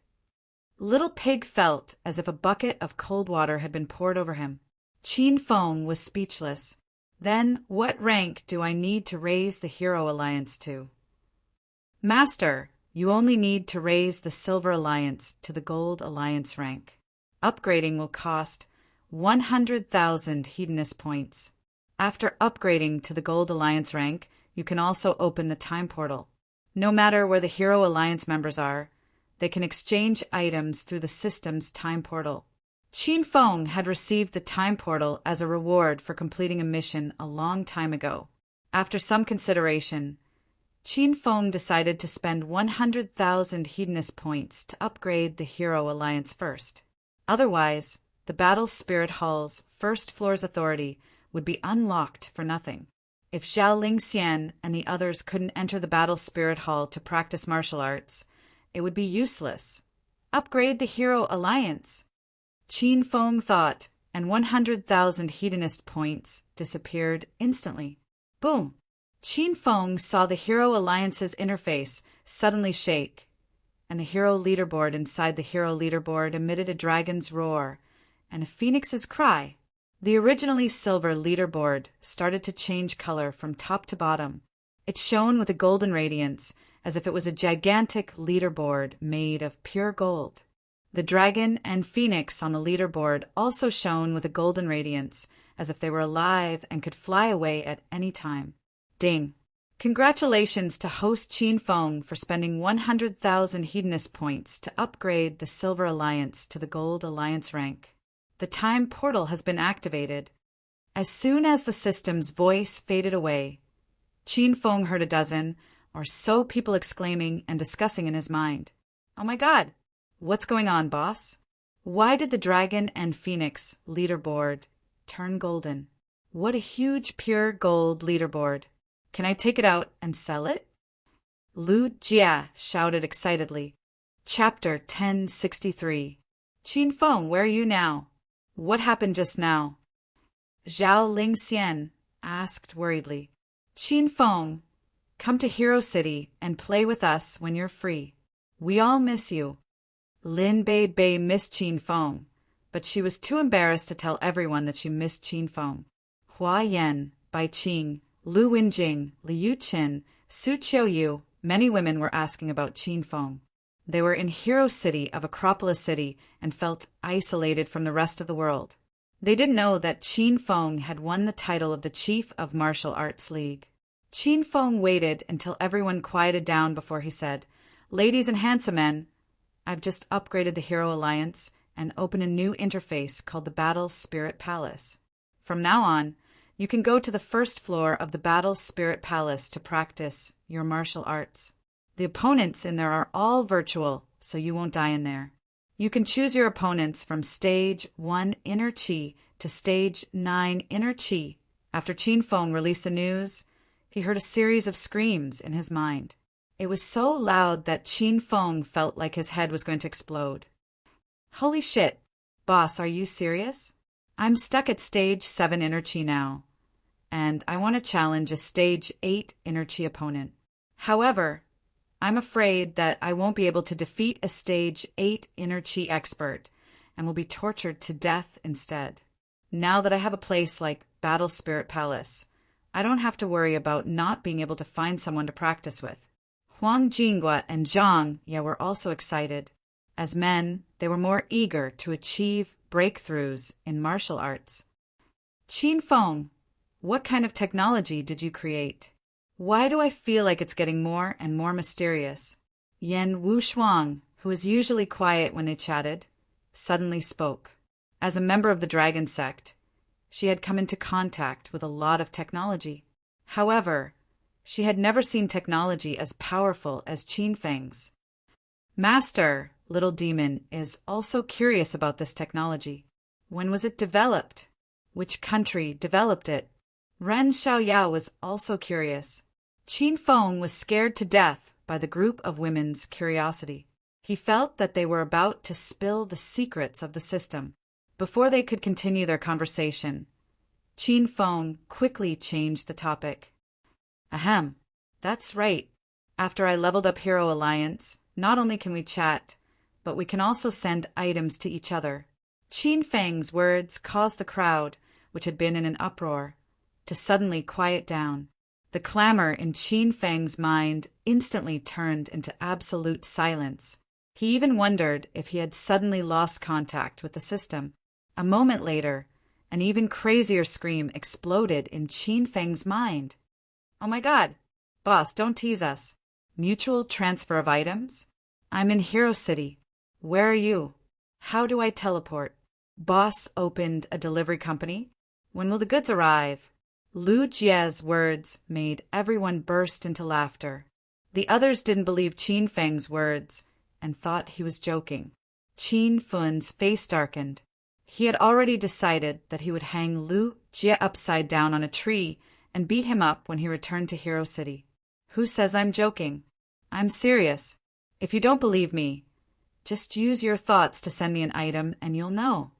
Little Pig felt as if a bucket of cold water had been poured over him. Qin Feng was speechless. Then, what rank do I need to raise the Hero Alliance to? Master, you only need to raise the Silver Alliance to the Gold Alliance rank. Upgrading will cost 100,000 hedonist points. After upgrading to the Gold Alliance rank, you can also open the Time Portal. No matter where the Hero Alliance members are, they can exchange items through the system's Time Portal. Qin Feng had received the Time Portal as a reward for completing a mission a long time ago. After some consideration, Qin Feng decided to spend 100,000 hedonist points to upgrade the Hero Alliance first. Otherwise, the Battle Spirit Hall's first floor's authority would be unlocked for nothing. If Zhao Lingxian and the others couldn't enter the Battle Spirit Hall to practice martial arts, it would be useless. Upgrade the Hero Alliance. Qin Feng thought, and 100,000 hedonist points disappeared instantly. Boom! Qin Feng saw the Hero Alliance's interface suddenly shake, and the Hero Leaderboard inside the Hero Leaderboard emitted a dragon's roar and a phoenix's cry. The originally silver leaderboard started to change color from top to bottom. It shone with a golden radiance, as if it was a gigantic leaderboard made of pure gold. The dragon and phoenix on the leaderboard also shone with a golden radiance, as if they were alive and could fly away at any time. Ding! Congratulations to host Qin Feng for spending 100,000 hedonist points to upgrade the Silver Alliance to the Gold Alliance rank. The Time Portal has been activated. As soon as the system's voice faded away, Qin Feng heard a dozen or so people exclaiming and discussing in his mind. Oh my God! What's going on, boss? Why did the dragon and phoenix leaderboard turn golden? What a huge pure gold leaderboard. Can I take it out and sell it? Lu Jia shouted excitedly. Chapter 1063. Qin Feng, where are you now? What happened just now? Zhao Lingxian asked worriedly. Qin Feng, come to Hero City and play with us when you're free. We all miss you. Lin Bei missed Qin Feng, but she was too embarrassed to tell everyone that she missed Qin Feng. Hua Yan, Bai Qing, Lu Wenjing, Liu Qin, Su Qiuyu, many women were asking about Qin Feng. They were in Hero City of Acropolis City and felt isolated from the rest of the world. They didn't know that Qin Feng had won the title of the Chief of Martial Arts League. Qin Feng waited until everyone quieted down before he said, Ladies and handsome men, I've just upgraded the Hero Alliance and opened a new interface called the Battle Spirit Palace. From now on, You can go to the first floor of the Battle Spirit Palace to practice your martial arts. The opponents in there are all virtual, so you won't die in there. You can choose your opponents from Stage 1 Inner Chi to Stage 9 Inner Chi. After Qin Feng released the news, he heard a series of screams in his mind. It was so loud that Qin Feng felt like his head was going to explode. Holy shit, boss, are you serious? I'm stuck at Stage 7 Inner Chi now, and I want to challenge a Stage 8 Inner Chi opponent. However, I'm afraid that I won't be able to defeat a Stage 8 Inner Chi expert and will be tortured to death instead. Now that I have a place like Battle Spirit Palace, I don't have to worry about not being able to find someone to practice with. Huang Jinghua and Zhang Ye were also excited. As men, they were more eager to achieve breakthroughs in martial arts. Qin Feng, what kind of technology did you create? Why do I feel like it's getting more and more mysterious? Yan Wushuang, who was usually quiet when they chatted, suddenly spoke. As a member of the Dragon Sect, she had come into contact with a lot of technology. However, she had never seen technology as powerful as Qin Feng's. Master, Little Demon, is also curious about this technology. When was it developed? Which country developed it? Ren Xiaoyao was also curious. Qin Feng was scared to death by the group of women's curiosity. He felt that they were about to spill the secrets of the system. Before they could continue their conversation, Qin Feng quickly changed the topic. Ahem, that's right. After I leveled up Hero Alliance, not only can we chat, but we can also send items to each other. Qin Feng's words caused the crowd, which had been in an uproar, to suddenly quiet down. The clamor in Qin Feng's mind instantly turned into absolute silence. He even wondered if he had suddenly lost contact with the system. A moment later, an even crazier scream exploded in Qin Feng's mind. Oh my god! Boss, don't tease us. Mutual transfer of items? I'm in Hero City. Where are you? How do I teleport? Boss opened a delivery company? When will the goods arrive? Lu Jie's words made everyone burst into laughter. The others didn't believe Qin Feng's words and thought he was joking. Qin Fun's face darkened. He had already decided that he would hang Lu Jie upside down on a tree and beat him up when he returned to Hero City. Who says I'm joking? I'm serious. If you don't believe me, just use your thoughts to send me an item and you'll know.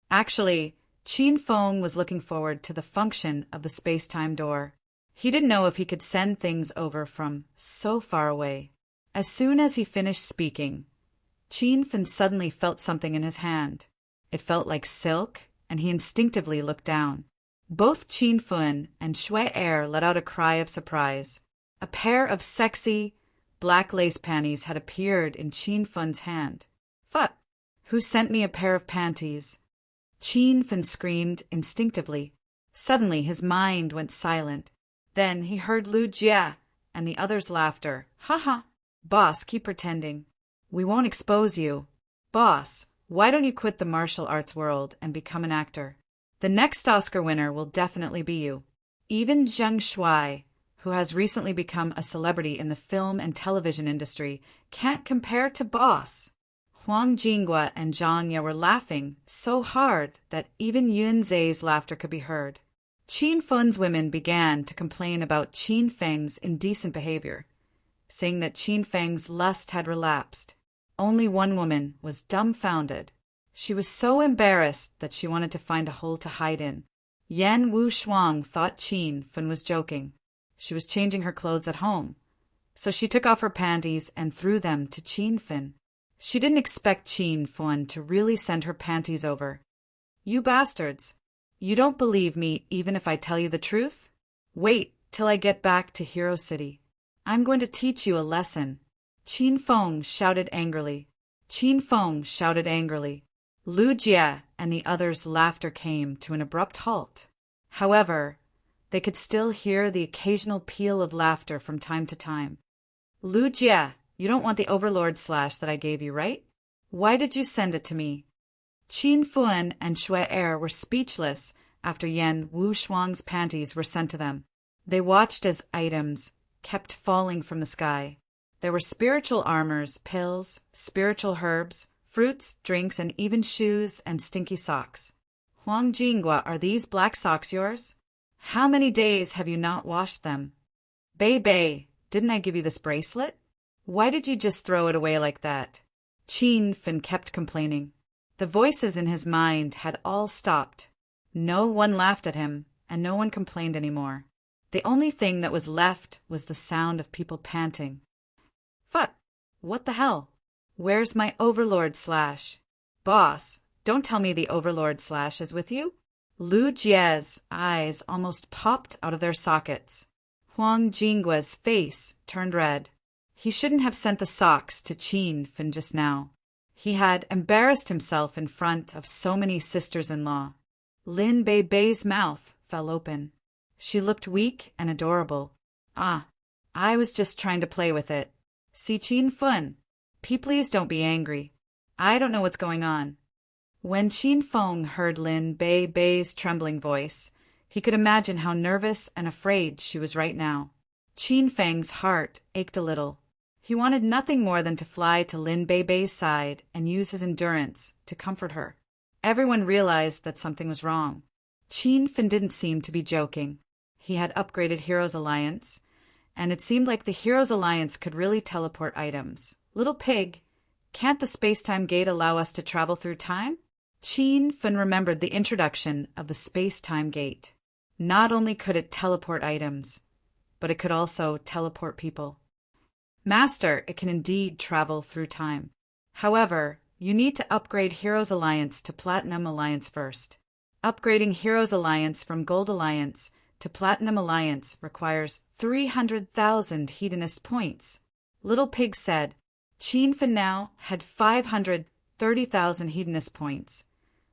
Actually, Qin Feng was looking forward to the function of the space-time door. He didn't know if he could send things over from so far away. As soon as he finished speaking, Qin Feng suddenly felt something in his hand. It felt like silk, and he instinctively looked down. Both Qin Feng and Shui Er let out a cry of surprise. A pair of sexy, black lace panties had appeared in Qin Feng's hand. Fuck! Who sent me a pair of panties? Qin Feng screamed instinctively. Suddenly his mind went silent. Then he heard Lu Jie and the others' laughter. Ha ha! Boss, keep pretending. We won't expose you. Boss, why don't you quit the martial arts world and become an actor? The next Oscar winner will definitely be you. Even Zheng Shuai, who has recently become a celebrity in the film and television industry, can't compare to Boss. Huang Jinghua and Zhang Ye were laughing so hard that even Yun Zhe's laughter could be heard. Qin Feng's women began to complain about Qin Feng's indecent behavior, saying that Qin Feng's lust had relapsed. Only one woman was dumbfounded. She was so embarrassed that she wanted to find a hole to hide in. Yan Wushuang thought Qin Feng was joking. She was changing her clothes at home, so she took off her panties and threw them to Qin Feng. She didn't expect Qin Feng to really send her panties over. You bastards! You don't believe me even if I tell you the truth? Wait till I get back to Hero City. I'm going to teach you a lesson. Qin Feng shouted angrily. Qin Feng shouted angrily. Lu Jie and the others' laughter came to an abrupt halt. However, they could still hear the occasional peal of laughter from time to time. Lu Jie, you don't want the Overlord slash that I gave you, right? Why did you send it to me? Qin Feng and Shui Er were speechless after Yan Wushuang's panties were sent to them. They watched as items kept falling from the sky. There were spiritual armors, pills, spiritual herbs, fruits, drinks, and even shoes and stinky socks. Huang Jingua, are these black socks yours? How many days have you not washed them? Bei, didn't I give you this bracelet? Why did you just throw it away like that? Qin Fin kept complaining. The voices in his mind had all stopped. No one laughed at him, and no one complained anymore. The only thing that was left was the sound of people panting. Fuck! What the hell? Where's my overlord / Boss, don't tell me the overlord / is with you? Lu Jie's eyes almost popped out of their sockets. Huang Jinggua's face turned red. He shouldn't have sent the socks to Qin Fin just now. He had embarrassed himself in front of so many sisters-in-law. Lin Bei's mouth fell open. She looked weak and adorable. Ah, I was just trying to play with it. See, Qin Fin, please don't be angry. I don't know what's going on. When Qin Feng heard Lin Bei's trembling voice, he could imagine how nervous and afraid she was right now. Qin Feng's heart ached a little. He wanted nothing more than to fly to Lin Bei's side and use his endurance to comfort her. Everyone realized that something was wrong. Qin Fin didn't seem to be joking. He had upgraded Heroes Alliance, and it seemed like the Heroes Alliance could really teleport items. Little pig, can't the space-time gate allow us to travel through time? Qin Fin remembered the introduction of the space-time gate. Not only could it teleport items, but it could also teleport people. Master, it can indeed travel through time. However, you need to upgrade Heroes Alliance to Platinum Alliance first. Upgrading Heroes Alliance from Gold Alliance to Platinum Alliance requires 300,000 Hedonist points. Little Pig said. Qin Fin now had 530,000 Hedonist points,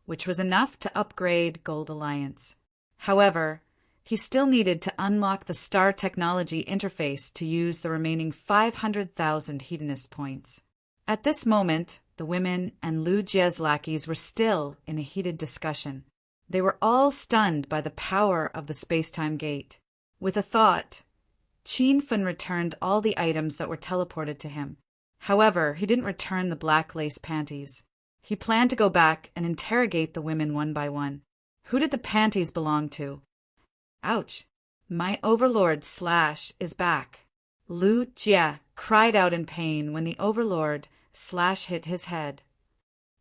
which was enough to upgrade Gold Alliance. However, he still needed to unlock the Star Technology interface to use the remaining 500,000 Hedonist points. At this moment, the women and Lu Jie's lackeys were still in a heated discussion. They were all stunned by the power of the space-time gate. With a thought, Qin Fin returned all the items that were teleported to him. However, he didn't return the black lace panties. He planned to go back and interrogate the women one by one. Who did the panties belong to? Ouch! My overlord / is back. Lu Jie cried out in pain when the overlord / hit his head.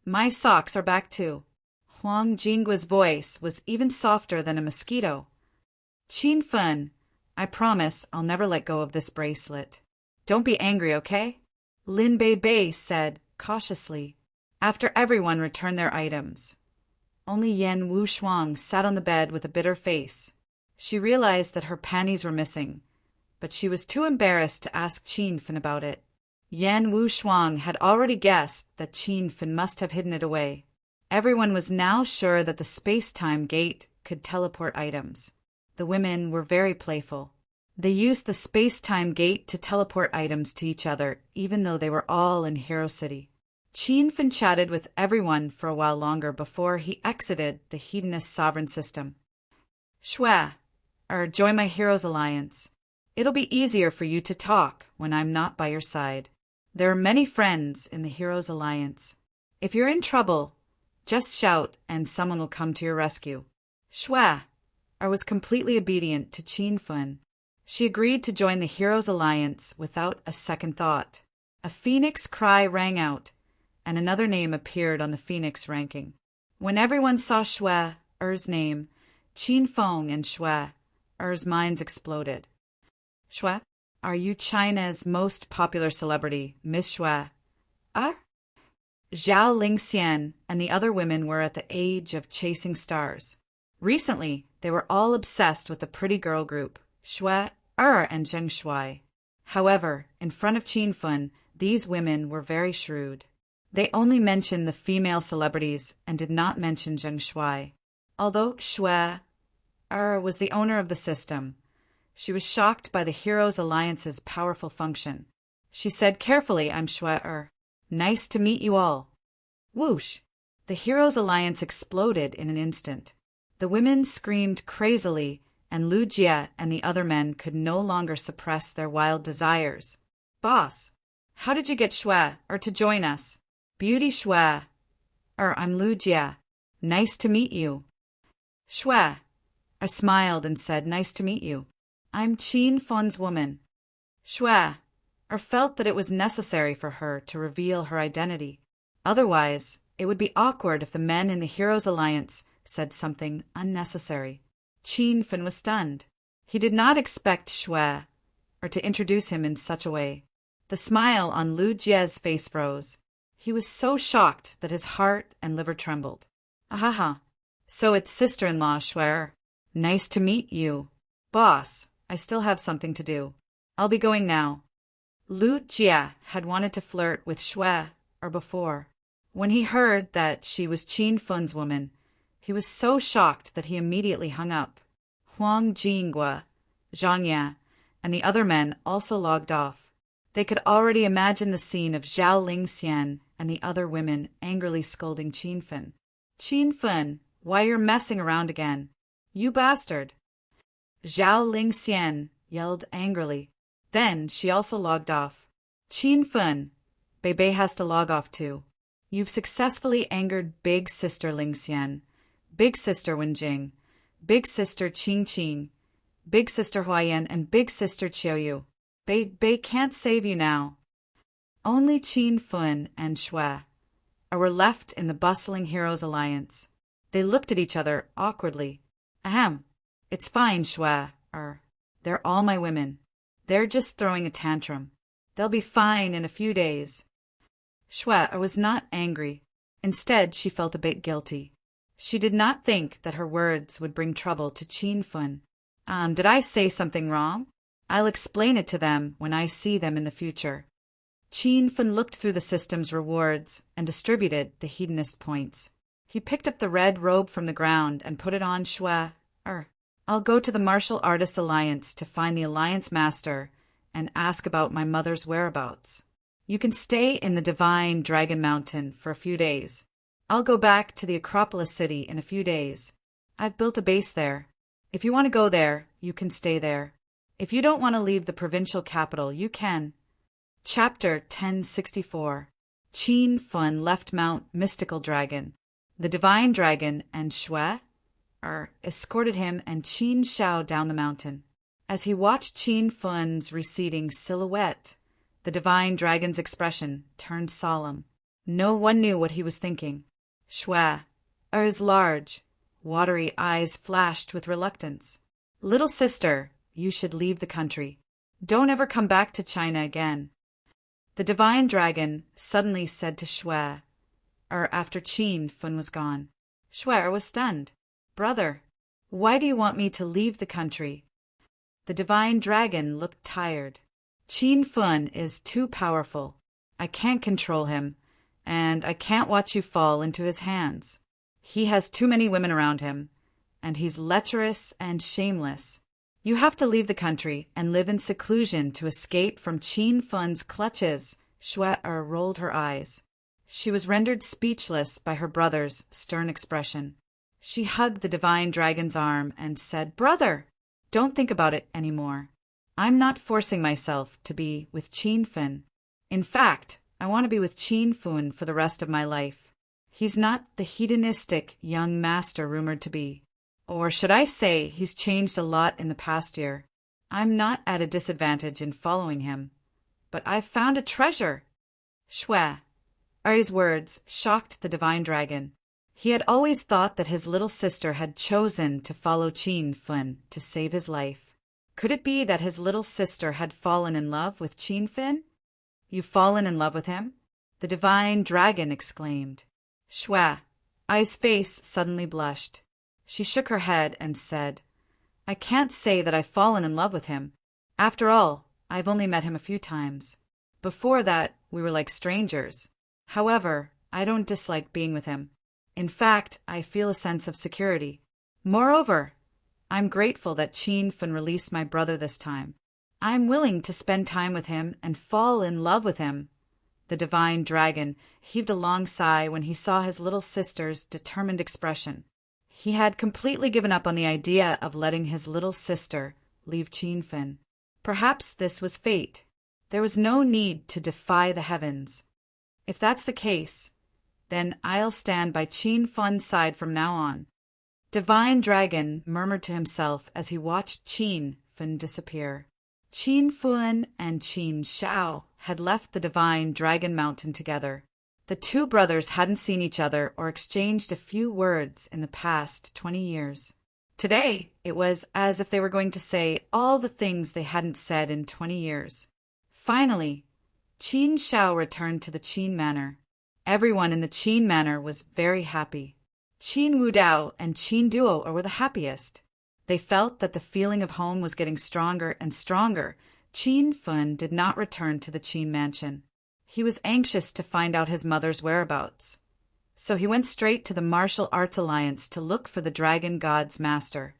My socks are back too. Huang Jinggua's voice was even softer than a mosquito. Qin Fin, I promise I'll never let go of this bracelet. Don't be angry, okay? Lin Bei said cautiously, after everyone returned their items. Only Yan Wushuang sat on the bed with a bitter face. She realized that her panties were missing, but she was too embarrassed to ask Qin Fin about it. Yan Wushuang had already guessed that Qin Fin must have hidden it away. Everyone was now sure that the space-time gate could teleport items. The women were very playful. They used the space-time gate to teleport items to each other, even though they were all in Hero City. Qin Fin chatted with everyone for a while longer before he exited the Hedonist sovereign system. Shua, join my Heroes Alliance. It'll be easier for you to talk when I'm not by your side. There are many friends in the Heroes Alliance. If you're in trouble, just shout and someone will come to your rescue. Shua was completely obedient to Qin Fin. She agreed to join the Heroes Alliance without a second thought. A phoenix cry rang out, and another name appeared on the phoenix ranking. When everyone saw Shua's name, Qin Feng and Shua's minds exploded. Shua, are you China's most popular celebrity, Miss Shua? Zhao Lingxian and the other women were at the age of chasing stars. Recently, they were all obsessed with the pretty girl group, Shua and Zheng Shuai. However, in front of Qin Fin, these women were very shrewd. They only mentioned the female celebrities and did not mention Zheng Shuai. Although Shua was the owner of the system, she was shocked by the Heroes Alliance's powerful function. She said carefully, I'm Shua. Nice to meet you all. Whoosh! The Heroes Alliance exploded in an instant. The women screamed crazily, and Lu Jie and the other men could no longer suppress their wild desires. Boss, how did you get Shui, to join us? Beauty Shui. I'm Lu Jie. Nice to meet you. Shui. I smiled and said, nice to meet you. I'm Qin Fun's woman. Shui. Felt that it was necessary for her to reveal her identity. Otherwise, it would be awkward if the men in the Heroes' Alliance said something unnecessary. Qin Fun was stunned. He did not expect Shui, to introduce him in such a way. The smile on Lu Jie's face froze. He was so shocked that his heart and liver trembled. Ahaha. So it's sister-in-law Shui. Nice to meet you. Boss, I still have something to do. I'll be going now. Lu Jie had wanted to flirt with Shui before. When he heard that she was Qin Fun's woman, he was so shocked that he immediately hung up. Huang Jinghua, Zhang Ye, and the other men also logged off. They could already imagine the scene of Zhao Lingxian and the other women angrily scolding Qin Fun. Qin Fun, why you're messing around again? You bastard! Zhao Lingxian yelled angrily. Then she also logged off. Qin Fun, Bebe has to log off too. You've successfully angered Big Sister Lingxian, Big Sister Wenjing, Big Sister Qingqing, Big Sister Huayan, and Big Sister Qiuyu. Bei can't save you now. Only Qin Fun and Shui were left in the bustling Heroes' Alliance. They looked at each other awkwardly. Ahem. It's fine, Shui. They're all my women. They're just throwing a tantrum. They'll be fine in a few days. Shui was not angry. Instead, she felt a bit guilty. She did not think that her words would bring trouble to Qin Fun. Did I say something wrong? I'll explain it to them when I see them in the future. Qin Fun looked through the system's rewards and distributed the hedonist points. He picked up the red robe from the ground and put it on Shui. I'll go to the Martial Artists Alliance to find the Alliance Master and ask about my mother's whereabouts. You can stay in the Divine Dragon Mountain for a few days. I'll go back to the Acropolis City in a few days. I've built a base there. If you want to go there, you can stay there. If you don't want to leave the provincial capital, you can. Chapter 1064. Qin Fun left Mount Mystical Dragon. The Divine Dragon and Shui escorted him and Qin Shao down the mountain. As he watched Qin Fun's receding silhouette, the Divine Dragon's expression turned solemn. No one knew what he was thinking. Shui's large, watery eyes flashed with reluctance. Little sister, you should leave the country. Don't ever come back to China again. The Divine Dragon suddenly said to Shui, after Qin Fun was gone. Shui was stunned. Brother, why do you want me to leave the country? The Divine Dragon looked tired. Qin Fun is too powerful. I can't control him, and I can't watch you fall into his hands. He has too many women around him, and he's lecherous and shameless. You have to leave the country and live in seclusion to escape from Qin Fun's clutches. Shui rolled her eyes. She was rendered speechless by her brother's stern expression. She hugged the Divine Dragon's arm and said, Brother, don't think about it anymore. I'm not forcing myself to be with Qin Fun. In fact, I want to be with Qin Fun for the rest of my life. He's not the hedonistic young master rumored to be. Or should I say he's changed a lot in the past year. I'm not at a disadvantage in following him. But I've found a treasure. Shui's words shocked the Divine Dragon. He had always thought that his little sister had chosen to follow Qin Fun to save his life. Could it be that his little sister had fallen in love with Qin Fun? You've fallen in love with him? The Divine Dragon exclaimed. Shui's face suddenly blushed. She shook her head and said, I can't say that I've fallen in love with him. After all, I've only met him a few times. Before that, we were like strangers. However, I don't dislike being with him. In fact, I feel a sense of security. Moreover, I'm grateful that Qin Fun released my brother this time. I'm willing to spend time with him and fall in love with him. The Divine Dragon heaved a long sigh when he saw his little sister's determined expression. He had completely given up on the idea of letting his little sister leave Qin. Perhaps this was fate. There was no need to defy the heavens. If that's the case, then I'll stand by Qin side from now on. Divine Dragon murmured to himself as he watched Qin disappear. Qin and Qin Shao had left the Divine Dragon Mountain together. The two brothers hadn't seen each other or exchanged a few words in the past 20 years. Today, it was as if they were going to say all the things they hadn't said in 20 years. Finally, Qin Shao returned to the Qin Manor. Everyone in the Qin Manor was very happy. Qin Wudao and Qin Duo were the happiest. They felt that the feeling of home was getting stronger and stronger. Qin Fun did not return to the Qin mansion. He was anxious to find out his mother's whereabouts. So he went straight to the Martial Arts Alliance to look for the Dragon God's master.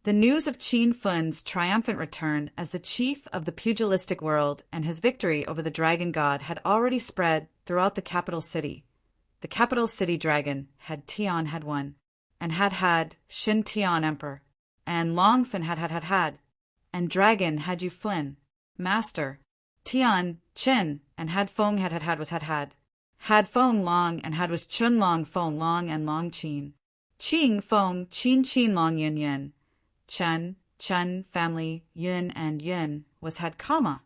The news of Qin Fun's triumphant return as the chief of the pugilistic world and his victory over the Dragon God had already spread throughout the capital city. The capital city dragon, Tian had won, and had Shin Tian Emperor, and Long Fin had, and Dragon had Yu Fun, Master, Tian, Chin, and had Feng had Feng Long, and had was Chun Long Feng Long and Long Qin. Qing Feng, Qin Long Yin, Chun family, Yun and Yun was had comma.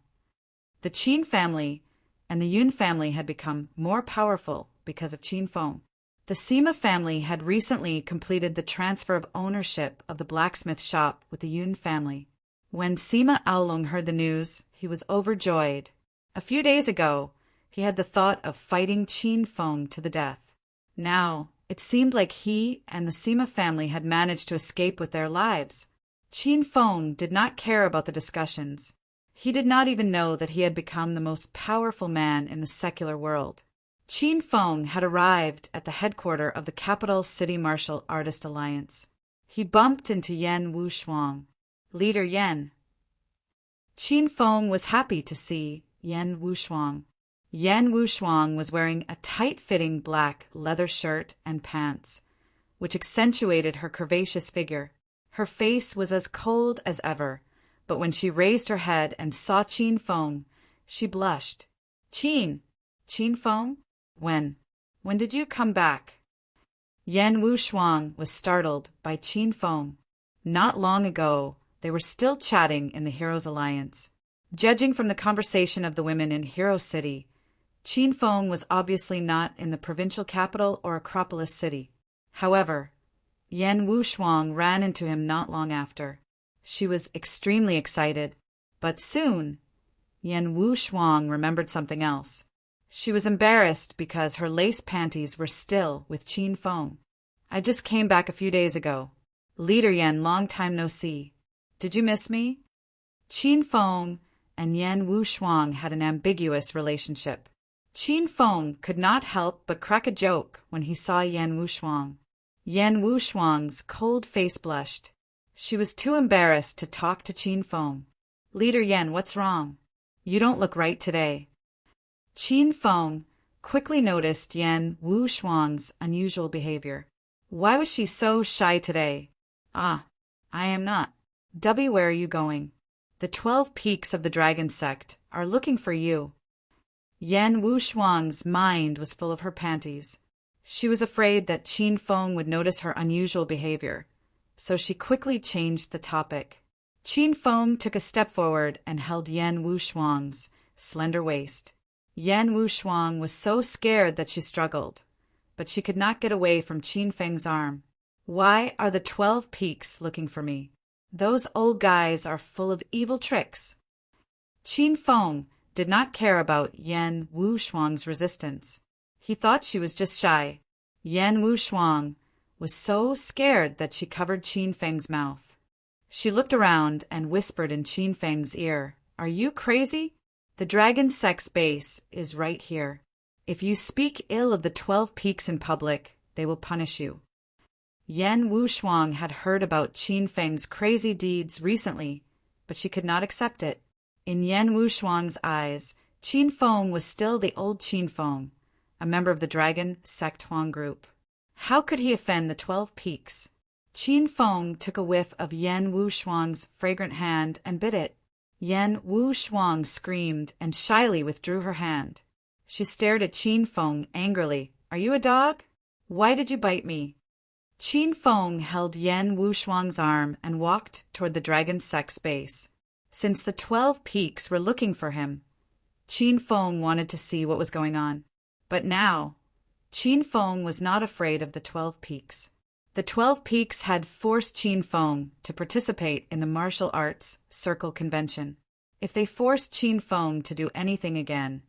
The Qin family and the Yun family had become more powerful because of Qin Feng. The Sima family had recently completed the transfer of ownership of the blacksmith shop with the Yun family. When Sima Aolong heard the news, he was overjoyed. A few days ago, he had the thought of fighting Qin Feng to the death. Now, it seemed like he and the Sima family had managed to escape with their lives. Qin Feng did not care about the discussions. He did not even know that he had become the most powerful man in the secular world. Qin Feng had arrived at the headquarters of the Capital City Martial Artist Alliance. He bumped into Yan Wushuang, Leader Yan. Qin Feng was happy to see Yan Wushuang. Yan Wushuang was wearing a tight-fitting black leather shirt and pants, which accentuated her curvaceous figure. Her face was as cold as ever, but when she raised her head and saw Qin Feng, she blushed. Qin Feng? When did you come back? Yan Wushuang was startled by Qin Feng. Not long ago, they were still chatting in the Heroes Alliance. Judging from the conversation of the women in Hero City, Qin Feng was obviously not in the provincial capital or Acropolis City. However, Yan Wushuang ran into him not long after. She was extremely excited, but soon, Yan Wushuang remembered something else. She was embarrassed because her lace panties were still with Qin Feng. I just came back a few days ago. Leader Yan, long time no see. Did you miss me? Qin Feng and Yan Wushuang had an ambiguous relationship. Qin Feng could not help but crack a joke when he saw Yan Wushuang. Yan Wushuang's cold face blushed. She was too embarrassed to talk to Qin Feng. Leader Yan, what's wrong? You don't look right today. Qin Feng quickly noticed Yan Wushuang's unusual behavior. Why was she so shy today? Ah, I am not. Where are you going? The 12 peaks of the dragon sect are looking for you. Yan Wushuang's mind was full of her panties. She was afraid that Qin Feng would notice her unusual behavior, so she quickly changed the topic. Qin Feng took a step forward and held Yan Wushuang's slender waist. Yan Wushuang was so scared that she struggled, but she could not get away from Qin Feng's arm. Why are the 12 peaks looking for me? Those old guys are full of evil tricks. Qin Feng did not care about Yan Wushuang's resistance. He thought she was just shy. Yan Wushuang was so scared that she covered Qin Feng's mouth. She looked around and whispered in Qin Feng's ear, "Are you crazy? The dragon sect's base is right here. If you speak ill of the 12 peaks in public, they will punish you." Yan Wushuang had heard about Qin Feng's crazy deeds recently, but she could not accept it. In Yan Wushuang's eyes, Qin Feng was still the old Qin Feng, a member of the Dragon Sect Huang group. How could he offend the 12 peaks? Qin Feng took a whiff of Yan Wushuang's fragrant hand and bit it. Yan Wushuang screamed and shyly withdrew her hand. She stared at Qin Feng angrily. Are you a dog? Why did you bite me? Qin Feng held Yan Wushuang's arm and walked toward the dragon sect's base. Since the 12 peaks were looking for him, Qin Feng wanted to see what was going on. But now, Qin Feng was not afraid of the 12 peaks. The 12 peaks had forced Qin Feng to participate in the martial arts circle convention. If they forced Qin Feng to do anything again,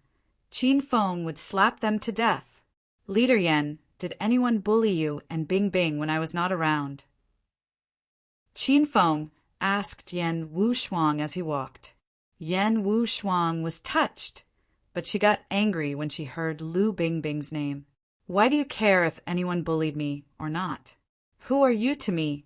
Qin Feng would slap them to death. Leader Yan, did anyone bully you and Bing Bing when I was not around? Qin Feng asked Yan Wushuang as he walked. Yan Wushuang was touched, but she got angry when she heard Lu Bingbing's name. Why do you care if anyone bullied me or not? Who are you to me?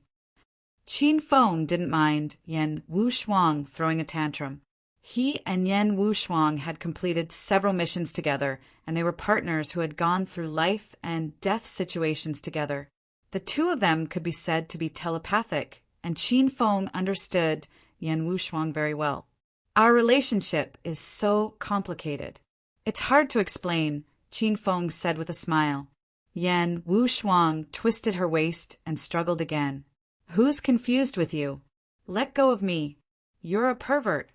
Qin Feng didn't mind Yan Wushuang throwing a tantrum. He and Yan Wushuang had completed several missions together, and they were partners who had gone through life and death situations together. The two of them could be said to be telepathic, and Qin Feng understood Yan Wushuang very well. Our relationship is so complicated. It's hard to explain, Qin Feng said with a smile. Yan Wushuang twisted her waist and struggled again. Who's confused with you? Let go of me. You're a pervert.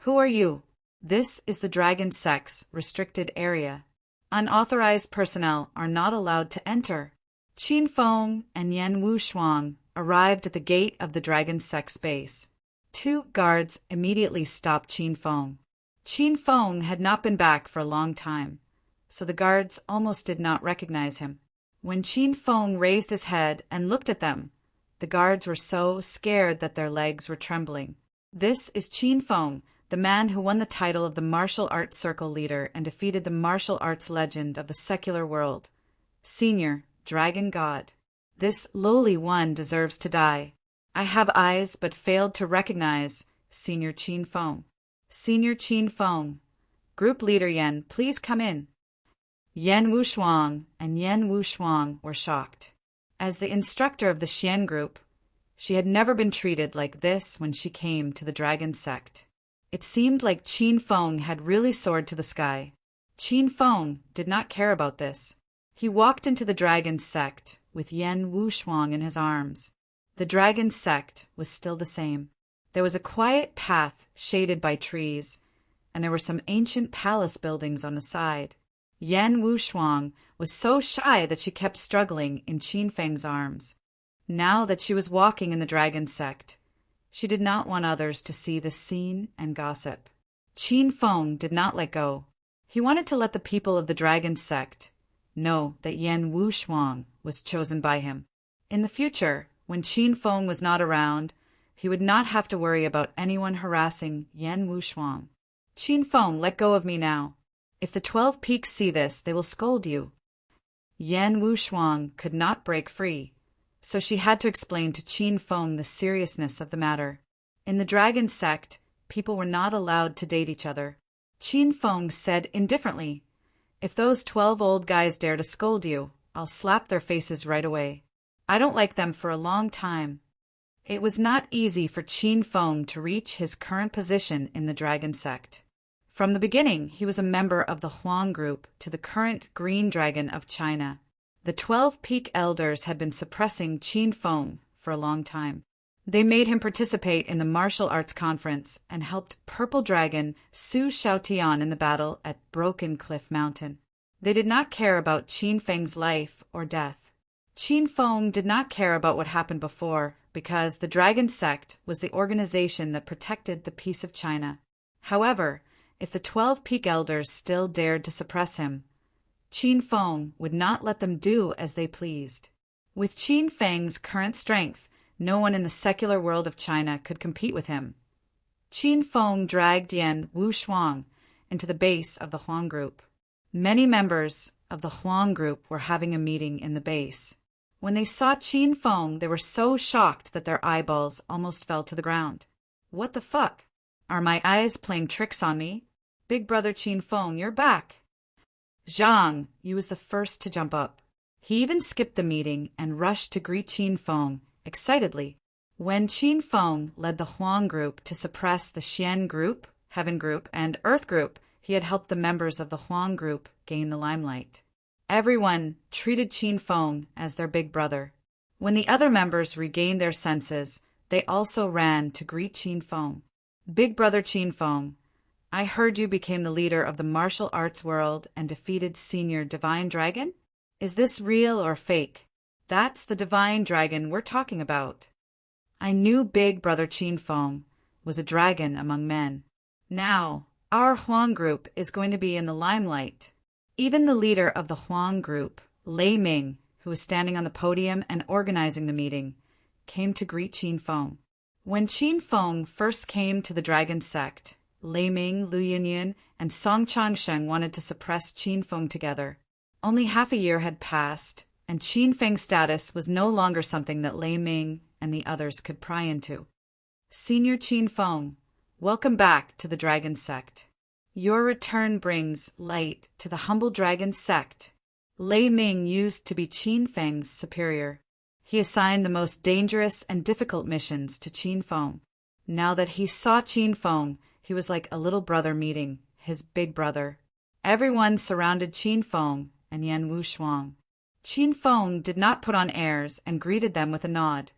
Who are you? This is the dragon sect's restricted area. Unauthorized personnel are not allowed to enter. Qin Feng and Yan Wushuang arrived at the gate of the dragon sect's base. 2 guards immediately stopped Qin Feng. Qin Feng had not been back for a long time, so the guards almost did not recognize him. When Qin Feng raised his head and looked at them, the guards were so scared that their legs were trembling. This is Qin Feng, the man who won the title of the martial arts circle leader and defeated the martial arts legend of the secular world, Senior Dragon God. This lowly one deserves to die. I have eyes but failed to recognize Senior Qin Feng. Senior Qin Feng. Group Leader Yan, please come in. Yan Wushuang and Yan Wushuang were shocked. As the instructor of the Xian group, she had never been treated like this when she came to the dragon sect. It seemed like Qin Feng had really soared to the sky. Qin Feng did not care about this. He walked into the dragon sect with Yan Wushuang in his arms. The dragon sect was still the same. There was a quiet path shaded by trees, and there were some ancient palace buildings on the side. Yan Wushuang was so shy that she kept struggling in Qin Feng's arms. Now that she was walking in the dragon sect, she did not want others to see this scene and gossip. Qin Feng did not let go. He wanted to let the people of the dragon sect know that Yan Wushuang was chosen by him. In the future, when Qin Feng was not around, he would not have to worry about anyone harassing Yan Wushuang. Qin Feng, let go of me now. If the 12 peaks see this, they will scold you. Yan Wushuang could not break free, so she had to explain to Qin Feng the seriousness of the matter. In the dragon sect, people were not allowed to date each other. Qin Feng said indifferently, if those 12 old guys dare to scold you, I'll slap their faces right away. I don't like them for a long time. It was not easy for Qin Feng to reach his current position in the dragon sect. From the beginning, he was a member of the Huang group to the current Green Dragon of China. The 12 peak elders had been suppressing Qin Feng for a long time. They made him participate in the martial arts conference and helped Purple Dragon Su Xiaotian in the battle at Broken Cliff Mountain. They did not care about Qin Feng's life or death. Qin Feng did not care about what happened before because the Dragon Sect was the organization that protected the peace of China. However, if the 12 peak elders still dared to suppress him, Qin Feng would not let them do as they pleased. With Qin Feng's current strength, no one in the secular world of China could compete with him. Qin Feng dragged Yan Wushuang into the base of the Huang group. Many members of the Huang group were having a meeting in the base. When they saw Qin Feng, they were so shocked that their eyeballs almost fell to the ground. What the fuck? Are my eyes playing tricks on me? Big brother Qin Feng, you're back. Zhang Yu was the first to jump up. He even skipped the meeting and rushed to greet Qin Feng excitedly. When Qin Feng led the Huang group to suppress the Xian group, Heaven group, and Earth group, he had helped the members of the Huang group gain the limelight. Everyone treated Qin Feng as their big brother. When the other members regained their senses, they also ran to greet Qin Feng. Big brother Qin Feng, I heard you became the leader of the martial arts world and defeated Senior Divine Dragon? Is this real or fake? That's the Divine Dragon we're talking about. I knew Big Brother Qin Feng was a dragon among men. Now, our Huang group is going to be in the limelight. Even the leader of the Huang group, Lei Ming, who was standing on the podium and organizing the meeting, came to greet Qin Feng. When Qin Feng first came to the dragon sect, Lei Ming, Lu Yinyan, and Song Changsheng wanted to suppress Qin Feng together. Only half a year had passed, and Qin Feng's status was no longer something that Lei Ming and the others could pry into. Senior Qin Feng, welcome back to the dragon sect. Your return brings light to the humble dragon sect. Lei Ming used to be Qin Feng's superior. He assigned the most dangerous and difficult missions to Qin Feng. Now that he saw Qin Feng, he was like a little brother meeting his big brother. Everyone surrounded Qin Feng and Yan Wu Shuang. Qin Feng did not put on airs and greeted them with a nod.